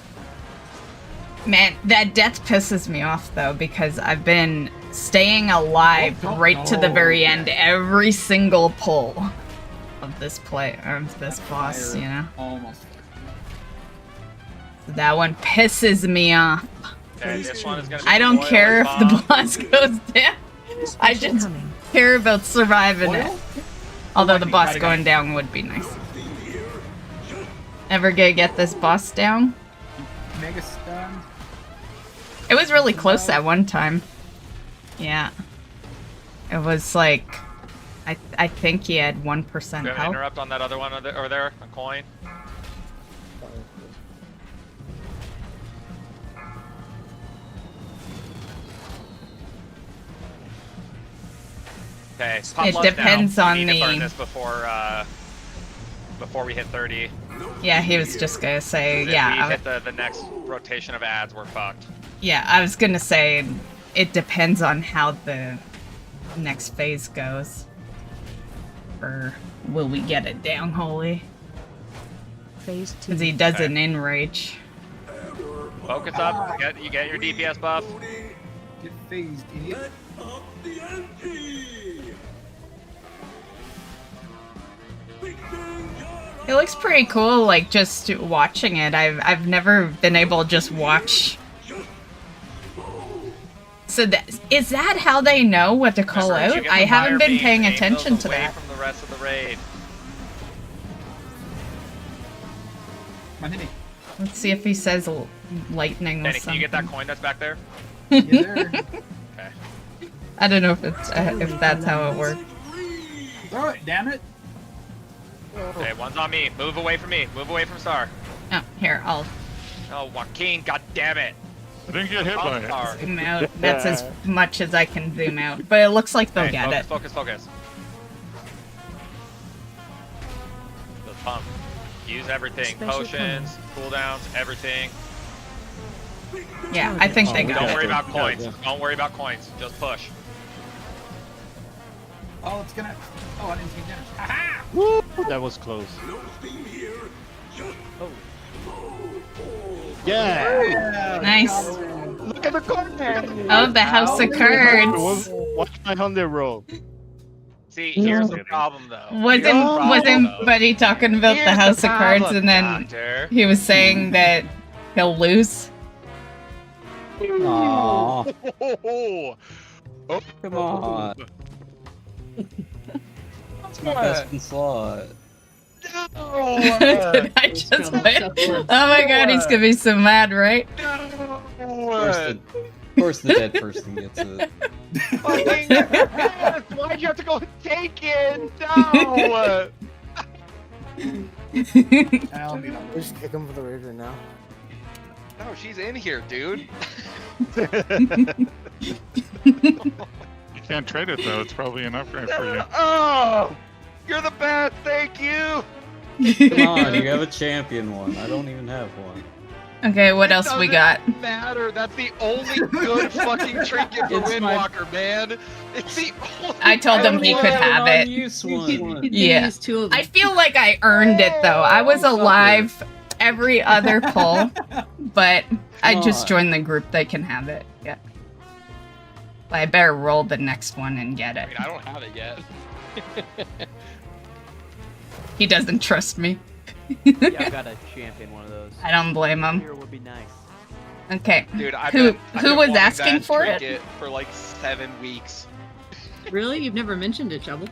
Man, that death pisses me off though, because I've been staying alive right to the very end every single pull of this play or of this boss, you know. Almost. That one pisses me off. Okay, this one is gonna be I don't oil care if and the bomb. boss goes down. I just care about surviving it. Although the boss going down would be nice. Ever gonna get this boss down? Mega stun. It was really close that one time. Yeah. It was like, I think he had 1% Do you have an health. interrupt on that other one over there? A coin? Okay, pop It lunch depends now. on We need to burn the- this before we hit 30. Yeah, he was just gonna say, If yeah. we hit the next rotation of ads, we're fucked. Yeah, I was gonna say it depends on how the next phase goes. Or will we get it down, Holy? Phase 2. Because he does an enrage. Focus up. You get your DPS buff. Get phased, idiot. It looks pretty cool, like just watching it. I've never been able to just watch. So is that how they know what to call Remember, you out? get I the haven't fire been beams, paying aim attention those to away that. from the rest of the raid. Come on, hit me. Let's see if he says lightning Danny, with can you get that something. coin that's back there? Yes, sir. Okay. I don't know if that's how it works. Throw it, damn it. Okay, one's on me. Move away from me. Move away from Star. Oh, here, I'll Oh, Joaquin, god damn it. I didn't get hit by Star. zoom out. That's as much as I can zoom out. But it looks like they'll Okay, get focus, it. focus. The pump. Use everything. Special Potions, cooldowns, everything. Yeah, I think they we got Don't it. worry about Yeah, coins. yeah. Don't worry about coins. Just push. Oh, it's gonna. Oh, I didn't see damage. Ha-ha! Woo! That was close. Oh. Yeah! Nice. Look at the corner! Oh, the House of Cards. Watch my 100 roll. See, here's the problem though. Wasn't Buddy talking about the House of Cards and then Doctor. he was saying that he'll lose? Aww. Oh, come on. It's my best in slot. Did I just win? Oh my god, he's gonna be so mad, right? Of course the dead person gets it. Fucking yes! Why'd you have to go take it? No! Just kick him for the Raider now. No, she's in here, dude. You can't trade it though. It's probably an upgrade for you. Oh! You're the best, thank you! Come on, you have a champion one. I don't even have one. Okay, what else we got? Doesn't matter. That's the only good fucking trinket for Windwalker, man. It's the only. I told him he could have it. Yeah. I feel like I earned it though. I was alive every other pull, but I just joined the group. They can have it. Yeah. I better roll the next one and get it. I mean, I don't have it yet. He doesn't trust me. Yeah, I gotta champion one of those. I don't blame him. Here would be nice. Okay. Dude, who I've was wanting asking that for it? trinket for like 7 weeks. Really? You've never mentioned it, Shovel?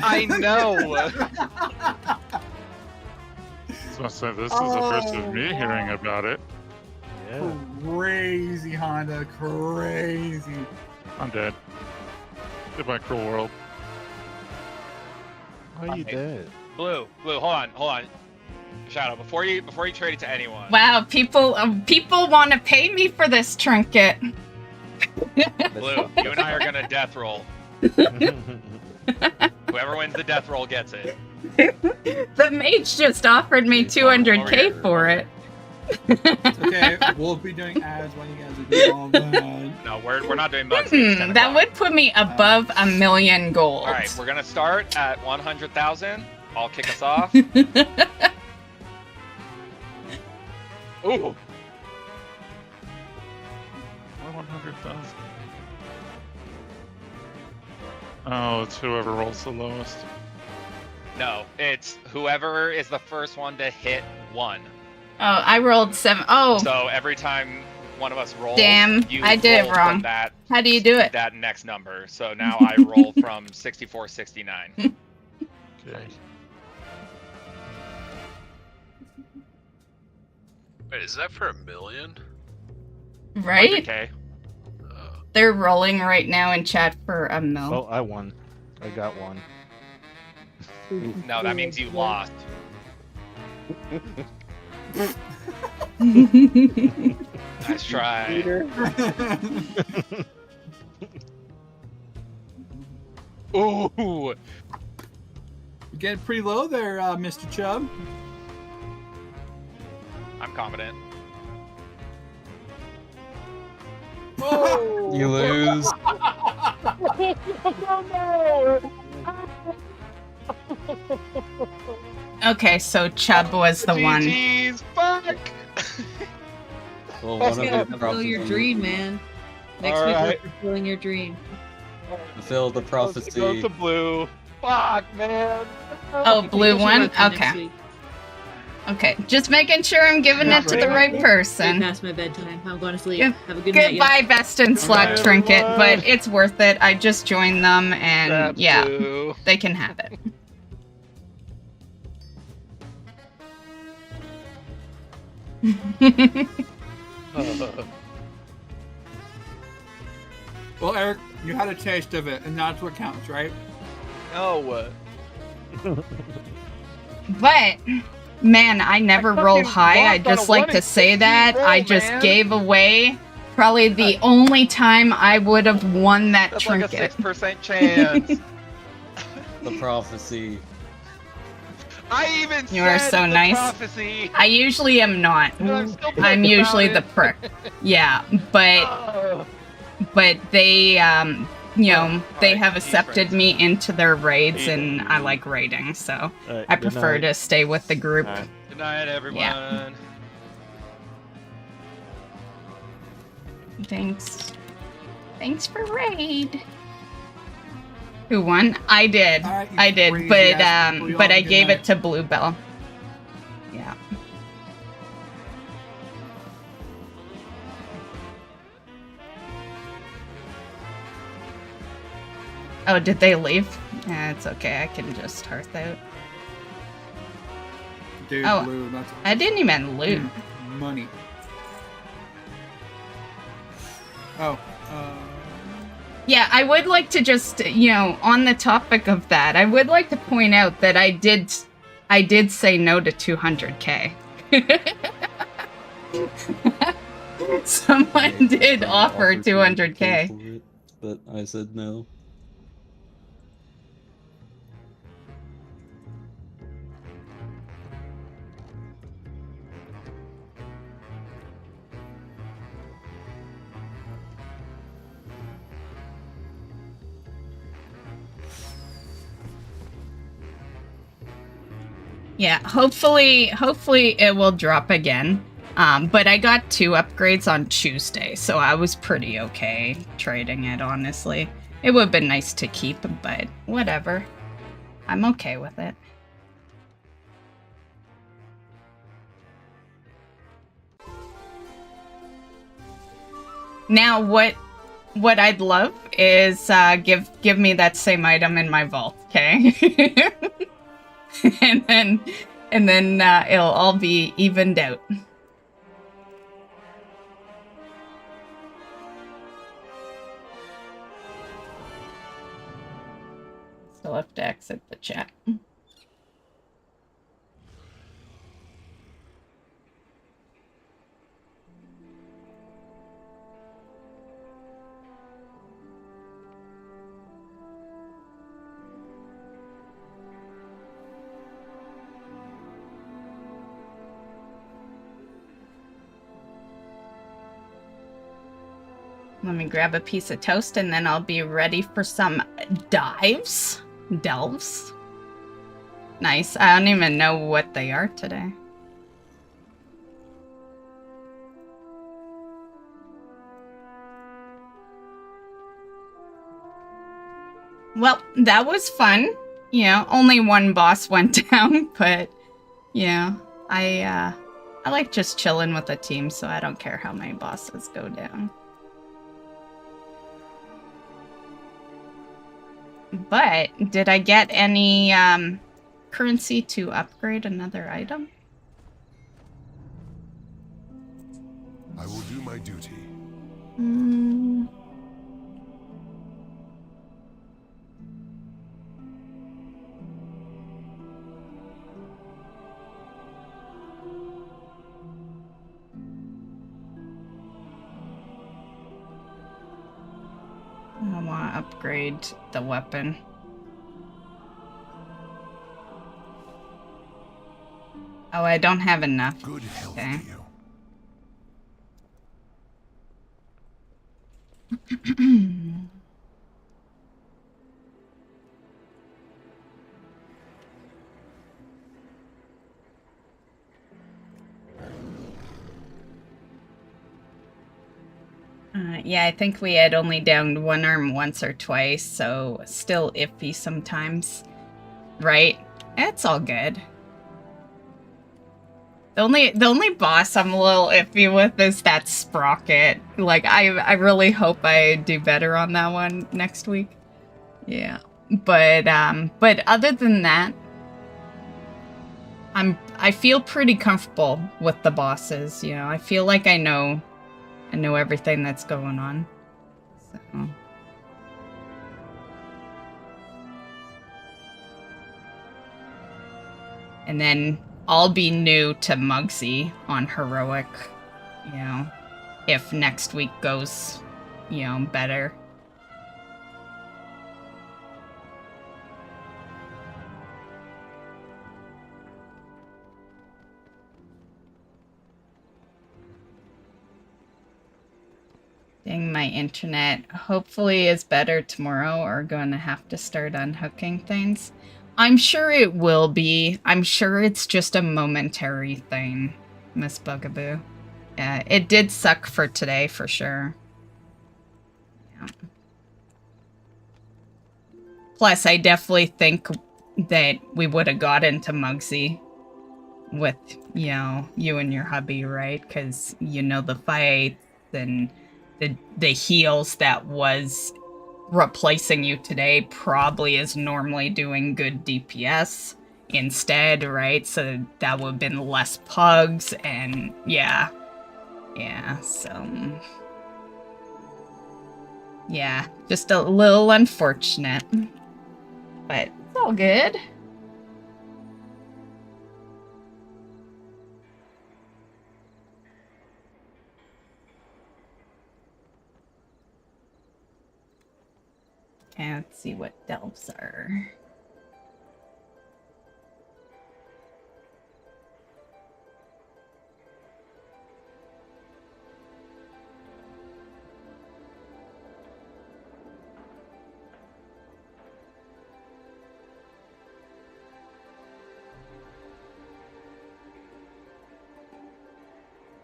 I know. So this is the first of me hearing about it. Yeah. Crazy, Honda. Crazy. I'm dead. Goodbye, cruel world. Why are you dead? Blue, hold on. Shadow, before you trade it to anyone. Wow, people want to pay me for this trinket. Blue, you and I are gonna death roll. Whoever wins the death roll gets it. The mage just offered me 200k for it. Okay, we'll be doing ads while you guys are doing all that. No, we're not doing mugs. That would put me above 1,000,000 gold. All right, we're gonna start at 100,000. I'll kick us off. Ooh. 100,000. Oh, it's whoever rolls the lowest. No, it's whoever is the first one to hit 1. Oh, I rolled 7. Oh. So every time one of us rolls, Damn, you I did it roll wrong. from that, How do you do it? that next number. So now I roll from 6469. Okay. Wait, is that for 1,000,000? Right? 100K. They're rolling right now in chat for a mil. Oh, I won. I got one. No, that means you lost. Nice try. Ooh. You're getting pretty low there, Mr. Chubb. I'm confident. Oh. You lose. Okay, so Chubb was the one. GG's, fuck! Well, one of it Fulfill your dream, man. Next week we're fulfilling your dream. Fulfill the prophecy. Go to blue. Fuck, man. Oh, blue one? Okay. Okay, just making sure I'm giving it to the right person. Past my bedtime. I'm going to sleep. Have a good night. Goodbye, best in slot trinket, but it's worth it. I just joined them, and yeah, they can have it. Well, Eric, you had a taste of it, and that's what counts, right? No. But, man, I never roll high. I just like to say that. I just gave away probably the only time I would have won that That's trinket. like a 6% chance. The prophecy. I even You are said so the nice. prophecy. I usually am not. I'm usually the prick. Yeah, but they you know, they alright, have peace, accepted friends. me into their raids, Peace. and I like raiding, so Alright, I good prefer night. to stay with the group. Good night, everyone. Thanks. Thanks for raid. Who won? I did. I did, but I gave it to Bluebell. Yeah. Oh, did they leave? Yeah, it's okay. I can just hearth out. Dude, Oh, Blue, that's I didn't even loot. money. Oh, Yeah, I would like to just, you know, on the topic of that, I would like to point out that I did say no to 200k. Someone did offer 200k. But I said no. Yeah, hopefully it will drop again. But I got 2 upgrades on Tuesday, so I was pretty okay trading it, honestly. It would have been nice to keep, but whatever. I'm okay with it. Now, what I'd love is give me that same item in my vault, okay? and then it'll all be evened out. Still have to exit the chat. Let me grab a piece of toast and then I'll be ready for some dives. Delves. Nice. I don't even know what they are today. Well, that was fun. You know, only one boss went down, but yeah, I like just chilling with the team, so I don't care how many bosses go down. But did I get any currency to upgrade another item? I will do my duty. I want to upgrade the weapon. Oh, I don't have enough. Good health okay. to you. Yeah, I think we had only downed one arm once or twice, so still iffy sometimes. Right? It's all good. The only boss I'm a little iffy with is that Sprocket. Like, I really hope I do better on that one next week. Yeah. But other than that, I feel pretty comfortable with the bosses, you know. I feel like I know everything that's going on. So. And then I'll be new to Muggsy on Heroic, you know, if next week goes, you know, better. Dang saying my internet hopefully is better tomorrow, or gonna have to start unhooking things. I'm sure it will be. I'm sure it's just a momentary thing, Miss Bugaboo. Yeah, it did suck for today for sure. Yeah. Plus, I definitely think that we would have got into Muggsy with, you know, you and your hubby, right? Because, you know, the fights and the heals that was replacing you today probably is normally doing good DPS instead, right? So that would have been less pugs, and yeah. Yeah, so... yeah, just a little unfortunate. But it's all good. Okay, let's see what delves are.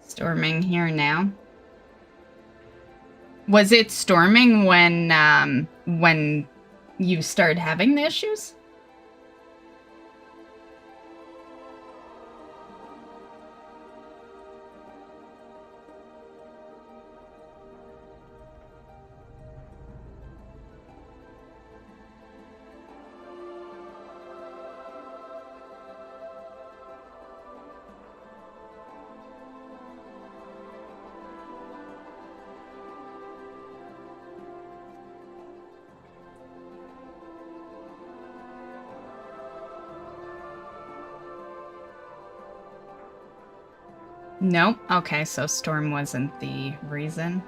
Storming here now. Was it storming when you started having the issues? Nope. Okay, so storm wasn't the reason.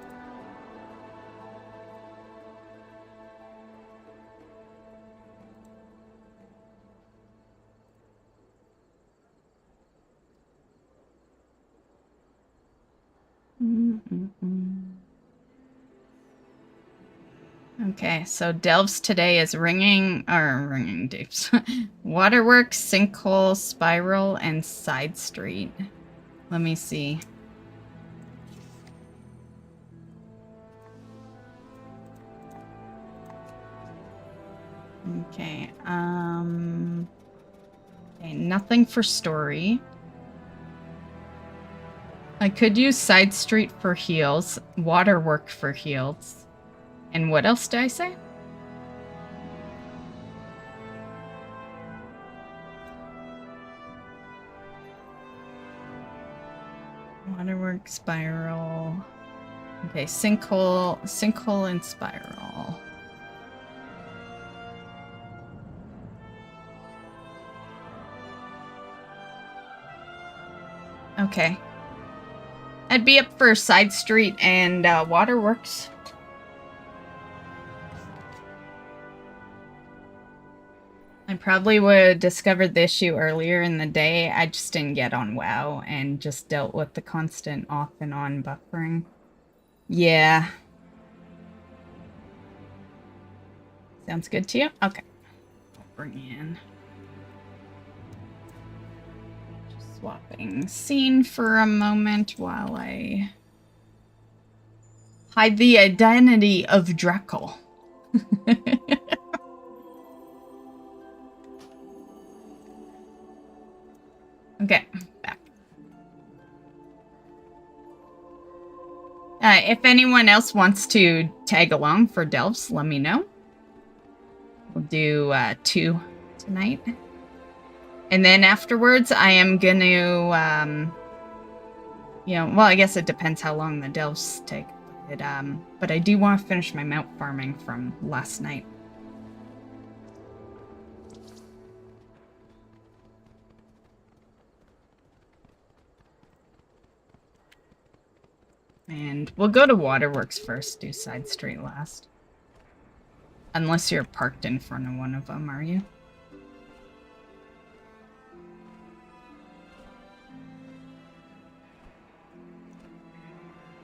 Okay, so Delves today is ringing dupes. Waterworks, Sinkhole, Spiral, and Side Street. Let me see. Okay, okay, nothing for story. I could use Side Street for heals, Waterwork for heals. And what else did I say? Waterwork, Spiral. Okay, Sinkhole and Spiral. Okay. I'd be up for Side Street and Waterworks. I probably would have discovered the issue earlier in the day. I just didn't get on WoW and just dealt with the constant off and on buffering. Yeah. Sounds good to you? Okay. I'll bring in. Just swapping scene for a moment while I hide the identity of Drekel. Okay, back. If anyone else wants to tag along for Delves, let me know. We'll do 2 tonight. And then afterwards, I am going to, you know, well, I guess it depends how long the Delves take. But I do want to finish my mount farming from last night. And we'll go to Waterworks first, do Side Street last. Unless you're parked in front of one of them, are you?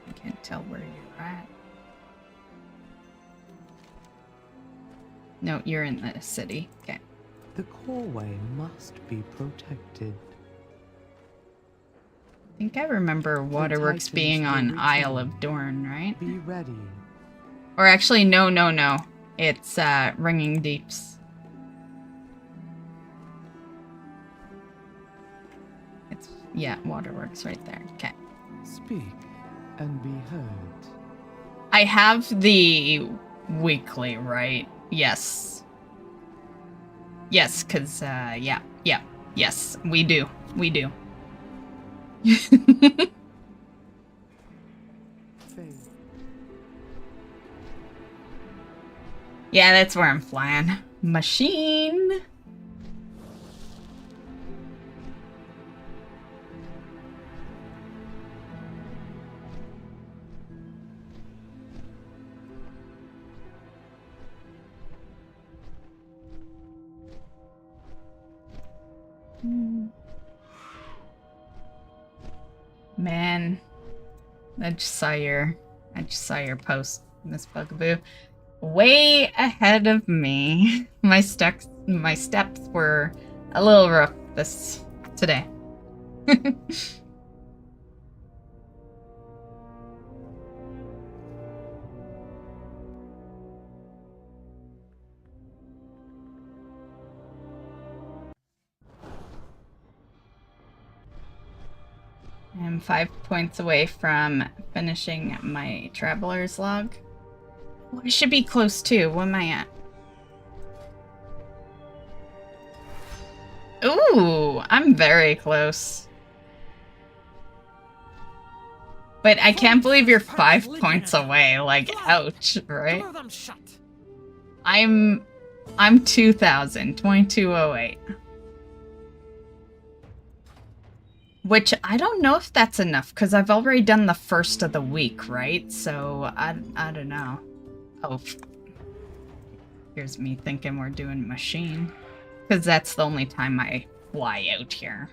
I can't tell where you're at. No, you're in the city. Okay. The causeway must be protected. I think I remember Waterworks being on Isle of Dorn, right? Be ready. Or actually, no. It's Ringing Deeps. It's, yeah, Waterworks right there. Okay. Speak and be heard. I have the weekly, right? Yes. Yes, because, yeah. Yes, we do. Yeah, that's where I'm flying. Machine. Man, I just saw your post, Miss Bugaboo. Way ahead of me. My steps were a little rough today. I'm 5 points away from finishing my traveler's log. Oh, I should be close too. What am I at? Ooh, I'm very close. But I can't believe you're 5 points away. Like, ouch, right? I'm 2,000, 2208. Which, I don't know if that's enough, because I've already done the first of the week, right? So, I don't know. Oh. Here's me thinking we're doing machine. Because that's the only time I fly out here.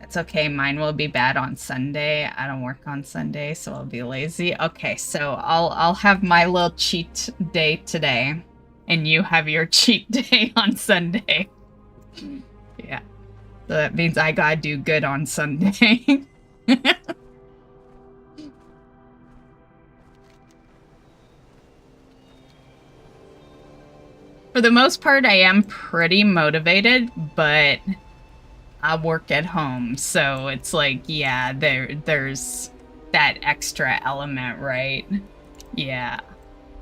It's okay, mine will be bad on Sunday. I don't work on Sunday, so I'll be lazy. Okay, so I'll have my little cheat day today. And you have your cheat day on Sunday. Yeah. So that means I gotta do good on Sunday. For the most part, I am pretty motivated, but I work at home, so it's like, yeah, there's that extra element, right? Yeah.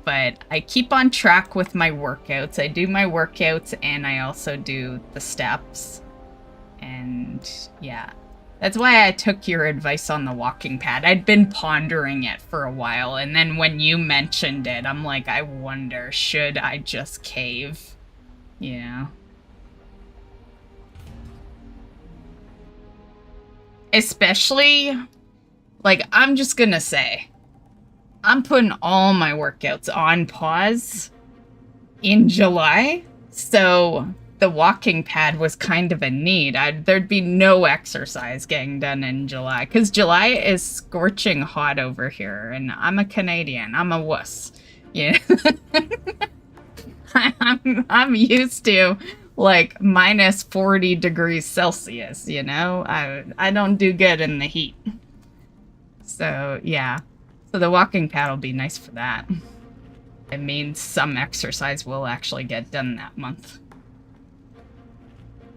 But I keep on track with my workouts. I do my workouts, and I also do the steps. And yeah, that's why I took your advice on the walking pad. I'd been pondering it for a while, and then when you mentioned it, I'm like, I wonder, should I just cave? Yeah. Especially, like, I'm just gonna say, I'm putting all my workouts on pause in July, so the walking pad was kind of a need. There'd be no exercise getting done in July, because July is scorching hot over here, and I'm a Canadian. I'm a wuss. Yeah. I'm used to, like, minus 40 degrees Celsius, you know? I don't do good in the heat. So, yeah. So the walking pad will be nice for that. It means some exercise will actually get done that month.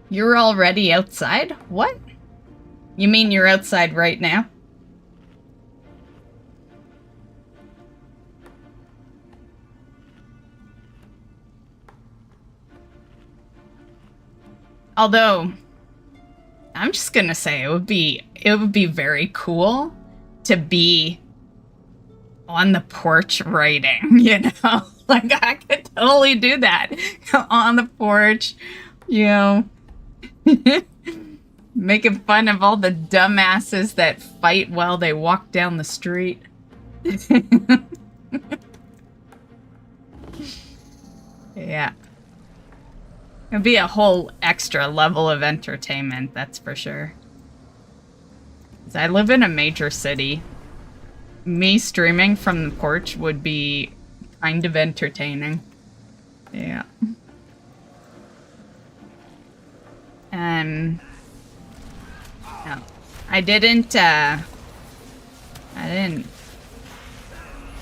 You're already outside? What? You mean you're outside right now? Although, I'm just gonna say it would be very cool to be on the porch writing, you know? Like, I could totally do that. On the porch, you know, making fun of all the dumbasses that fight while they walk down the street. Yeah. It'd be a whole extra level of entertainment, that's for sure. 'Cause I live in a major city. Me streaming from the porch would be kind of entertaining. Yeah. No. I didn't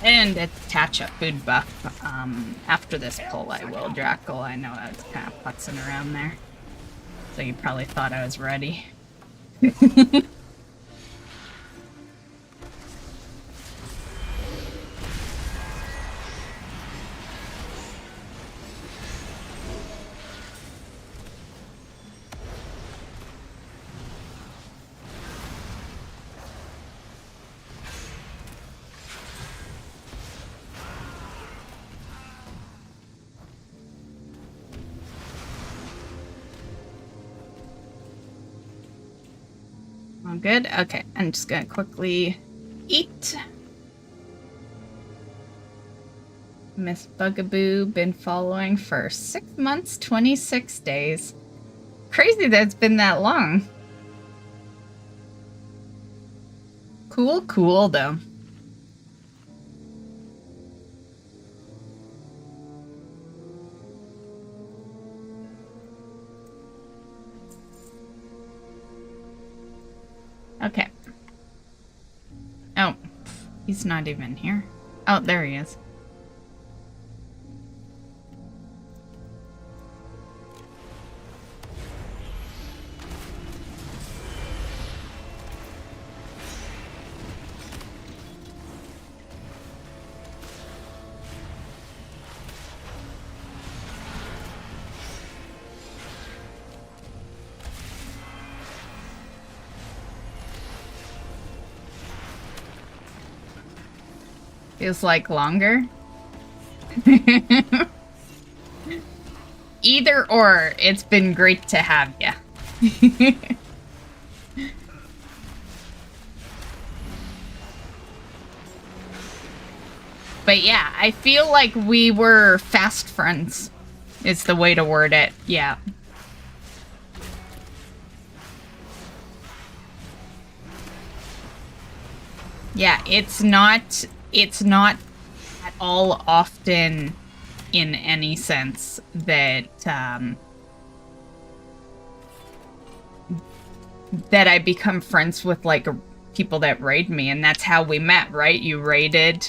attach a food buff. After this pull I will, Drackle. I know I was kind of putzing around there. So you probably thought I was ready. All good? Okay, I'm just gonna quickly eat. Miss Bugaboo been following for 6 months, 26 days. Crazy that it's been that long. Cool though. Okay. Oh, he's not even here. Oh, there he is. Feels like longer. Either or, it's been great to have ya. But yeah, I feel like we were fast friends, is the way to word it. Yeah. Yeah, it's not at all often in any sense that that I become friends with like people that raid me, and that's how we met, right? You raided,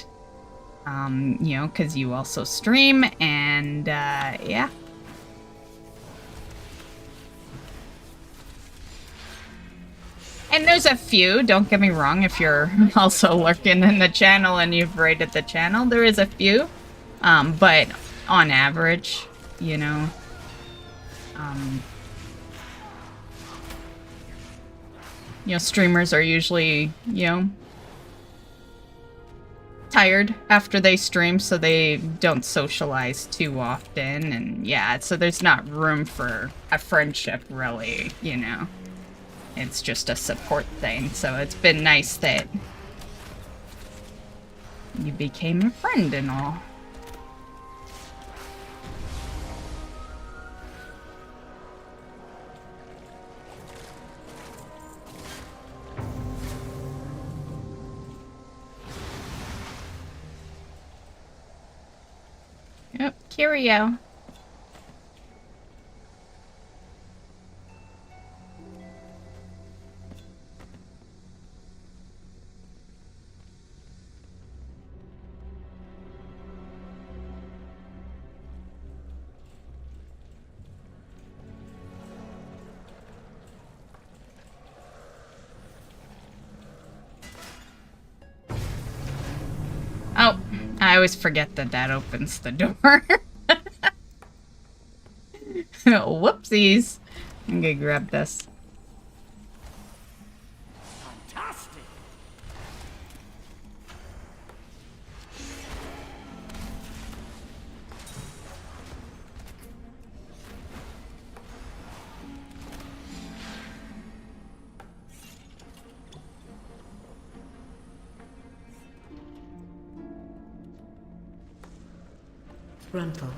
you know, because you also stream, and yeah. And there's a few, don't get me wrong, if you're also lurking in the channel and you've raided the channel, there is a few. But on average, you know, streamers are usually, you know, tired after they stream, so they don't socialize too often, and yeah, so there's not room for a friendship, really, you know. It's just a support thing, so it's been nice that you became a friend and all. Yep, Curio. Oh, I always forget that that opens the door. Whoopsies. I'm gonna grab this. Fantastic. Rental.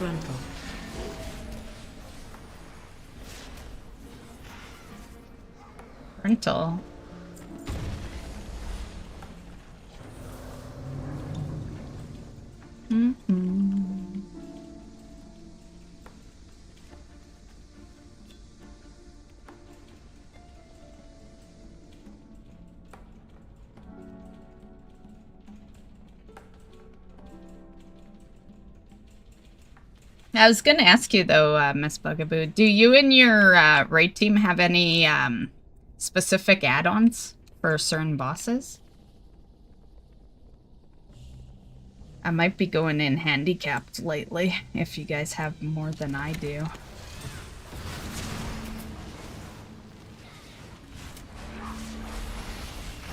frontal. Rental. I was going to ask you, though, Miss Bugaboo, do you and your raid team have any specific add-ons for certain bosses? I might be going in handicapped lately, if you guys have more than I do.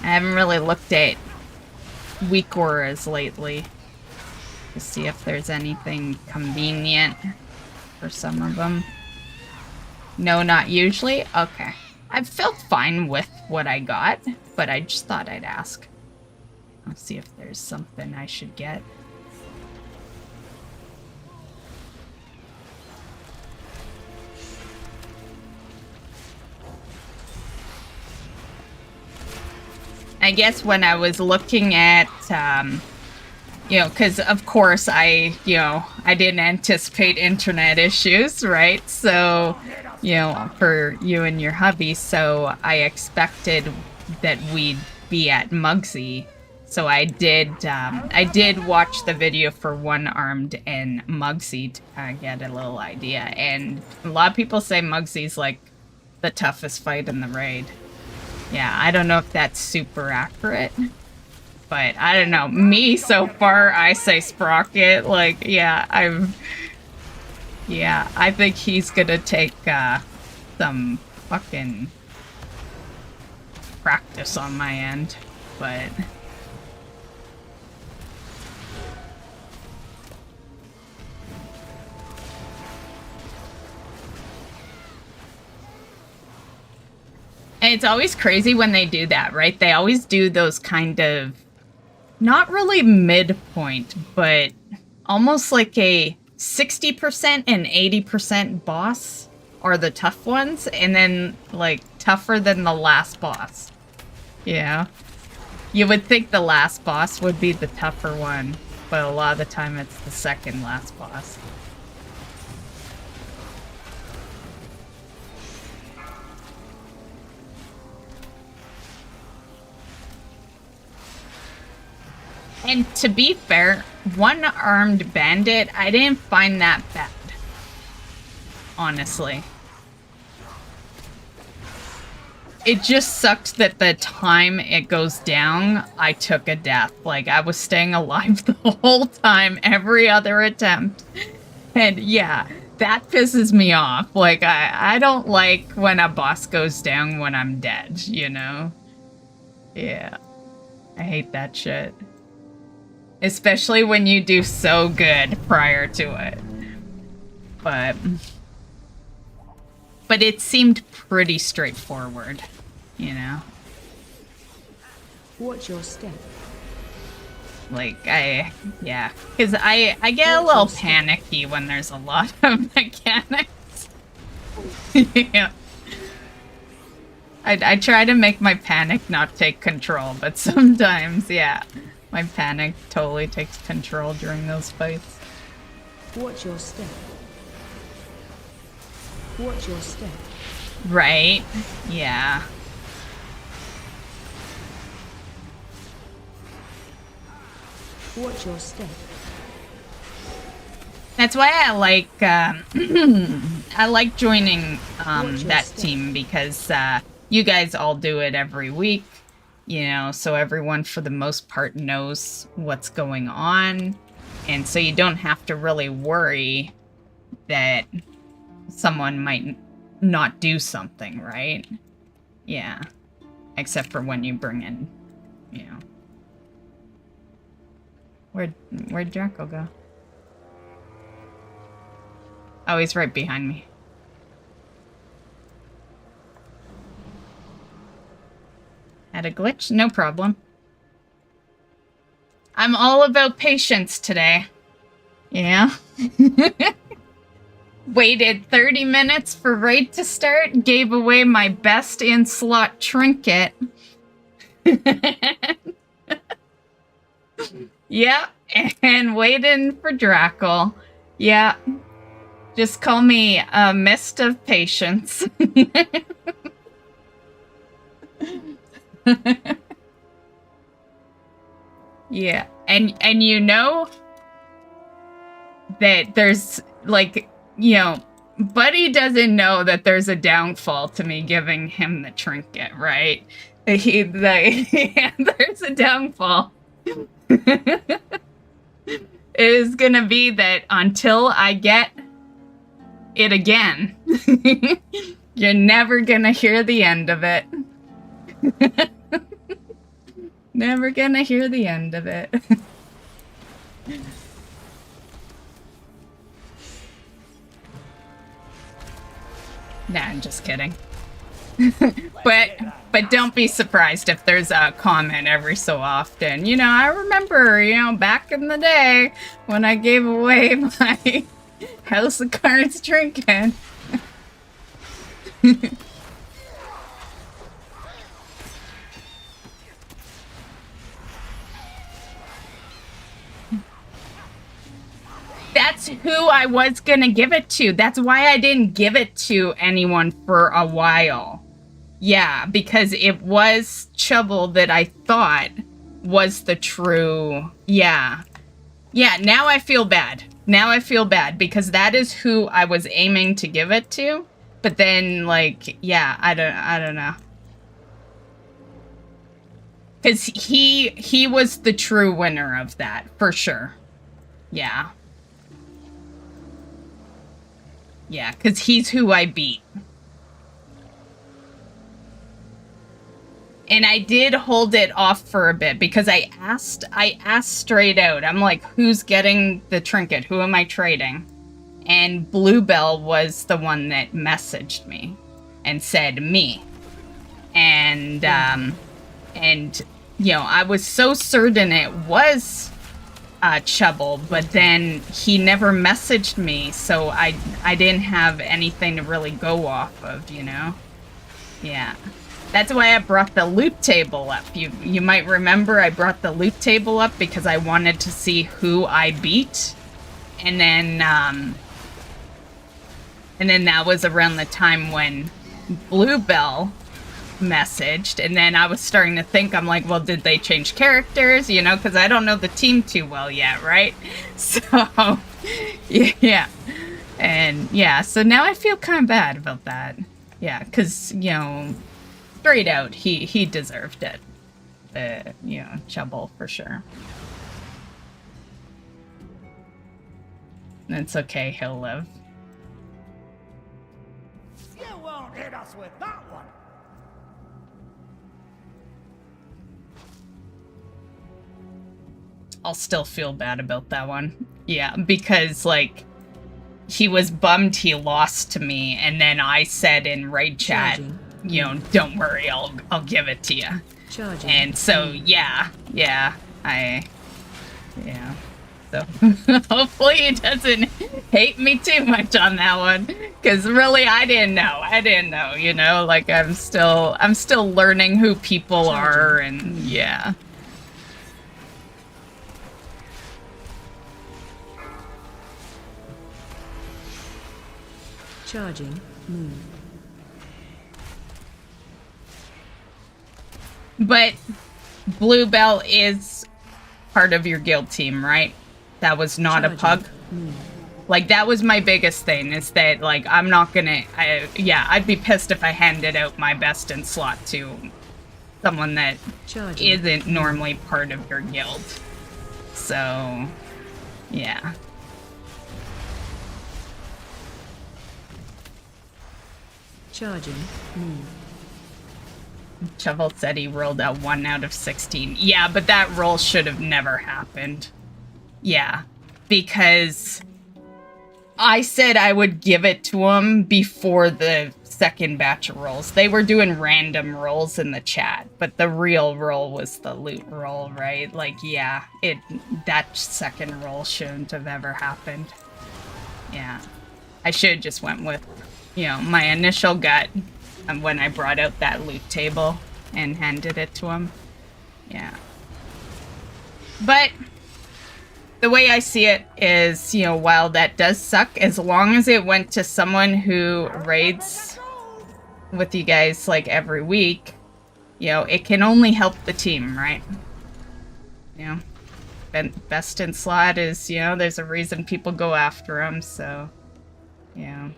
I haven't really looked at weak auras lately to see if there's anything convenient for some of them. No, not usually? Okay. I've felt fine with what I got, but I just thought I'd ask. I'll see if there's something I should get. I guess when I was looking at, you know, because of course I didn't anticipate internet issues, right? So, you know, for you and your hubby, so I expected that we'd be at Muggsy. So I did watch the video for One Armed and Muggsy to kind of get a little idea. And a lot of people say Muggsy's like the toughest fight in the raid. Yeah, I don't know if that's super accurate, but I don't know. Me, so far, I say Sprocket. Like, yeah, I think he's gonna take some fucking practice on my end, but... And it's always crazy when they do that, right? They always do those kind of, not really midpoint, but almost like a 60% and 80% boss are the tough ones, and then, like, tougher than the last boss. Yeah. You would think the last boss would be the tougher one, but a lot of the time it's the second last boss. And to be fair, One-Armed Bandit, I didn't find that bad. Honestly. It just sucked that the time it goes down, I took a death. Like, I was staying alive the whole time, every other attempt. And yeah, that pisses me off. Like, I don't like when a boss goes down when I'm dead, you know? Yeah. I hate that shit. Especially when you do so good prior to it. But it seemed pretty straightforward, you know? Watch your step. Like, yeah. Because I get a little panicky when there's a lot of mechanics. Yeah. I try to make my panic not take control, but sometimes, yeah. My panic totally takes control during those fights. Watch your step. Watch your step. Right. Yeah. Watch your step. That's why I like I like joining that team, because you guys all do it every week. You know, so everyone for the most part knows what's going on. And so you don't have to really worry that someone might not do something, right? Yeah. Except for when you bring in, you know. Where'd Draco go? Oh, he's right behind me. Had a glitch? No problem. I'm all about patience today. Yeah? waited 30 minutes for raid to start, gave away my best in-slot trinket. Yeah, and waiting for Drackle. Yeah. Just call me a mist of patience. Yeah, and you know that there's, like, you know, Buddy doesn't know that there's a downfall to me giving him the trinket, right? Yeah, there's a downfall. It is gonna be that until I get it again, you're never gonna hear the end of it. Never gonna hear the end of it. Nah, I'm just kidding. But don't be surprised if there's a comment every so often. You know, I remember, you know, back in the day when I gave away my House of Cards trinket. That's who I was gonna give it to. That's why I didn't give it to anyone for a while. Yeah, because it was Chubble that I thought was the true... Yeah. Yeah, now I feel bad. Now I feel bad because that is who I was aiming to give it to. But then, like, yeah, I don't know. Because he was the true winner of that, for sure. Yeah. Yeah, because he's who I beat. And I did hold it off for a bit because I asked straight out. I'm like, who's getting the trinket? Who am I trading? And Bluebell was the one that messaged me and said me. And you know, I was so certain it was Chubble, but then he never messaged me, so I didn't have anything to really go off of, you know? Yeah. That's why I brought the loot table up. You might remember I brought the loot table up because I wanted to see who I beat. And then that was around the time when Bluebell messaged, and then I was starting to think, I'm like, well, did they change characters, you know, because I don't know the team too well yet, right? So yeah, and yeah, so now I feel kind of bad about that. Yeah, because, you know, straight out he deserved it, you know, Chubble for sure. It's okay, he'll live. You won't hit us with that one. I'll still feel bad about that one. Yeah, because, like, he was bummed he lost to me, and then I said in raid chat, you know, don't worry, I'll give it to you. Charging. And so, yeah. So, hopefully he doesn't hate me too much on that one, because really, I didn't know, you know, like, I'm still learning who people are, and yeah. Charging. Move. But Bluebell is part of your guild team, right? That was not a pug. Like, that was my biggest thing, is that, like, I'm not gonna... I'd be pissed if I handed out my best in slot to someone that isn't normally part of your guild. So, yeah. Charging. Move. Shovel said he rolled a 1 out of 16. Yeah, but that roll should have never happened. Yeah, because I said I would give it to him before the second batch of rolls. They were doing random rolls in the chat, but the real roll was the loot roll, right? Like, yeah, that second roll shouldn't have ever happened. Yeah. I should have just went with, you know, my initial gut when I brought out that loot table and handed it to him. Yeah. But the way I see it is, you know, while that does suck, as long as it went to someone who raids with you guys like every week, you know, it can only help the team, right? You know, best in slot is, you know, there's a reason people go after him, so, yeah.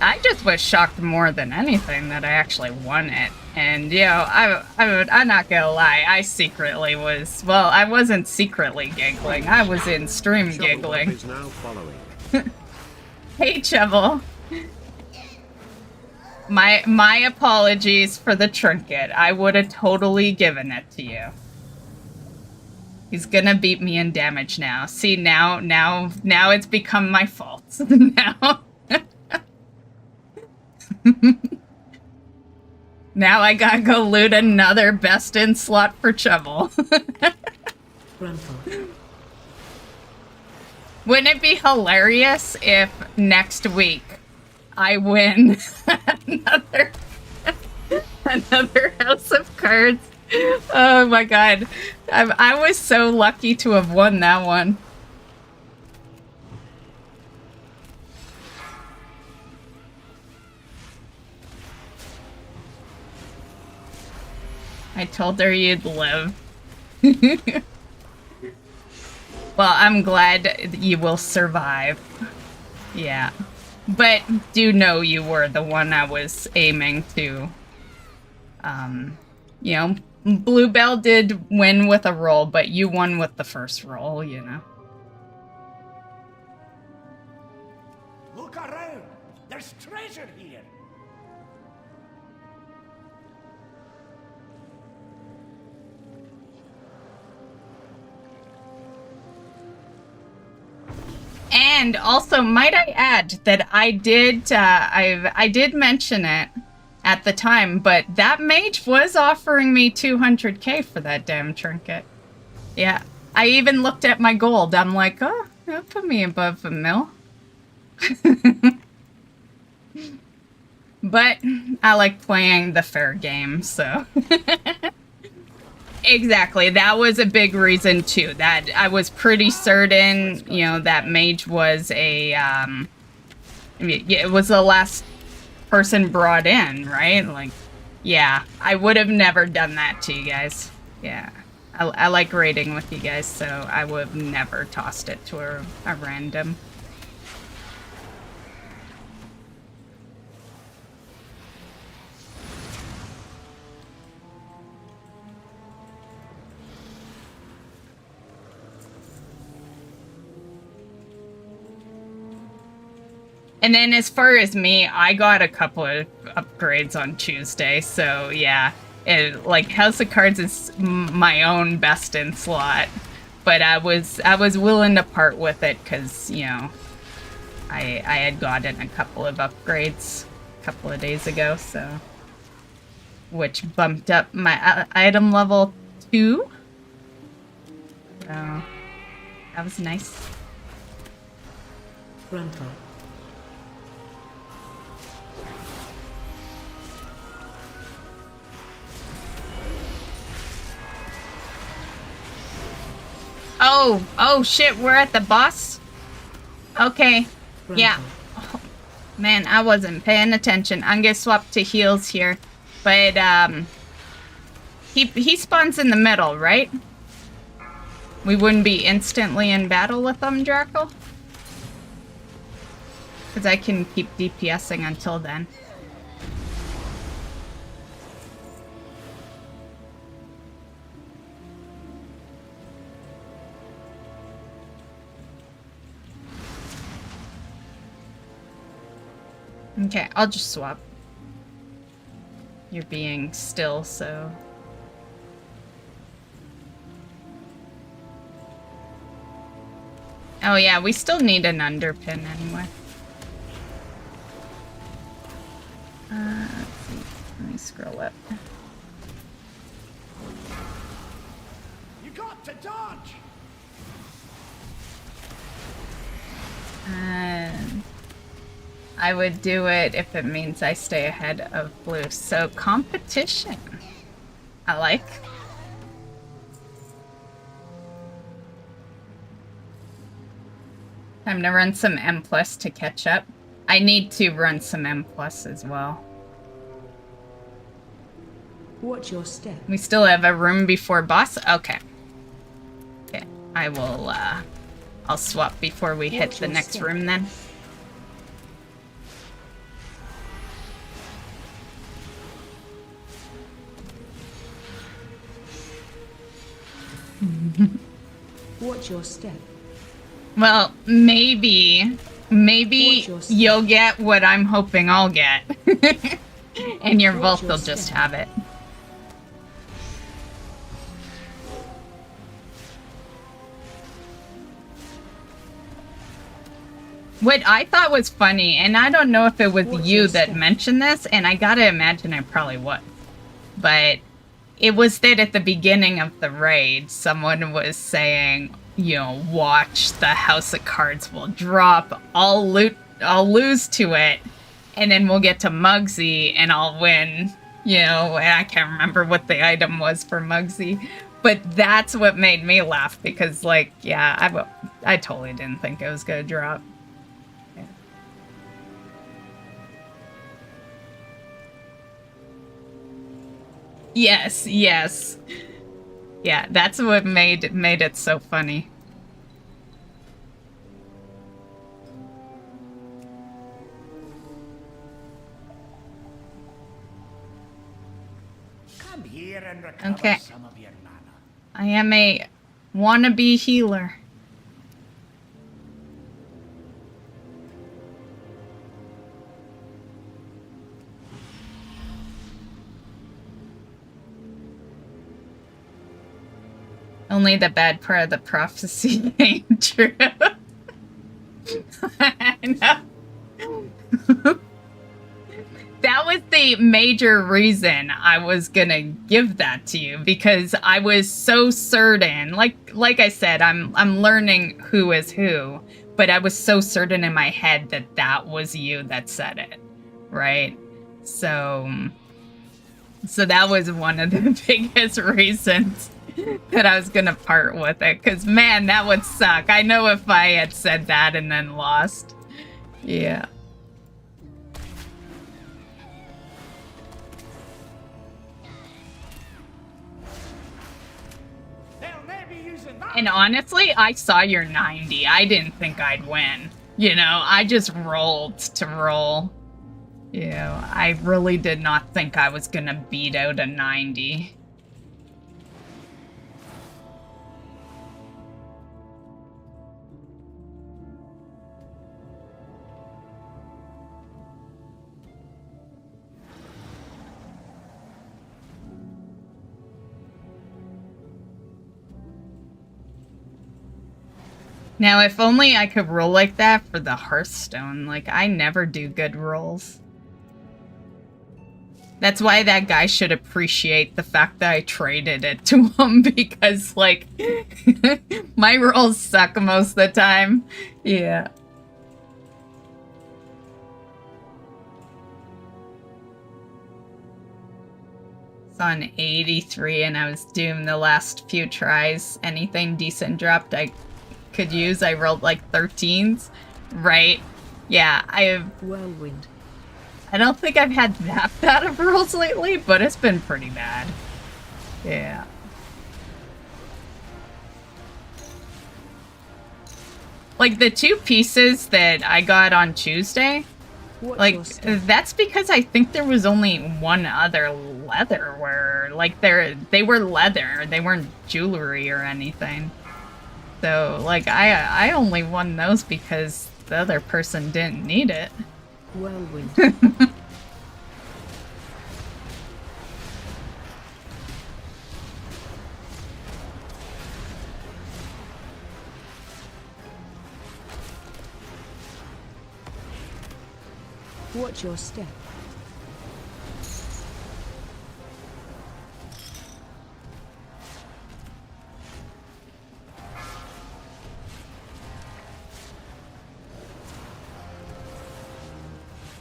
I just was shocked more than anything that I actually won it. And, you know, I'm not gonna lie, I secretly was, well, I wasn't secretly giggling, I was in stream giggling. Is now following. Hey, Shovel. My apologies for the trinket. I would have totally given it to you. He's gonna beat me in damage now. See, now it's become my fault. Now. Now I gotta go loot another best in slot for Shovel. Wouldn't it be hilarious if next week I win another House of Cards? Oh my god. I was so lucky to have won that one. I told her you'd live. Well, I'm glad you will survive. Yeah. But do know you were the one I was aiming to. You know, Bluebell did win with a roll, but you won with the first roll, you know. Look around. There's treasure here. And also, might I add that I did mention it at the time, but that mage was offering me 200k for that damn trinket. Yeah, I even looked at my gold. I'm like, oh, that put me above a mil. But I like playing the fair game, so. Exactly, that was a big reason too. That I was pretty certain, you know, that mage was a, it was the last person brought in, right? Like, yeah, I would have never done that to you guys. Yeah, I like raiding with you guys, so I would have never tossed it to a random. And then as far as me, I got a couple of upgrades on Tuesday, so yeah. Like, House of Cards is my own best in slot. But I was willing to part with it because, you know, I had gotten a couple of upgrades a couple of days ago, so. Which bumped up my item level 2. So, that was nice. Grandpa. Oh shit, we're at the boss? Okay, yeah. Oh, man, I wasn't paying attention. I'm gonna swap to heals here. But, he spawns in the middle, right? We wouldn't be instantly in battle with him, Draco? Because I can keep DPSing until then. Okay, I'll just swap. You're being still, so... Oh yeah, we still need an underpin anyway. Let's see. Let me scroll up. You to dodge. And I would do it if it means I stay ahead of blue. So competition. I like. Time to run some M+ to catch up. I need to run some M+ as well. Watch your step. We still have a room before boss? Okay. Okay, I will, I'll swap before we hit the next room then. Watch your step. Well, maybe you'll get what I'm hoping I'll get. And your Volk will just have it. What I thought was funny, and I don't know if it was you that mentioned this, and I gotta imagine it probably was, but it was that at the beginning of the raid, someone was saying, you know, watch, the House of Cards will drop, I'll lose to it, and then we'll get to Muggsy, and I'll win, you know, and I can't remember what the item was for Muggsy, but that's what made me laugh, because, like, yeah, I totally didn't think it was gonna drop. Yes, yes. Yeah, that's what made it so funny. Come here and recover some of your mana. I am a wannabe healer. Only the bad part of the prophecy ain't true. I know. That was the major reason I was gonna give that to you, because I was so certain, like I said, I'm learning who is who, but I was so certain in my head that that was you that said it, right? So that was one of the biggest reasons that I was gonna part with it, because man, that would suck. I know if I had said that and then lost. Yeah. And honestly, I saw your 90. I didn't think I'd win. You know, I just rolled to roll. You know, I really did not think I was gonna beat out a 90. Now, if only I could roll like that for the Hearthstone. Like, I never do good rolls. That's why that guy should appreciate the fact that I traded it to him, because, like, my rolls suck most of the time. Yeah. It's on 83 and I was doomed the last few tries. Anything decent dropped, I could use. I rolled like 13s, right? Yeah, Whirlwind. I don't think I've had that bad of rolls lately, but it's been pretty bad. Yeah. Like the 2 pieces that I got on Tuesday, like that's because I think there was only one other leather where, like, they were leather, they weren't jewelry or anything. So, like, I only won those because the other person didn't need it. Whirlwind. Watch your step.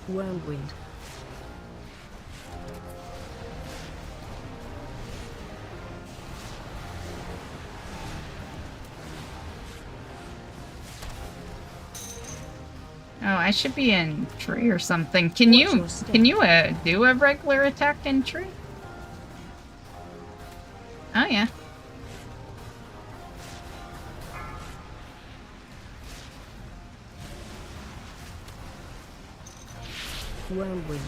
Whirlwind. Oh, I should be in tree or something. Can you do a regular attack in tree? Oh yeah. Whirlwind.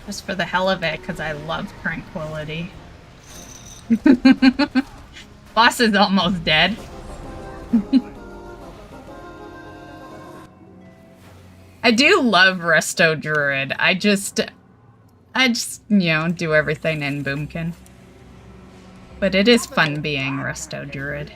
Just for the hell of it, because I love tranquility. Boss is almost dead. I do love Resto Druid. I just, you know, do everything in Boomkin. But it is fun being Resto Druid.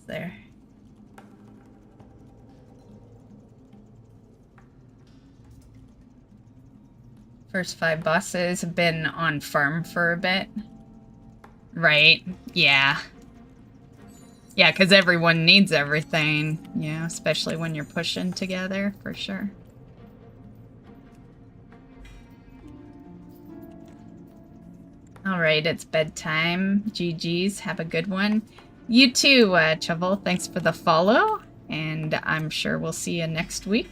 There. First 5 bosses have been on farm for a bit. Right, yeah. Yeah, because everyone needs everything, yeah, especially when you're pushing together, for sure. Alright, it's bedtime. GG's, have a good one. You too, Chovel, thanks for the follow, and I'm sure we'll see you next week.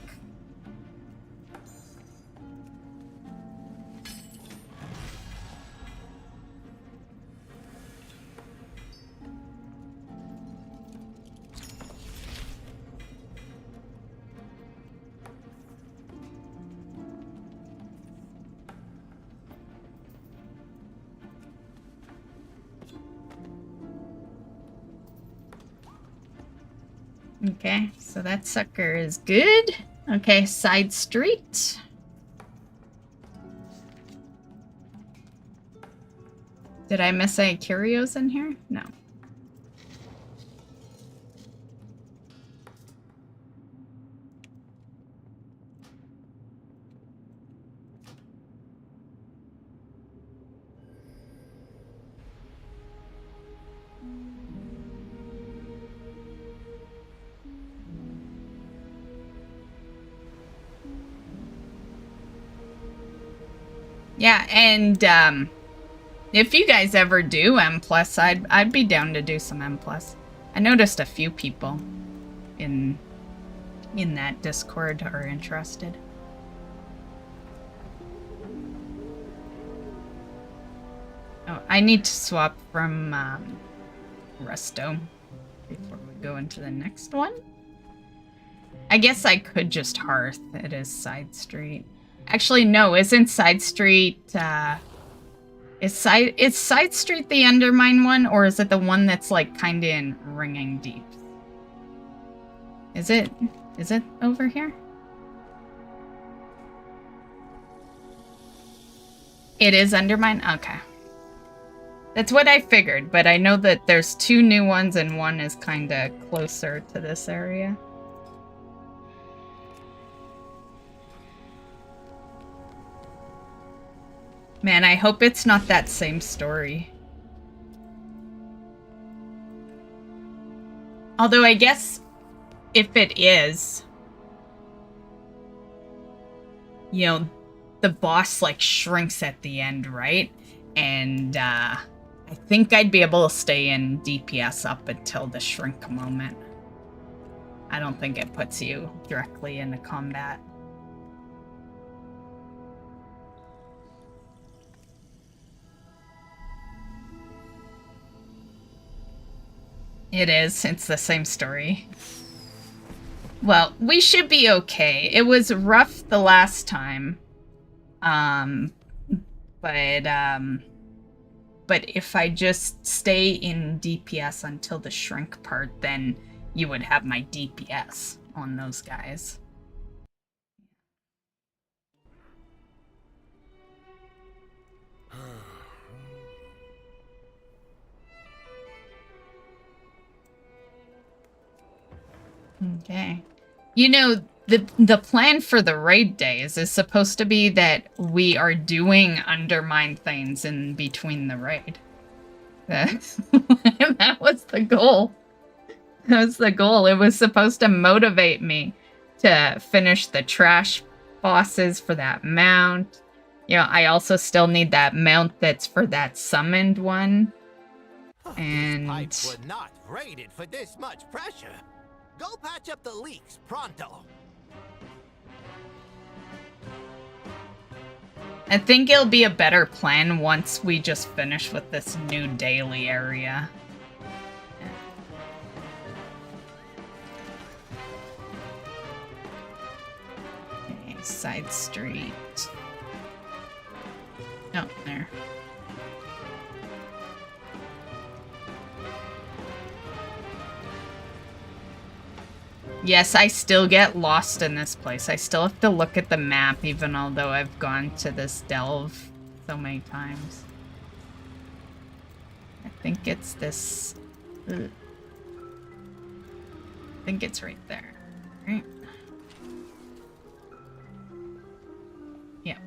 Okay, so that sucker is good. Okay, side street. Did I miss any curios in here? No. Yeah, and if you guys ever do M+, I'd be down to do some M+. I noticed a few people in that Discord are interested. Oh, I need to swap from Resto before we go into the next one. I guess I could just Hearth. It is side street. Actually, no, isn't side street, is side street the Undermine one, or is it the one that's like kinda in Ringing Deep? Is it over here? It is Undermine? Okay. That's what I figured, but I know that there's 2 new ones and one is kinda closer to this area. Man, I hope it's not that same story. Although I guess if it is, you know, the boss like shrinks at the end, right? And I think I'd be able to stay in DPS up until the shrink moment. I don't think it puts you directly into combat. It is. It's the same story. Well, we should be okay. It was rough the last time. But if I just stay in DPS until the shrink part, then you would have my DPS on those guys. Okay. You know, the plan for the raid days is supposed to be that we are doing Undermine things in between the raid. That was the goal. That was the goal. It was supposed to motivate me to finish the trash bosses for that mount. You know, I also still need that mount that's for that summoned one. And Pipes were not rated for this much pressure. Go patch up the leaks pronto. I think it'll be a better plan once we just finish with this new daily area. Okay, side street. Oh, there. Yes, I still get lost in this place. I still have to look at the map, even although I've gone to this delve so many times. I think it's this... I think it's right there. Right? Yeah.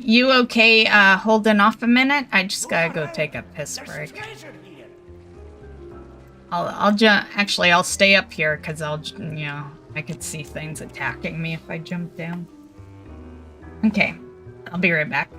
You okay, holding off a minute? I just gotta go take a piss break. I'll stay up here, because I could see things attacking me if I jump down. Okay, I'll be right back.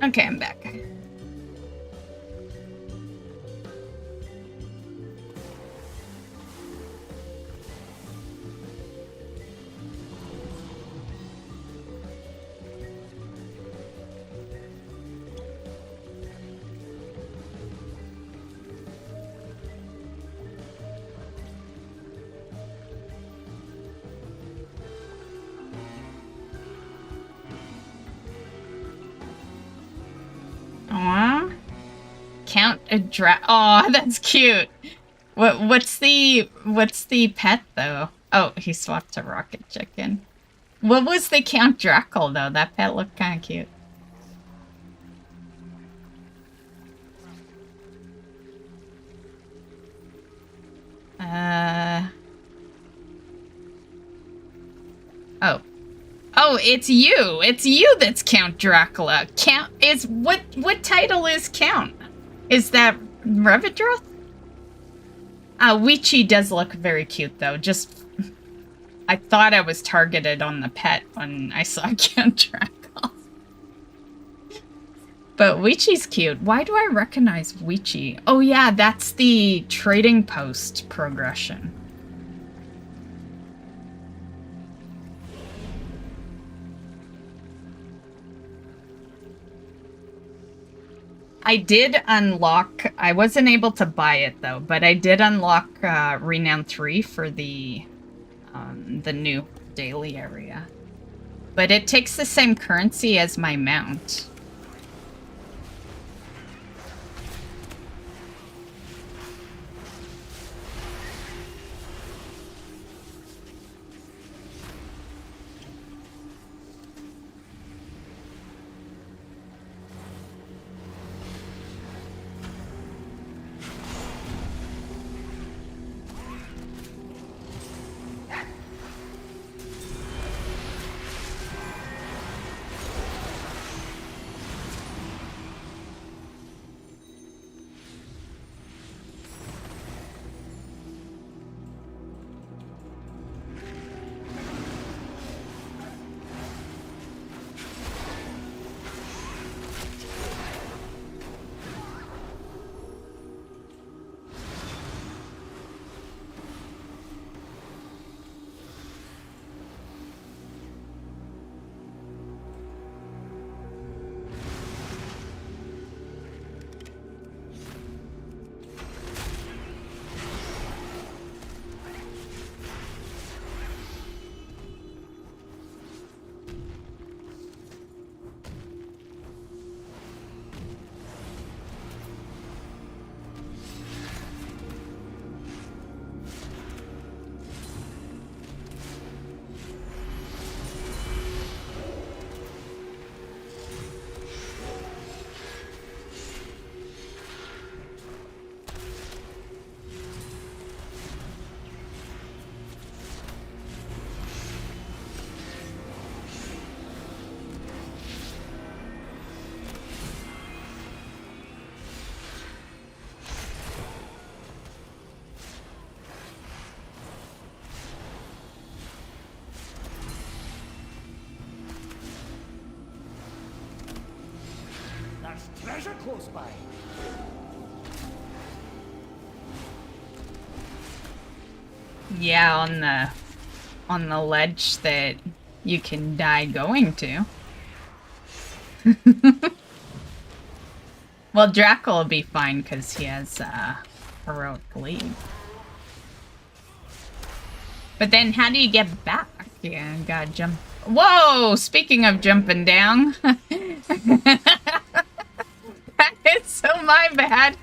Okay, I'm back. Aww. Count a Aw, that's cute. What's the pet though? Oh, he swapped to Rocket Chicken. What was the Count Drackle though? That pet looked kind of cute. Oh. Oh, it's you! It's you that's Count Dracula. Count is... What title is Count? Is that Revendroth? Weechi does look very cute, though. Just... I thought I was targeted on the pet when I saw Count Dracula. But Weechi's cute. Why do I recognize Weechi? Oh yeah, that's the trading post progression. I did unlock... I wasn't able to buy it, though, but I did unlock Renown 3 for the new daily area. But it takes the same currency as my mount. There's treasure close by. Yeah, on the ledge that you can die going to. Well, Draco will be fine because he has heroic lead. But then how do you get back? Yeah, gotta jump. Whoa! Speaking of jumping down. It's so my bad.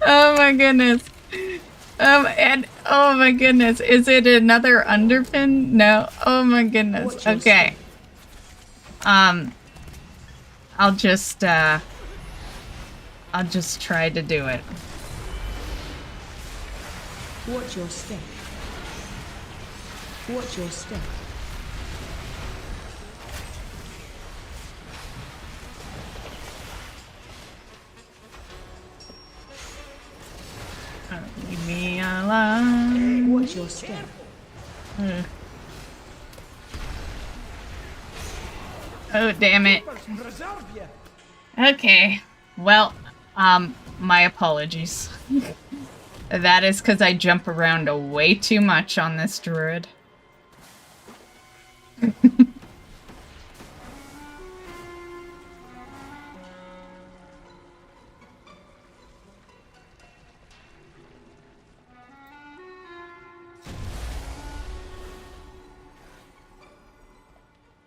Oh my goodness. And oh my goodness, is it another underpin? No. Oh my goodness. Okay. I'll just try to do it. Watch your step. Watch your step. Leave me alone. Watch your step. Oh, damn it. Okay. Well, my apologies. That is because I jump around way too much on this druid.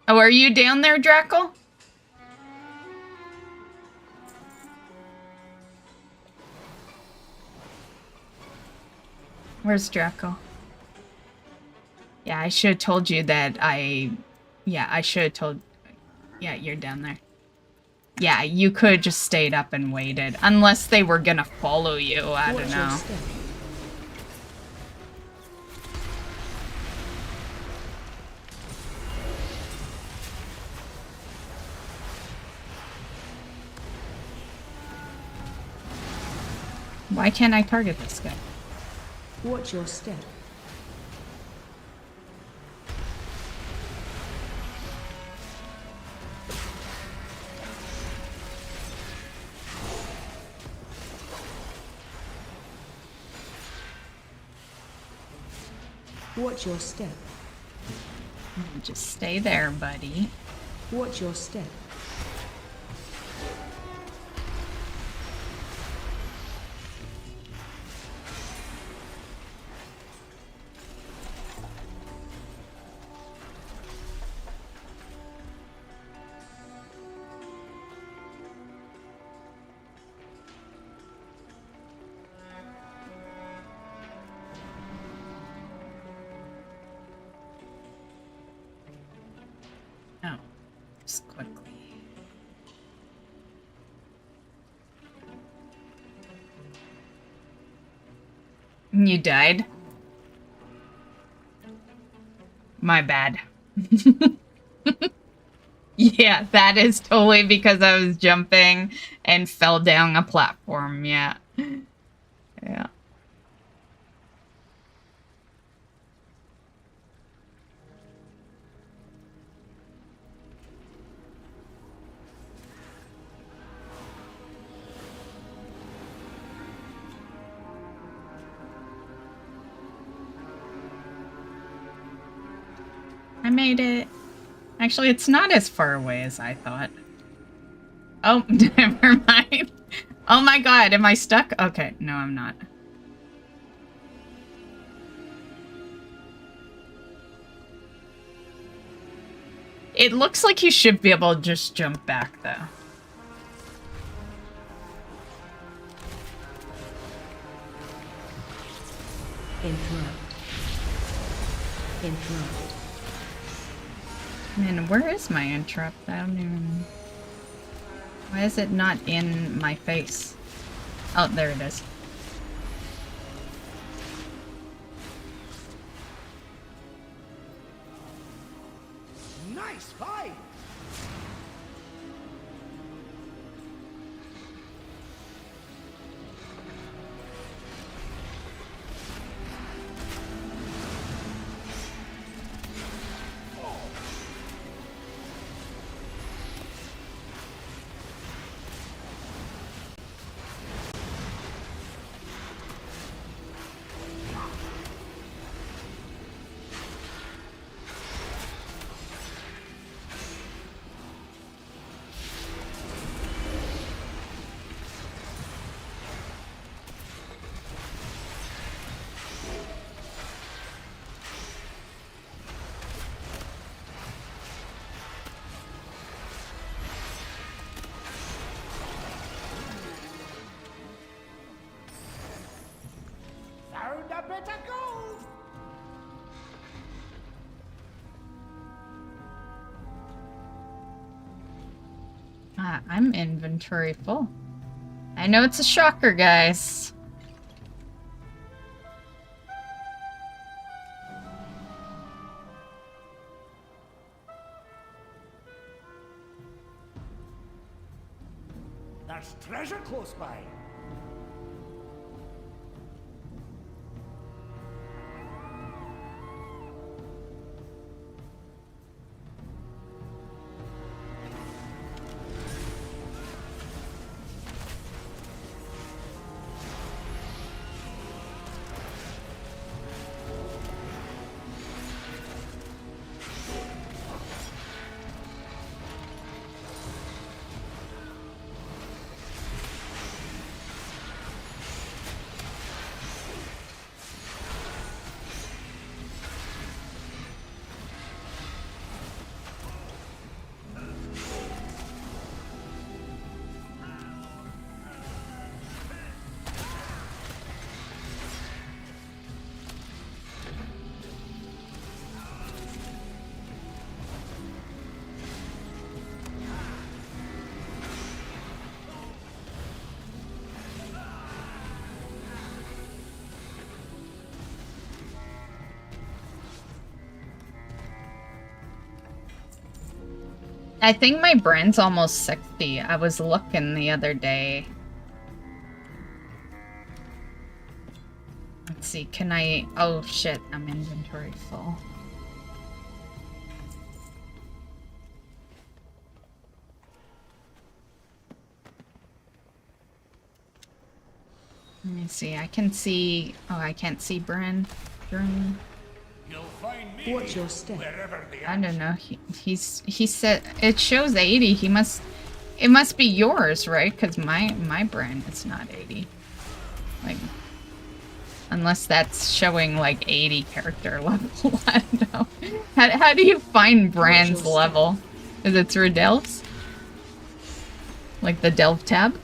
Oh, are you down there, Drackle? Where's Draco? Yeah, I should have told you that Yeah, I should have told... Yeah, you're down there. Yeah, you could have just stayed up and waited. Unless they were gonna follow you, I don't know. Why can't I target this guy? Watch your step. Watch your step. Just stay there, buddy. Watch your step. Oh, just quickly. You died? My bad. Yeah, that is totally because I was jumping and fell down a platform, yeah. Yeah. I made it. Actually, it's not as far away as I thought. Oh, never mind. Oh my god, am I stuck? Okay, no, I'm not. It looks like you should be able to just jump back, though. Interrupt. Interrupt. Man, where is my interrupt? I don't even... Why is it not in my face? Oh, there it is. Nice fight! Found a bit of gold! I'm inventory full. I know it's a shocker, guys. There's treasure close by. I think my brain's almost 60. I was looking the other day. see. Can I... Oh, shit. I'm inventory full. Let me see. I can see... Oh, I can't see Bran. Journey. Watch your step. I don't know. He said... It shows 80. He must... It must be yours, right? Because my Bran is not 80. Like... Unless that's showing like 80 character level. I don't know. How do you find Bran's level? Is it through delves? Like the delve tab?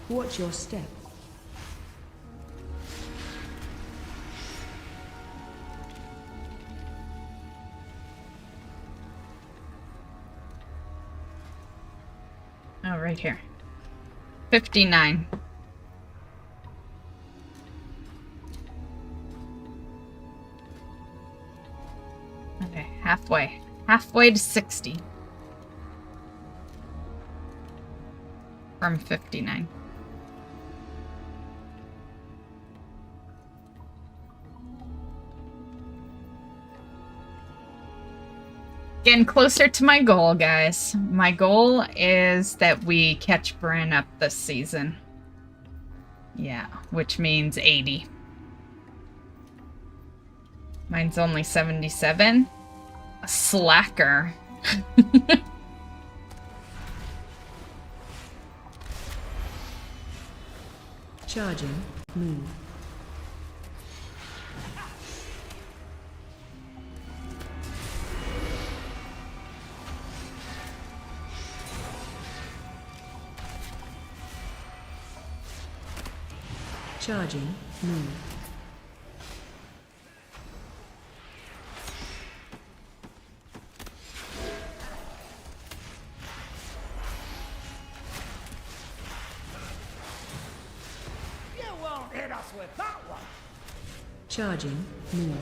Watch your step. Oh, right here. 59. Okay, halfway. Halfway to 60. From 59. Getting closer to my goal, guys. My goal is that we catch Bran up this season. Yeah, which means 80. Mine's only 77. A slacker. Charging. Move. Charging. Move. You won't hit us with that one. Charging. Move.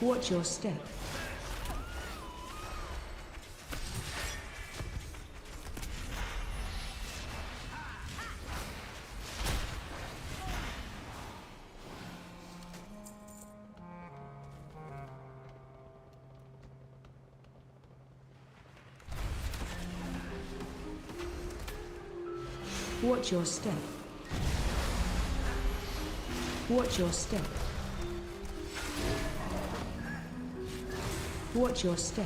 Watch your step. Watch your step. Watch your step. Watch your step.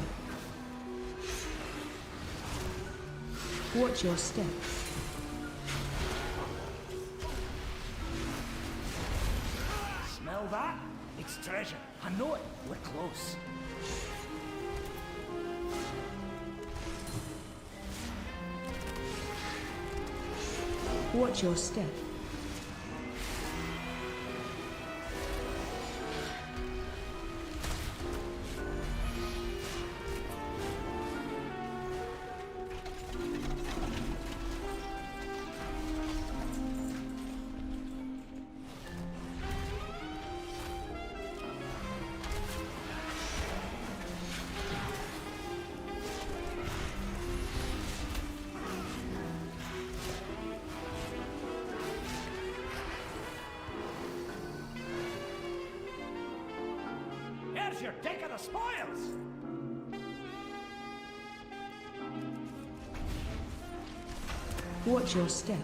Watch your step. Smell that? It's treasure. I know it. We're close. Watch your step. your take of the spoils. Watch your step.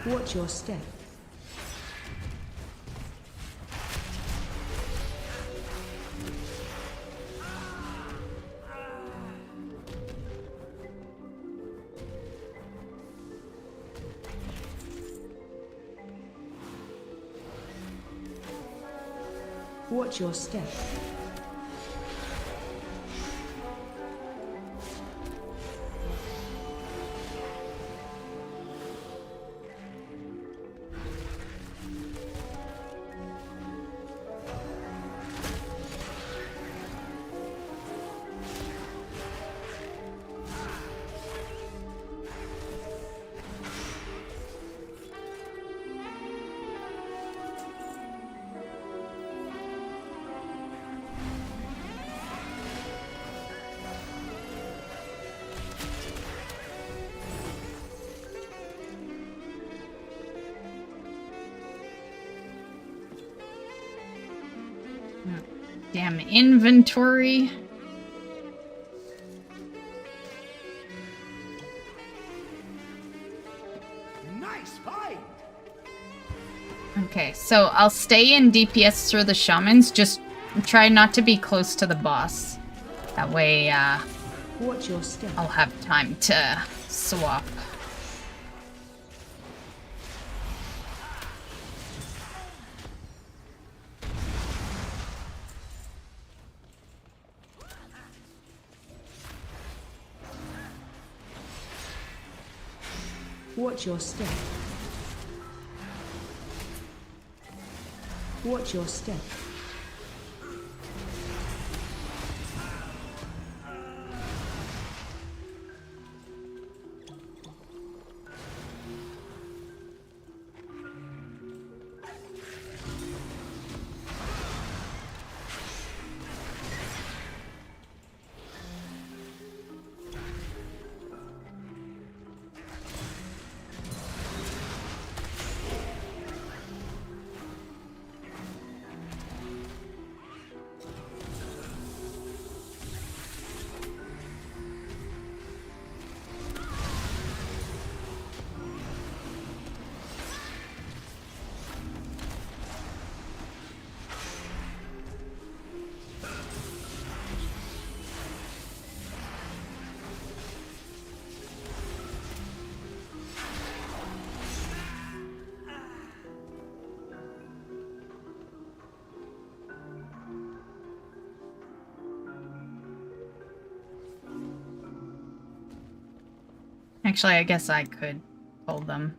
Watch your step. Watch your step. Damn inventory. Nice fight. Okay, so I'll stay in DPS through the shamans. Just try not to be close to the boss. That way, Watch your step. I'll have time to swap. Watch your step. Watch your step. Actually, I guess I could pull them.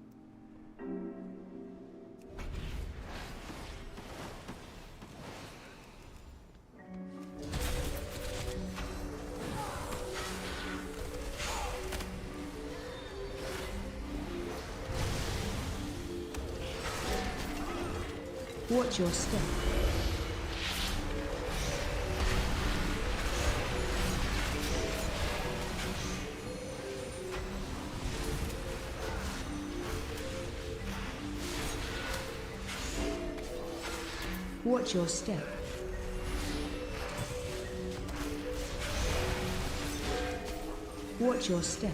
Watch your step. Watch your step. Watch your step.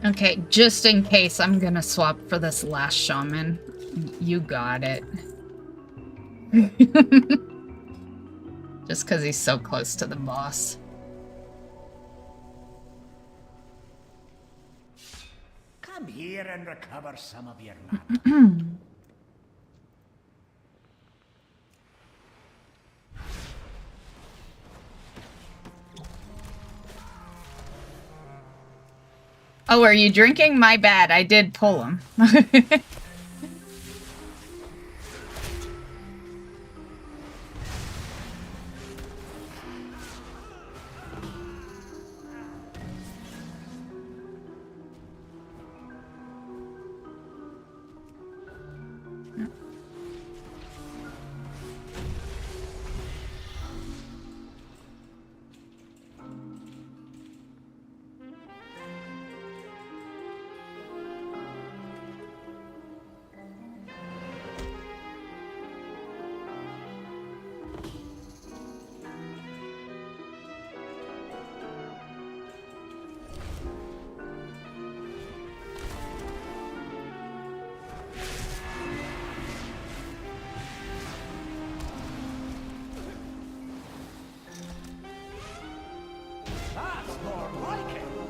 Okay, just in case, I'm gonna swap for this last shaman. You got it. Just because he's so close to the boss. Come here and recover some of your Oh, are you drinking? My bad. I did pull him.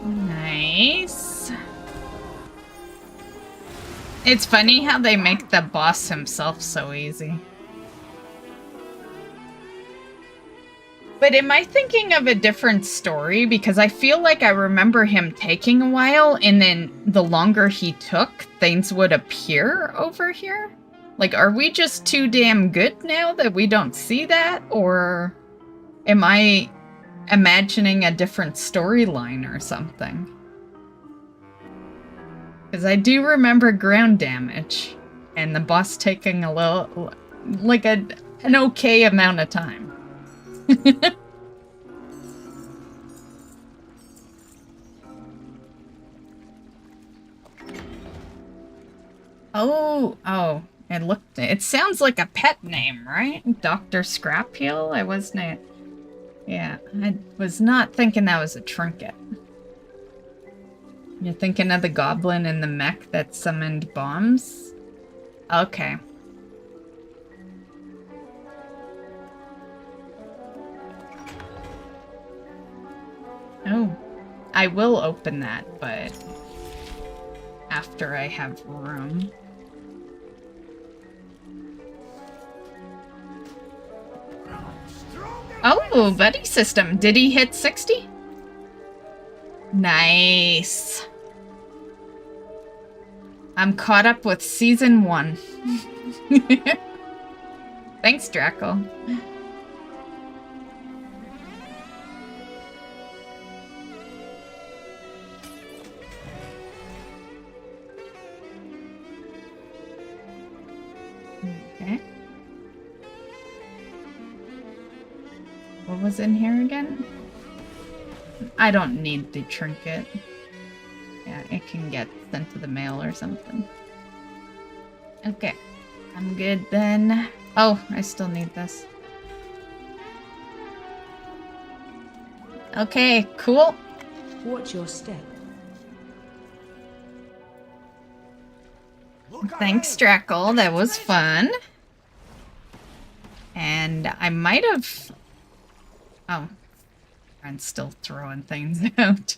Nice. It's funny how they make the boss himself so easy. But am I thinking of a different story? Because I feel like I remember him taking a while, and then the longer he took, things would appear over here? Like, are we just too damn good now that we don't see that? Or am I imagining a different storyline or something? Because I do remember ground damage, and the boss taking a little, like an okay amount of time. Oh, it sounds like a pet name, right? Dr. Scrapheal? I wasn't, yeah, I was not thinking that was a trinket. You're thinking of the goblin in the mech that summoned bombs? Okay. Oh, I will open that, but after I have room. Oh, buddy system. Did he hit 60? Nice. I'm caught up with season 1. Thanks, Draco. Okay. What was in here again? I don't need the trinket. Yeah, it can get sent to the mail or something. Okay, I'm good then. Oh, I still need this. Okay, cool. Watch your step. Thanks, Drackle. That was fun. And I might have... Oh. I'm still throwing things out.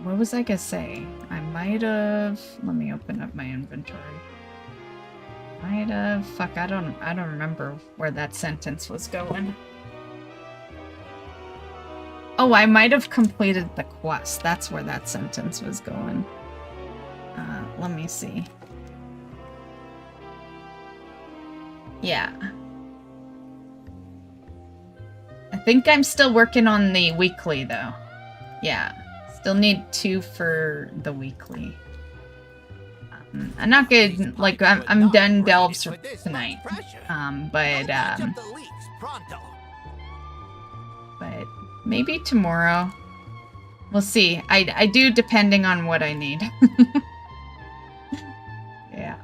What was I gonna say? I might have... Let me open up my inventory. Might have... Fuck, I don't remember where that sentence was going. Oh, I might have completed the quest. That's where that sentence was going. Let me see. Yeah. I think I'm still working on the weekly, though. Yeah. Still need 2 for the weekly. I'm not good. Like, I'm done delves for tonight. But maybe tomorrow. We'll see. I do, depending on what I need. Yeah.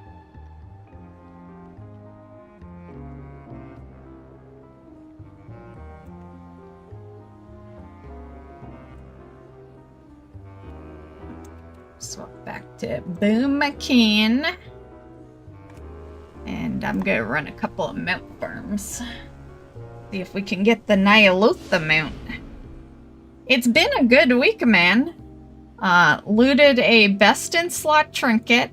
swap back to Boom McKean. And I'm gonna run a couple of mount farms. See if we can get the Nyalotha mount. It's been a good week, man. Looted a best in slot trinket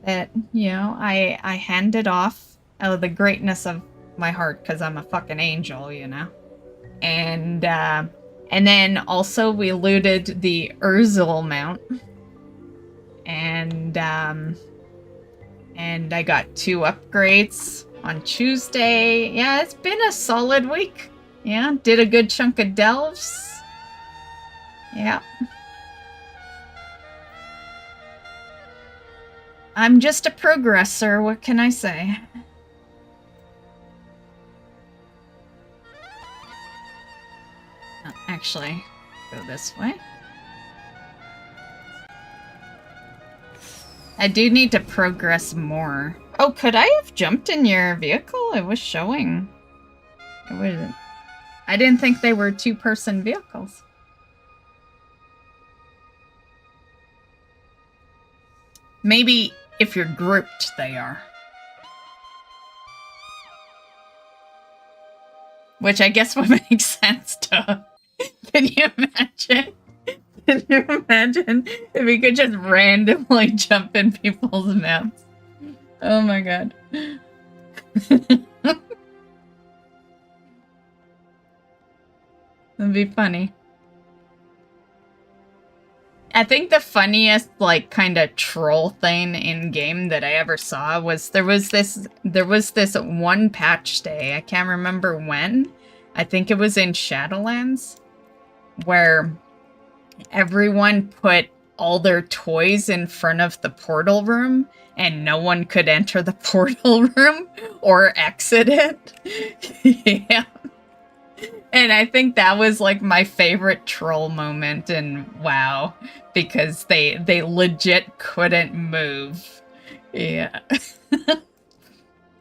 that, you know, I handed off out of the greatness of my heart because I'm a fucking angel, you know. And then also we looted the Urzul mount. And I got 2 upgrades on Tuesday. Yeah, it's been a solid week. Yeah, did a good chunk of delves. Yeah. I'm just a progressor, what can I say? Actually, go this way. I do need to progress more. Oh, could I have jumped in your vehicle? It was showing. It wasn't. I didn't think they were 2-person vehicles. Maybe if you're grouped, they are. Which I guess would make sense, duh. Can you imagine? Can you imagine if we could just randomly jump in people's maps? Oh my god. That'd be funny. I think the funniest, like, kind of troll thing in game that I ever saw was there was this one patch day, I can't remember when, I think it was in Shadowlands, where everyone put all their toys in front of the portal room and no one could enter the portal room or exit it. Yeah. And I think that was like my favorite troll moment in WoW, because they legit couldn't move. Yeah.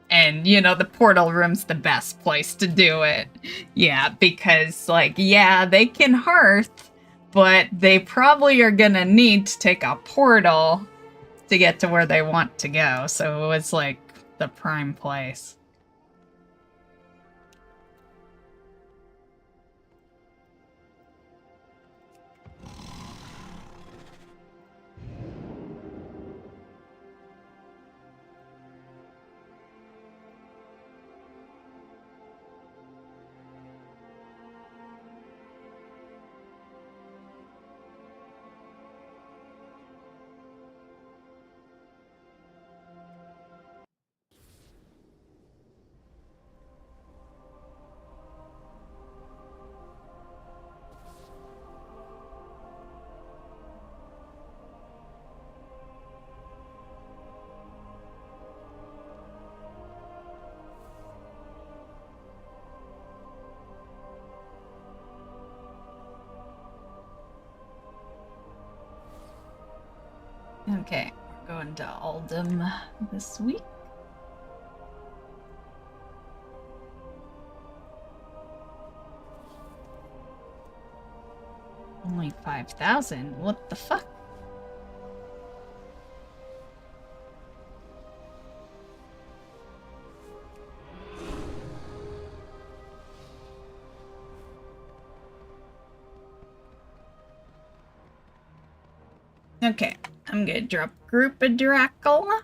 And, you know, the portal room's the best place to do it. Yeah, because, like, yeah, they can hearth, but they probably are gonna need to take a portal to get to where they want to go. So it was, like, the prime place. Okay, we're going to Aldum this week. Only 5,000? What the fuck? Okay, I'm gonna drop Group of Drackle.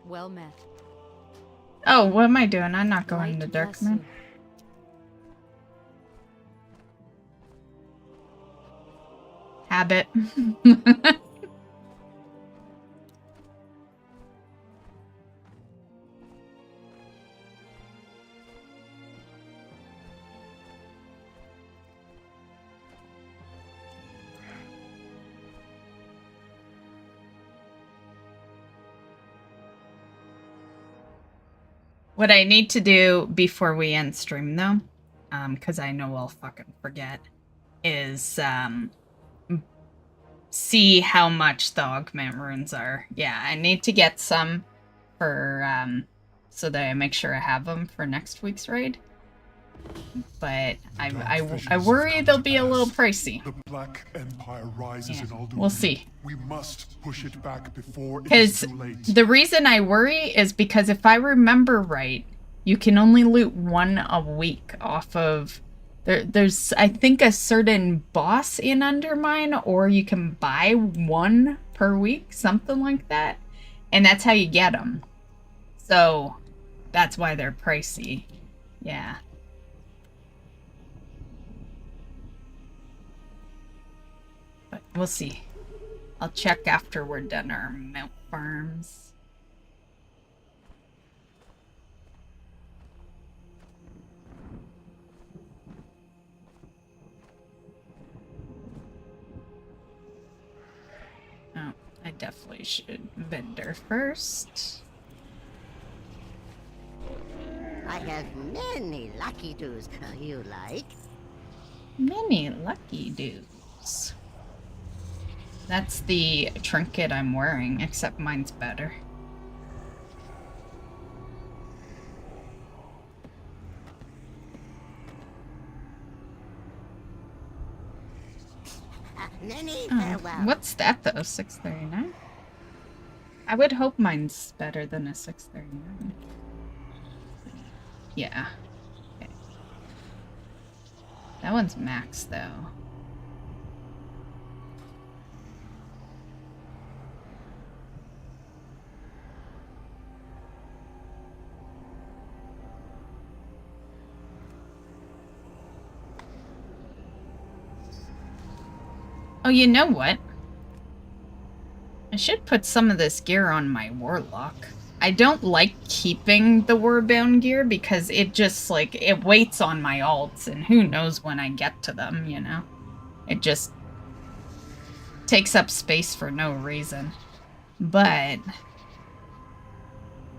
Well met. Oh, what am I doing? I'm not going to Darkman. Habit. What I need to do before we end stream, though, because I know I'll fucking forget, is see how much the augment runes are. Yeah, I need to get some for so that I make sure I have them for next week's raid. But I worry they'll be a little pricey. The Black Empire rises in Undermine. We'll see. We must push it back before it Because is too late. the reason I worry is because if I remember right, you can only loot one a week off of... There's, I think, a certain boss in Undermine, or you can buy one per week, something like that. And that's how you get them. So, that's why they're pricey. Yeah. But we'll see. I'll check after we're done our mount farms. Oh, I definitely should vendor first. I have many lucky doos. You like? Many lucky dudes. That's the trinket I'm wearing, except mine's better. Many Oh, farewell. what's that though? 639? I would hope mine's better than a 639. Yeah. Okay. That one's max though. Oh, you know what? I should put some of this gear on my warlock. I don't like keeping the warbound gear because it just, like, it waits on my alts, and who knows when I get to them, you know? It just takes up space for no reason. But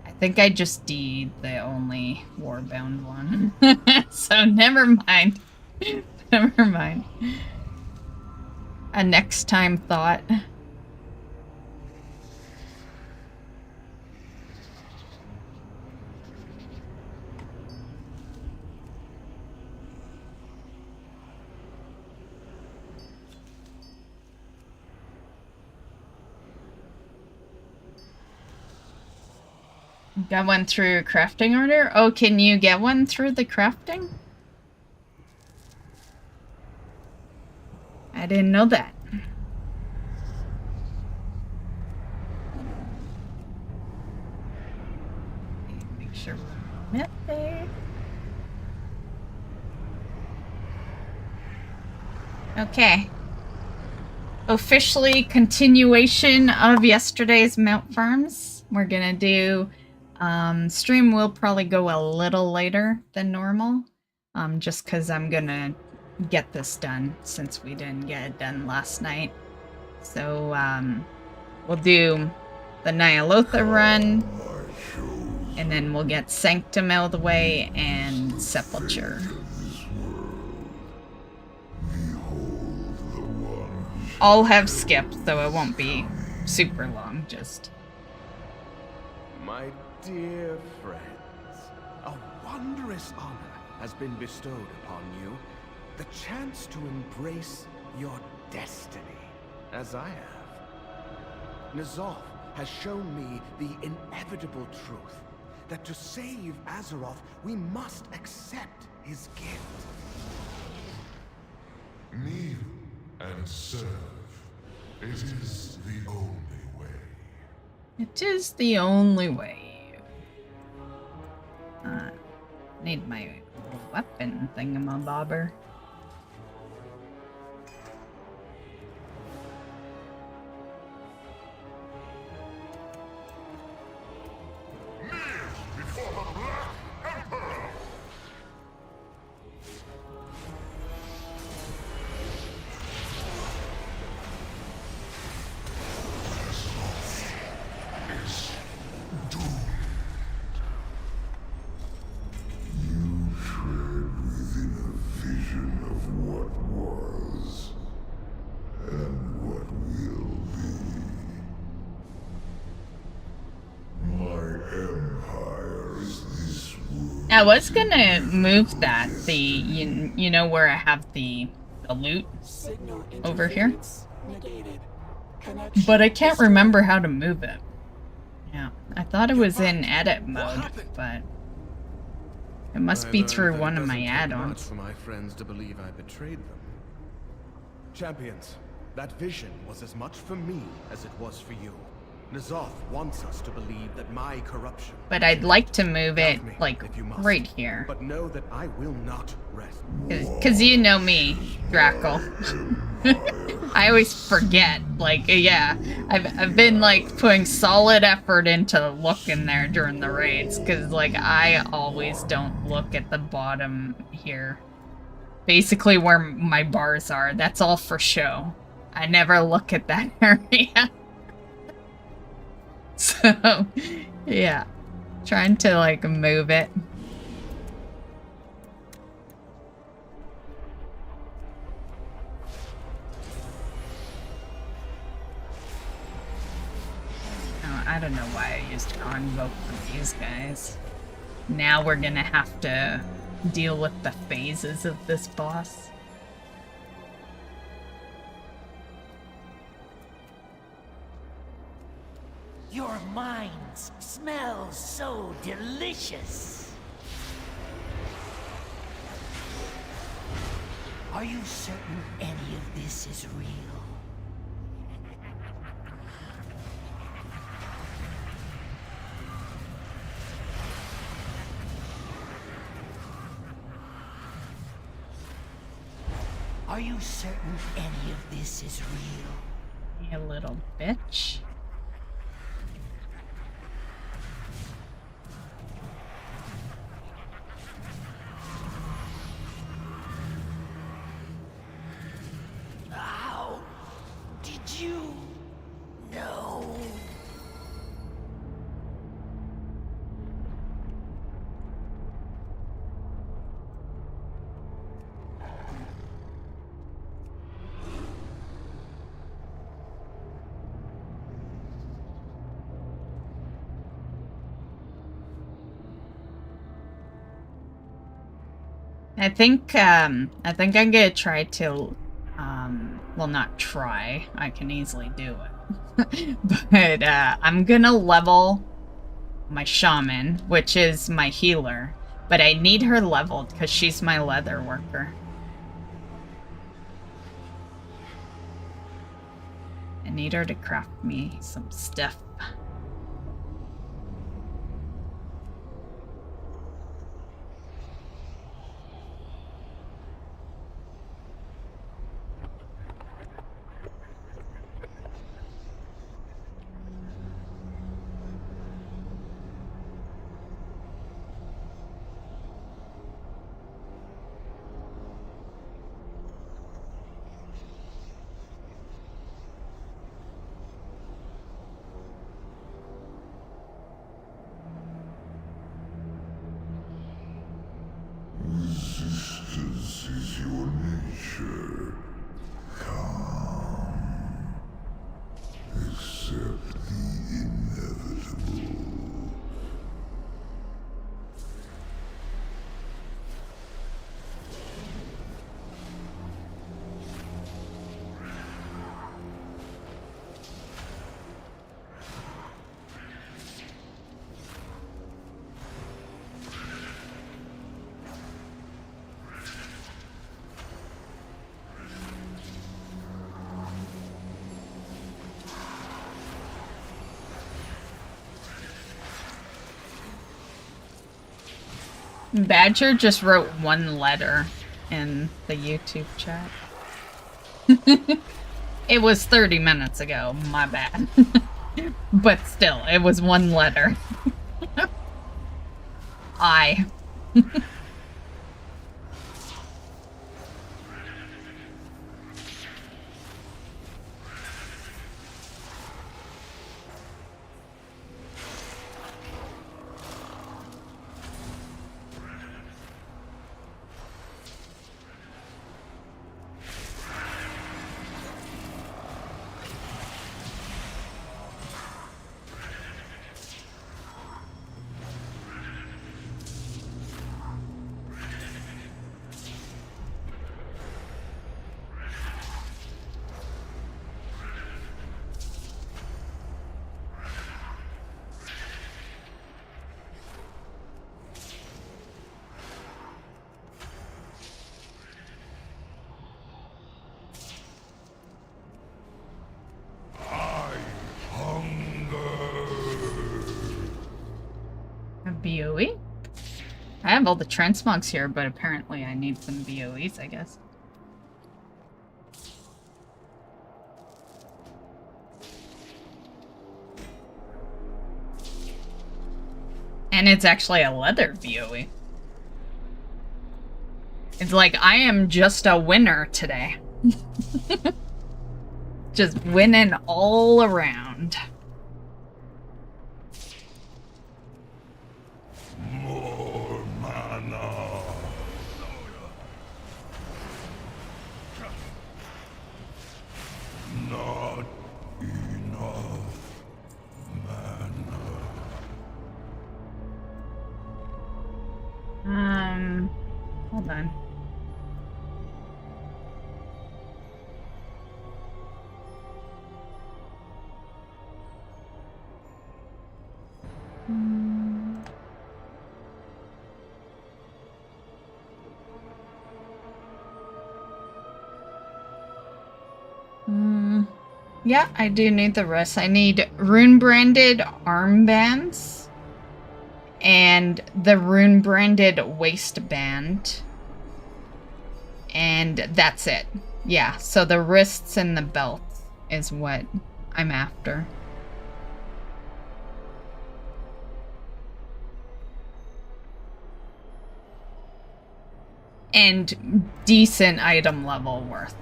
I think I just did the only warbound one. So never mind. Never mind. A next time thought. Got one through crafting order? Oh, can you get one through the crafting? I didn't know that. Make sure we're met there. Okay. Officially continuation of yesterday's mount farms. We're gonna do stream will probably go a little later than normal. Just because I'm gonna get this done since we didn't get it done last night. So we'll do the Nyalotha run, and then we'll get Sanctum out of the way and Sepulture. I'll have skipped, so it won't be super long, just... My dear friends, a wondrous honor has been bestowed upon you. The chance to embrace your destiny, as I have. N'Zoth has shown me the inevitable truth that to save Azeroth, we must accept his gift. Kneel and serve. It is the only way. It is the only way. Need my weapon thingamabobber. You tread within a vision I was gonna move that, you know where I have the loot over here? But I can't remember how to move it. Yeah, I thought it was in edit mode, but it must be through one of my add-ons. For my friends to believe I betrayed them. Champions, that vision was as much for me as it was for you. N'Zoth wants us to believe that my corruption... But I'd like to move it, like, right here. But know that I will not rest. Because you know me, Drackle. I always forget. Like, yeah, I've been, like, putting solid effort into looking there during the raids. Because, like, I always don't look at the bottom here. Basically where my bars are. That's all for show. I never look at that area. So, yeah. Trying to, like, move it. Oh, I don't know why I used Convoke for these guys. Now we're gonna have to deal with the phases of this boss. Your minds smell so delicious. Are you certain any of this is real? Are you certain any of this is real? You little bitch. How did you know? I think I'm gonna try to, well, not try, I can easily do it, but, I'm gonna level my shaman, which is my healer, but I need her leveled because she's my leather worker. I need her to craft me some stuff. Resistance is your nature. Calm. Accept the inevitable. Badger just wrote one letter in the YouTube chat. It was 30 minutes ago, my bad. But still, it was one letter. I. I have all the transmogs here, but apparently I need some BOEs, I guess. And it's actually a leather BOE. It's like, I am just a winner today. Just winning all around. More mana. Not enough mana. Hold on. Yeah, I do need the rest. I need rune-branded armbands and the rune-branded waistband. And that's it. Yeah, so the wrists and the belt is what I'm after. And decent item level worth,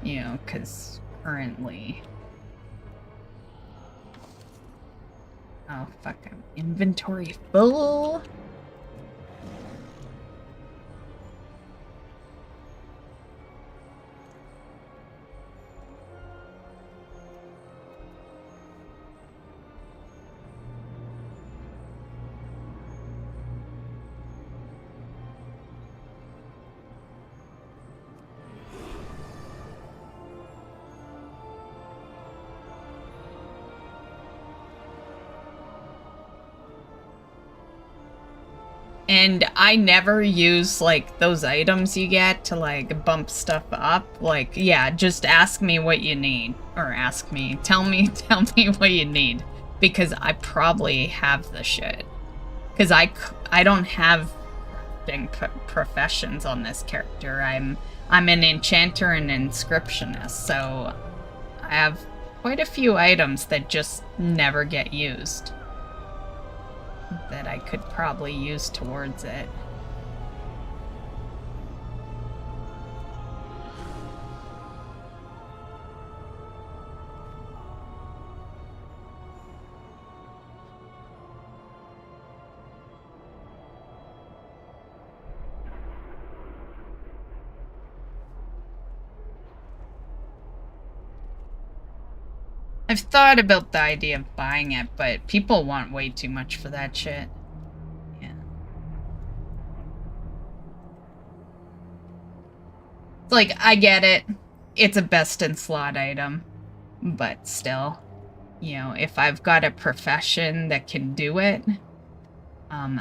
you know, because currently... Oh, fuck, I'm inventory full. And I never use, like, those items you get to, like, bump stuff up. Like, yeah, just ask me what you need. Or tell me what you need. Because I probably have the shit. Because I don't have professions on this character. I'm an enchanter and inscriptionist, so I have quite a few items that just never get used. That I could probably use towards it. I've thought about the idea of buying it, but people want way too much for that shit. Yeah. It's like, I get it. It's a best in slot item. But still, you know, if I've got a profession that can do it, I'm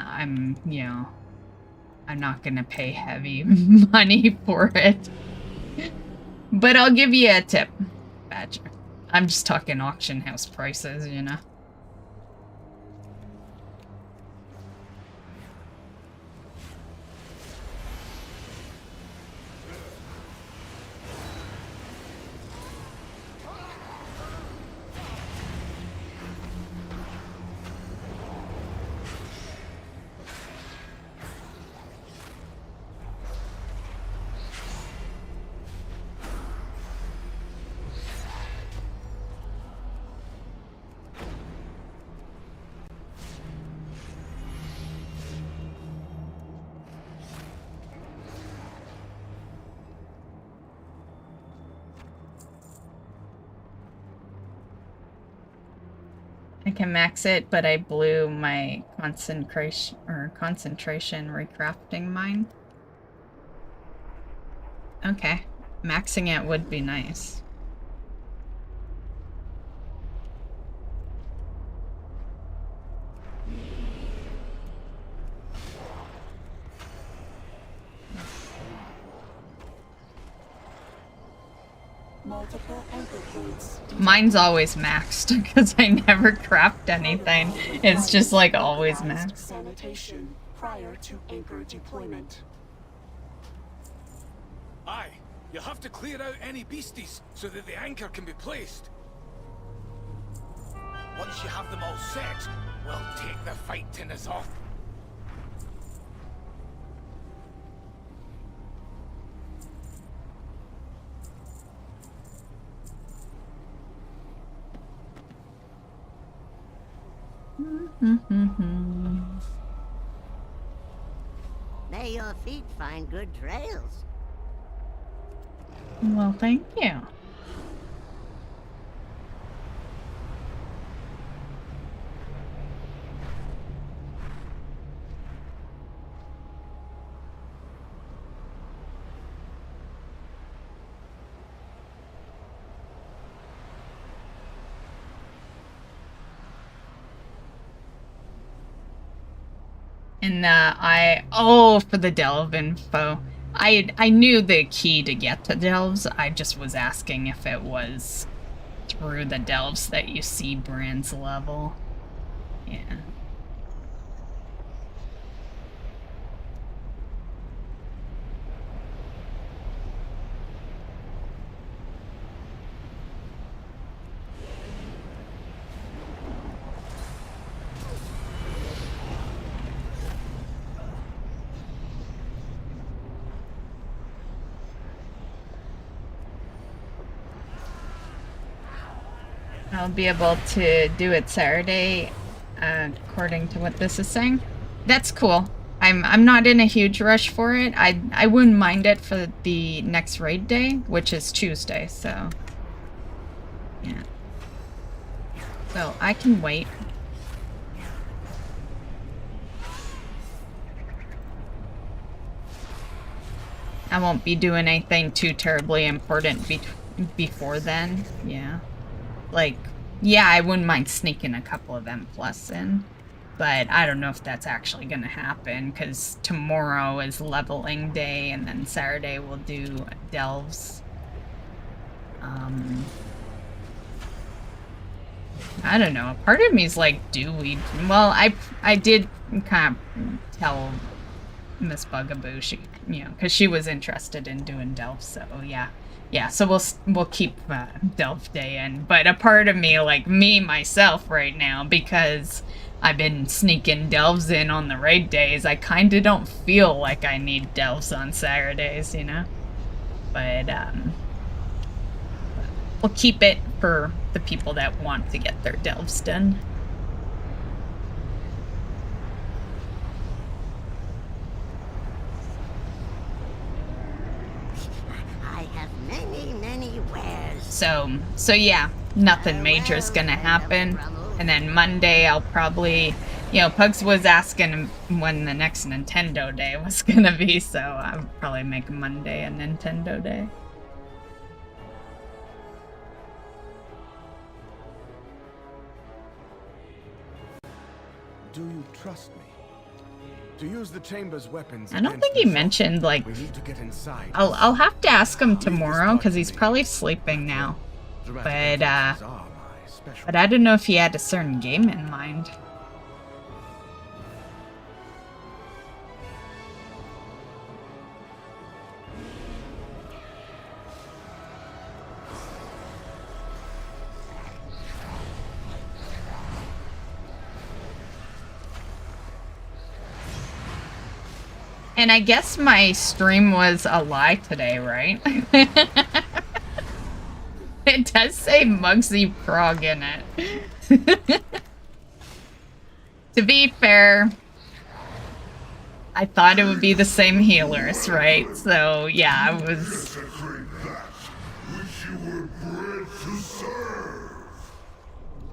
not gonna pay heavy money for it. But I'll give you a tip, Badger. I'm just talking auction house prices, you know. I can max it, but I blew my concentration recrafting mine. Okay, maxing it would be nice. Mine's always maxed because I never craft anything. It's just like always maxed. Sanitation prior to anchor deployment. Aye, you have to clear out any beasties so that the anchor can be placed. Once you have them all set, we'll take the fight to Nazoth. May your feet find good trails. Well, thank you. And for the delve info. I knew the key to get to delves. I just was asking if it was through the delves that you see Brand's level. Yeah. I'll be able to do it Saturday, according to what this is saying. That's cool. I'm not in a huge rush for it. I wouldn't mind it for the next raid day, which is Tuesday, so yeah. So I can wait. I won't be doing anything too terribly important before then, yeah. Like, yeah, I wouldn't mind sneaking a couple of M+ in, but I don't know if that's actually gonna happen, because tomorrow is leveling day, and then Saturday we'll do delves. I don't know, part of me's like, do we? Well, I did kind of tell Miss Bugaboo, she, you know, because she was interested in doing delves, so yeah. Yeah, so we'll keep Delve Day in, but a part of me, like me myself right now, because I've been sneaking delves in on the raid days, I kind of don't feel like I need delves on Saturdays, you know? But we'll keep it for the people that want to get their delves done. Many wares. So yeah, nothing major is gonna happen. And then Monday I'll probably, you know, Pugs was asking when the next Nintendo Day was gonna be, so I'll probably make Monday a Nintendo Day. Do you trust me? To use the chamber's weapons. I don't think he mentioned, like, I'll have to ask him tomorrow, because he's probably sleeping now. But I don't know if he had a certain game in mind. And I guess my stream was a lie today, right? It does say Mugsy Prog in it. To be fair, I thought it would be the same healers, right? So yeah, I was...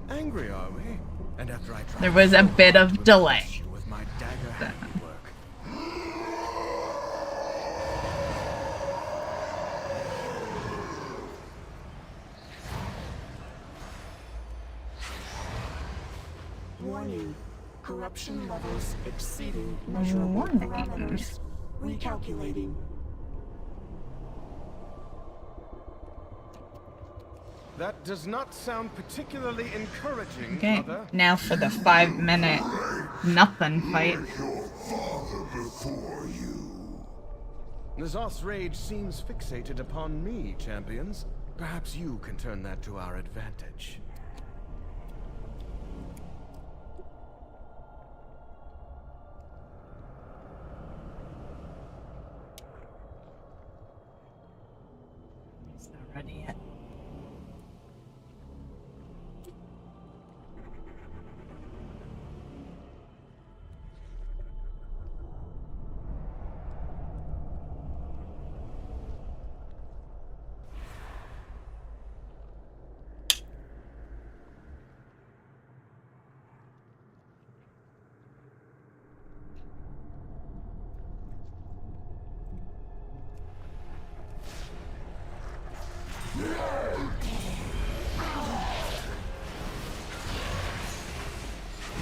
Angry, are we? And after I There was a bit of delay. With my dagger handiwork. Warning. Corruption levels exceeding measurable parameters. Recalculating. That does not sound particularly encouraging, Okay, Mother. now for the 5-minute nothing fight. N'Zoth's rage seems fixated upon me, champions. Perhaps you can turn that to our advantage. It's not ready yet.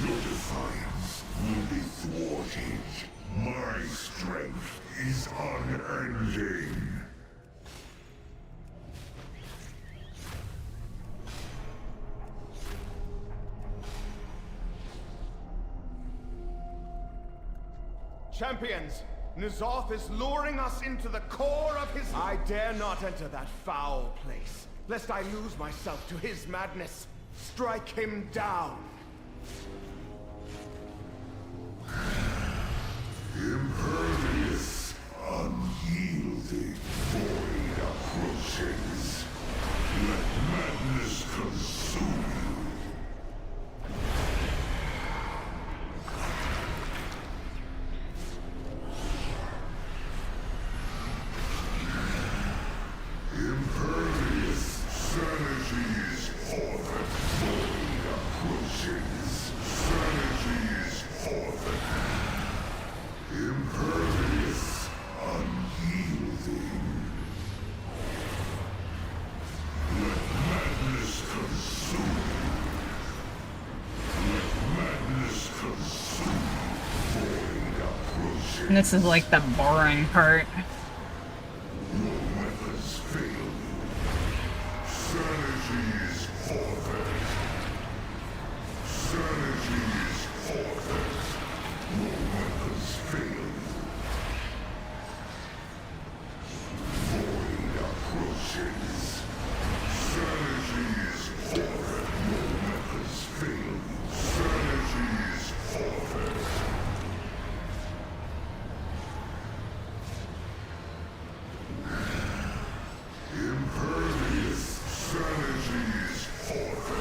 Your defiance will be thwarted. My strength is unending. Champions, N'Zoth is luring us into the core of his... I dare not enter that foul place, lest I lose myself to his madness. Strike him down. Impervious, unyielding, void approaches. Let madness consume you. Impervious, sanity's order. Void approaches. Sanity's order. Impervious, unyielding. Let madness consume you. Let madness consume you. Void approaching. And this is like the boring part. Your weapons fail you. Sanity's order. Sanity's order. Your weapons fail you. Void approaches. Sanity's order. Your weapons fail you. Sanity's order. Impervious. Sanity's order.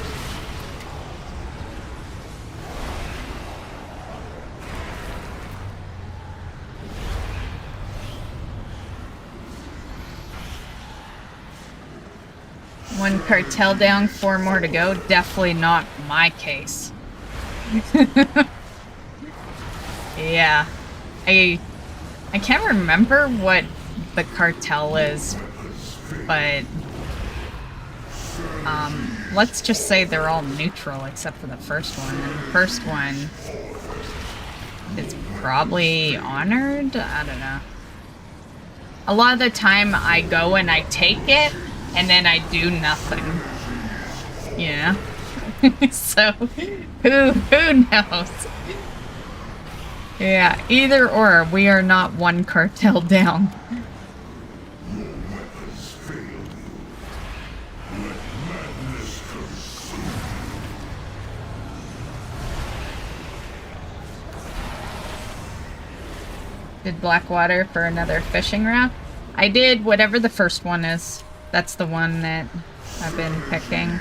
One cartel down, 4 more to go. Definitely not my case. Yeah. I can't remember what the cartel is, but let's just say they're all neutral except for the first one. And the first one is probably honored? I don't know. A lot of the time I go and I take it, and then I do nothing. Yeah. So, who knows? Yeah, either or, we are not one cartel down. Your weapons fail you. Let madness consume you. Did Blackwater for another fishing raft? I did whatever the first one is. That's the one that I've been picking.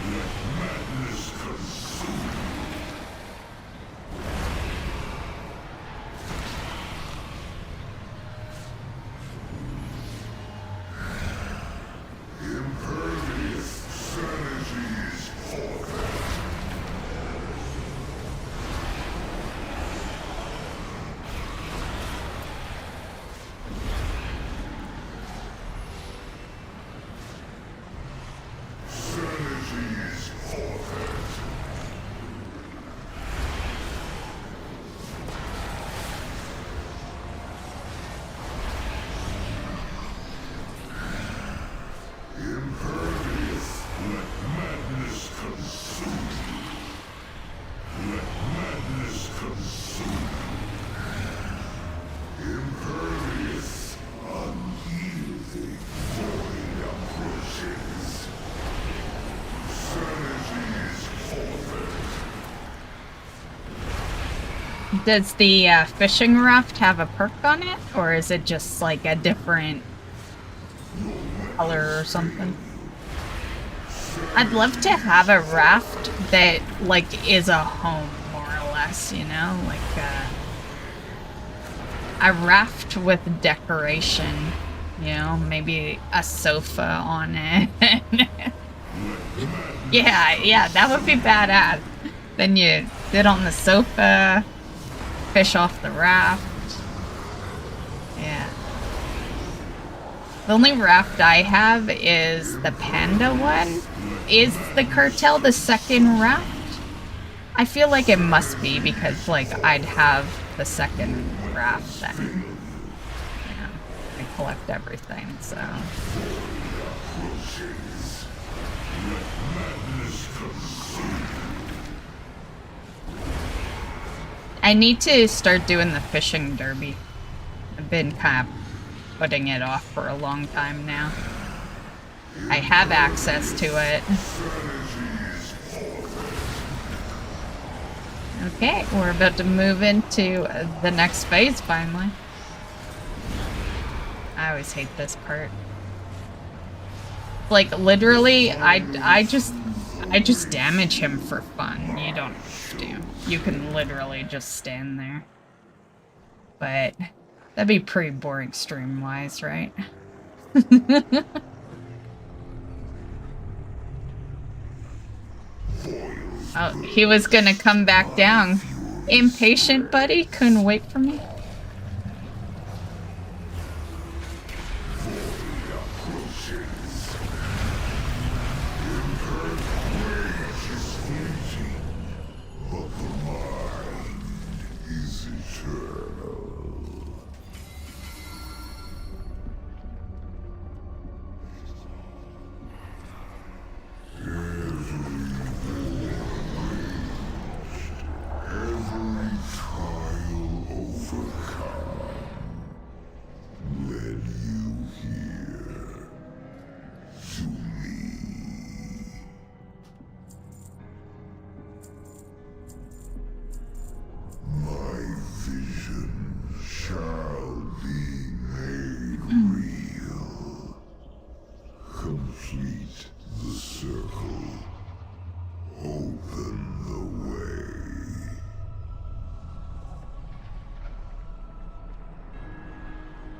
Let Does the fishing raft have a perk on it, or is it just like a different color or something? I'd love to have a raft that like is a home, more or less, you know, like a raft with decoration, you know, maybe a sofa on it. Yeah, that would be badass. Then you sit on the sofa, fish off the raft. Yeah. The only raft I have is the panda one. Is the cartel the second raft? I feel like it must be, because like I'd have the second raft then. Yeah, I collect everything, so. I need to start doing the fishing derby. I've been kind of putting it off for a long time now. I have access to it. Okay, we're about to move into the next phase finally. I always hate this part. Like literally, I just damage him for fun. You don't have to. You can literally just stand there. But that'd be pretty boring stream-wise, right? Oh, he was gonna come back down. Impatient buddy? Couldn't wait for me?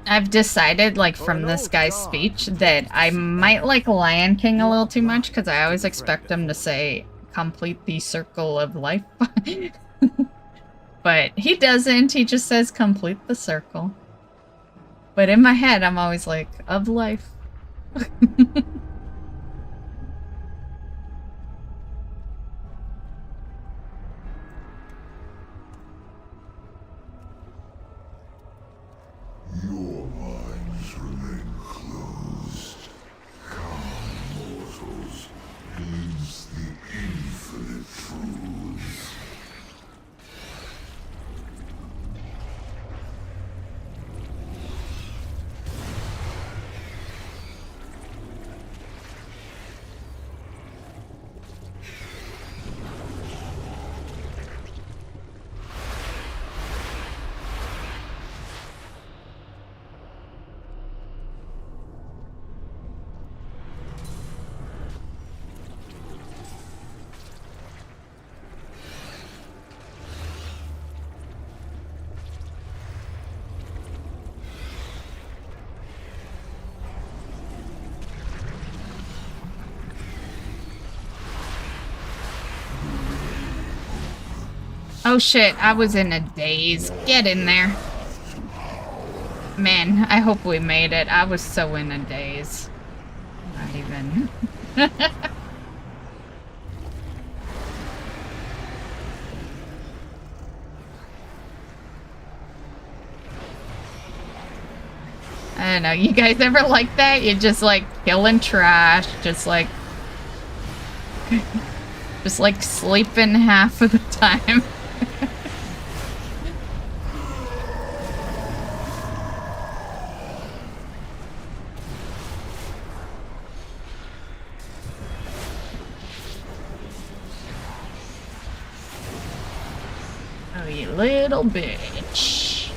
I've decided, like, from this guy's speech, that I might like Lion King a little too much, because I always expect him to say, complete the circle of life. But he doesn't, he just says, complete the circle. But in my head, I'm always like, of life. Your minds remain closed. Calm mortals glimpse the infinite truths. Oh shit, I was in a daze. Get in there. Man, I hope we made it. I was so in a daze. Not even. I don't know, you guys ever like that? You're just like killing trash, just like sleeping half of the time. Oh, you little bitch.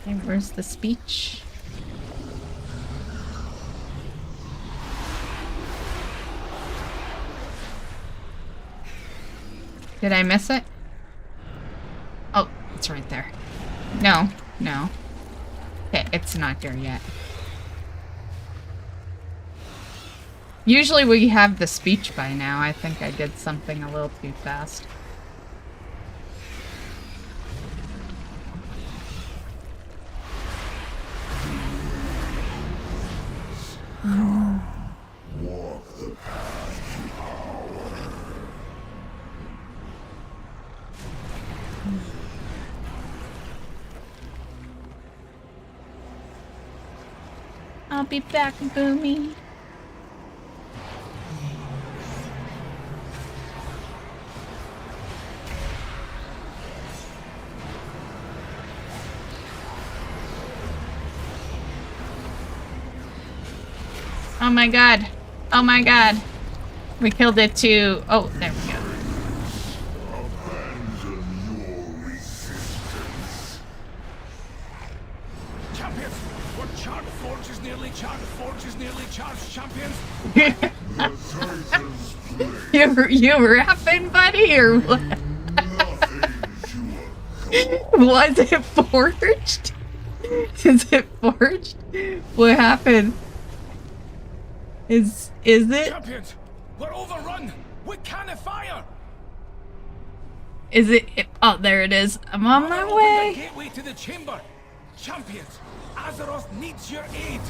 Okay, where's the speech? Did I miss it? Oh, it's right there. No, no. Okay, it's not here yet. Usually we have the speech by now. I think I did something a little too fast. Walk the path to power. I'll be back, Boomy. Oh my god. Oh my god. We killed it too. Oh, there we go. Champions! We're charged. Forge is nearly charged. Forge is nearly charged, champions! You rapping, buddy, or what? Was it forged? Is it forged? What happened? Is it? Champions! We're overrun! We can't fire! Is it? Oh, there it is. I'm on my Open way. the gateway to the chamber! Champions! Azeroth needs your aid!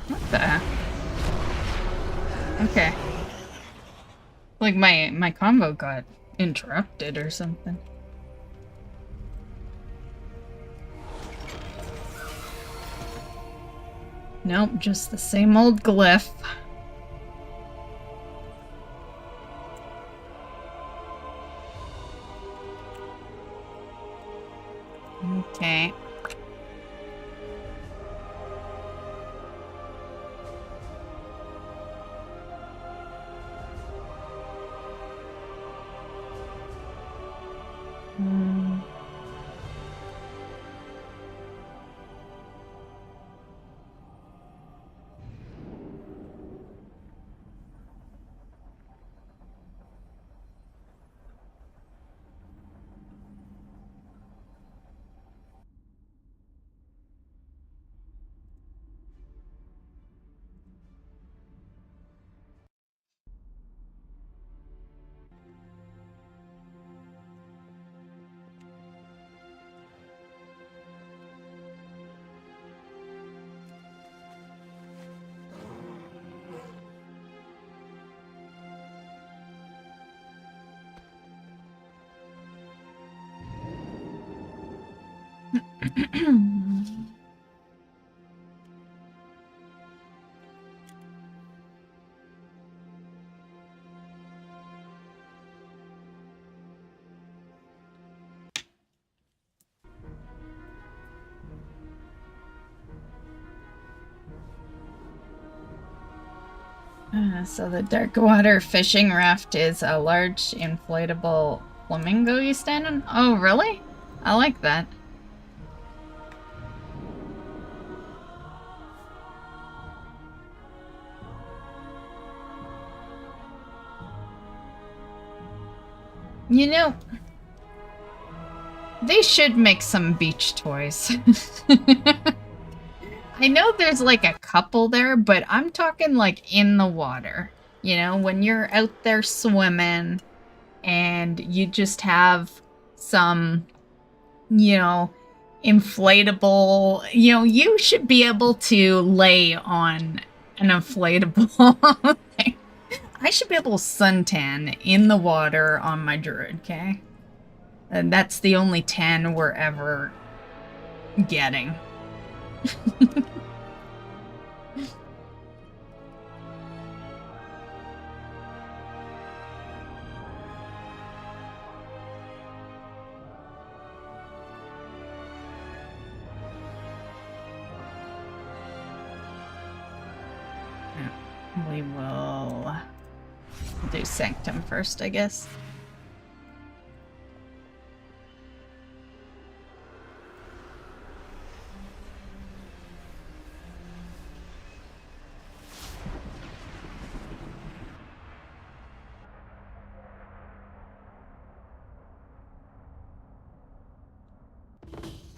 What the heck? Okay. Like my combo got interrupted or something. Nope, just the same old glyph. Okay. So the dark water fishing raft is a large inflatable flamingo you stand on? Oh, really? I like that. You know, they should make some beach toys. I know there's like a couple there, but I'm talking like in the water. You know, when you're out there swimming and you just have some, you know, inflatable, you know, you should be able to lay on an inflatable thing. I should be able to suntan in the water on my druid, okay? And that's the only tan we're ever getting. We will do Sanctum first, I guess.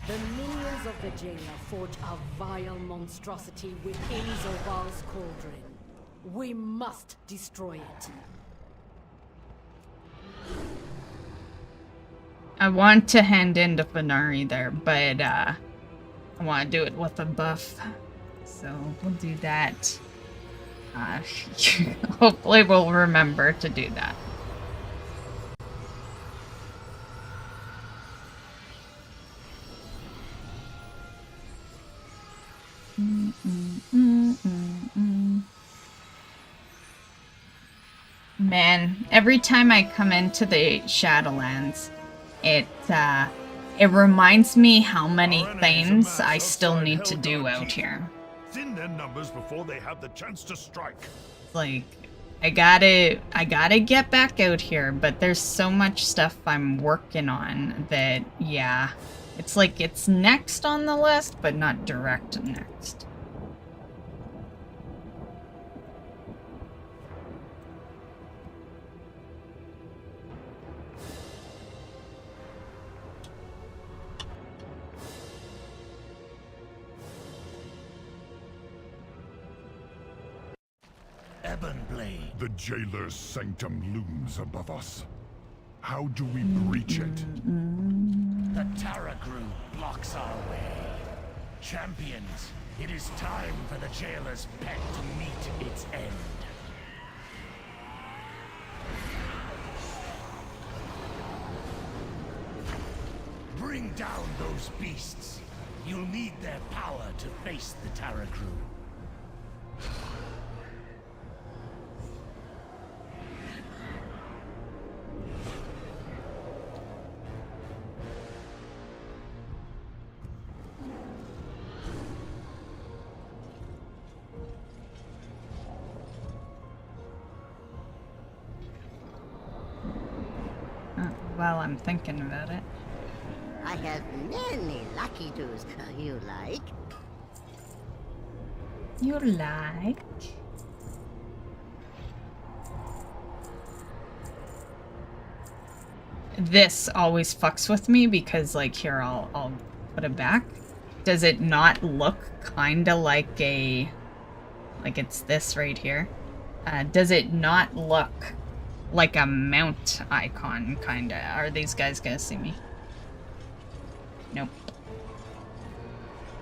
The minions of the jailer forge a vile monstrosity within Zoval's cauldron. We must destroy it. I want to hand in to Fenari there, but I want to do it with a buff. So we'll do that. Hopefully we'll remember to do that. Man, every time I come into the Shadowlands, it reminds me how many things I still need to do out here. Thin their numbers before they have the chance to strike. Like, I gotta get back out here, but there's so much stuff I'm working on that, yeah, it's like it's next on the list, but not direct next. Ebonblade. The jailer's sanctum looms above us. How do we breach it? The Taragru blocks our way. Champions, it is time for the jailer's pet to meet its end. Bring down those beasts. You'll need their power to face the Taragru. While I'm thinking about it. I have many lucky doos. You like? You like? This always fucks with me because, like, here, I'll put it back. Does it not look kinda like a... like it's this right here? Does it not look like a mount icon, kinda? Are these guys gonna see me? Nope.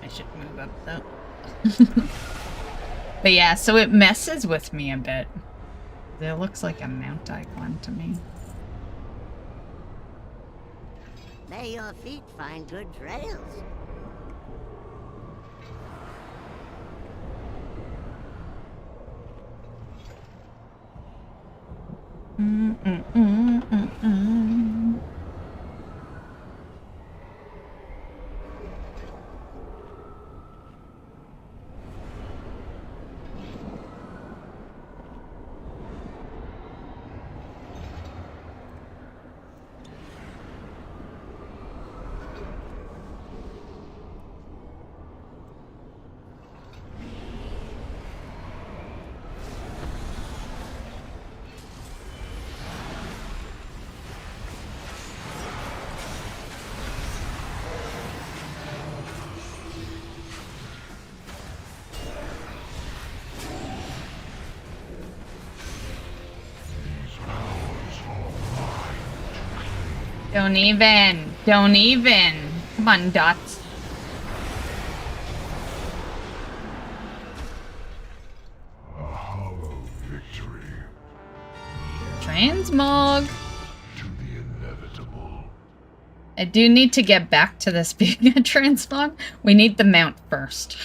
I should move up, though. But yeah, so it messes with me a bit. It looks like a mount icon to me. May your feet find good trails. Don't even. Don't even. Come on, Dots. A hollow victory. Transmog. To the inevitable. I do need to get back to this being a transmog. We need the mount first.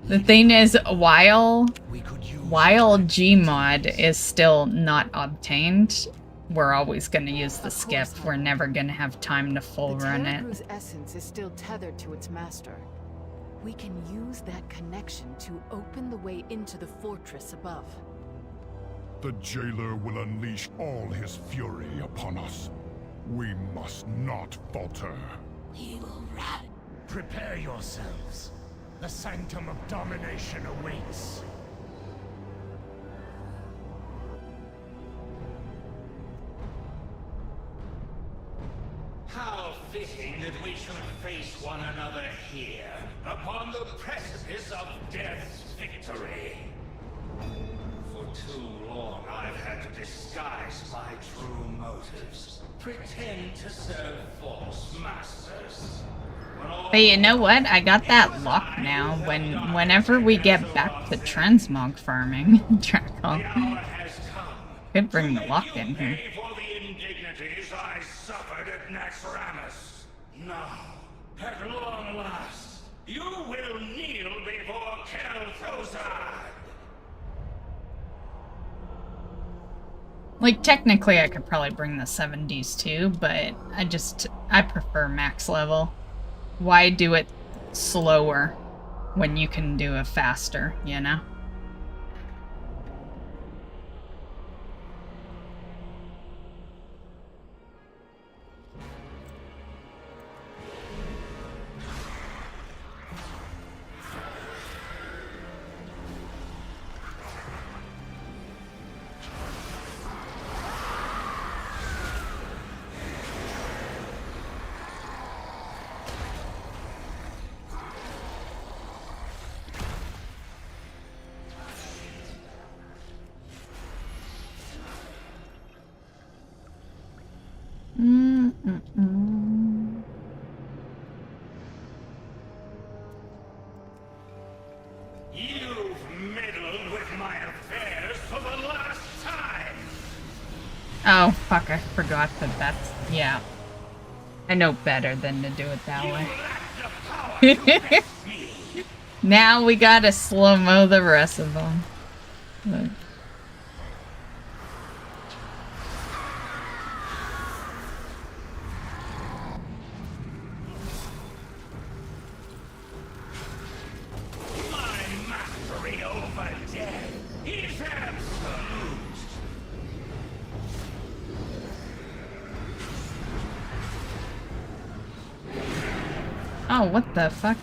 The thing is, while Gmod is still not obtained, we're always going to use the skip. We're never going to have time to full run it. The essence is still tethered to its master. We can use that connection to open the way into the fortress above. The jailer will unleash all his fury upon us. We must not falter. He will run. Prepare yourselves. The sanctum of domination awaits. How fitting that we should face one another here, upon the precipice of death's victory. For too long I've had to disguise my true motives, pretend to serve false masters. But you know what? I got that lock now. Whenever we get back to transmog farming, Draco, could bring the lock in here. For the indignities I suffered at Naxxramas. Now, at long last, you will kneel before Kel'Thuzad. Like, technically I could probably bring the 70s too, but I prefer max level. Why do it slower when you can do it faster, you know? You've meddled with my affairs for the last time. Oh, fuck, I forgot that that's... yeah. I know better than to do it that way. Now we gotta slow-mo the rest of them. But... oh, what the fuck?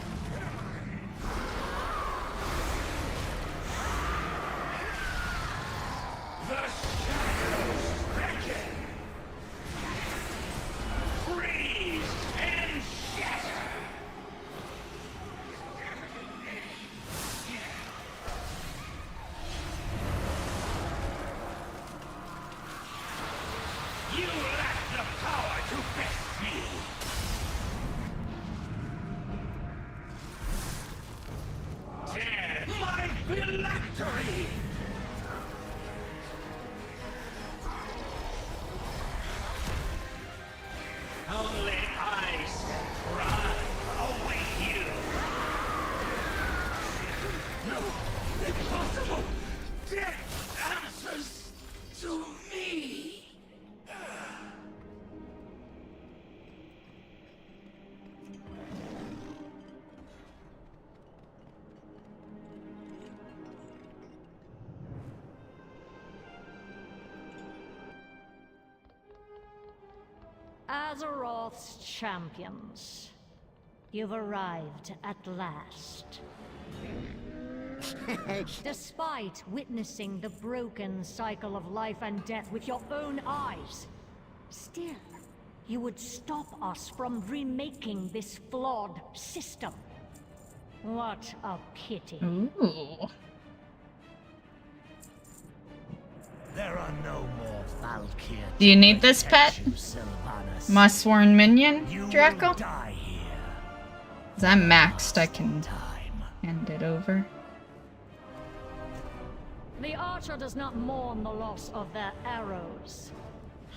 Azeroth's champions, you've arrived at last. Despite witnessing the broken cycle of life and death with your own eyes, still, you would stop us from remaking this flawed system. What a pity. Ooh. There are no more Valkyr. Do you need this pet? My sworn minion, Draco? Because I'm maxed, I can hand it over. The archer does not mourn the loss of their arrows,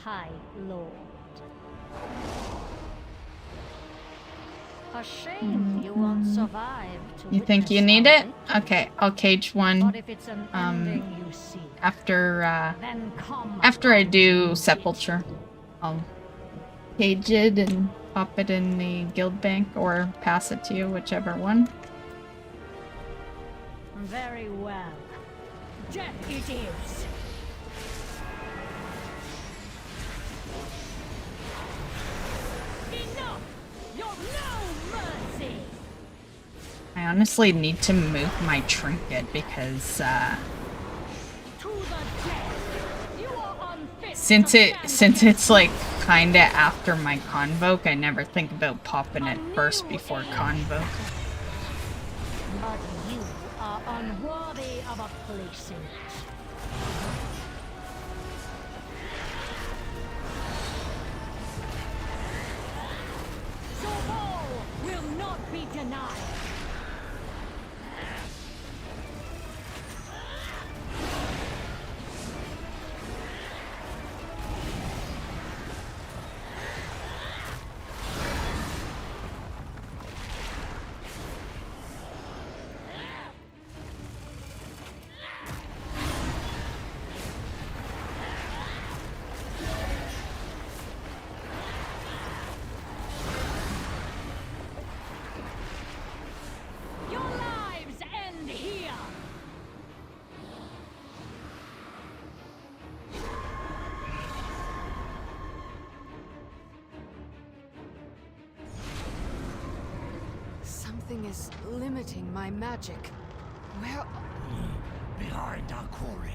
High Lord. A shame you won't survive to You think you need it? Okay, I'll cage one. But if it's an ending you seek, after then come after I do Sepulture, I'll cage it and pop it in the guild bank or pass it to you, whichever one. Very well. Death it is. Enough! You're no mercy! I honestly need to move my trinket because since it's like kinda after my convoke, I never think about popping it first before convoke. But you are unworthy of a place in it. Soul will not be denied. Your lives end here. Something is limiting my magic. Where? Behind our quarry.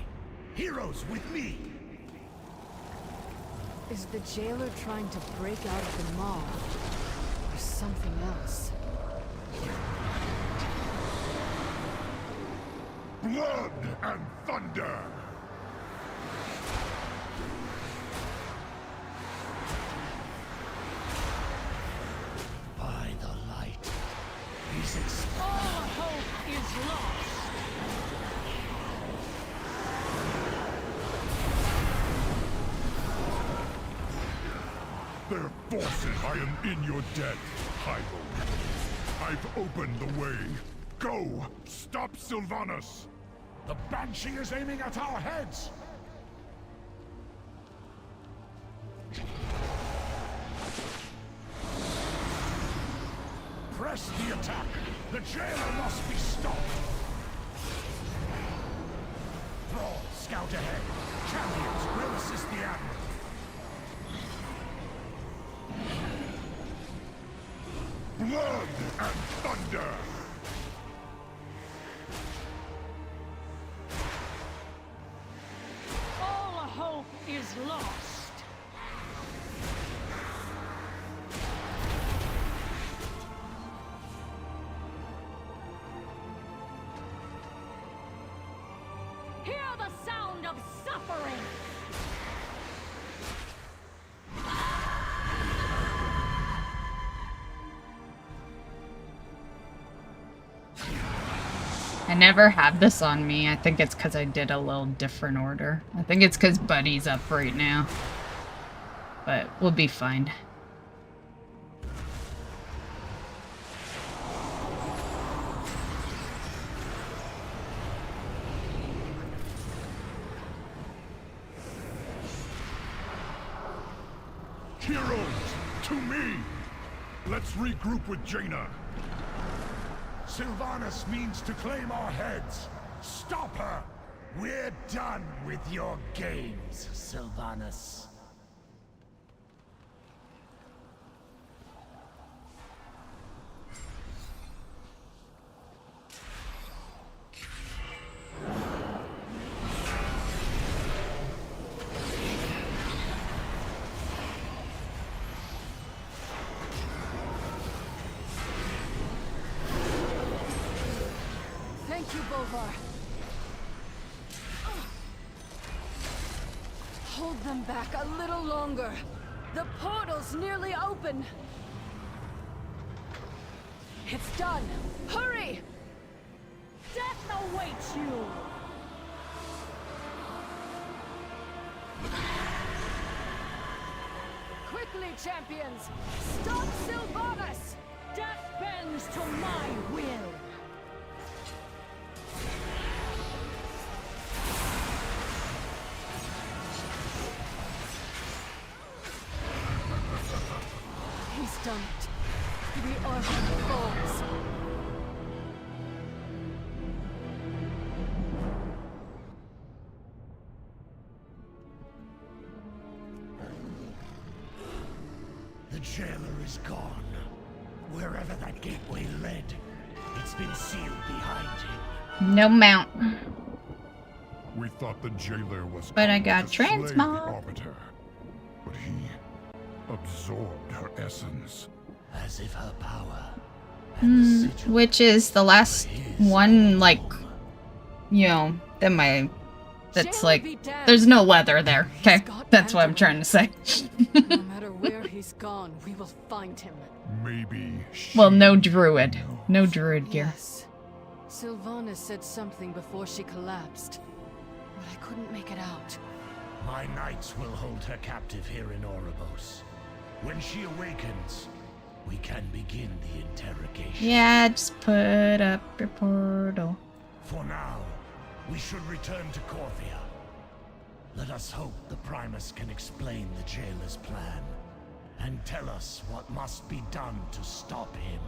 Heroes with me! Is the jailer trying to break out of the maw? Or something else? Blood and thunder! By the light. He's exposed. All hope is lost. Their forces, I am in your debt, Hyrule. I've opened the way. Go! Stop Sylvanas! The Banshee is aiming at our heads! Press the attack! The jailer must be stopped! Prog, scout ahead. Champions will assist the Admiral. Blood and thunder! All hope is lost. Hear the sound of suffering. I never have this on me. I think it's because I did a little different order. I think it's because Buddy's up right now. But we'll be fine. Heroes, to me! Let's regroup with Jaina. Sylvanas means to claim our heads. Stop her! We're done with your games, Sylvanas. Thank you, Bovar. Hold them back a little longer. The portal's nearly open. It's done. Hurry! Death awaits you! Quickly, champions! Stop Sylvanas! Death bends to my will! He's done it. The Archon falls. The jailer is gone. Wherever that gateway led, it's been sealed behind him. No mount. We thought the jailer was But I coming got to slay the transmog. Arbiter, but he absorbed her essence. As if her power. Which is the last one, like, you know, that's like, there's no leather there, okay? That's what I'm trying to say. No matter where he's gone, we will find him. Maybe Well, no druid. No druid gear. Yes. Sylvanas said something before she collapsed, but I couldn't make it out. My knights will hold her captive here in Oribos. When she awakens, we can begin the interrogation. Yeah, just put up your portal. For now, we should return to Corvia. Let us hope the Primus can explain the jailer's plan and tell us what must be done to stop him.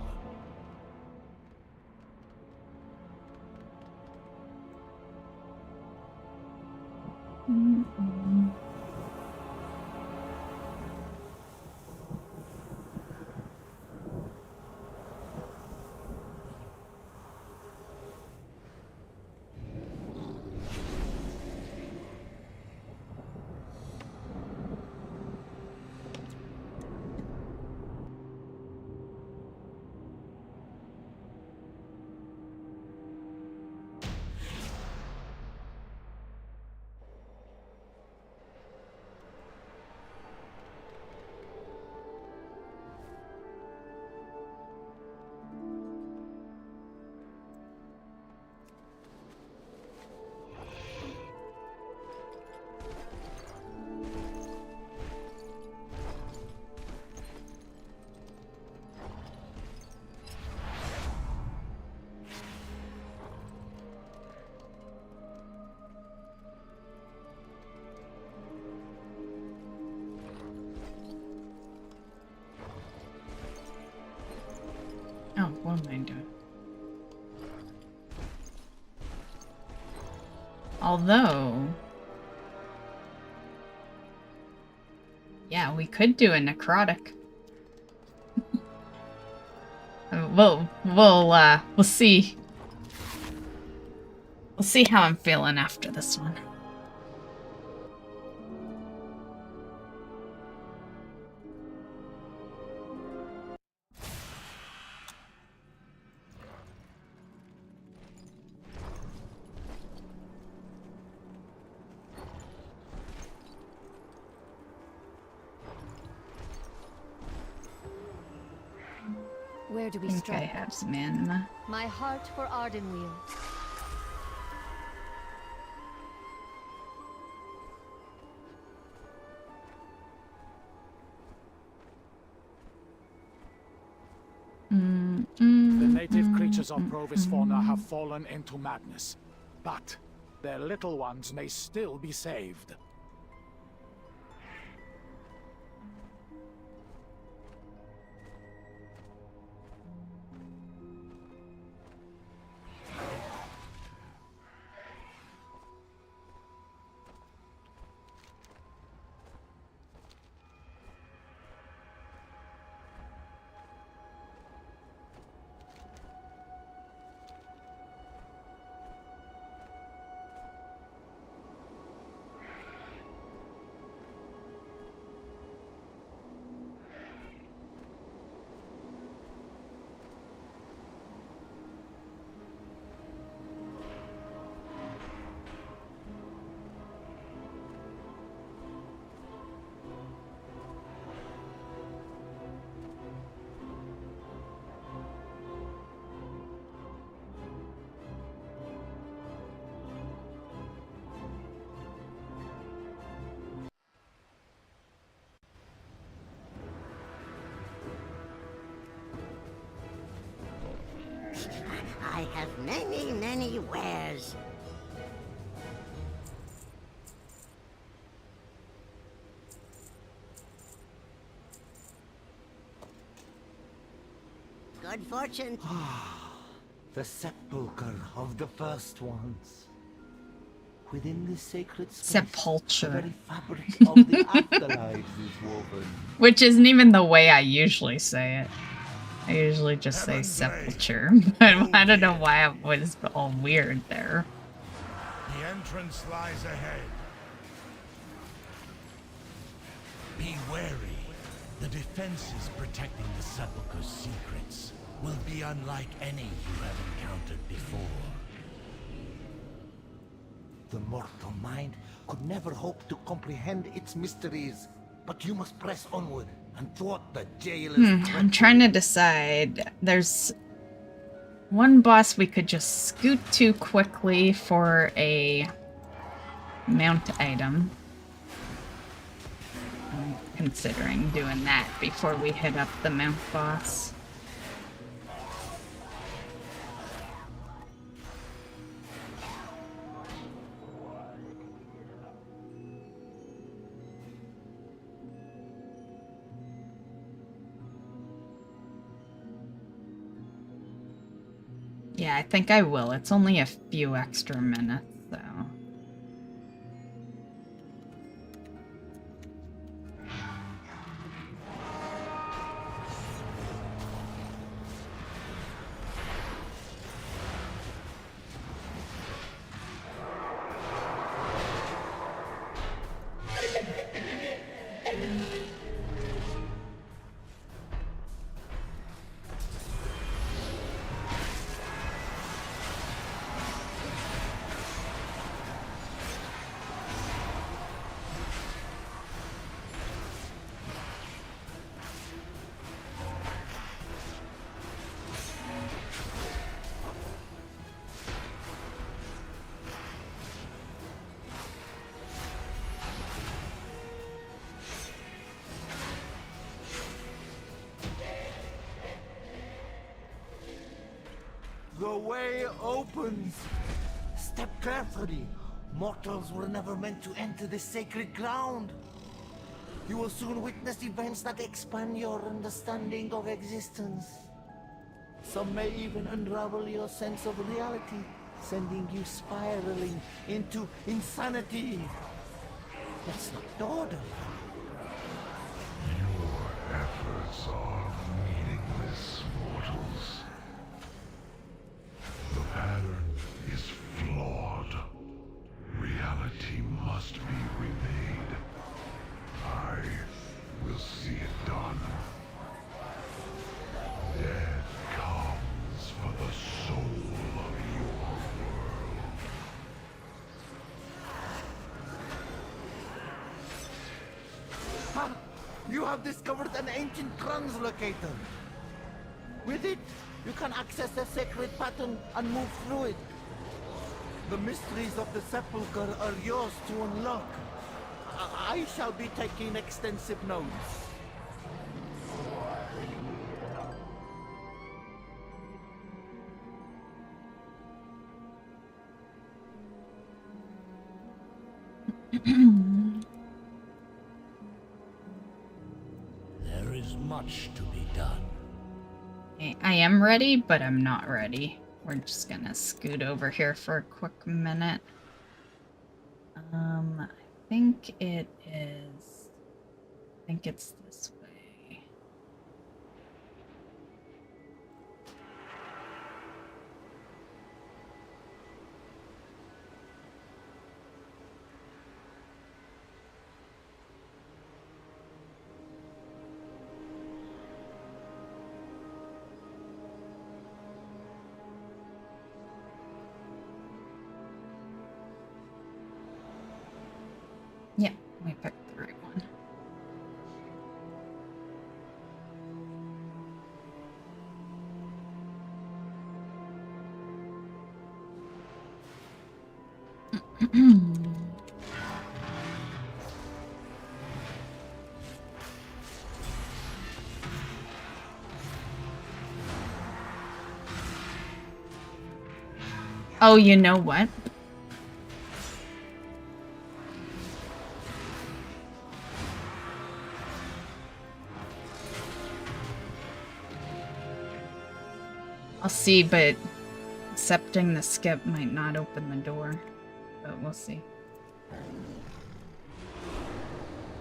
Oh, what am I doing? Although... yeah, we could do a necrotic. We'll see. We'll see how I'm feeling after this one. Where do we I think I strike? have some anima. My heart for Ardenweald. The native creatures of Provis fauna have fallen into madness, but their little ones may still be saved. I have many, many wares. Good fortune. The sepulchre of the first ones. Within this sacred space, Sepulture. the very fabric of the afterlife is woven. Which isn't even the way I usually say it. I usually just say sepulture, but I don't know why it was all weird there. The entrance lies ahead. Be wary. The defenses protecting the sepulchre's secrets will be unlike any you have encountered before. The mortal mind could never hope to comprehend its mysteries, but you must press onward and thwart the jailer's I'm trying to decide. There's one boss we could just scoot to quickly for a mount item. I'm considering doing that before we hit up the mount boss. Yeah, I think I will. It's only a few extra minutes, though. The way opens. Step carefully. Mortals were never meant to enter this sacred ground. You will soon witness events that expand your understanding of existence. Some may even unravel your sense of reality, sending you spiraling into insanity. Let's not dawdle. Your efforts are meaningless, mortals. The pattern is flawed. Reality must be remade. I will see it done. Death comes for the soul of your world. Ha! You have discovered an ancient translocator. With it, you can access the sacred pattern and move through it. The mysteries of the sepulchre are yours to unlock. I shall be taking extensive notes. There is much to be done. I am ready, but I'm not ready. We're just gonna scoot over here for a quick minute. I think it is... I think it's this way. Yeah, we picked the right one. Oh, you know what? I'll see, but accepting the skip might not open the door. But we'll see.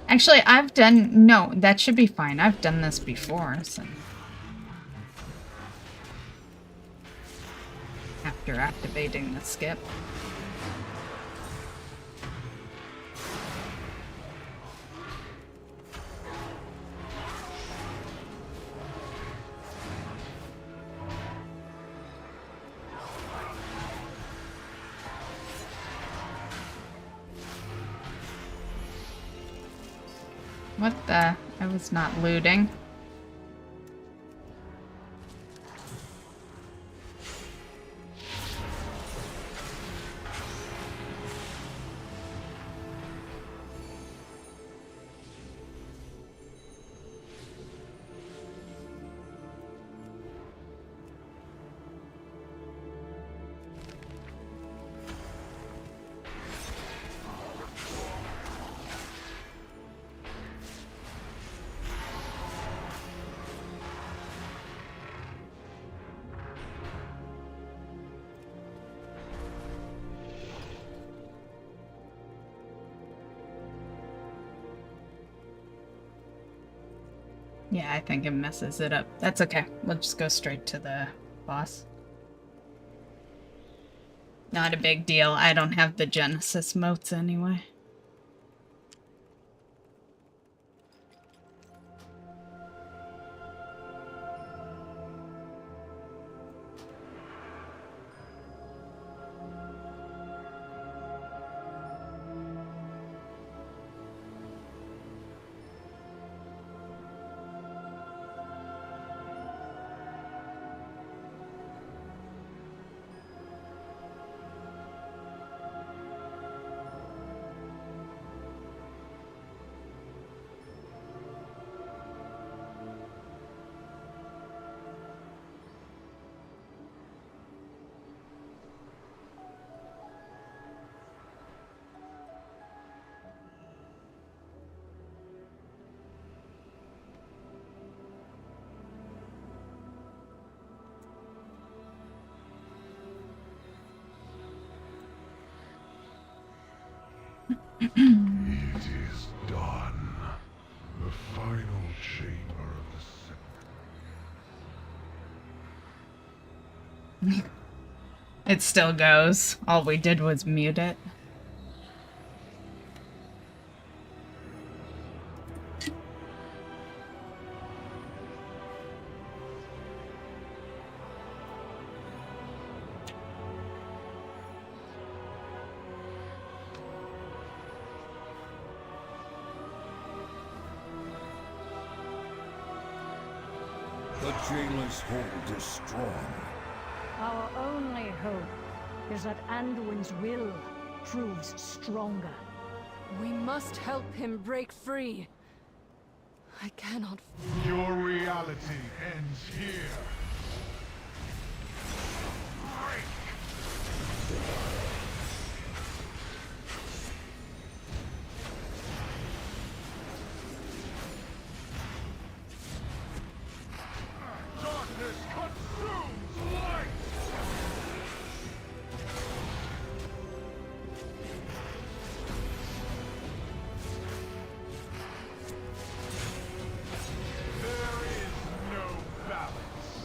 Actually, I've done... No, that should be fine. I've done this before, so... After activating the skip. What the? I was not looting. Yeah, I think it messes it up. That's okay. We'll just go straight to the boss. Not a big deal. I don't have the Genesis motes anyway. It is done. The final chamber of the It still goes. All we did was mute it. The jailer's hold is strong. Our only hope is that Anduin's will proves stronger. We must help him break free. I cannot... Your reality ends here. darkness consumes light! There is no balance.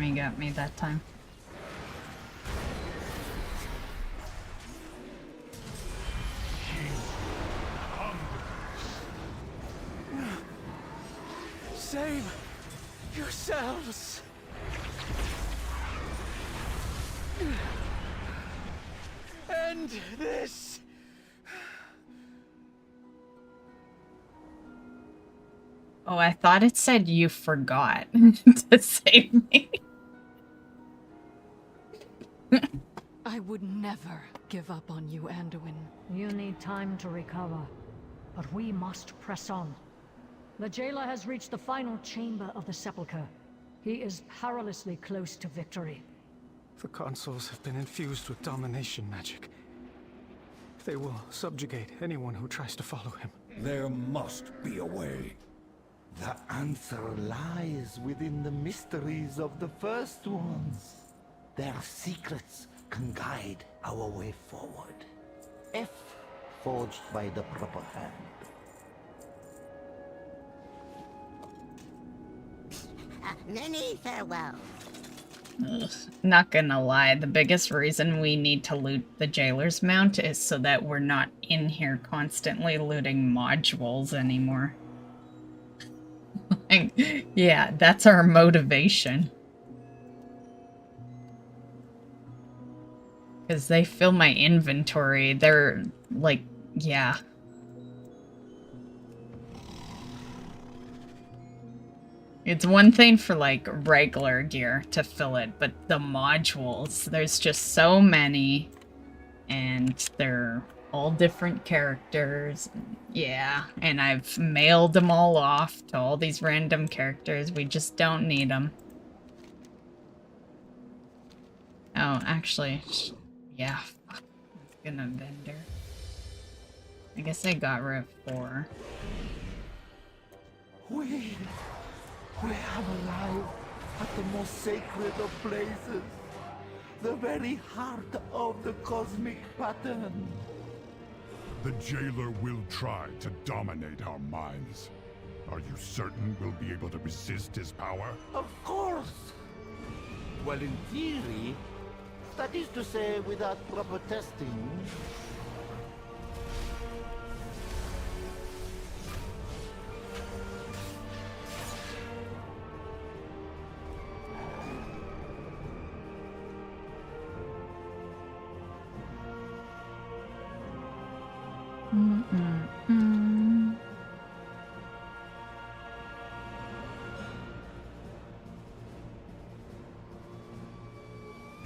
he got me that time. Save yourselves. End this. Oh, I thought it said you forgot to save me. I would never give up on you, Anduin. You need time to recover, but we must press on. The jailer has reached the final chamber of the sepulchre. He is perilously close to victory. The consoles have been infused with domination magic. They will subjugate anyone who tries to follow him. There must be a way. The answer lies within the mysteries of the first ones. Their secrets can guide our way forward, if forged by the proper hand. Many farewells. Ugh, not gonna lie, the biggest reason we need to loot the jailer's mount is so that we're not in here constantly looting modules anymore. Like, yeah, that's our motivation. Because they fill my inventory. They're like, yeah. It's one thing for like regular gear to fill it, but the modules, there's just so many, and they're all different characters. Yeah, and I've mailed them all off to all these random characters. We just don't need them. Oh, actually, yeah, fuck. Let's get a vendor. I guess I got rid of 4. We have arrived at the most sacred of places. The very heart of the cosmic pattern. The jailer will try to dominate our minds. Are you certain we'll be able to resist his power? Of course! Well, in theory, that is to say, without proper testing.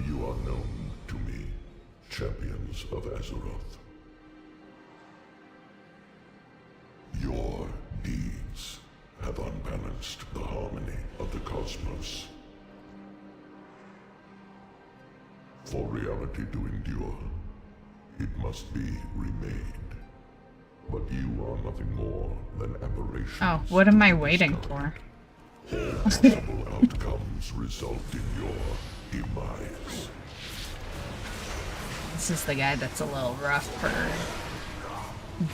You are known to me, champions of Azeroth. Your deeds have unbalanced the harmony of the cosmos. For reality to endure, it must be remade. But you are nothing more than aberrations. Oh, what am I waiting for? All possible outcomes result in your demise. This is the guy that's a little rough for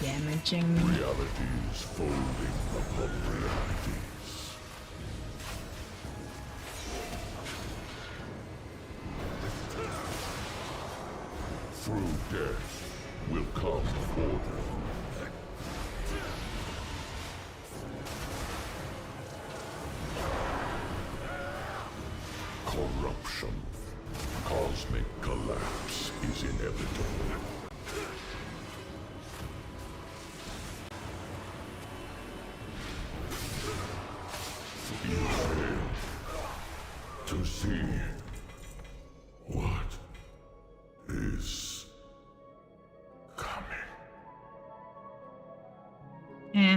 damaging me. Realities folding upon realities. Through death will come order. Corruption, cosmic collapse is inevitable. You fail to see what is coming.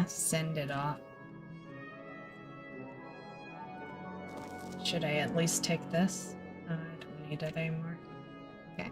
Send it off. Should I at least take this? I don't need it anymore. Okay.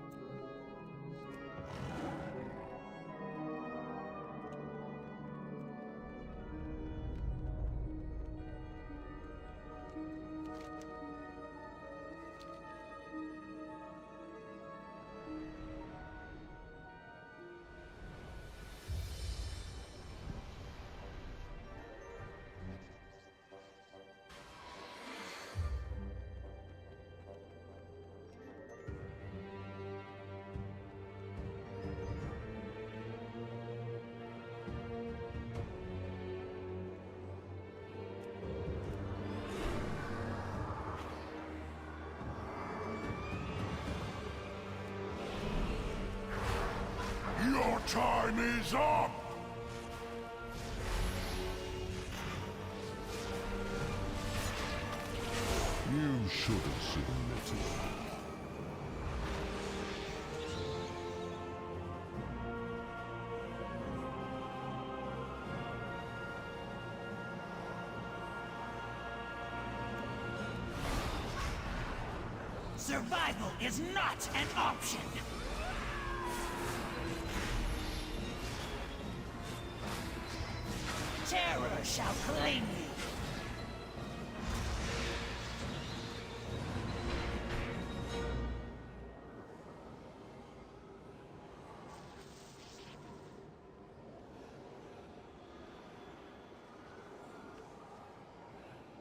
time is up! You should have submitted. Survival is not an option! Terror shall claim you!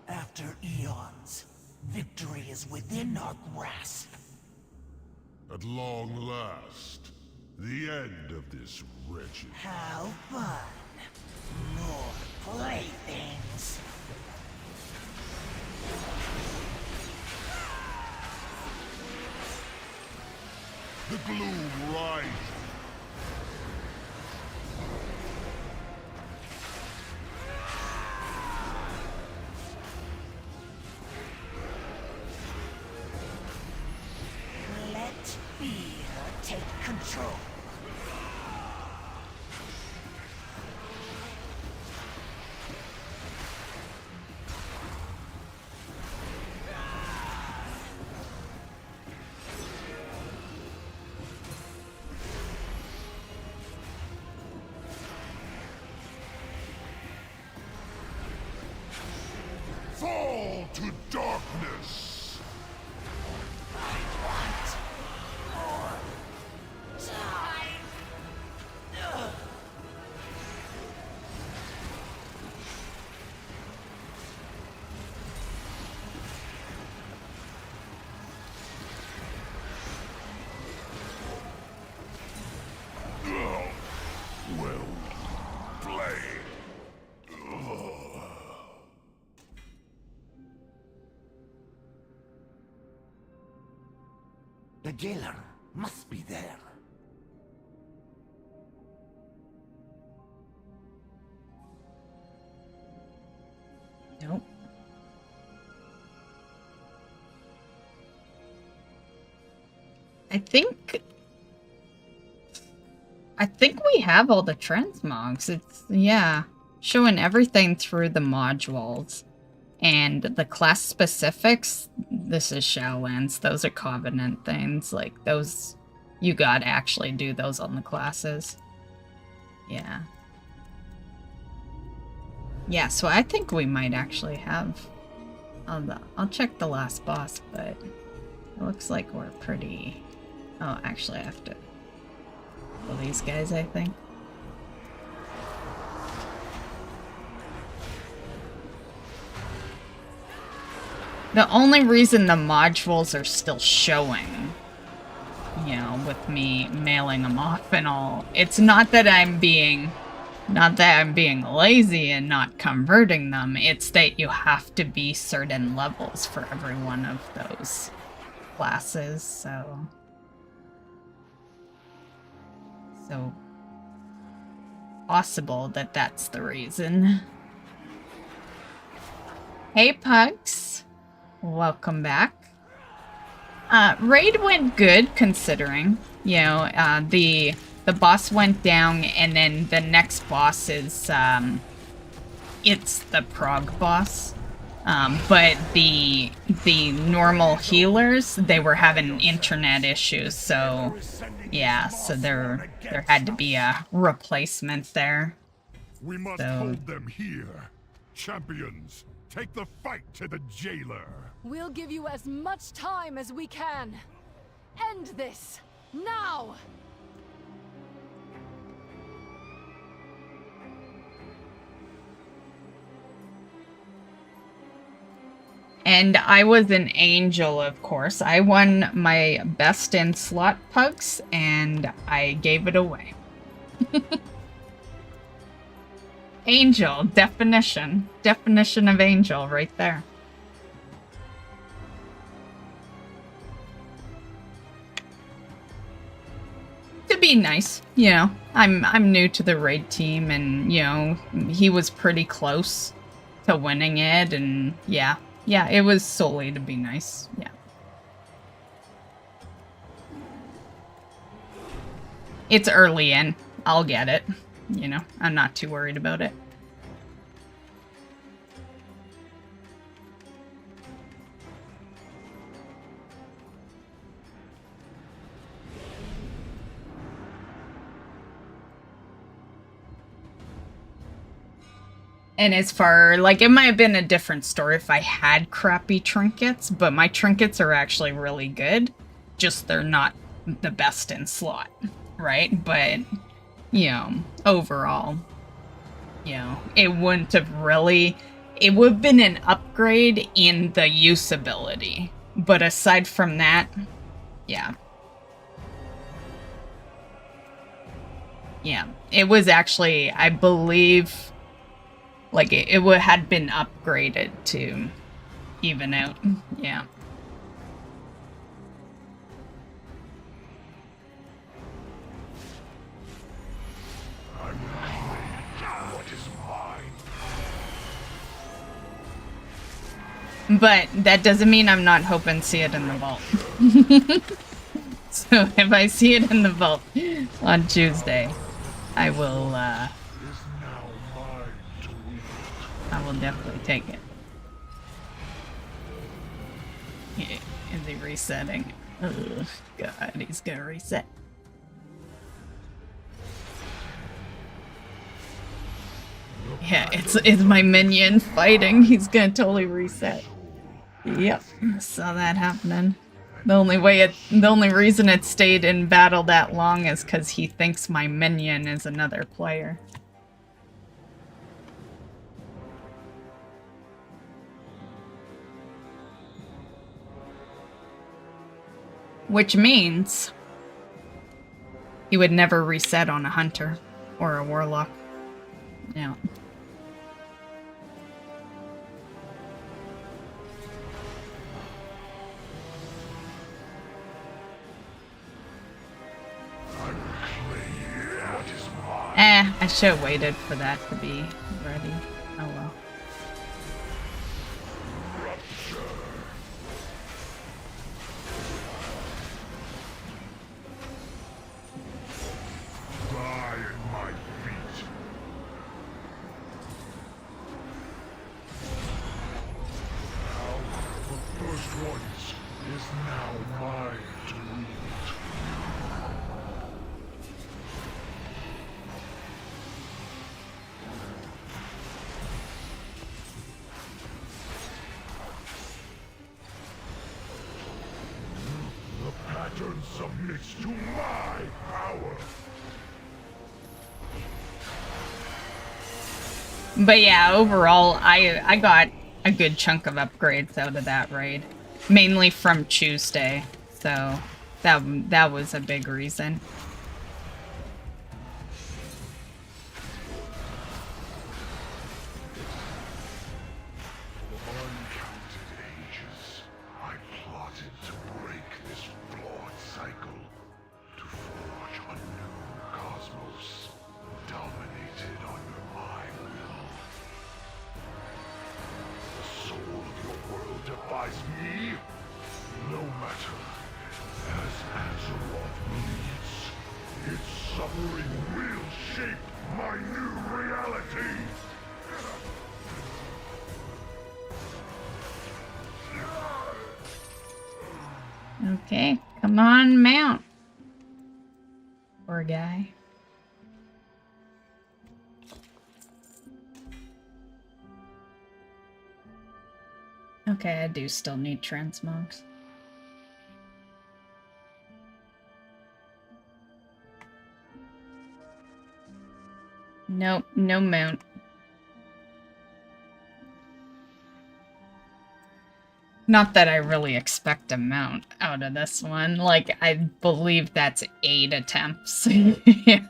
After eons, victory is within our grasp. At long last, the end of this wretched... How fun! More playthings! The gloom rises. Let fear take control. Fall to darkness! I want more time. Well played. The jailer must be there. Nope. I think we have all the transmogs. It's, yeah, showing everything through the modules. And the class specifics, this is Shadowlands. Those are Covenant things. Like, those, you gotta actually do those on the classes. Yeah. Yeah, so I think we might actually have... I'll check the last boss, but it looks like we're pretty... Oh, actually I have to... Well, these guys, I think. The only reason the modules are still showing, you know, with me mailing them off and all, it's not that I'm being lazy and not converting them, it's that you have to be certain levels for every one of those classes, so possible that that's the reason. Hey Pugs! Welcome back. Raid went good, considering. You know, the boss went down, and then the next boss is, it's the Prog boss. But the normal healers, they were having internet issues, so yeah, so there had to be a replacement there. We must hold them here. Champions, take the fight to the jailer. We'll give you as much time as we can. End this, now! And I was an angel, of course. I won my best in slot pugs, and I gave it away. Angel, definition. Definition of angel right there. To be nice, you know. I'm new to the raid team, and you know, he was pretty close to winning it, and yeah, it was solely to be nice. Yeah. It's early in. I'll get it. You know, I'm not too worried about it. And as far, like, it might have been a different story if I had crappy trinkets, but my trinkets are actually really good. Just they're not the best in slot, right? But, you know, overall, you know, it wouldn't have really... It would have been an upgrade in the usability. But aside from that, yeah. Yeah, it was actually, I believe... Like, it had been upgraded to even out. Yeah. But that doesn't mean I'm not hoping to see it in the vault. So if I see it in the vault on Tuesday, I will definitely take it. Yeah, is he resetting? Oh god, he's gonna reset. Yeah, it's my minion fighting. He's gonna totally reset. Yep, saw that happening. The only reason it stayed in battle that long is because he thinks my minion is another player. Which means he would never reset on a hunter or a warlock. Yeah. I should have waited for that to be ready. Oh well. Submits to my power. But yeah, overall, I got a good chunk of upgrades out of that raid, mainly from Tuesday. So that was a big reason. Okay, come on, mount. Poor guy. Okay, I do still need transmogs. Nope, no mount. Not that I really expect a mount out of this one. Like, I believe that's 8 attempts. Yeah.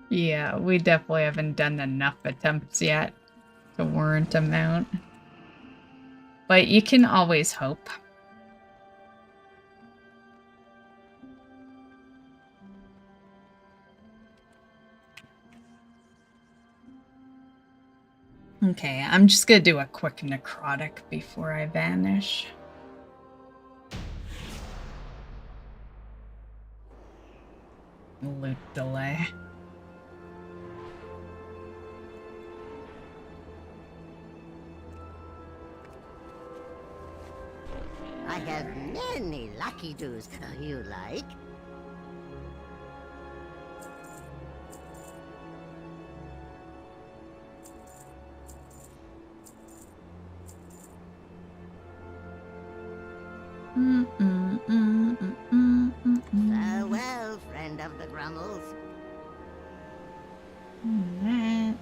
Yeah, we definitely haven't done enough attempts yet to warrant a mount. But you can always hope. Okay, I'm just gonna do a quick necrotic before I vanish. Loot delay. I have many lucky doos you like. Farewell, friend of the Grummels. Alright.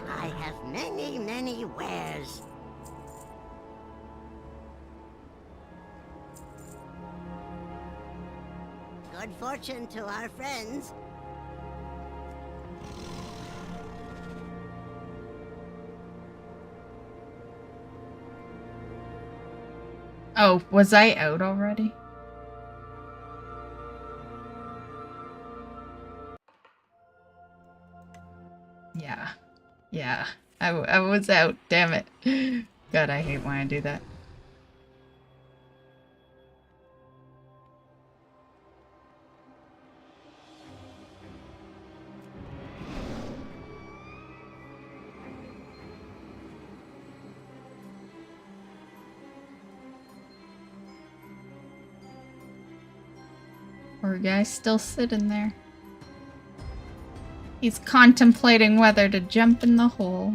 I have many, many wares. Good fortune to our friends. Oh, was I out already? Yeah. Yeah. I was out, damn it. God, I hate when I do that. Poor guy's still sitting there. He's contemplating whether to jump in the hole.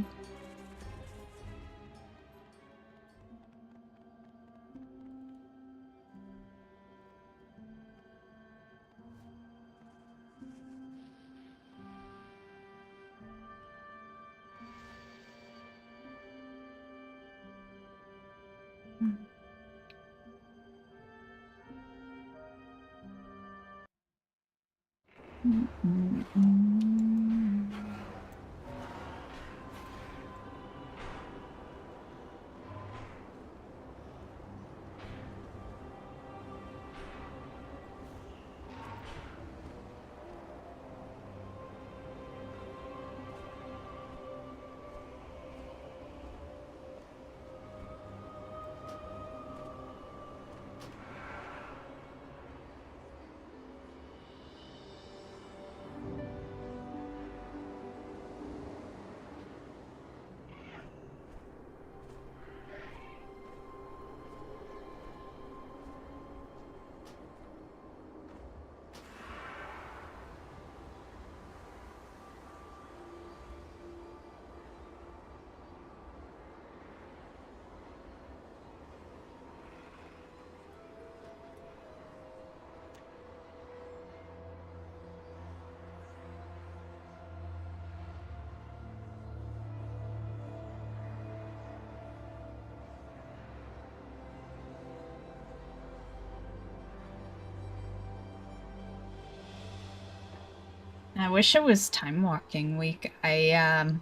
I wish it was time walking week. I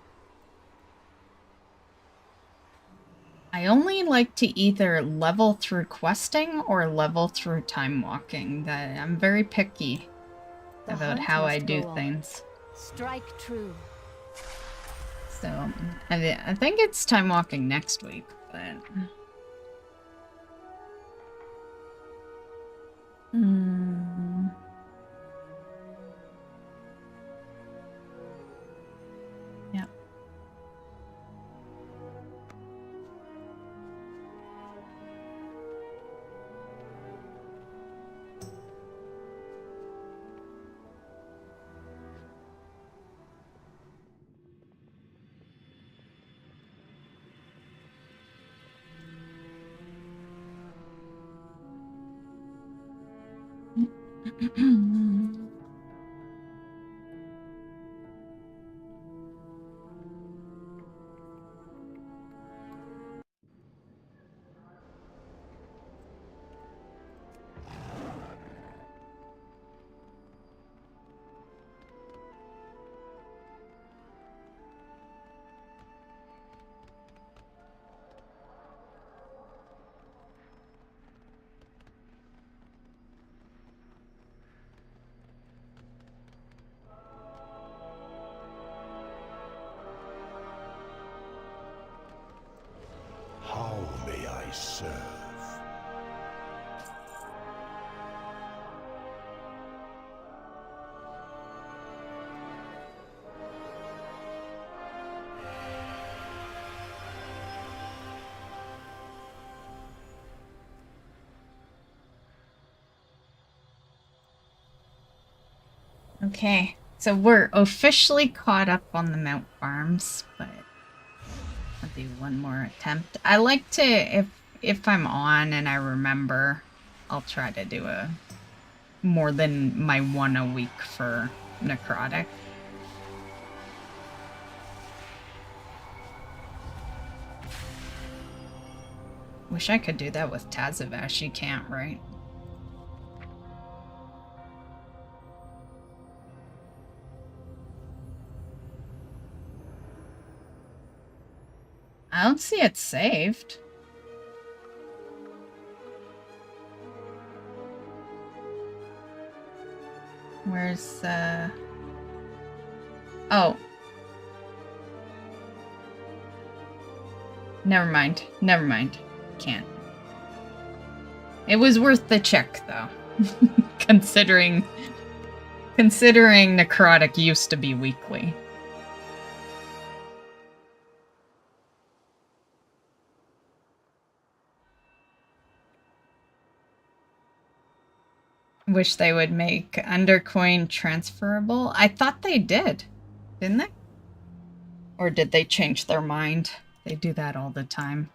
only like to either level through questing or level through time walking. That I'm very picky about how I do things. Strike true. So I think it's time walking next week, but yeah. Okay, so we're officially caught up on the Mount Farms, but I'll do one more attempt. I like to, if I'm on and I remember, I'll try to do a more than my one a week for necrotic. Wish I could do that with Tazivash. You can't, right? I don't see it saved. Where's, oh. Never mind. Never mind. Can't. It was worth the check, though. Considering necrotic used to be weekly. Wish they would make Undercoin transferable. I thought they did. Didn't they? Or did they change their mind? They do that all the time.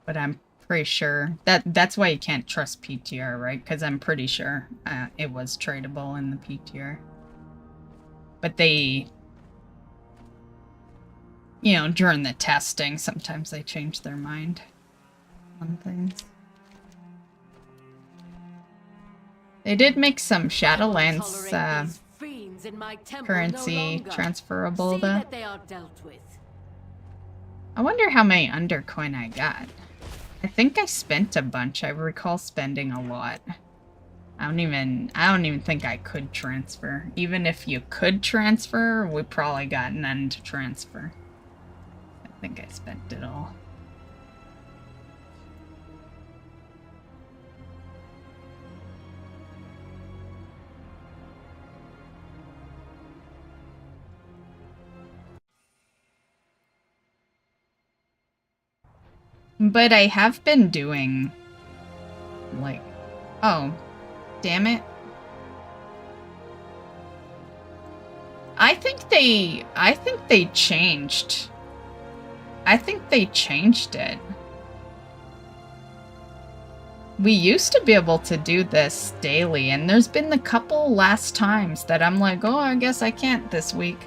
But I'm pretty sure that's why you can't trust PTR, right? Because I'm pretty sure it was tradable in the PTR. But they, you know, during the testing, sometimes they change their mind on things. They did make some Shadowlands currency transferable, though. I wonder how many Undercoin I got. I think I spent a bunch. I recall spending a lot. I don't even think I could transfer. Even if you could transfer, we probably got none to transfer. I think I spent it all. But I have been doing, like, oh, damn it. I think they changed. I think they changed it. We used to be able to do this daily, and there's been the couple last times that I'm like, oh, I guess I can't this week.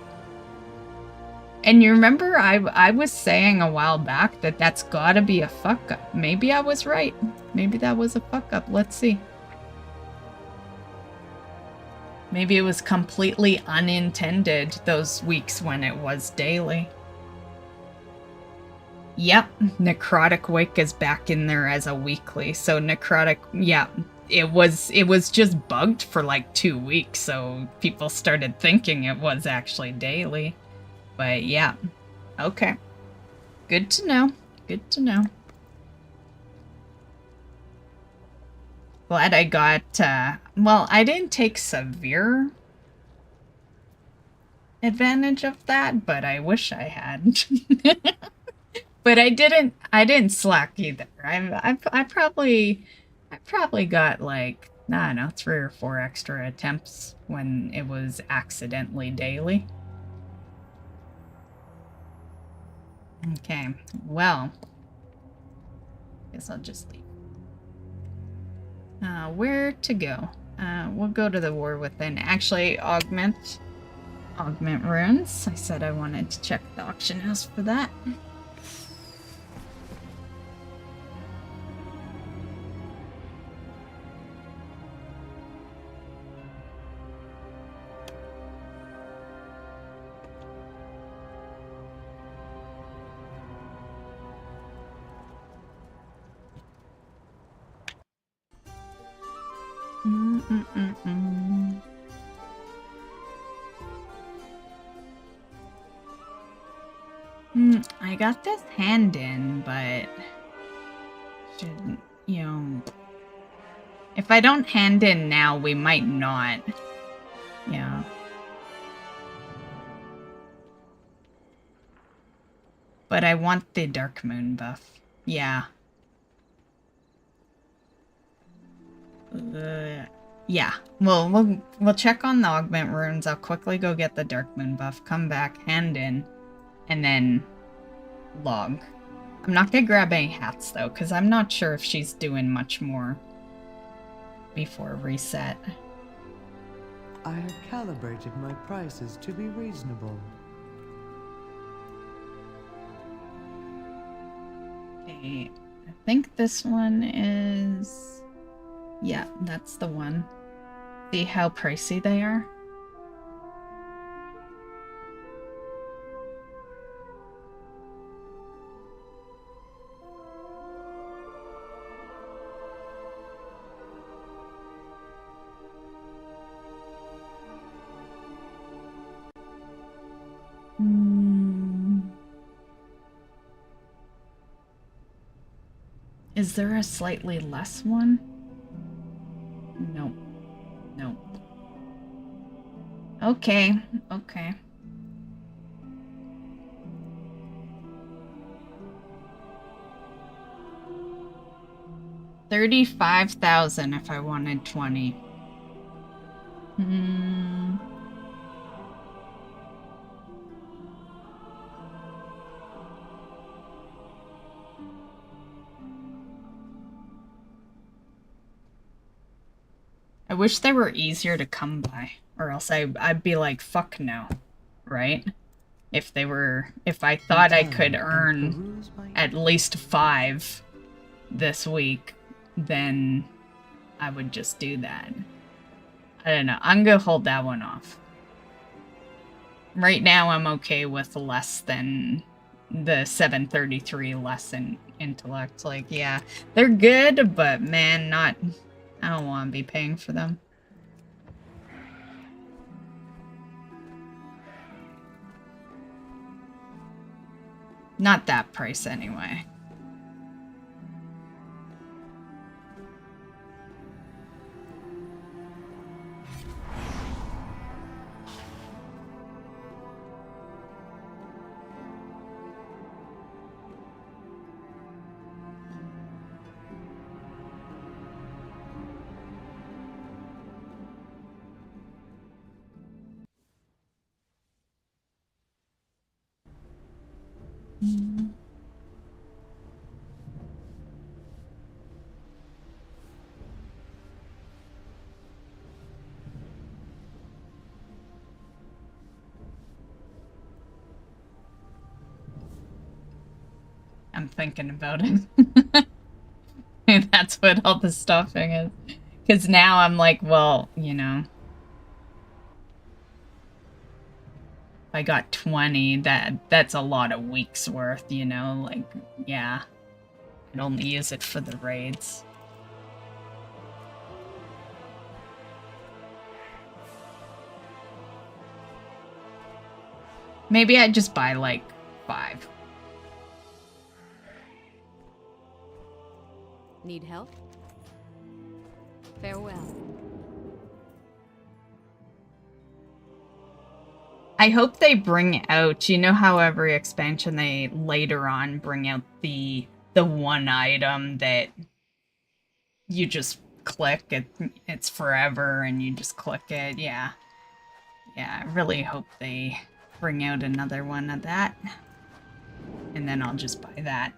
And you remember I was saying a while back that that's gotta be a fuck up. Maybe I was right. Maybe that was a fuck up. Let's see. Maybe it was completely unintended those weeks when it was daily. Yep, Necrotic Wake is back in there as a weekly. So Necrotic, yeah, it was just bugged for like 2 weeks, so people started thinking it was actually daily. But yeah, okay. Good to know. Good to know. Glad I got, well, I didn't take severe advantage of that, but I wish I had. But I didn't slack either. I probably got like, I don't know, 3 or 4 extra attempts when it was accidentally daily. Okay, well, guess I'll just leave. Where to go? We'll go to the War Within. Actually, augment runes. I said I wanted to check the auction house for that. I got this hand in, but shouldn't, you know, if I don't hand in now, we might not. Yeah. But I want the Dark Moon buff. Yeah. Yeah. We'll check on the augment runes. I'll quickly go get the Dark Moon buff, come back, hand in, and then log. I'm not gonna grab any hats though, because I'm not sure if she's doing much more before reset. I have calibrated my prices to be reasonable. Okay, I think this one is... Yeah, that's the one. See how pricey they are? Is there a slightly less one? Nope. Nope. Okay. Okay. $35,000 if I wanted 20. I wish they were easier to come by, or else I'd be like, fuck no, right? If I thought I could earn at least 5 this week, then I would just do that. I don't know, I'm gonna hold that one off. Right now I'm okay with less than the 733 less in intellect. Like, yeah, they're good, but man, I don't want to be paying for them. Not that price anyway. I'm thinking about it. That's what all the stuffing is. Because now I'm like, well, you know, if I got 20, that's a lot of weeks worth, you know, like, yeah. I'd only use it for the raids. Maybe I'd just buy like 5. Need help? Farewell. I hope they bring out, you know how every expansion they later on bring out the one item that you just click, it's forever and you just click it, yeah. Yeah, I really hope they bring out another one of that. And then I'll just buy that.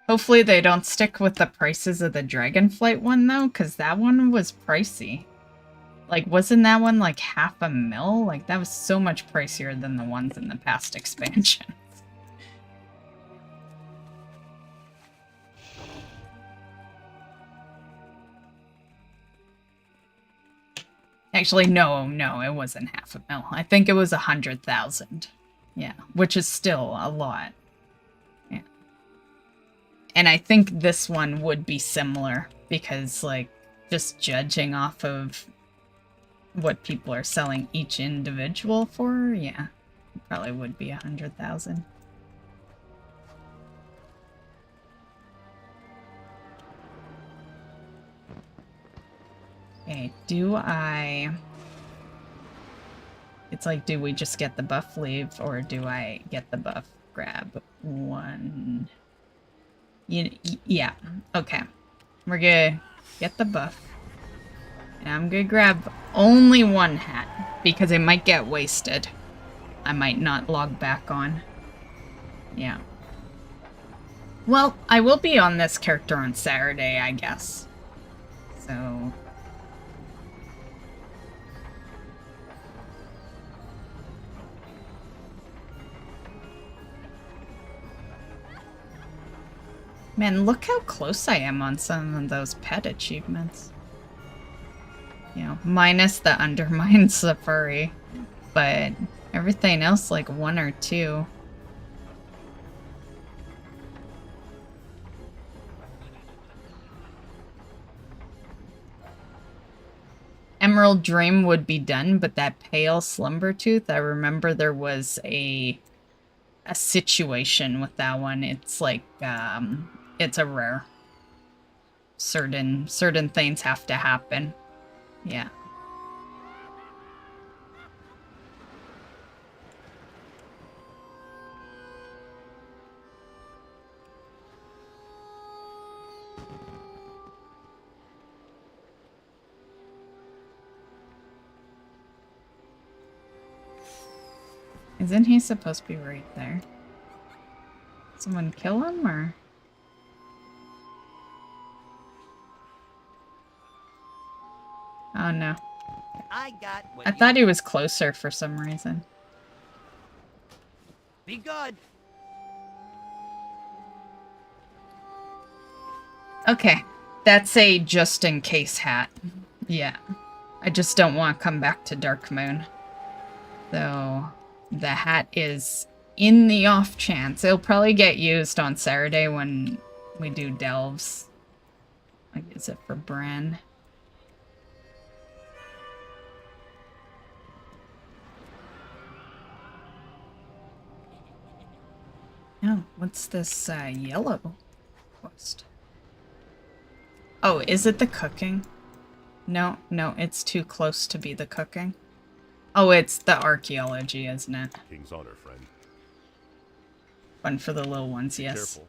Hopefully they don't stick with the prices of the Dragonflight one, though, because that one was pricey. Like, wasn't that one like $500,000? Like, that was so much pricier than the ones in the past expansions. Actually, no, it wasn't $500,000. I think it was 100,000. Yeah, which is still a lot. Yeah. And I think this one would be similar because, like, just judging off of what people are selling each individual for, yeah, it probably would be 100,000. Okay, do I... It's like, do we just get the buff leave, or do I get the buff grab one? Yeah, okay. We're gonna get the buff. And I'm gonna grab only one hat, because it might get wasted. I might not log back on. Yeah. Well, I will be on this character on Saturday, I guess. So... Man, look how close I am on some of those pet achievements. You know, minus the Undermine Safari, but everything else like 1 or 2. Emerald Dream would be done, but that Pale Slumber Tooth, I remember there was a situation with that one. It's like, it's a rare. Certain things have to happen. Yeah. Isn't he supposed to be right there? Someone kill him, or...? Oh no. I thought he was closer for some reason. Be good. Okay. That's a just-in-case hat. Yeah. I just don't want to come back to Dark Moon. So... the hat is in the off chance. It'll probably get used on Saturday when we do delves. Like, is it for Bran? Oh, what's this yellow quest? Oh, is it the cooking? No, it's too close to be the cooking. Oh, it's the archaeology, isn't it? King's honor, friend. Fun for the little ones, yes. Careful.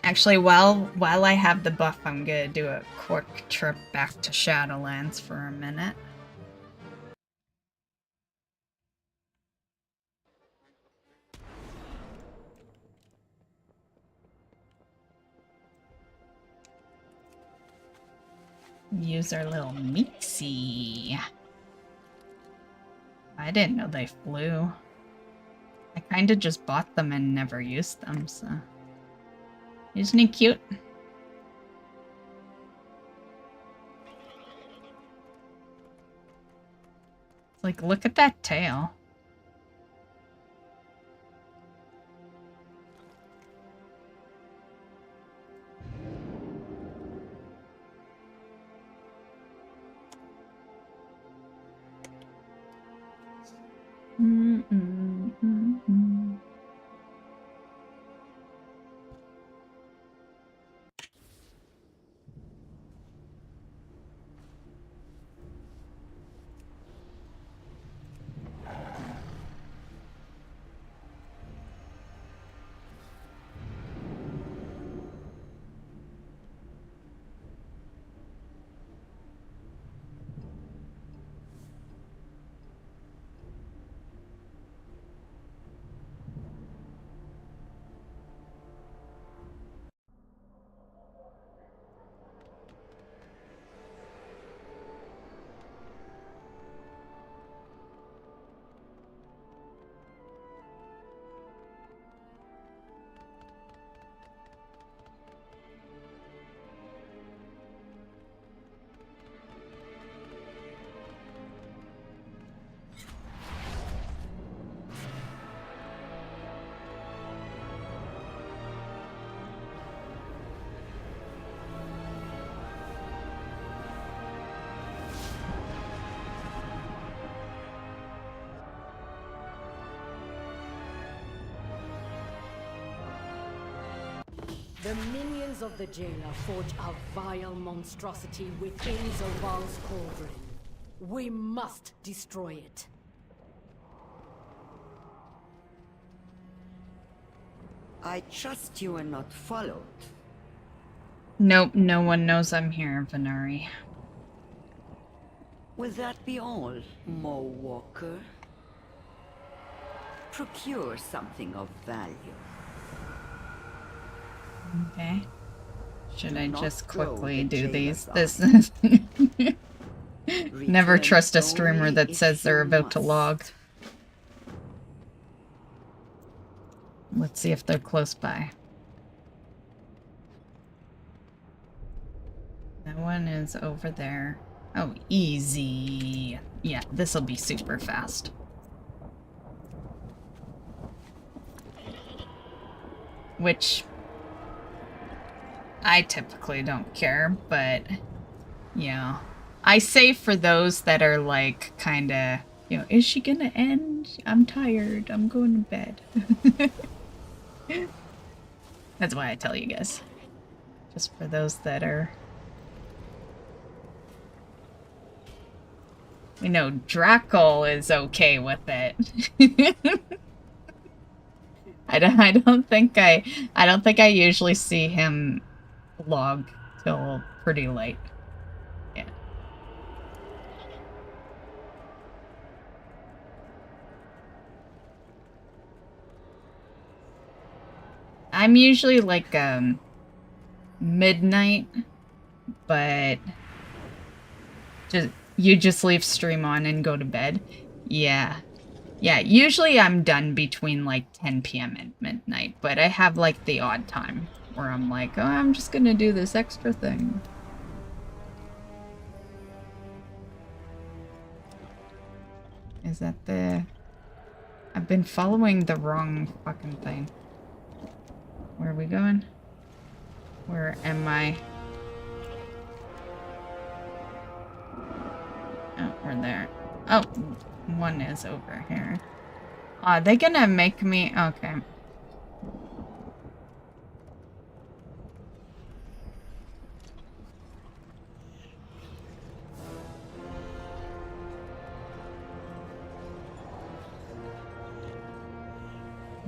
Actually, while I have the buff, I'm gonna do a quick trip back to Shadowlands for a minute. Use our little Mixie. I didn't know they flew. I kinda just bought them and never used them, so... Isn't he cute? It's like, look at that tail. The minions of the jailer forge a vile monstrosity within Zoval's cauldron. We must destroy it. I trust you are not followed. Nope, no one knows I'm here, Venari. Will that be all, Mo Walker? Procure something of value. Okay. Should I not just throw quickly the do these? jailers This is... Never Return trust a streamer only that if says they're you about to must. log. Let's see if they're close by. That one is over there. Oh, easy. Yeah, this'll be super fast. Which I typically don't care, but yeah. I say for those that are like kinda, you know, is she gonna end? I'm tired. I'm going to bed. That's why I tell you guys. Just for those that are... We know Drackle is okay with it. I don't think I usually see him log till pretty late. Yeah. I'm usually like midnight, but you just leave stream on and go to bed. Yeah. Yeah, usually I'm done between like 10 p.m. and midnight, but I have like the odd time where I'm like, oh, I'm just gonna do this extra thing. Is that the... I've been following the wrong fucking thing. Where are we going? Where am I? Oh, we're there. Oh, one is over here. Are they gonna make me... Okay.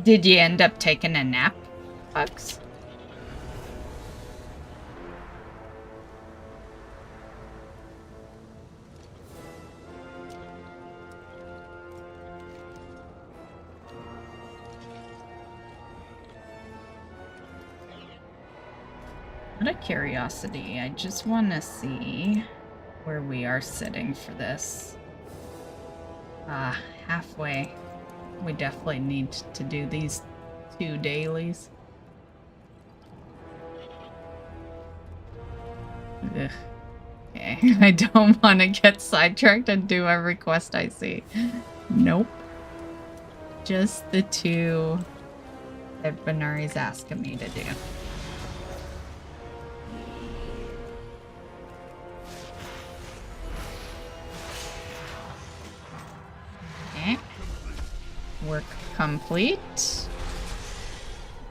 Did you end up taking a nap, Bugs? Out of curiosity, I just want to see where we are sitting for this. Halfway. We definitely need to do these 2 dailies. Ugh. Okay, I don't want to get sidetracked and do every quest I see. Nope. Just the 2 that Benari's asking me to do. Okay. Work complete.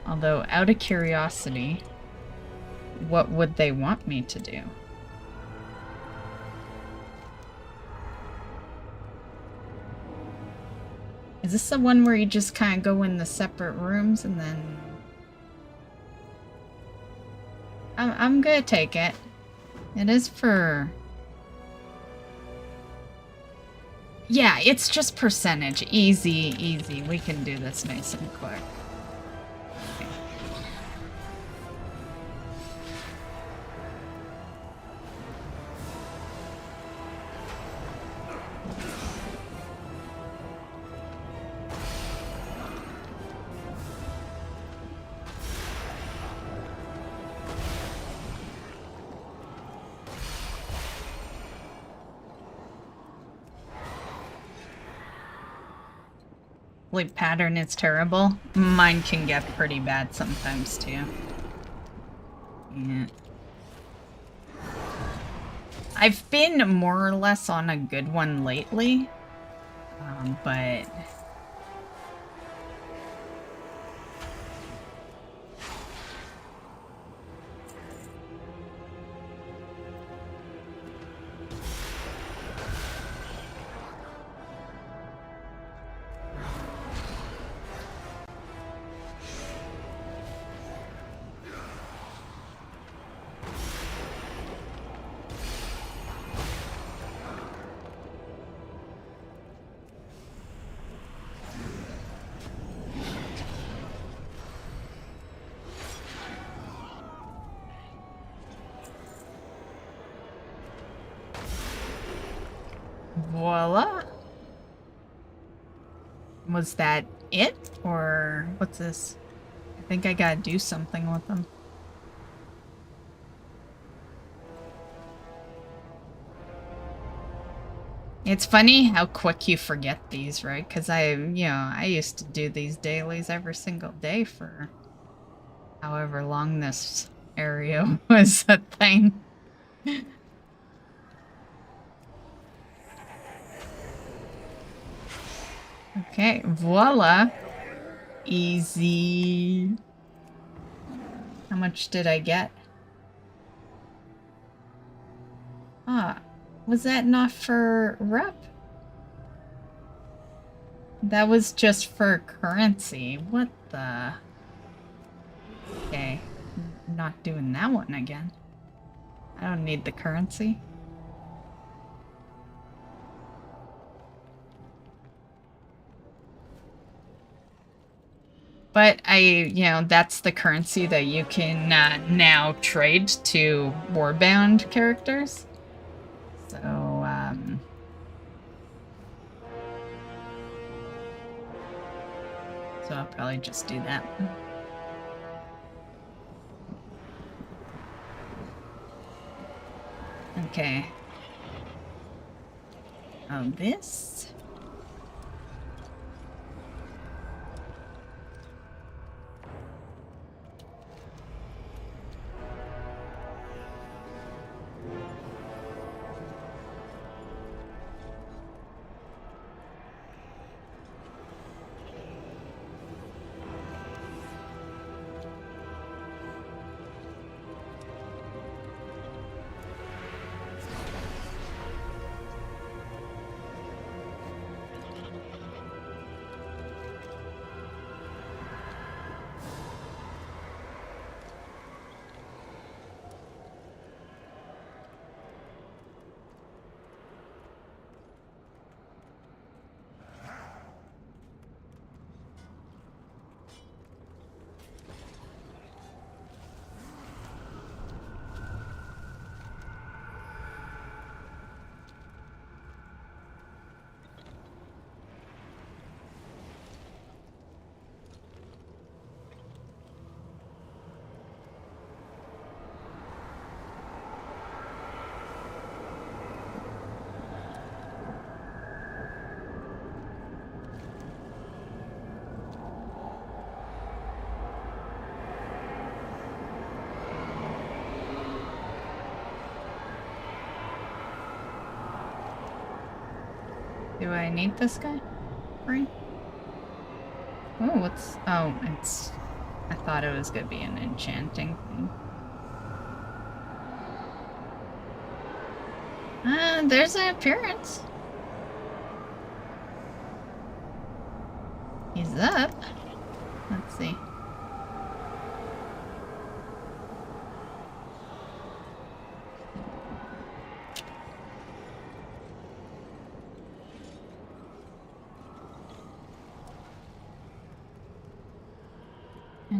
Although, out of curiosity, what would they want me to do? Is this the one where you just kind of go in the separate rooms and then... I'm gonna take it. It is for... Yeah, it's just percentage. Easy, easy. We can do this nice and quick. Okay. Sleep pattern is terrible. Mine can get pretty bad sometimes too. Yeah. I've been more or less on a good one lately, but Was that it? Or what's this? I think I gotta do something with them. It's funny how quick you forget these, right? Because I used to do these dailies every single day for however long this area was a thing. Okay, voila. Easy. How much did I get? Ah, was that not for rep? That was just for currency. What the? Okay, not doing that one again. I don't need the currency. But that's the currency that you can now trade to warbound characters. So, I'll probably just do that. Okay. This. Do I need this guy? Right? Oh, what's... Oh, it's... I thought it was gonna be an enchanting thing. There's an appearance. He's up. Let's see.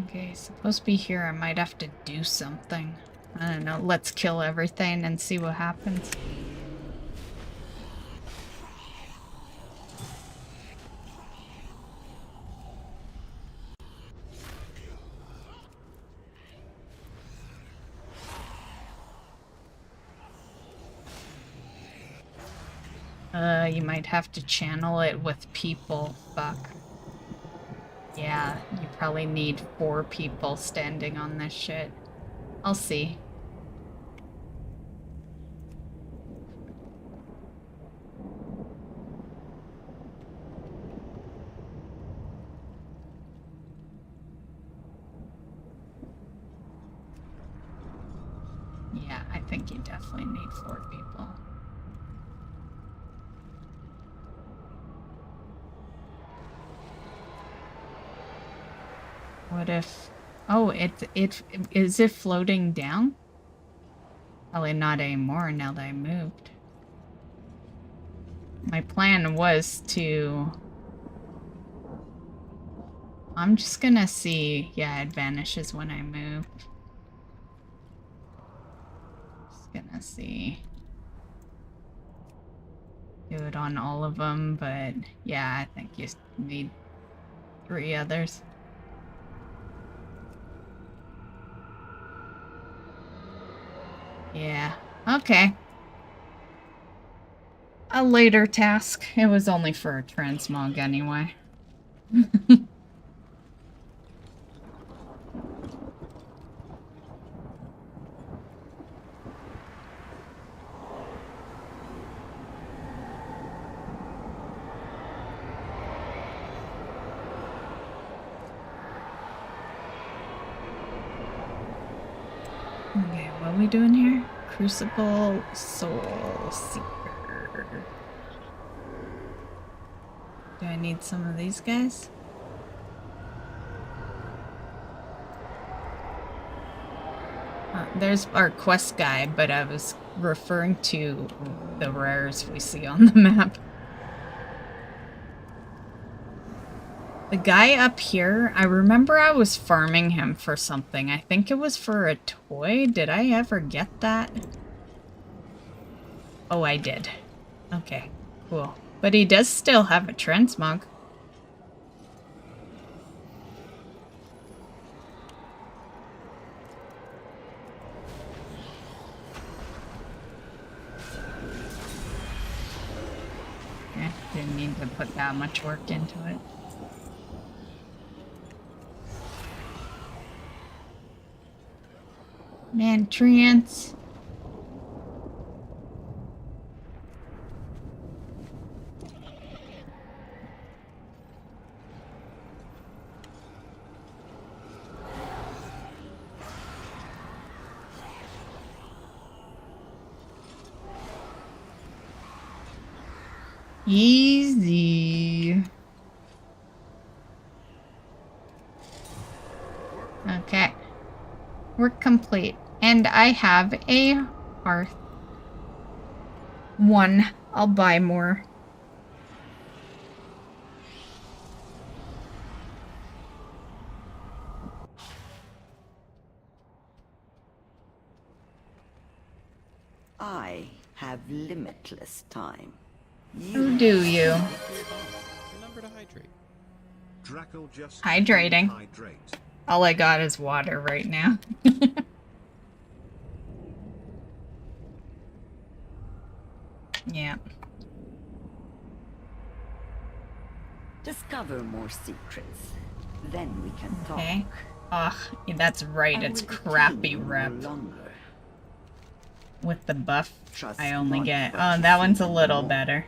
Okay, supposed to be here. I might have to do something. I don't know. Let's kill everything and see what happens. You might have to channel it with people. Fuck. Yeah, you probably need 4 people standing on this shit. I'll see. Yeah, I think you definitely need 4 people. What if... Oh, is it floating down? Probably not anymore now that I moved. My plan was to... I'm just gonna see... Yeah, it vanishes when I move. Just gonna see... Do it on all of them, but yeah, I think you need 3 others. Yeah, okay. A later task. It was only for a transmog anyway. Okay, what are we doing here? Crucible Soul Seeker. Do I need some of these guys? There's our quest guide, but I was referring to the rares we see on the map. The guy up here, I remember I was farming him for something. I think it was for a toy. Did I ever get that? Oh, I did. Okay, cool. But he does still have a transmog. Yeah, didn't need to put that much work into it. Mantrance. Easy. Okay. Work complete. And I have a hearth. 1. I'll buy more. I have limitless time. Who do you? Remember to hydrate. Draco just Hydrating. hydrate. All I got is water right now. Yeah. Discover more secrets. Then we can talk. Okay. Ugh, yeah, that's right. It's crappy rep. With the buff, I only get... Oh, that one's a little better.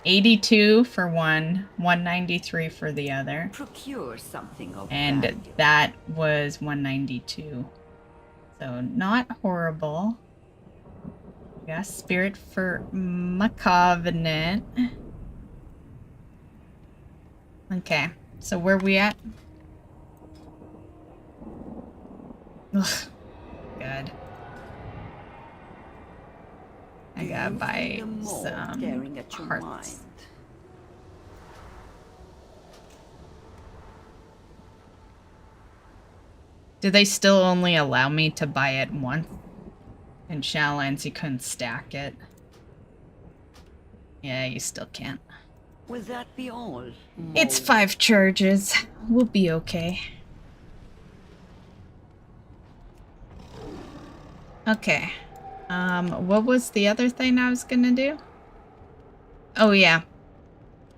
82 for one, 193 for the other. Procure something of And value. that was 192. So not horrible. Yeah, Spirit for Macavenant. Okay, so where we at? Ugh, good. I gotta buy some hearts. Do they still only allow me to buy it once? In Shadowlands, you couldn't stack it. Yeah, you still can't. Will that be all? It's 5 charges. We'll be okay. Okay. What was the other thing I was gonna do? Oh, yeah.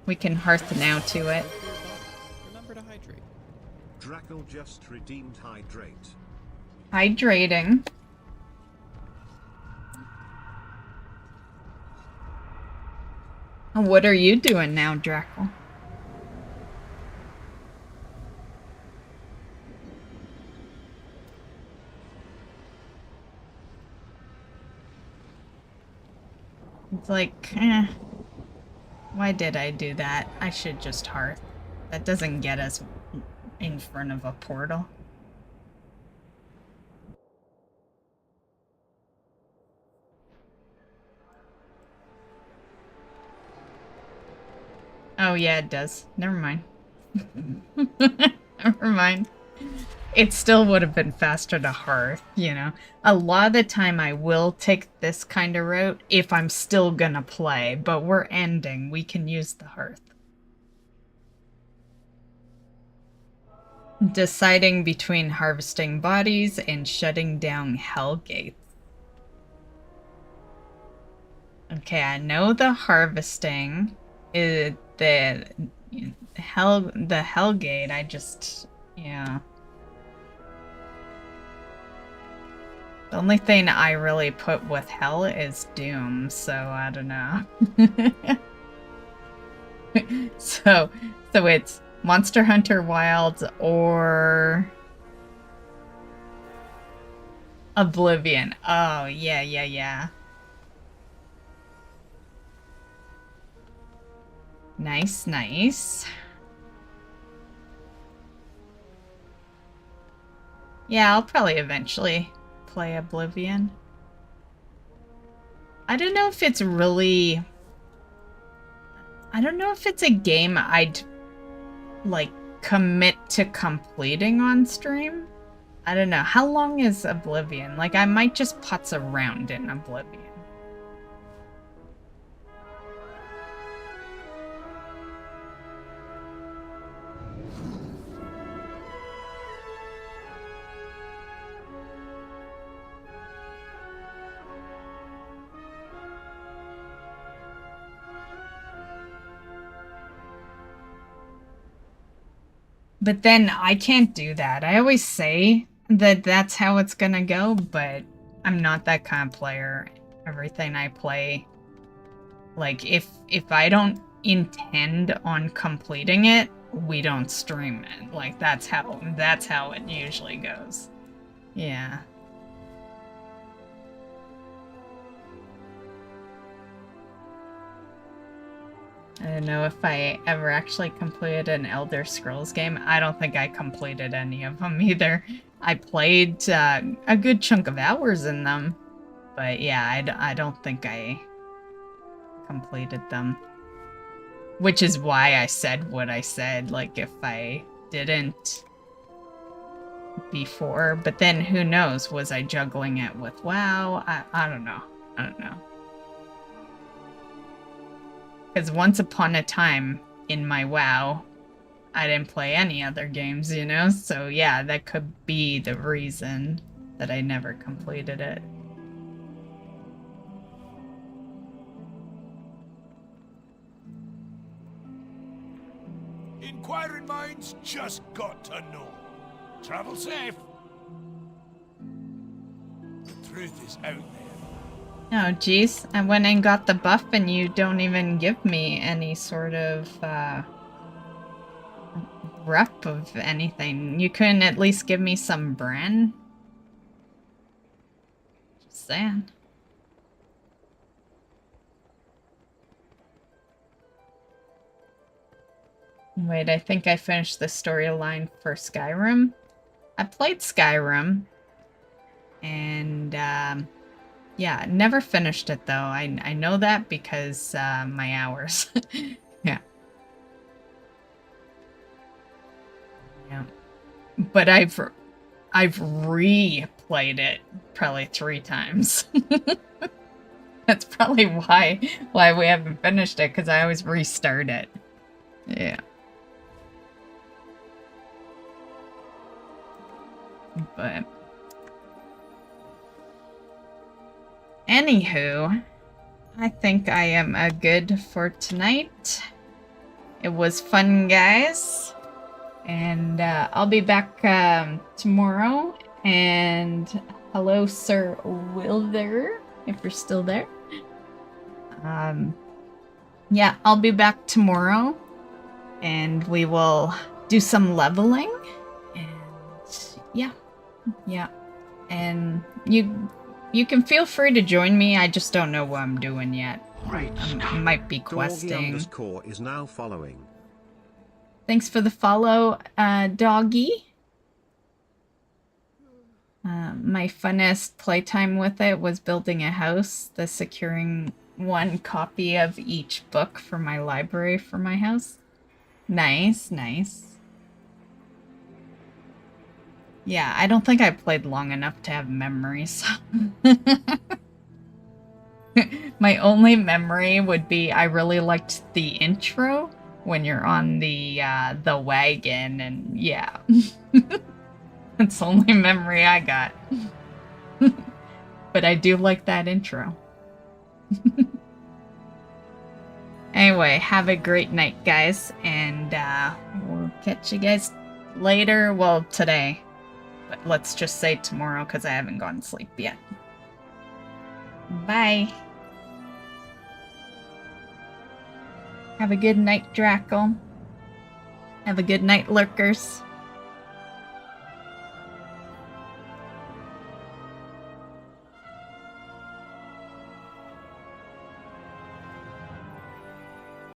We can hearth now to it. Remember to hydrate. Draco just redeemed hydrate. Hydrating. What are you doing now, Draco? It's like, why did I do that? I should just hearth. That doesn't get us in front of a portal. Oh yeah, it does. Never mind. Never mind. It still would have been faster to hearth, you know. A lot of the time I will take this kind of route if I'm still gonna play, but we're ending. We can use the hearth. Deciding between harvesting bodies and shutting down hell gates. Okay, I know the harvesting is the hell gate. I just, yeah. The only thing I really put with hell is doom, so I don't know. so it's Monster Hunter Wilds or Oblivion. Oh, yeah. Nice. Yeah, I'll probably eventually play Oblivion. I don't know if it's really... I don't know if it's a game I'd, like, commit to completing on stream. I don't know. How long is Oblivion? Like, I might just putz around in Oblivion. But then I can't do that. I always say that that's how it's gonna go, but I'm not that kind of player. Everything I play, like, if I don't intend on completing it, we don't stream it. Like, that's how it usually goes. Yeah. I don't know if I ever actually completed an Elder Scrolls game. I don't think I completed any of them either. I played a good chunk of hours in them, but yeah, I don't think I completed them. Which is why I said what I said, like, if I didn't before. But then who knows, was I juggling it with WoW? I don't know. Because once upon a time, in my WoW, I didn't play any other games, you know? So yeah, that could be the reason that I never completed it. Inquiring minds just got to know. Travel safe. The truth is out there. Oh, geez. I went and got the buff and you don't even give me any sort of, rep of anything. You couldn't at least give me some brand? Just saying. Wait, I think I finished the storyline for Skyrim. I played Skyrim. And, yeah, never finished it though. I know that because my hours. Yeah. Yeah. But I've replayed it probably 3 times. That's probably why we haven't finished it, because I always restart it. Yeah. But anywho, I think I am good for tonight. It was fun, guys. And I'll be back tomorrow. And hello, Sir Wilder, if you're still there. Yeah, I'll be back tomorrow. And we will do some leveling. And yeah. And you can feel free to join me. I just don't know what I'm doing yet. I might be questing. Doggy_ is now following. Thanks for the follow, Doggy. My funnest playtime with it was building a house, the securing 1 copy of each book for my library for my house. Nice. Yeah, I don't think I played long enough to have memories. My only memory would be I really liked the intro, when you're on the wagon, and yeah. That's the only memory I got. But I do like that intro. Anyway, have a great night, guys, and we'll catch you guys later. Well, today. But let's just say tomorrow, because I haven't gone to sleep yet. Bye. Have a good night, Draco. Have a good night, lurkers.